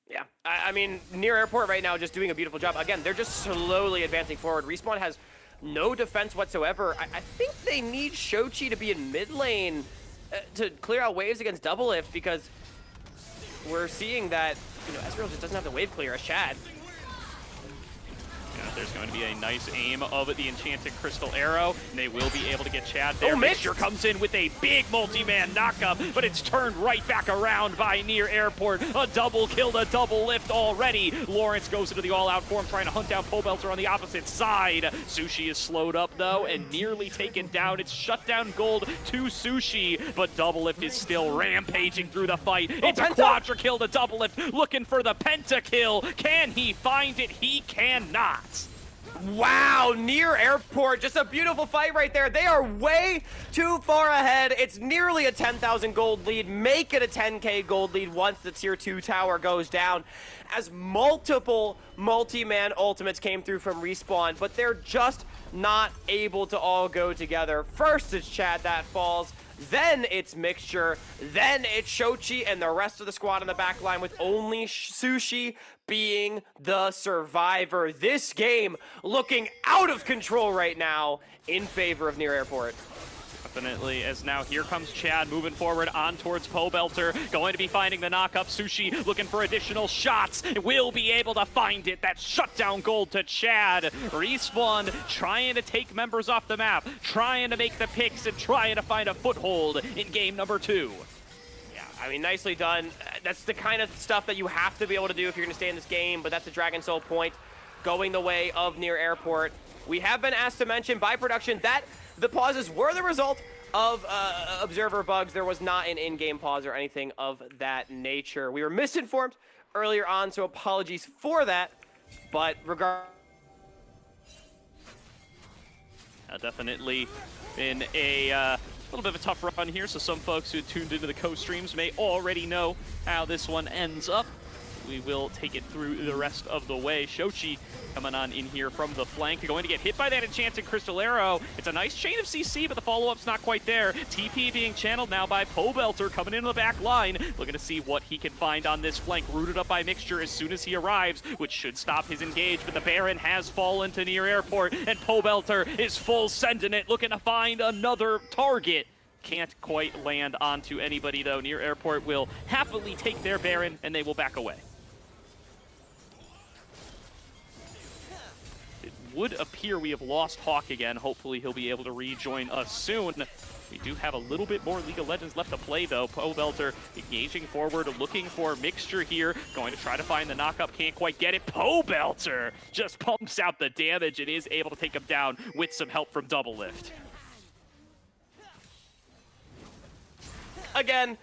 Yeah, I mean, Near Airport right now just doing a beautiful job. Again, they're just slowly advancing forward. Respawn has no defense whatsoever. I think they need Shochi to be in mid lane to clear out waves against Doublelift, because we're seeing that, you know, Ezreal just doesn't have the wave clear as Chad. Yeah, there's going to be a nice aim of the Enchanted Crystal Arrow, and they will be able to get Chad there. Oh, Mixture comes in with a big multi-man knockup, but it's turned right back around by Near Airport. A double kill, a double lift already. Lawrence goes into the all-out form, trying to hunt down Pobelter on the opposite side. Sushi is slowed up, though, and nearly taken down. It's shutdown gold to Sushi, but Doublelift is still rampaging through the fight. It's a quadra kill to Doublelift, looking for the pentakill. Can he find it? He cannot. Wow, Near Airport, just a beautiful fight right there. They are way too far ahead. It's nearly a 10,000 gold lead. Make it a 10K gold lead once the Tier 2 tower goes down, as multiple multi-man ultimates came through from Respawn, but they're just not able to all go together. First it's Chad that falls, then it's Mixture, then it's Shochi and the rest of the squad on the back line, with only Sushi being the survivor. This game looking out of control right now in favor of Near Airport. Definitely, as now here comes Chad moving forward on towards Pobelter, going to be finding the knock-up. Sushi looking for additional shots, will be able to find it. That shutdown gold to Chad. Respawn trying to take members off the map, trying to make the picks and trying to find a foothold in game number 2. Yeah, I mean, nicely done. That's the kind of stuff that you have to be able to do if you're going to stay in this game, but that's the Dragon Soul point going the way of Near Airport. We have been asked to mention by production that the pauses were the result of observer bugs. There was not an in-game pause or anything of that nature. We were misinformed earlier on, so apologies for that. But regardless, definitely been a little bit of a tough run here, so some folks who tuned into the co-streams may already know how this one ends up. We will take it through the rest of the way. Shochi coming on in here from the flank, going to get hit by that enchanted crystal arrow. It's a nice chain of CC, but the follow-up's not quite there. TP being channeled now by Pobelter, coming into the back line, looking to see what he can find on this flank. Rooted up by Mixture as soon as he arrives, which should stop his engage, but the Baron has fallen to Near Airport, and Pobelter is full sending it, looking to find another target. Can't quite land onto anybody, though. Near Airport will happily take their Baron, and they will back away. Would appear we have lost Hawk again. Hopefully he'll be able to rejoin us soon. We do have a little bit more League of Legends left to play, though. Pobelter engaging forward, looking for Mixture here. Going to try to find the knock-up, can't quite get it. Pobelter just pumps out the damage and is able to take him down with some help from Double Lift. again,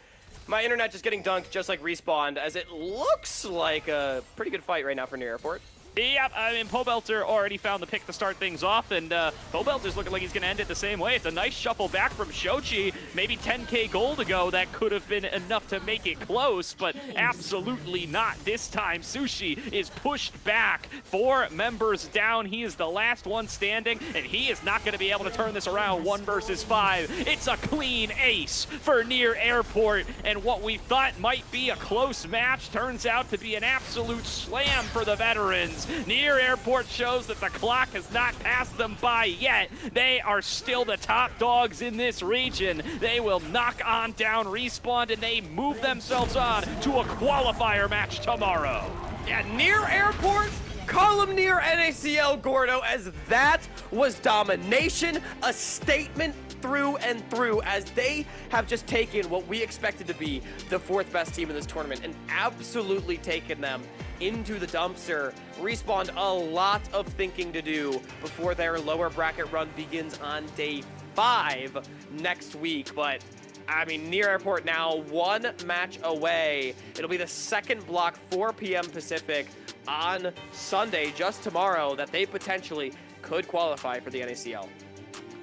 my internet just getting dunked just like Respawn, as it looks like a pretty good fight right now for Near Airport. Yep, I mean, Pobelter already found the pick to start things off, and Pobelter's looking like he's going to end it the same way. It's a nice shuffle back from Shochi. Maybe 10k gold ago, that could have been enough to make it close, but absolutely not. This time, Sushi is pushed back. 4 members down. He is the last one standing, and he is not going to be able to turn this around 1 versus 5. It's a clean ace for Near Airport, and what we thought might be a close match turns out to be an absolute slam for the veterans. Near Airport shows that the clock has not passed them by yet. They are still the top dogs in this region. They will knock on down Respawn, and they move themselves on to a qualifier match tomorrow. Yeah, Near Airport, column near NACL Gordo, as that was domination, a statement through and through, as they have just taken what we expected to be the 4th best team in this tournament and absolutely taken them into the dumpster. Respawned a lot of thinking to do before their lower bracket run begins on day 5 next week, but I mean, Near Airport now 1 match away. It'll be the 2nd block, 4 p.m. Pacific on Sunday, just tomorrow, that they potentially could qualify for the NACL.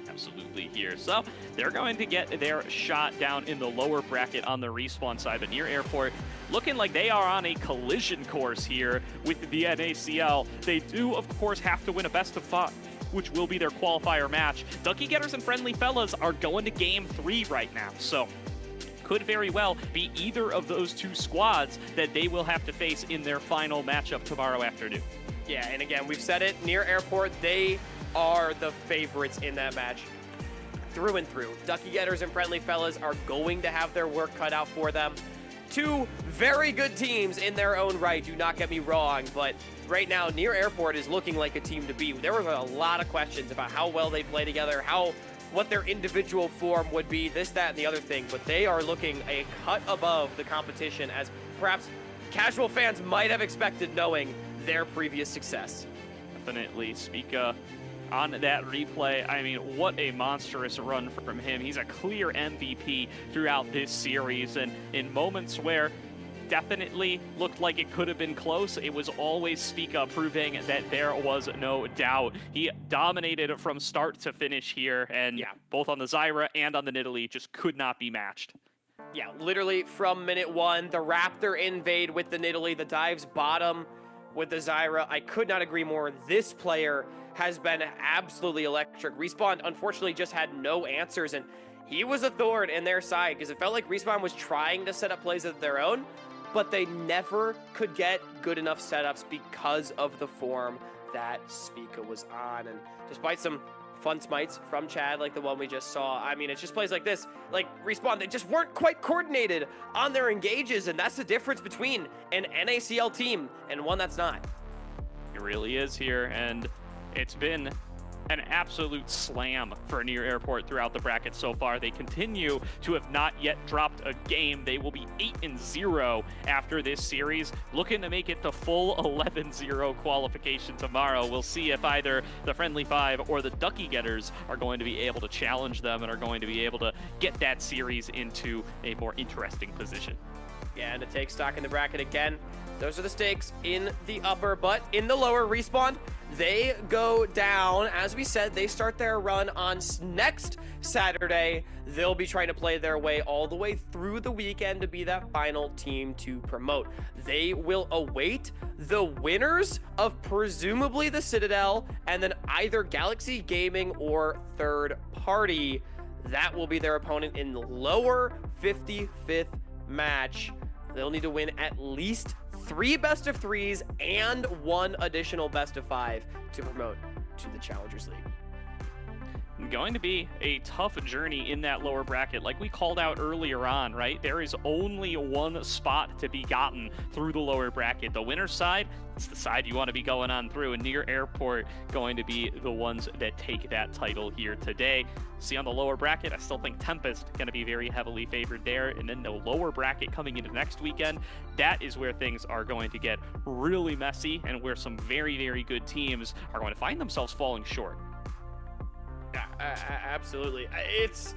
Absolutely here. So they're going to get their shot down in the lower bracket on the Respawn side, but Near Airport looking like they are on a collision course here with the NACL. They do, of course, have to win a best of 5, which will be their qualifier match. Ducky Getters and Friendly Fellas are going to game 3 right now, so could very well be either of those 2 squads that they will have to face in their final matchup tomorrow afternoon. Yeah, and again, we've said it, Near Airport, they are the favorites in that match through and through. Ducky Getters and Friendly Fellas are going to have their work cut out for them. 2 very good teams in their own right, do not get me wrong, but right now Near Airport is looking like a team to beat. There were a lot of questions about how well they play together, what their individual form would be, this, that, and the other thing, but they are looking a cut above the competition, as perhaps casual fans might have expected knowing their previous success. Definitely. Spica on that replay, I mean, what a monstrous run from him. He's a clear MVP throughout this series, and in moments where definitely looked like it could have been close, it was always Spica proving that there was no doubt. He dominated from start to finish here, and yeah, both on the Zyra and on the Nidalee just could not be matched. Yeah, literally from minute 1, the Raptor invade with the Nidalee, the dives bottom with the Zyra. I could not agree more. This player has been absolutely electric. Respawn, unfortunately, just had no answers, and he was a thorn in their side, because it felt like Respawn was trying to set up plays of their own, but they never could get good enough setups because of the form that Spica was on. And despite some fun smites from Chad, like the one we just saw. I mean, it's just plays like this, like Respawn, they just weren't quite coordinated on their engages, and that's the difference between an NACL team and one that's not. It really is here, and it's been an absolute slam for Near Airport throughout the bracket so far. They continue to have not yet dropped a game. They will be 8-0 after this series, looking to make it the full 11-0 qualification tomorrow. We'll see if either the Friendly Five or the Ducky Getters are going to be able to challenge them and are going to be able to get that series into a more interesting position. Yeah, and to take stock in the bracket again, those are the stakes in the upper, but in the lower, Respawn, they go down. As we said, they start their run on next Saturday. They'll be trying to play their way all the way through the weekend to be that final team to promote. They will await the winners of presumably the Citadel and then either Galaxy Gaming or Third Party. That will be their opponent in the lower 55th match. They'll need to win at least 3 best of 3s and 1 additional best of 5 to promote to the Challengers League. Going to be a tough journey in that lower bracket. Like we called out earlier on, right? There is only one spot to be gotten through the lower bracket. The winner's side, it's the side you want to be going on through, and Near Airport going to be the ones that take that title here today. See, on the lower bracket, I still think Tempest going to be very heavily favored there, and then the lower bracket coming into next weekend, that is where things are going to get really messy and where some very, very good teams are going to find themselves falling short. Yeah, absolutely. It's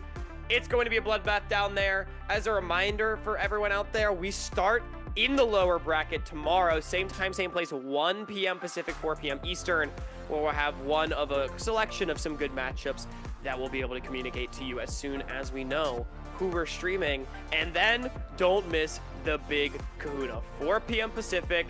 going to be a bloodbath down there. As a reminder for everyone out there, we start in the lower bracket tomorrow, same time, same place, 1 p.m. Pacific, 4 p.m. Eastern, where we'll have one of a selection of some good matchups that we'll be able to communicate to you as soon as we know who we're streaming. And then don't miss the big kahuna, 4 p.m. Pacific,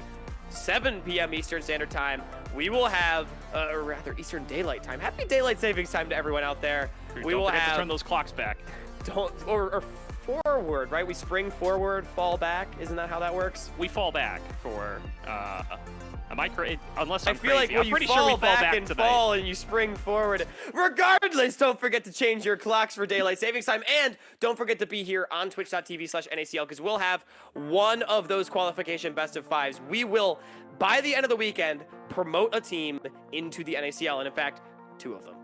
7 p.m. Eastern Standard Time. We will have, or rather Eastern Daylight Time. Happy Daylight Savings Time to everyone out there. We will have to turn those clocks back. Or forward, right? We spring forward, fall back. Isn't that how that works? We fall back for, am I crazy? Unless I'm I feel like crazy. I'm pretty fall sure we fall back and tonight. fall and you spring forward. Regardless, don't forget to change your clocks for Daylight Savings Time. And don't forget to be here on twitch.tv/NACL because we'll have one of those qualification best of 5s. We will, by the end of the weekend, promote a team into the NACL. And in fact, 2 of them.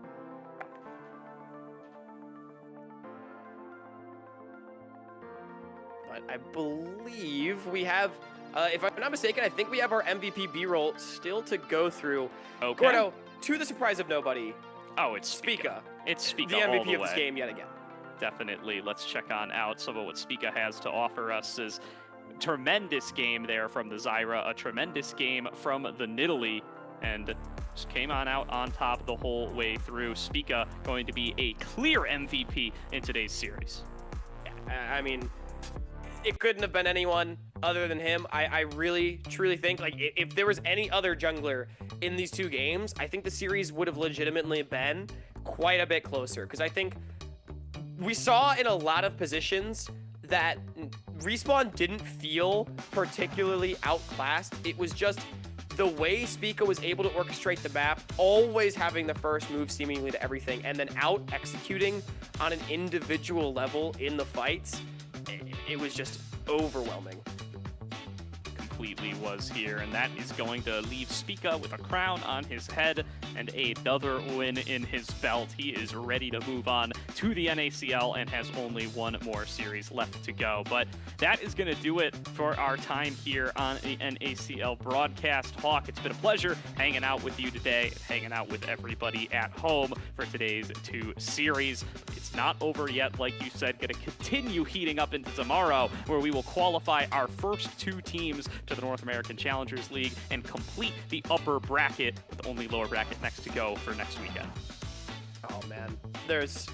But I believe we have, if I'm not mistaken, I think we have our MVP B-roll still to go through. Okay. Gordo, to the surprise of nobody, Oh, it's Spica. It's Spica The all MVP the of this way. game yet again. Definitely. Let's check on out some of what Spica has to offer us. Is tremendous game there from the Zyra, a tremendous game from the Nidalee, and just came on out on top the whole way through. Spica going to be a clear MVP in today's series. Yeah, I mean, it couldn't have been anyone other than him. I really, truly think, like, if there was any other jungler in these 2 games, I think the series would have legitimately been quite a bit closer. Because I think we saw in a lot of positions that Respawn didn't feel particularly outclassed. It was just the way Spica was able to orchestrate the map, always having the first move seemingly to everything, and then out executing on an individual level in the fights. It was just overwhelming. Completely was here, and that is going to leave Spica with a crown on his head and another win in his belt. He is ready to move on to the NACL and has only 1 more series left to go. But that is going to do it for our time here on the NACL broadcast. Hawk, it's been a pleasure hanging out with you today and hanging out with everybody at home for today's 2 series. It's not over yet, like you said, going to continue heating up into tomorrow, where we will qualify our first 2 teams to the North American Challengers League and complete the upper bracket with only lower bracket next to go for next weekend. Oh man, there's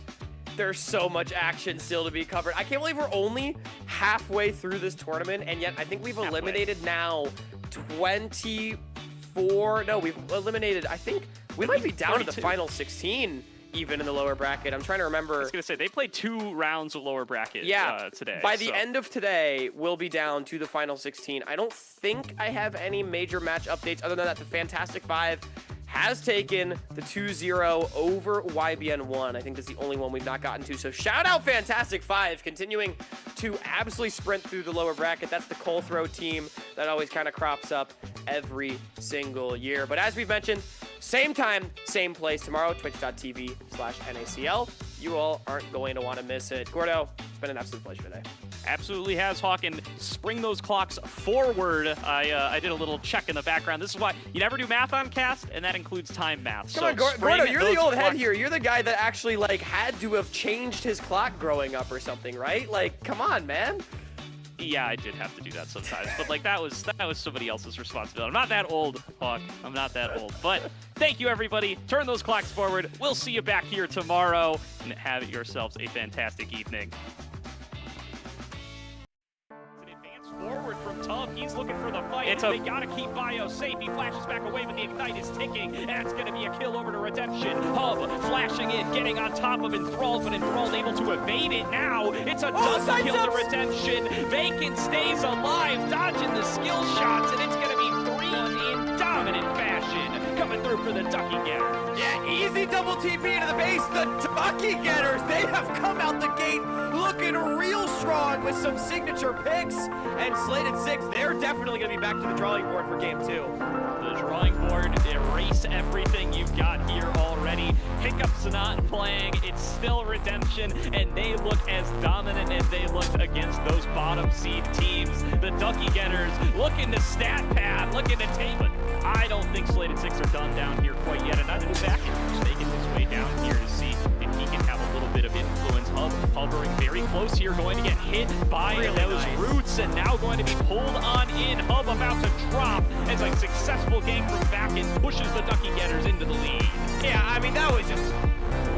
so much action still to be covered. I can't believe we're only halfway through this tournament, and yet I think we've eliminated now 24. No, we've eliminated, I think we might be down to the final 16 even in the lower bracket. I'm trying to remember. I was going to say, they played 2 rounds of lower bracket today. By the end of today, we'll be down to the final 16. I don't think I have any major match updates other than that the Fantastic Five has taken the 2-0 over YBN1. I think that's the only one we've not gotten to. So shout out Fantastic Five, continuing to absolutely sprint through the lower bracket. That's the Coal Throw team that always kind of crops up every single year. But as we've mentioned, same time, same place tomorrow, twitch.tv/NACL. You all aren't going to want to miss it. Gordo, it's been an absolute pleasure today. Absolutely has, Hawk, and spring those clocks forward. I did a little check in the background. This is why you never do math on cast, and that includes time math. Come on, Gordo, you're the old head here. You're the guy that actually like had to have changed his clock growing up or something, right? Like, come on, man. Yeah, I did have to do that sometimes, but like that was somebody else's responsibility. I'm not that old, Hawk. I'm not that old. But thank you, everybody. Turn those clocks forward. We'll see you back here tomorrow, and have yourselves a fantastic evening. Forward from Tub, he's looking for the fight. They gotta keep Bio safe. He flashes back away, but the Ignite is ticking, and that's gonna be a kill over to Redemption. Hub flashing in, getting on top of Enthralled, but Enthralled able to evade it now. It's a double kill to Redemption. Vacant stays alive, dodging the skill shots, and it's gonna be 3 in dominant fashion. Coming through for the Ducky Getters. Yeah, easy double TP into the base. The Ducky Getters, they have come out the gate looking real strong with some signature picks. And Slated 6, they're definitely going to be back to the drawing board for game 2. The drawing board, erase everything you've got here already. Hiccups not playing, it's still Redemption, and they look as dominant as they looked against those bottom seed teams. The Ducky Getters looking to stat pad, looking to take it. I don't think Slated 6 are done down here quite yet, and neither is Vacuum. Just making his way down here to see if he can have a little bit of influence. Hub hovering very close here, going to get hit by those roots, and now going to be pulled on in. Hub about to drop as a successful gank from Vacuum pushes the Ducky Getters into the lead. Yeah, I mean, that was just...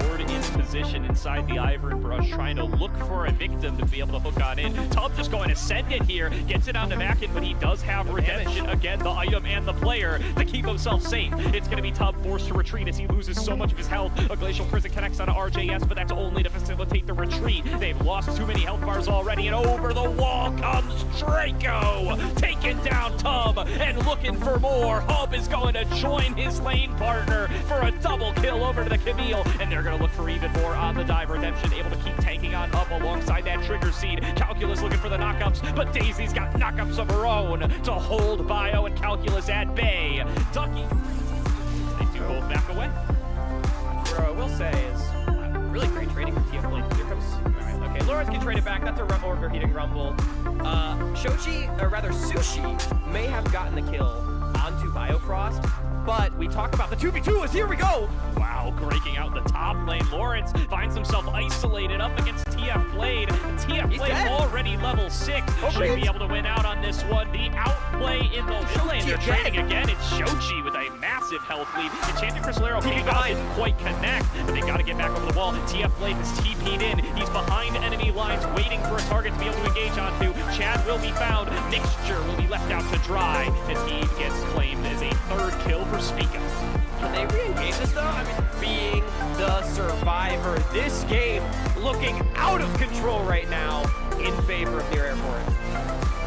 Ward in position inside the Ivory Brush, trying to look for a victim to be able to hook on in. Tub just going to send it here, gets it onto Vacuum, but he does have Redemption again, the item and the player, to keep himself safe. It's going to be Tub forced to retreat as he loses so much of his health. A Glacial Prison connects onto RJS, but that's only to facilitate the retreat. They've lost too many health bars already, and over the wall comes Draco, taking down Tub and looking for more. Hub is going to join his lane partner for a double kill over to the Camille, and they're going to look for even more on the dive. Redemption able to keep tanking on up alongside that Trigger Seed. Calculus looking for the knockups, but Daisy's got knockups of her own to hold Bio and Calculus at bay. Ducky, they do both back away. What I will say is really great trading from TF Blade. Here comes... Alright, okay, Lawrence can trade it back. That's a overheating rumble. Shochi, or rather Sushi, may have gotten the kill onto Biofrost, but we talk about the 2v2 as here we go! Wow, breaking out the top lane. Lawrence finds himself isolated up against TF Blade. TF Blade already level 6. Should be able to win out on this one. The outplay in the mid lane. They're trading again. It's Shochi with a massive health lead. Enchanted Crystalero came out, didn't quite connect, but they got to get back over the wall. TF Blade is TP'd in. He's behind enemy lines, waiting for a target to be able to engage onto. Chad will be found. Mixture will be left out to dry as he gets claimed as a 3rd kill for Speaka. Can they re-engage this though? I mean, being the survivor, this game looking out of control right now in favor of Near Airport.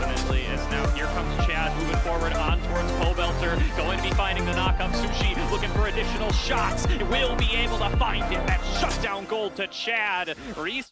Definitely is. Now here comes Chad moving forward on towards Pobelter, going to be finding the knock-up. Sushi looking for additional shots. Will be able to find it. That shutdown goal to Chad. Reese